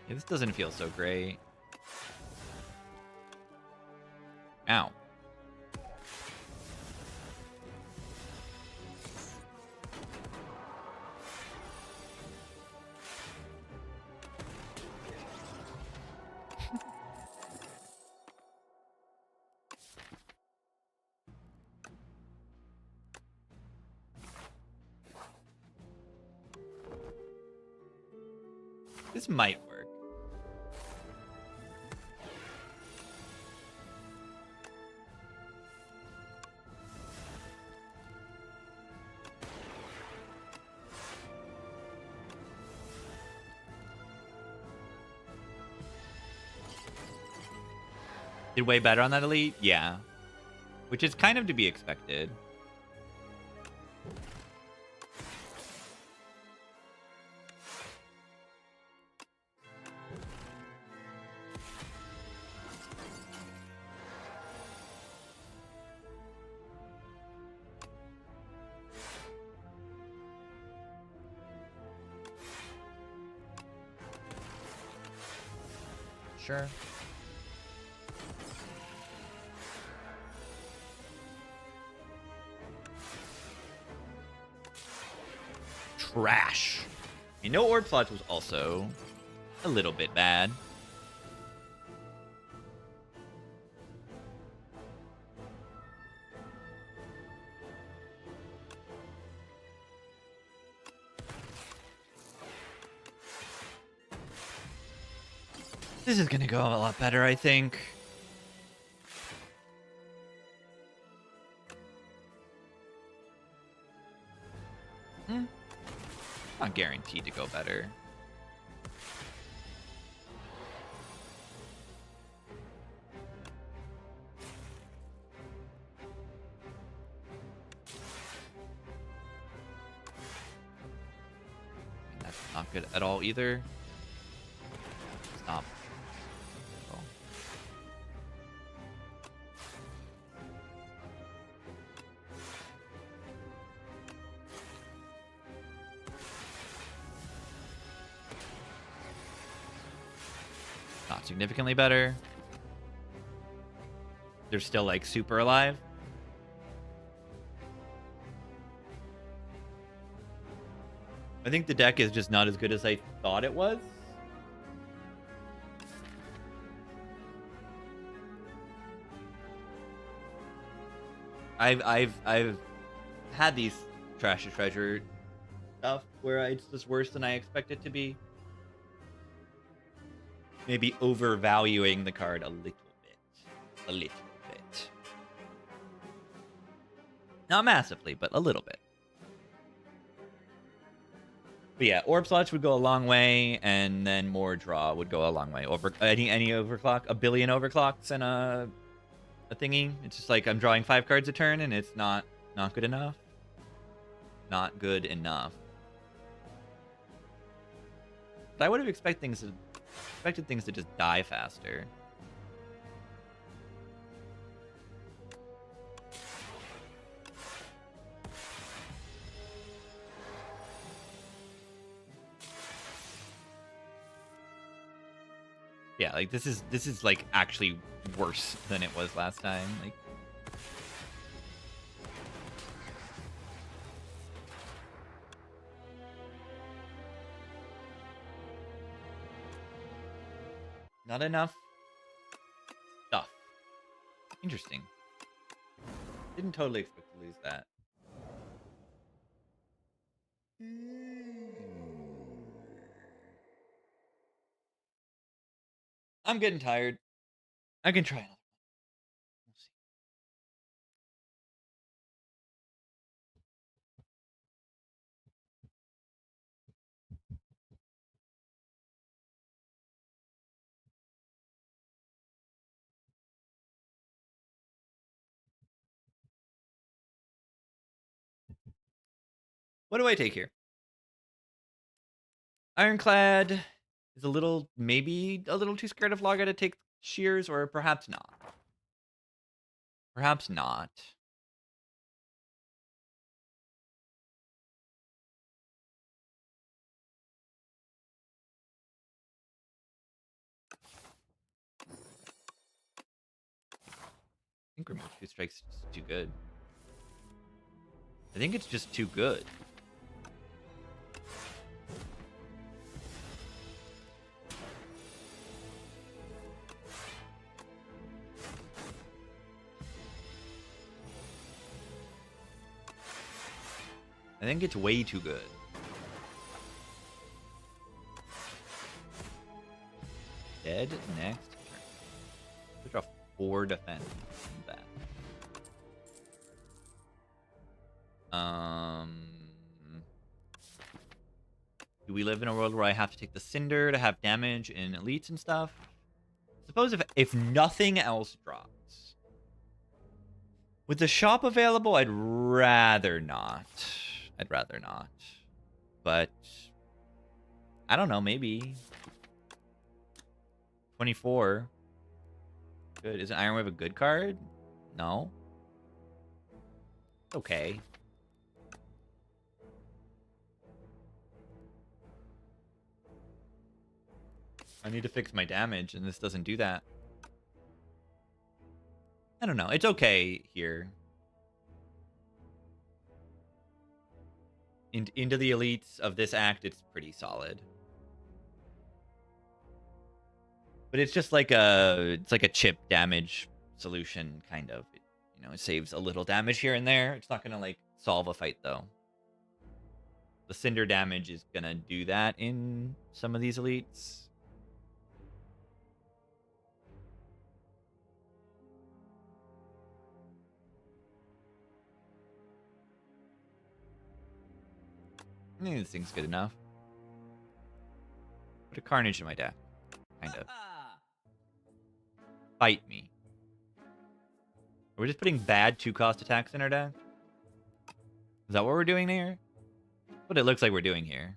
Yeah, this doesn't feel so great. Ow. This might work. Did way better on that elite? Yeah. Which is kind of to be expected. Sure. Trash. I mean, no orb slots was also a little bit bad. This is gonna go a lot better, I think. Not guaranteed to go better. That's not good at all either. Stop. Oh. Not significantly better. They're still like super alive. I think the deck is just not as good as I thought it was. I've had these trash to treasure stuff where it's just worse than I expect it to be. Maybe overvaluing the card a little bit. A little bit. Not massively, but a little bit. But yeah, orb slots would go a long way, and then more draw would go a long way. Over any overclock, a billion overclocks and a thingy. It's just like I'm drawing 5 cards a turn, and it's not good enough. Not good enough. But I would have expected things to just die faster. Yeah, like this is like actually worse than it was last time. Like not enough stuff. Interesting. Didn't totally expect to lose that. I'm getting tired. I can try another one. We'll see. What do I take here? Ironclad is a little, maybe a little too scared of Laga to take shears, or perhaps not. Perhaps not. I think remove 2 strikes is too good. I think it's just too good. I think it's way too good. Dead next turn. We draw 4 defense. Bad. Do we live in a world where I have to take the Cinder to have damage in elites and stuff? Suppose if nothing else drops. With the shop available, I'd rather not. I'd rather not. But I don't know, maybe. 24. Good. Is an Iron Wave a good card? No. Okay. I need to fix my damage, and this doesn't do that. I don't know. It's okay here. Into the elites of this act, it's pretty solid. But it's just like a chip damage solution, kind of. It saves a little damage here and there. It's not gonna like solve a fight though. The Cinder damage is gonna do that in some of these elites. I think this thing's good enough. Put a Carnage in my deck. Kind of. Fight me. Are we just putting bad 2-cost attacks in our deck? Is that what we're doing here? What it looks like we're doing here.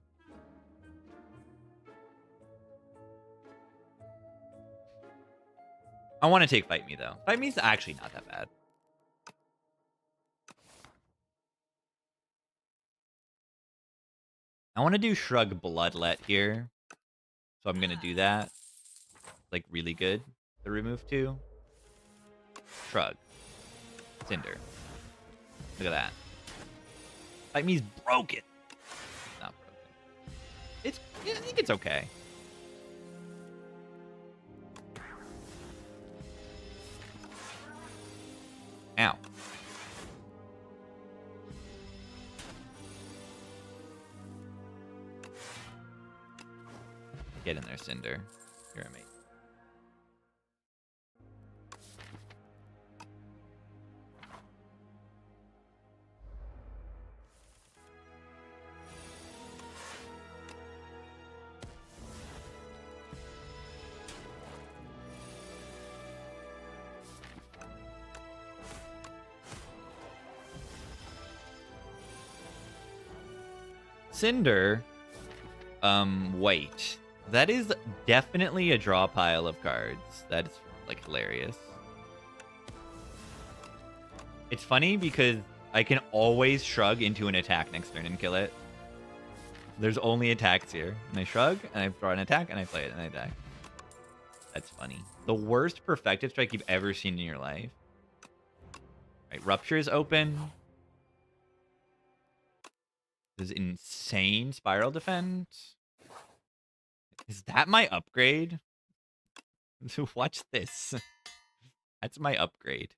I want to take Fight Me, though. Fight Me's actually not that bad. I want to do Shrug Bloodlet here. So I'm going to do that. Like, really good. The remove 2. Shrug. Cinder. Look at that. Fight Me's broken. Not broken. I think it's okay. Ow. Get in there, Cinder. You're a mate. Cinder, wait. That is definitely a draw pile of cards. That is, like, hilarious. It's funny because I can always shrug into an attack next turn and kill it. There's only attacks here. And I shrug, and I throw an attack, and I play it, and I die. That's funny. The worst perfected strike you've ever seen in your life. Right, Rupture is open. This is insane Spiral Defense. Is that my upgrade? Watch this. That's my upgrade.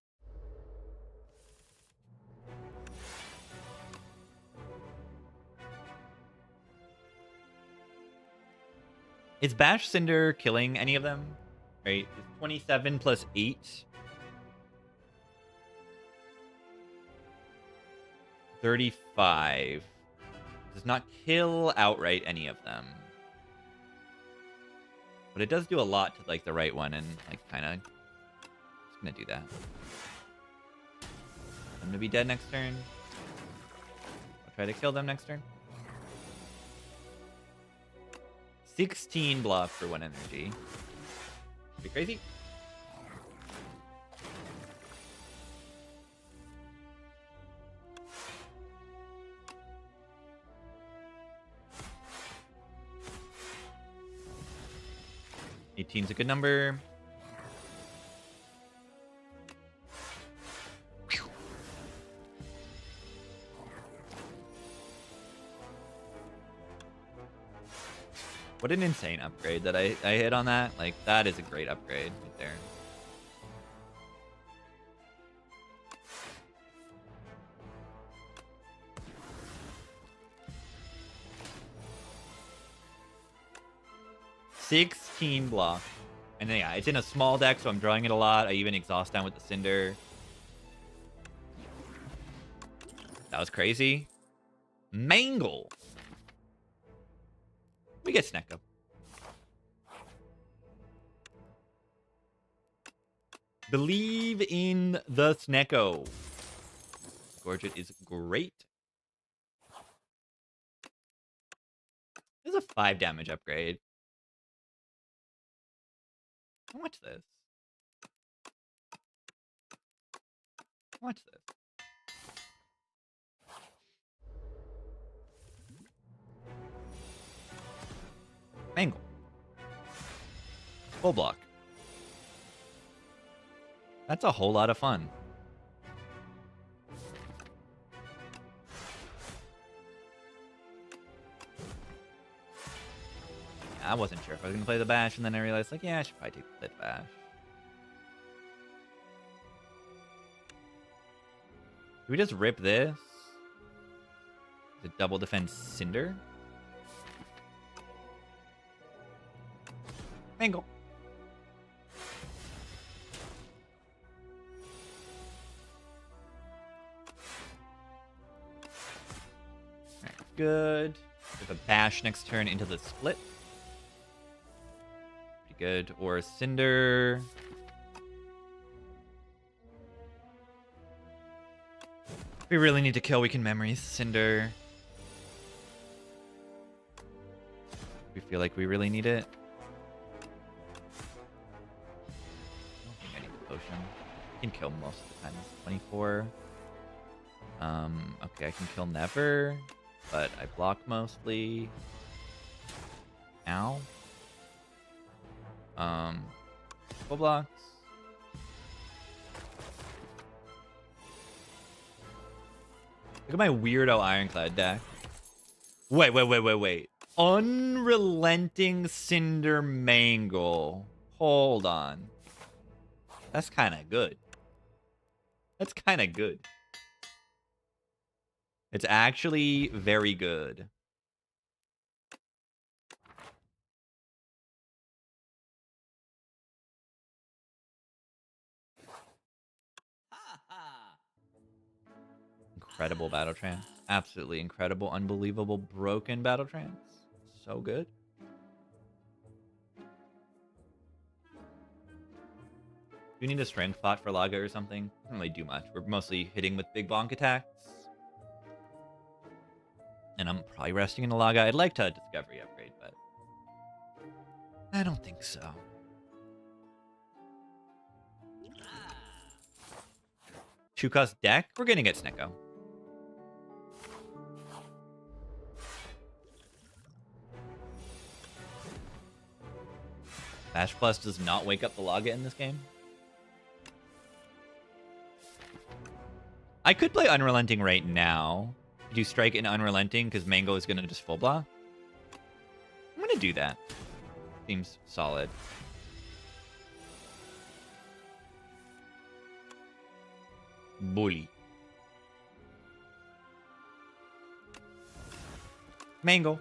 Is Bash Cinder killing any of them? Right? It's 27 plus 8. 35. Does not kill outright any of them. But it does do a lot to like the right one and like kind of just gonna do that. I'm gonna be dead next turn. I'll try to kill them next turn. 16 block for 1 energy. Pretty crazy. Eighteen's a good number. What an insane upgrade that I hit on that. Like, that is a great upgrade right there. $16 block. And then, yeah, it's in a small deck, so I'm drawing it a lot. I even exhaust down with the Cinder. That was crazy. Mangle. We get Snecko. Believe in the Snecko. Gorget is great. This is a 5 damage upgrade. Watch this. Watch this. Mangle. Full block. That's a whole lot of fun. I wasn't sure if I was going to play the Bash, and then I realized, like, yeah, I should probably play the Bash. Do we just rip this? The double defense Cinder? Mangle. Alright, good. With a Bash next turn into the split. Pretty good. Or a Cinder. We really need to kill Weakened Memories. Cinder. We feel like we really need it. I don't think I need the potion. I can kill most of the time. It's 24. Okay, I can kill Never, but I block mostly. Ow. Full blocks. Look at my weirdo Ironclad deck. Wait. Unrelenting Cinder Mangle. Hold on. That's kind of good. That's kind of good. It's actually very good. Incredible Battle Trance. Absolutely incredible, unbelievable, broken Battle Trance. So good. Do you need a strength pot for Laga or something? Doesn't really do much. We're mostly hitting with big bonk attacks. And I'm probably resting in the Laga. I'd like to Discovery upgrade, but I don't think so. Two-cost deck? We're gonna get Snecko. Bash Plus does not wake up the Laga in this game. I could play Unrelenting right now. Do Strike in Unrelenting because Mango is going to just full block. I'm going to do that. Seems solid. Bully. Mango.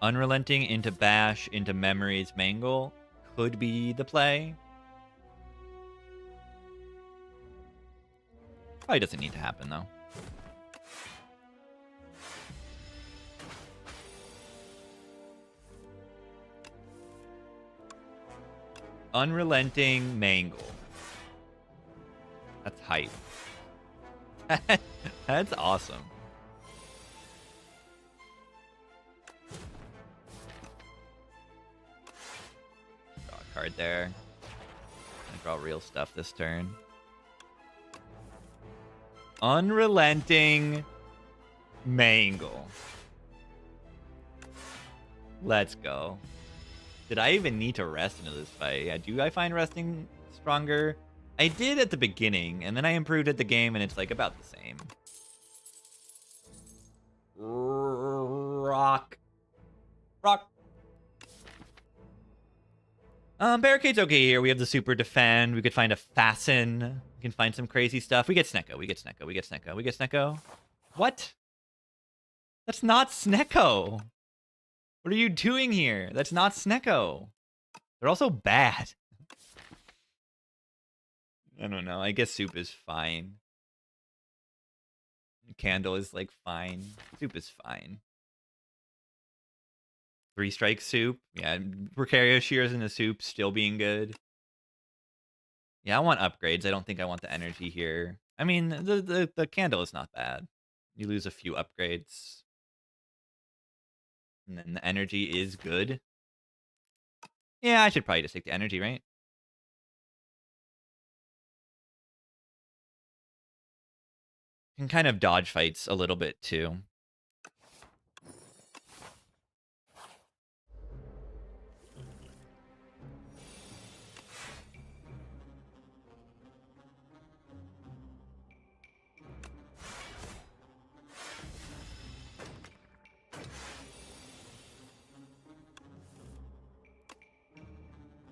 Unrelenting into Bash into Memories Mangle could be the play. Probably doesn't need to happen though. Unrelenting Mangle. That's hype. That's awesome. Draw a card there. I draw real stuff this turn. Unrelenting Mangle. Let's go. Did I even need to rest into this fight? Yeah, do I find resting stronger? I did at the beginning, and then I improved at the game, and it's like about the same. Rock. Barricade's okay here. We have the super defend. We could find a fasten. We can find some crazy stuff. We get Snecko. What? That's not Snecko. What are you doing here? That's not Snecko. They're also bad. I don't know. I guess soup is fine. Candle is like fine. Soup is fine. 3-strike soup. Yeah, Precarious Shears in the soup still being good. Yeah, I want upgrades. I don't think I want the energy here. I mean, the candle is not bad. You lose a few upgrades. And then the energy is good. Yeah, I should probably just take the energy, right? Can kind of dodge fights a little bit too.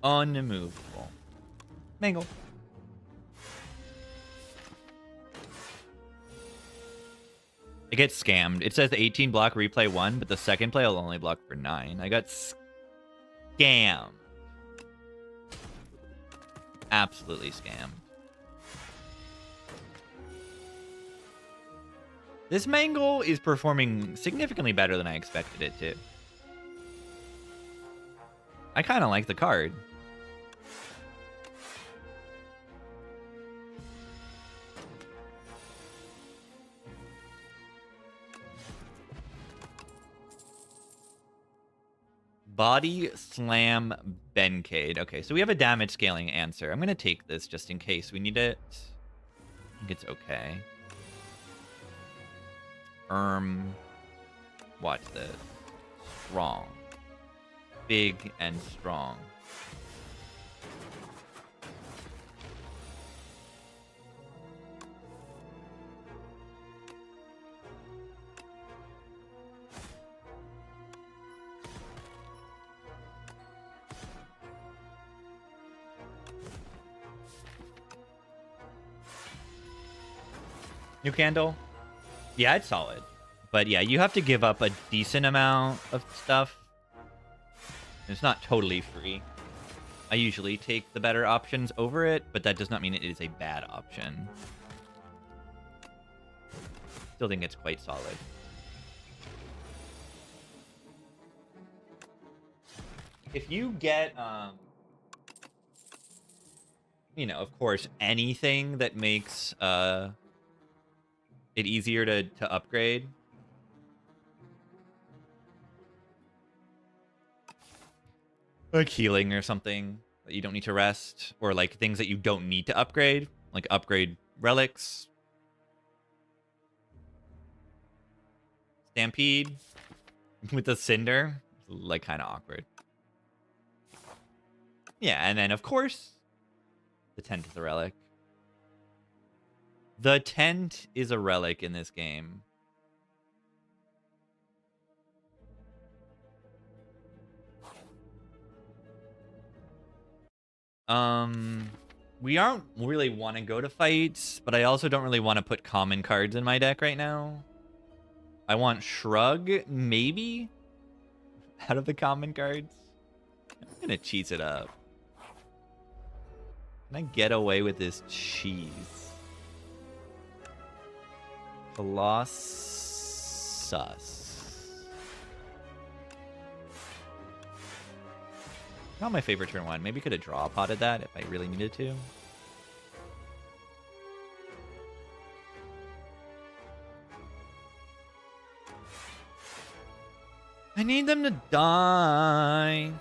Unmovable. Mangle. I get scammed. It says 18 block replay 1, but the second play will only block for 9. I got scammed. Absolutely scammed. This Mangle is performing significantly better than I expected it to. I kind of like the card. Body Slam Bencade. Okay, so we have a damage scaling answer. I'm going to take this just in case we need it. I think it's okay. Watch this. Strong. Big and strong. New candle? Yeah, it's solid. But yeah, you have to give up a decent amount of stuff. It's not totally free. I usually take the better options over it, but that does not mean it is a bad option. Still think it's quite solid. If you get, you know, of course, anything that makes it easier to upgrade. Like healing or something that you don't need to rest, or like things that you don't need to upgrade, like upgrade relics. Stampede with the Cinder, like kind of awkward. Yeah, and then of course, the tent is a relic. The tent is a relic in this game. We don't really want to go to fights, but I also don't really want to put common cards in my deck right now. I want Shrug, maybe, out of the common cards. I'm gonna cheese it up. Can I get away with this cheese? Colossus. Not my favorite turn one. Maybe could have draw potted that if I really needed to. I need them to die.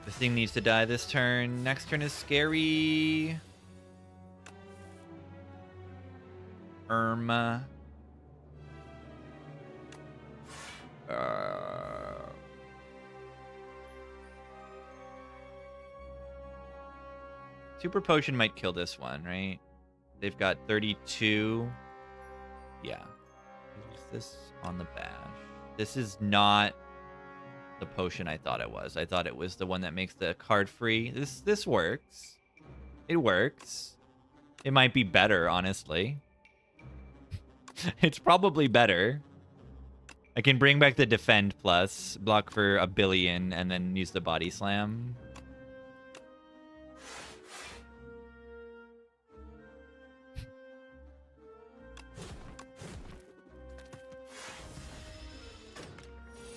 This thing needs to die this turn. Next turn is scary. Irma. Super Potion might kill this one, right? They've got 32. Yeah. Use this on the bash. This is not the potion I thought it was. I thought it was the one that makes the card free. This works. It works. It might be better, honestly. It's probably better. I can bring back the defend plus, block for 1 billion, and then use the body slam.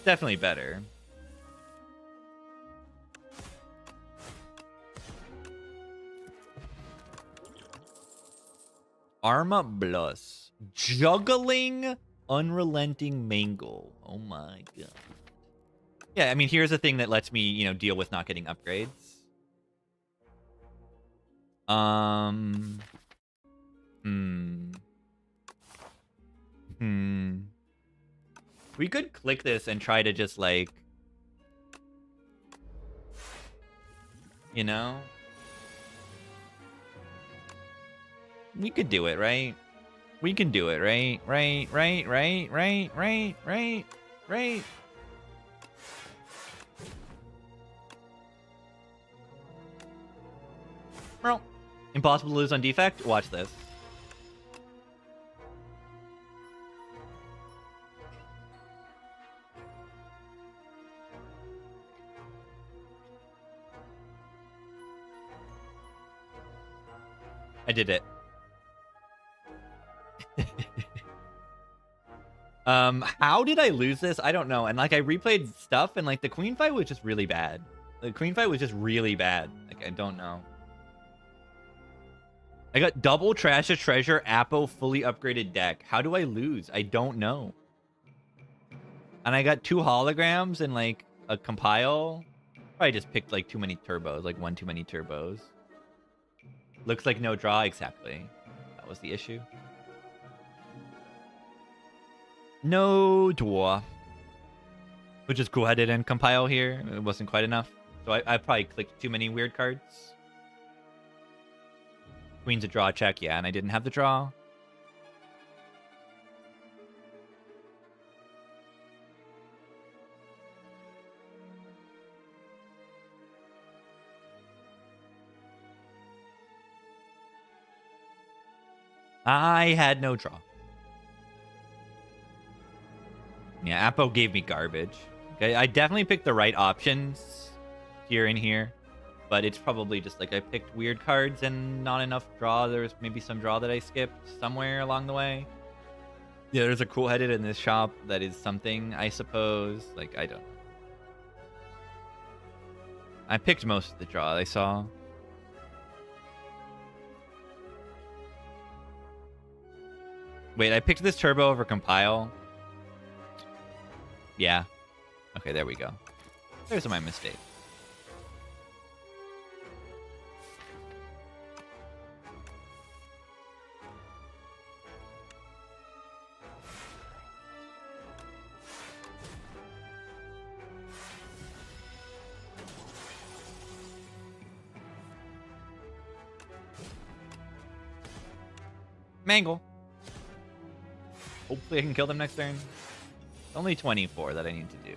Definitely better. Arma Plus. Juggling Unrelenting Mangle. Oh my god. Yeah, I mean, here's a thing that lets me, you know, deal with not getting upgrades. We could click this and try to just, like, you know? We could do it, right? We can do it, right? Right. Well, impossible to lose on defect? Watch this. I did it. How did I lose this? I don't know. And like I replayed stuff and like the queen fight was just really bad. The queen fight was just really bad. Like I don't know. I got double Trash to Treasure Apo fully upgraded deck. How do I lose? I don't know. And I got 2 holograms and like a compile. Probably just picked like too many turbos, like one too many turbos. Looks like no draw, exactly. That was the issue. No draw. Which is cool. I didn't compile here. It wasn't quite enough. So I probably clicked too many weird cards. Queen's a draw check, yeah, and I didn't have the draw. I had no draw. Yeah, Apo gave me garbage. Okay, I definitely picked the right options here and here. But it's probably just like I picked weird cards and not enough draw. There was maybe some draw that I skipped somewhere along the way. Yeah, there's a cool headed in this shop that is something, I suppose. Like, I don't know. I picked most of the draw I saw. Wait, I picked this turbo over compile. Yeah. Okay, there we go. There's my mistake. Mangle. Hopefully I can kill them next turn. Only 24 that I need to do.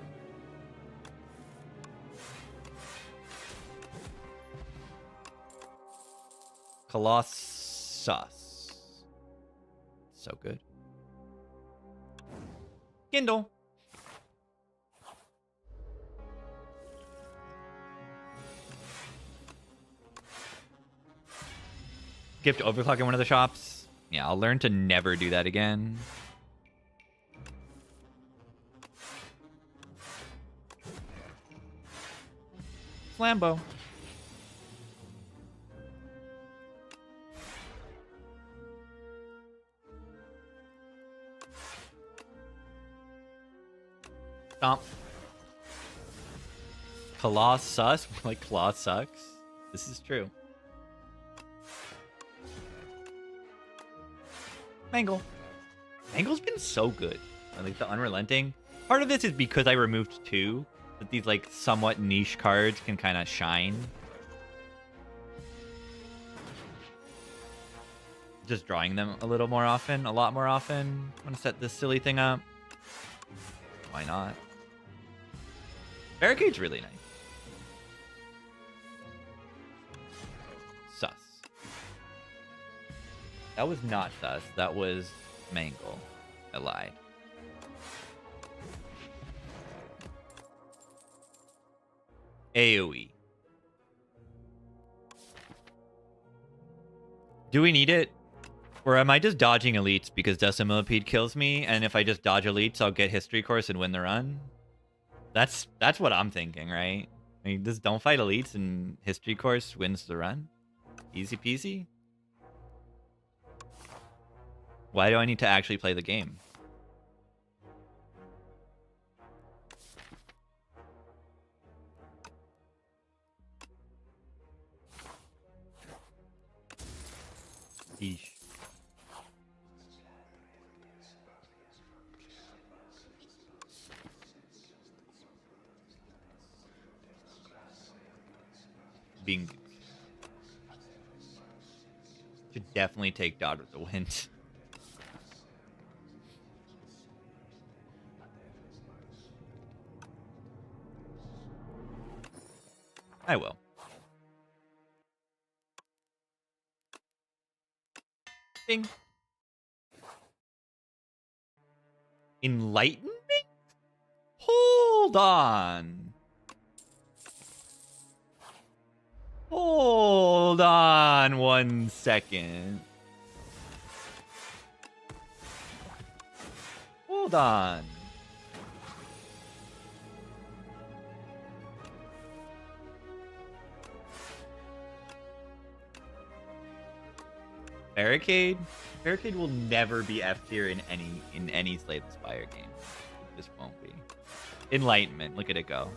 Colossus. So good. Kindle. Gift overclock in one of the shops. Yeah, I'll learn to never do that again. Flambo. Stomp. Colossus? Like Claw sucks? This is true. Mangle. Mangle's been so good. I like the Unrelenting. Part of this is because I removed 2. That these like somewhat niche cards can kind of shine. Just drawing them a little more often. A lot more often. I'm going to set this silly thing up. Why not? Barricade's really nice. Sus. That was not sus. That was Mangle. I lied. AoE. Do we need it? Or am I just dodging elites because Decimillipede kills me, and if I just dodge elites, I'll get History Course and win the run? That's what I'm thinking, right? I mean, just don't fight elites and History Course wins the run? Easy peasy? Why do I need to actually play the game? Eesh. Being should definitely take Dot of the Wind. I will. Ding. Enlightenment? Hold on. Hold on 1 second. Hold on. Barricade? Barricade will never be F tier in any Slay the Spire game. It just won't be. Enlightenment, look at it go.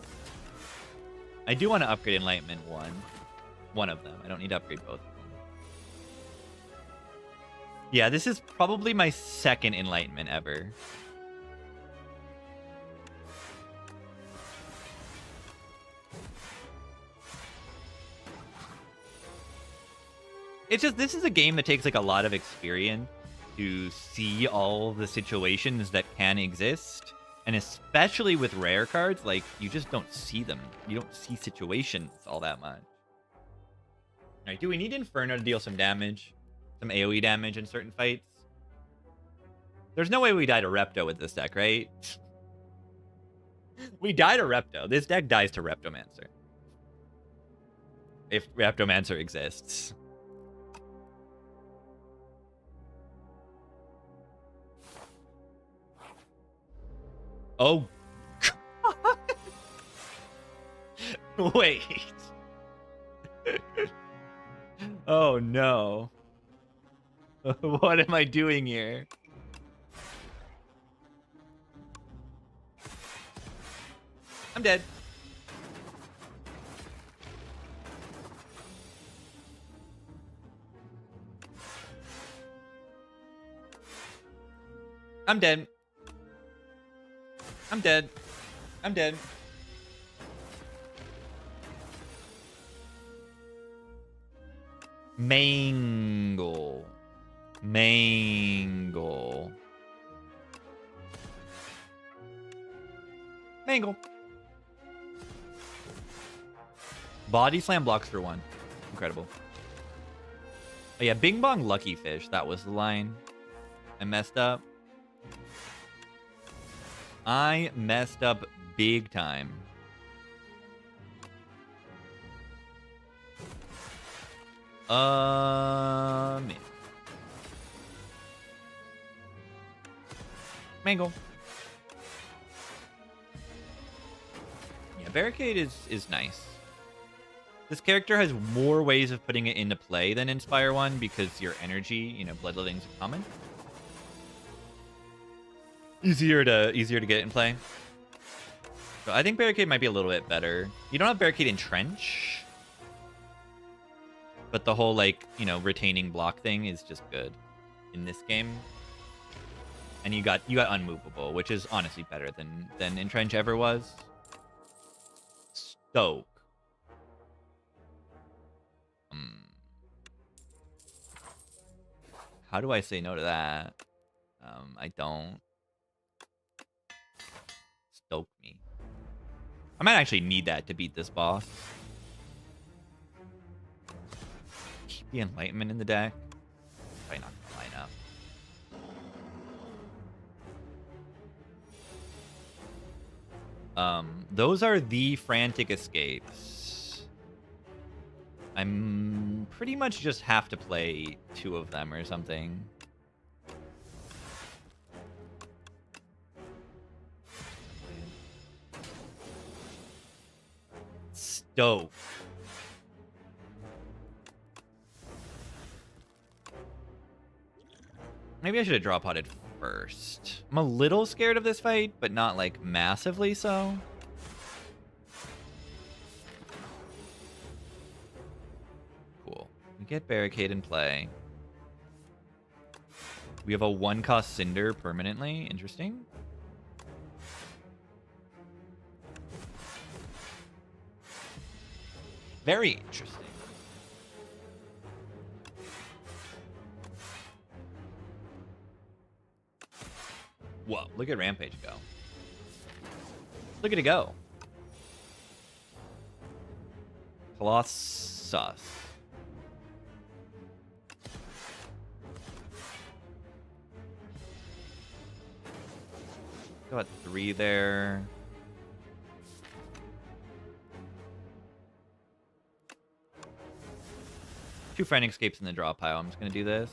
I do want to upgrade Enlightenment 1. One of them. I don't need to upgrade both of them. Yeah, this is probably my second Enlightenment ever. It's just, this is a game that takes like a lot of experience to see all the situations that can exist. And especially with rare cards, like, you just don't see them. You don't see situations all that much. Alright, do we need Inferno to deal some damage? Some AoE damage in certain fights? There's no way we die to Repto with this deck, right? We die to Repto. This deck dies to Reptomancer. If Reptomancer exists. Oh. Wait. Oh no. What am I doing here? I'm dead. I'm dead. I'm dead. I'm dead. Mangle. Mangle. Mangle. Body slam blocks for 1. Incredible. Oh yeah, Bing Bong Lucky Fish. That was the line. I messed up. I messed up big time. Man. Mangle. Yeah, Barricade is nice. This character has more ways of putting it into play than Inspire 1 because your energy, you know, Bloodletting's common. Easier to get it in play. So I think Barricade might be a little bit better. You don't have Barricade in Trench, but the whole, like, you know, retaining block thing is just good in this game. And you got Unmovable, which is honestly better than Entrench ever was. Stoke. How do I say no to that? I don't. Stoke me. I might actually need that to beat this boss. Keep the Enlightenment in the deck. Probably not gonna line up. Those are the frantic escapes. I'm pretty much just have to play 2 of them or something. Stoke. Maybe I should have draw potted first. I'm a little scared of this fight, but not like massively so. Cool. We get Barricade in play. We have a 1-cost Cinder permanently. Interesting. Very interesting. Whoa, look at Rampage go. Look at it go. Colossus. Got 3 there. Two Frantic Escapes in the draw pile. I'm just gonna do this.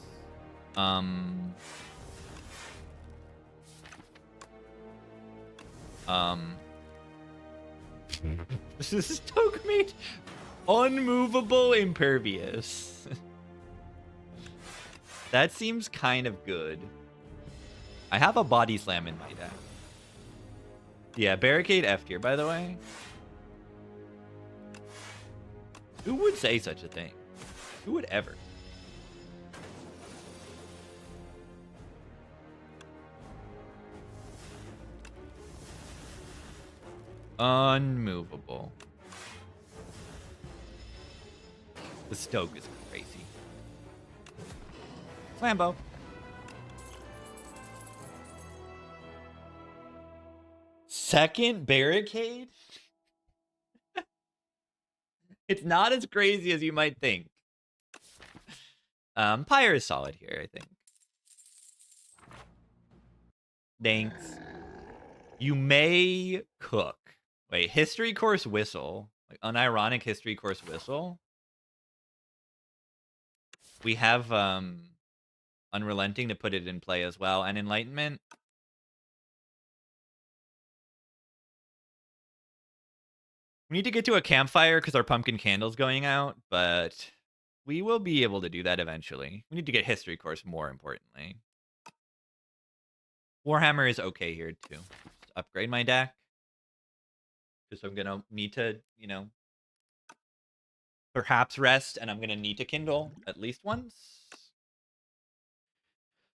This is Togemeat. Unmovable Impervious. That seems kind of good. I have a Body Slam in my deck. Yeah, Barricade F tier, by the way. Who would say such a thing? Who would ever? Unmovable. The Stoke is crazy. Slambo. Second Barricade? It's not as crazy as you might think. Pyre is solid here, I think. Thanks. You may cook. Wait, History Course Whistle. Like, unironic History Course Whistle. We have Unrelenting to put it in play as well, and Enlightenment. We need to get to a campfire because our pumpkin candle's going out, but we will be able to do that eventually. We need to get History Course more importantly. Warhammer is okay here too. Just upgrade my deck. Because I'm gonna need to, you know, perhaps rest, and I'm gonna need to kindle at least once.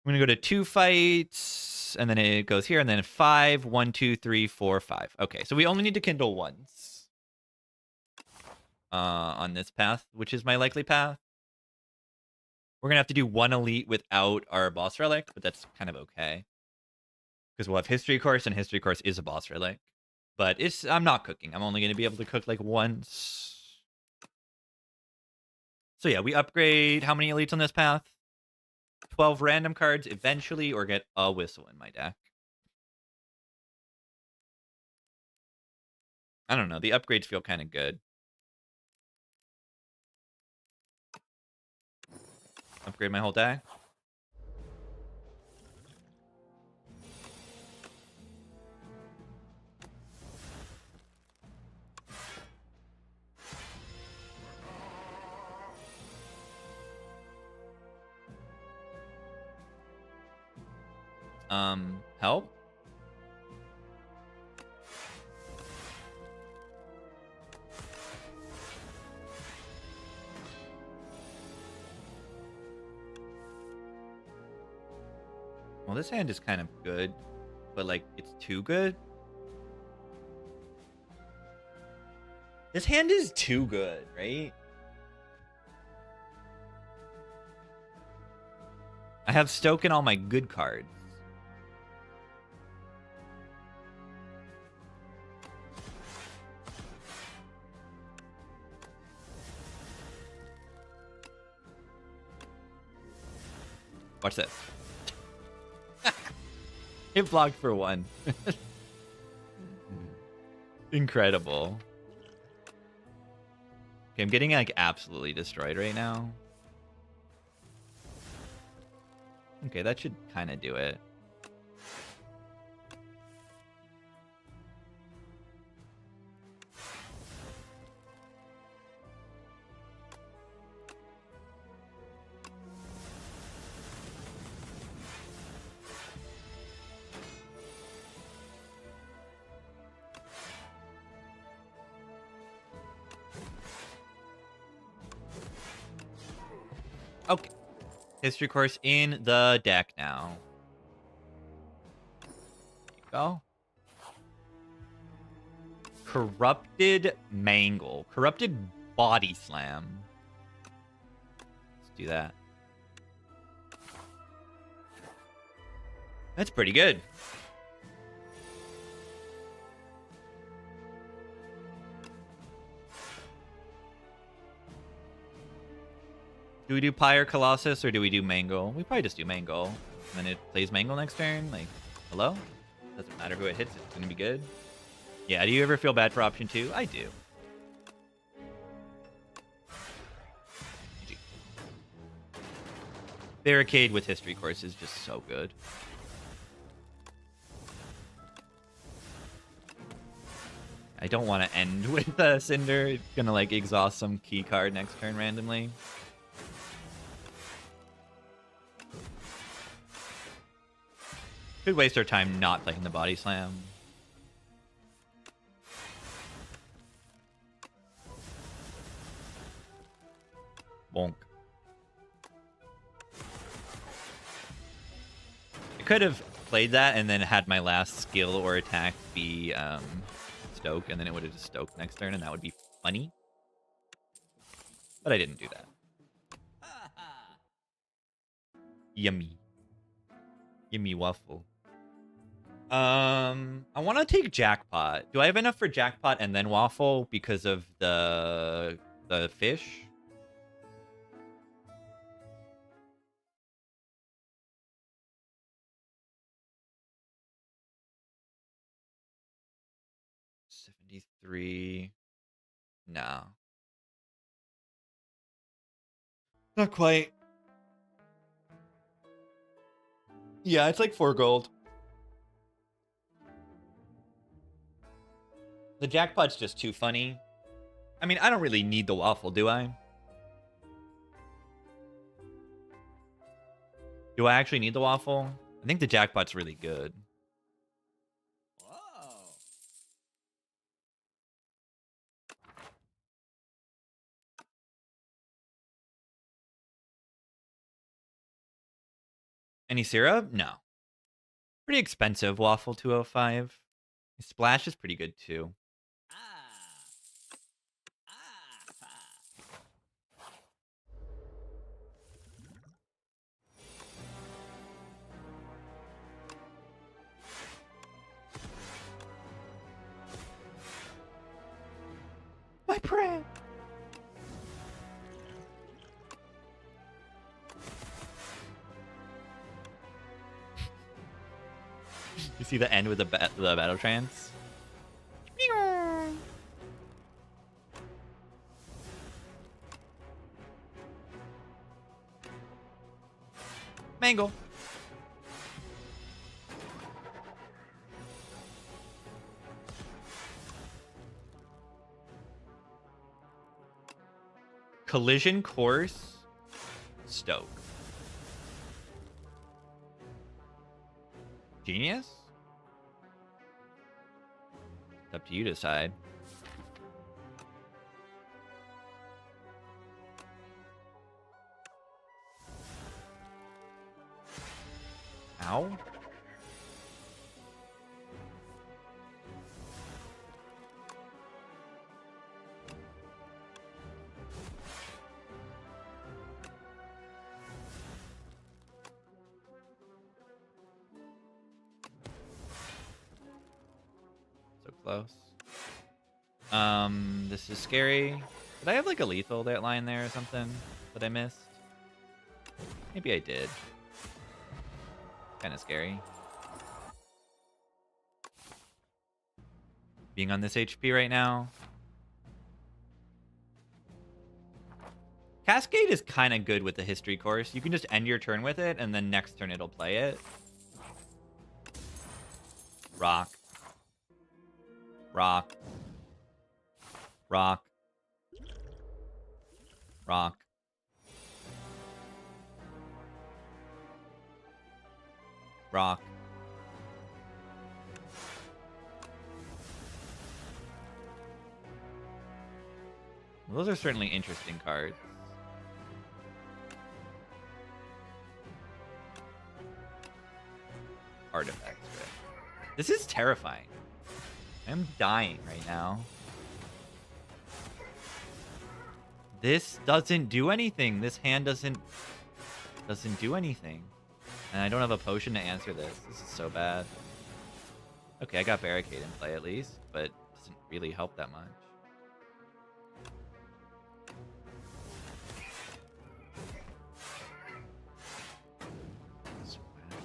I'm gonna go to 2 fights, and then it goes here, and then 5. 1, 2, 3, 4, 5. Okay, so we only need to kindle once on this path, which is my likely path. We're gonna have to do 1 elite without our boss relic, but that's kind of okay. Because we'll have history course, and history course is a boss relic. But I'm not cooking. I'm only gonna be able to cook like once. So yeah, we upgrade how many elites on this path? 12 random cards eventually, or get a whistle in my deck. I don't know. The upgrades feel kind of good. Upgrade my whole deck. Help? Well, this hand is kind of good, but like it's too good. This hand is too good, right? I have Stoke and all my good cards. Watch this. It blocked for 1. Incredible. Okay, I'm getting like absolutely destroyed right now. Okay, that should kind of do it. Okay. History course in the deck now. There you go. Corrupted Mangle. Corrupted Body Slam. Let's do that. That's pretty good. Do we do Pyre Colossus or do we do Mangle? We probably just do Mangle. And then it plays Mangle next turn. Like, hello? Doesn't matter who it hits, it's gonna be good. Yeah, do you ever feel bad for option 2? I do. GG. Barricade with History Course is just so good. I don't want to end with Cinder. It's gonna like exhaust some key card next turn randomly. Could waste our time not playing the Body Slam. Bonk. I could have played that and then had my last skill or attack be Stoke, and then it would have just Stoked next turn, and that would be funny. But I didn't do that. Yummy. Yummy waffle. I want to take Jackpot. Do I have enough for Jackpot and then Waffle because of the fish? $73. No. Not quite. Yeah, it's like 4 gold. The Jackpot's just too funny. I mean, I don't really need the Waffle, do I? Do I actually need the Waffle? I think the Jackpot's really good. Any syrup? No. Pretty expensive, Waffle 205. Splash is pretty good too. My prayer. You see the end with the battle trance? Mangle. Collision course. Stoke. Genius? It's up to you to decide. Ow. So close. This is scary. Did I have like a lethal that line there or something that I missed? Maybe I did. Kind of scary. Being on this HP right now. Cascade is kind of good with the history course. You can just end your turn with it, and then next turn it'll play it. Rock. Rock. Rock. Rock. Rock. Well, those are certainly interesting cards. Artifacts. This is terrifying. I'm dying right now. This doesn't do anything. This hand doesn't do anything. And I don't have a potion to answer this. This is so bad. Okay, I got Barricade in play at least, but it doesn't really help that much. So bad.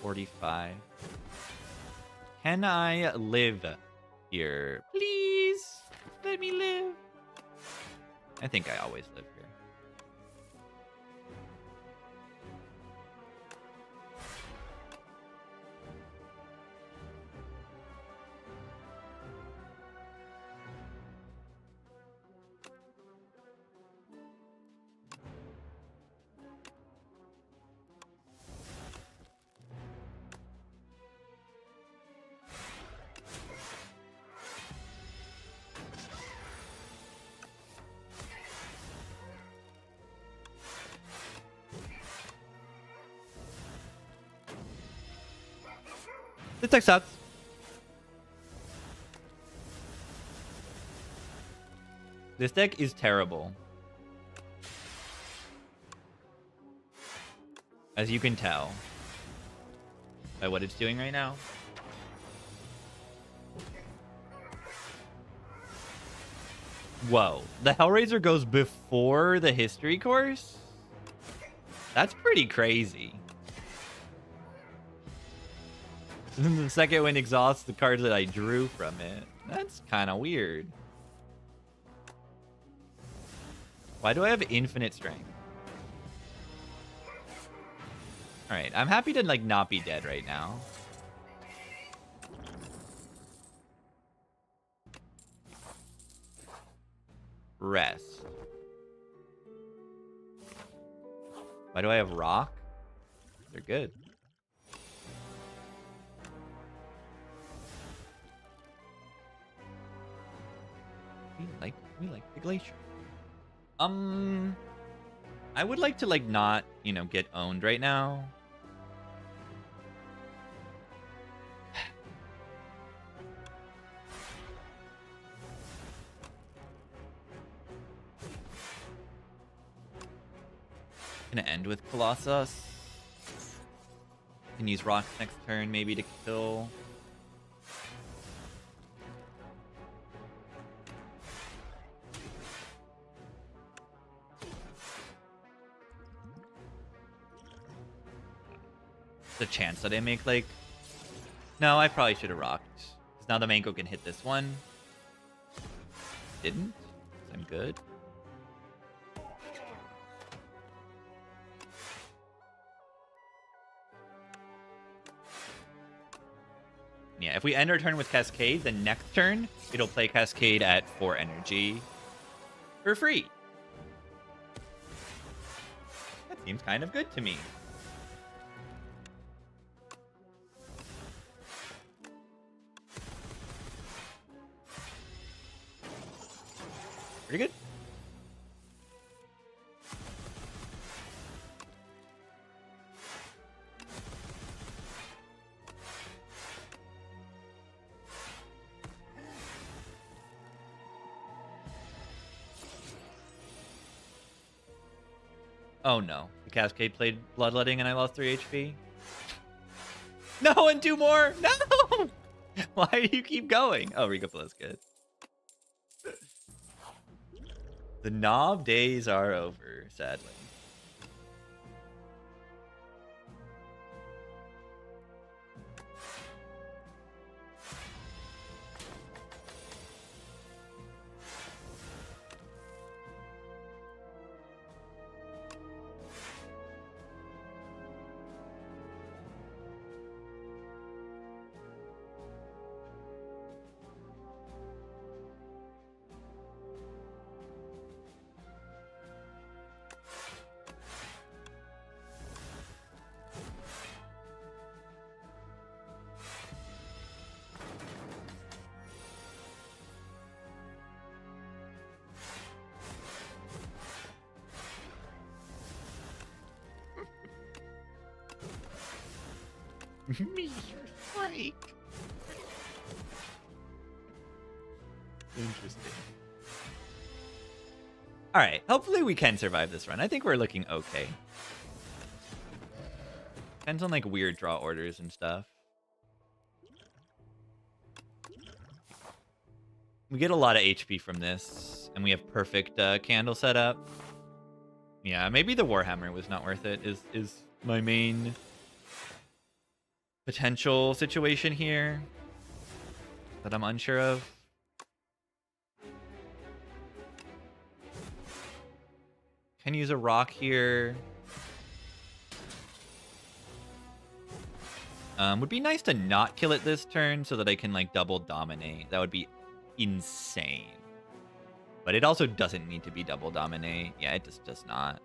45. Can I live here? Please let me live. I think I always live here. This deck sucks. This deck is terrible. As you can tell by what it's doing right now. Whoa. The Hellraiser goes before the history course? That's pretty crazy. The second wind exhausts the cards that I drew from it. That's kind of weird. Why do I have infinite strength? Alright, I'm happy to like not be dead right now. Rest. Why do I have rock? They're good. We like the glacier. I would like to like not, you know, get owned right now. Gonna end with Colossus. Can use rocks next turn maybe to kill. The chance that I make like... No, I probably should have rocked. Because now the Mango can hit this one. Didn't. I'm good. Yeah, if we end our turn with Cascade, then next turn, it'll play Cascade at 4 energy for free. That seems kind of good to me. Pretty good. Oh no. The Cascade played Bloodletting and I lost 3 HP. No, and 2 more! No! Why do you keep going? Oh, Rico Flow's good. The knob days are over, sadly. Me, like. Interesting. All right, hopefully we can survive this run. I think we're looking okay. Depends on like weird draw orders and stuff. We get a lot of HP from this, and we have perfect candle setup. Yeah, maybe the Warhammer was not worth it. Is my main potential situation here that I'm unsure of. Can use a rock here. Would be nice to not kill it this turn so that I can like double dominate. That would be insane. But it also doesn't need to be double dominate. Yeah, it just does not.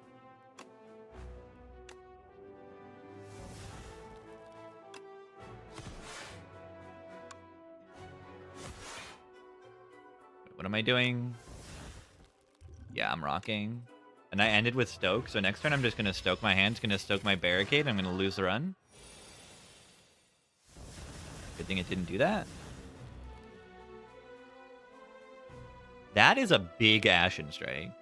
What am I doing? Yeah, I'm rocking. And I ended with Stoke, so next turn I'm just going to Stoke my hand. It's going to Stoke my Barricade. I'm going to lose the run. Good thing it didn't do that. That is a big Ashen Strike.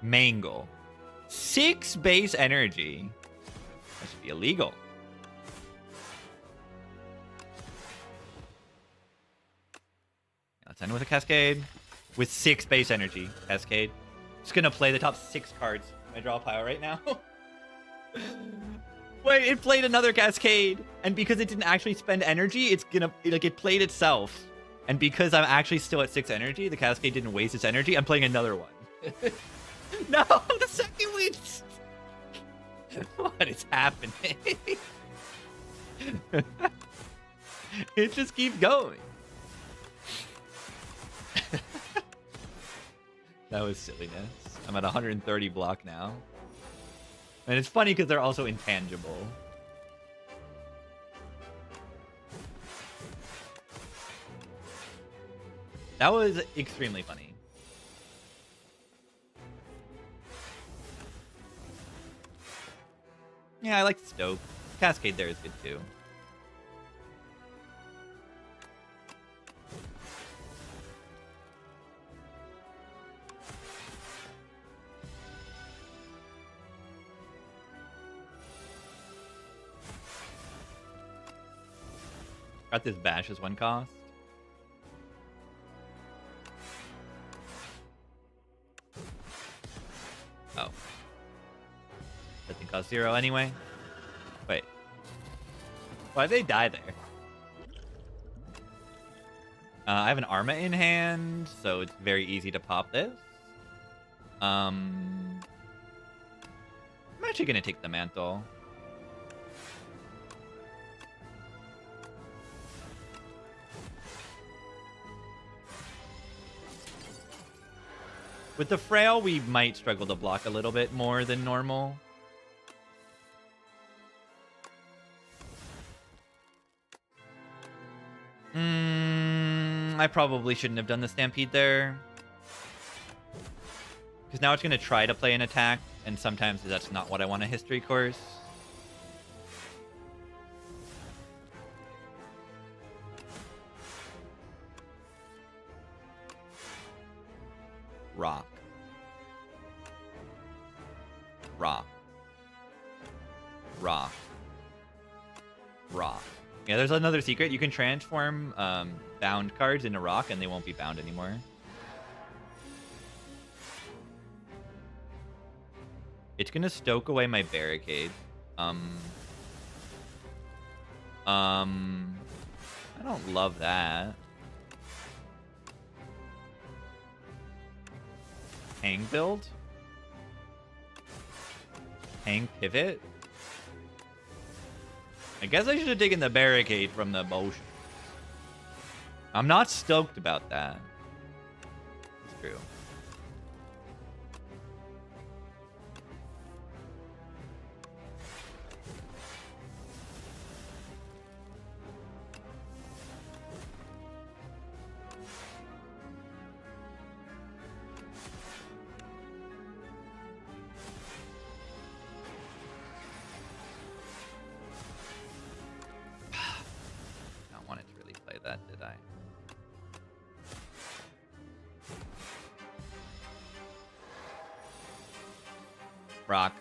Mangle. 6 base energy. That should be illegal. Let's end with a Cascade. With 6 base energy. Cascade. Just gonna play the top 6 cards. I draw a pile right now. Wait, it played another Cascade. And because it didn't actually spend energy, it's gonna, like, it played itself. And because I'm actually still at 6 energy, the Cascade didn't waste its energy, I'm playing another one. No, the second wins. What is happening? It just keeps going. That was silliness. I'm at 130 block now. And it's funny because they're also intangible. That was extremely funny. Yeah, I like Stoke. Cascade there is good too. Got this bash as 1 cost. Oh. That thing cost 0 anyway. Wait. Why'd they die there? I have an Arma in hand, so it's very easy to pop this. I'm actually gonna take the mantle. With the Frail, we might struggle to block a little bit more than normal. I probably shouldn't have done the Stampede there. Because now it's going to try to play an attack, and sometimes that's not what I want a history course. Rock. Rock. Rock. Rock. Yeah, there's another secret. You can transform bound cards into rock, and they won't be bound anymore. It's gonna stoke away my barricade. I don't love that. Hang build? Hang pivot? I guess I should have taken the barricade from the motion. I'm not stoked about that. It's true. That did I? Rock.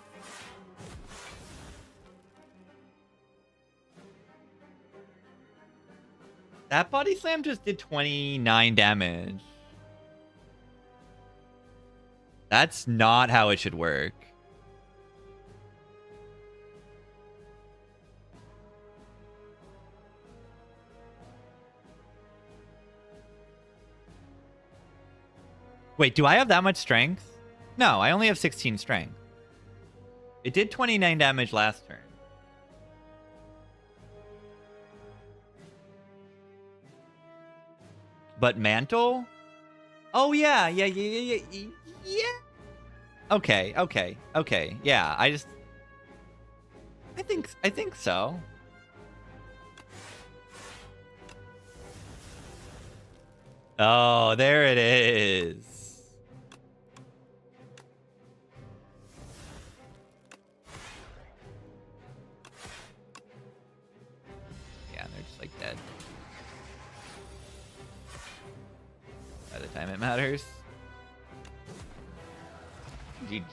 That body slam just did 29 damage. That's not how it should work. Wait, do I have that much strength? No, I only have 16 strength. It did 29 damage last turn. But Mantle? Oh, yeah. Yeah. Okay. Yeah, I think so. Oh, there it is. Dead. By the time it matters. GG.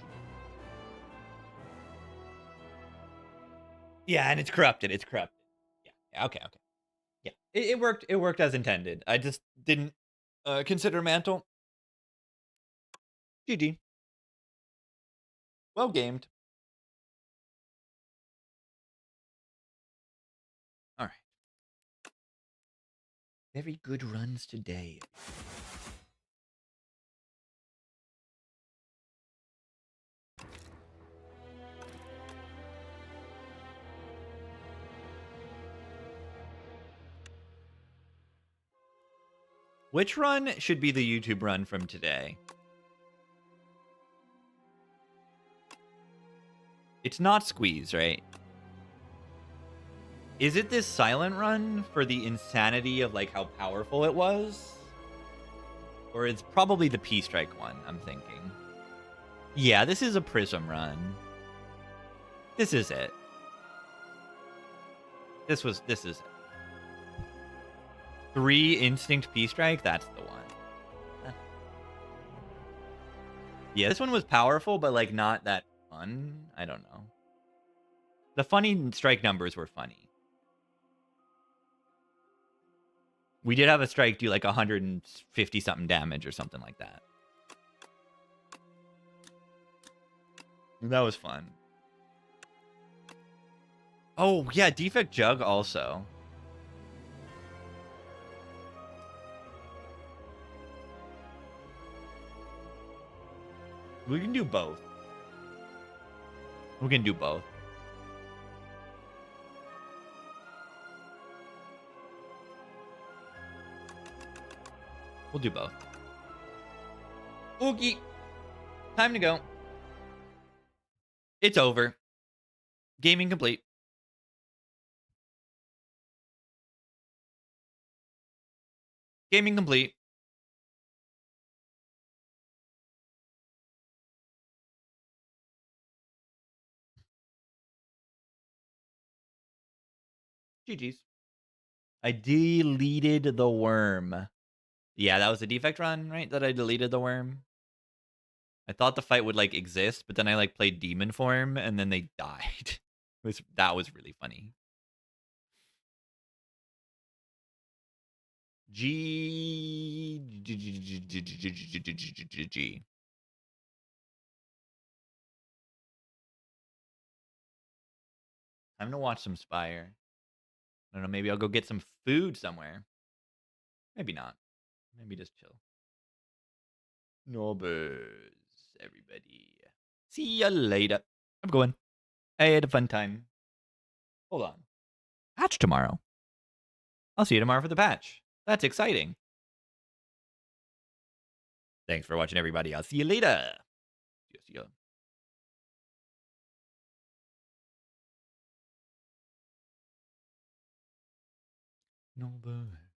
Yeah, and it's corrupted. Yeah. Okay. Yeah, it worked. It worked as intended. I just didn't consider Mantle. GG. Well gamed. All right. Very good runs today. Which run should be the YouTube run from today? It's not Squeeze, right? Is it this silent run for the insanity of like how powerful it was? Or it's probably the P-Strike one, I'm thinking. Yeah, this is a Prism run. This is it. This is it. 3 Instinct P-Strike, that's the one. Yeah, this one was powerful, but like not that fun. I don't know. The funny strike numbers were funny. We did have a strike do like 150 something damage or something like that. That was fun. Oh, yeah, Defect Jug also. We can do both. We can do both. We'll do both. Oogie. Time to go. It's over. Gaming complete. Gaming complete. GG's. I deleted the worm. Yeah, that was a defect run, right? That I deleted the worm. I thought the fight would like exist, but then I like played demon form and then they died. That was really funny. G. Time to watch some Spire. I don't know, maybe I'll go get some food somewhere. Maybe not. Maybe just chill. No buzz, everybody. See ya later. I'm going. I had a fun time. Hold on. Patch tomorrow. I'll see you tomorrow for the patch. That's exciting. Thanks for watching, everybody. I'll see you later. See ya. No buzz.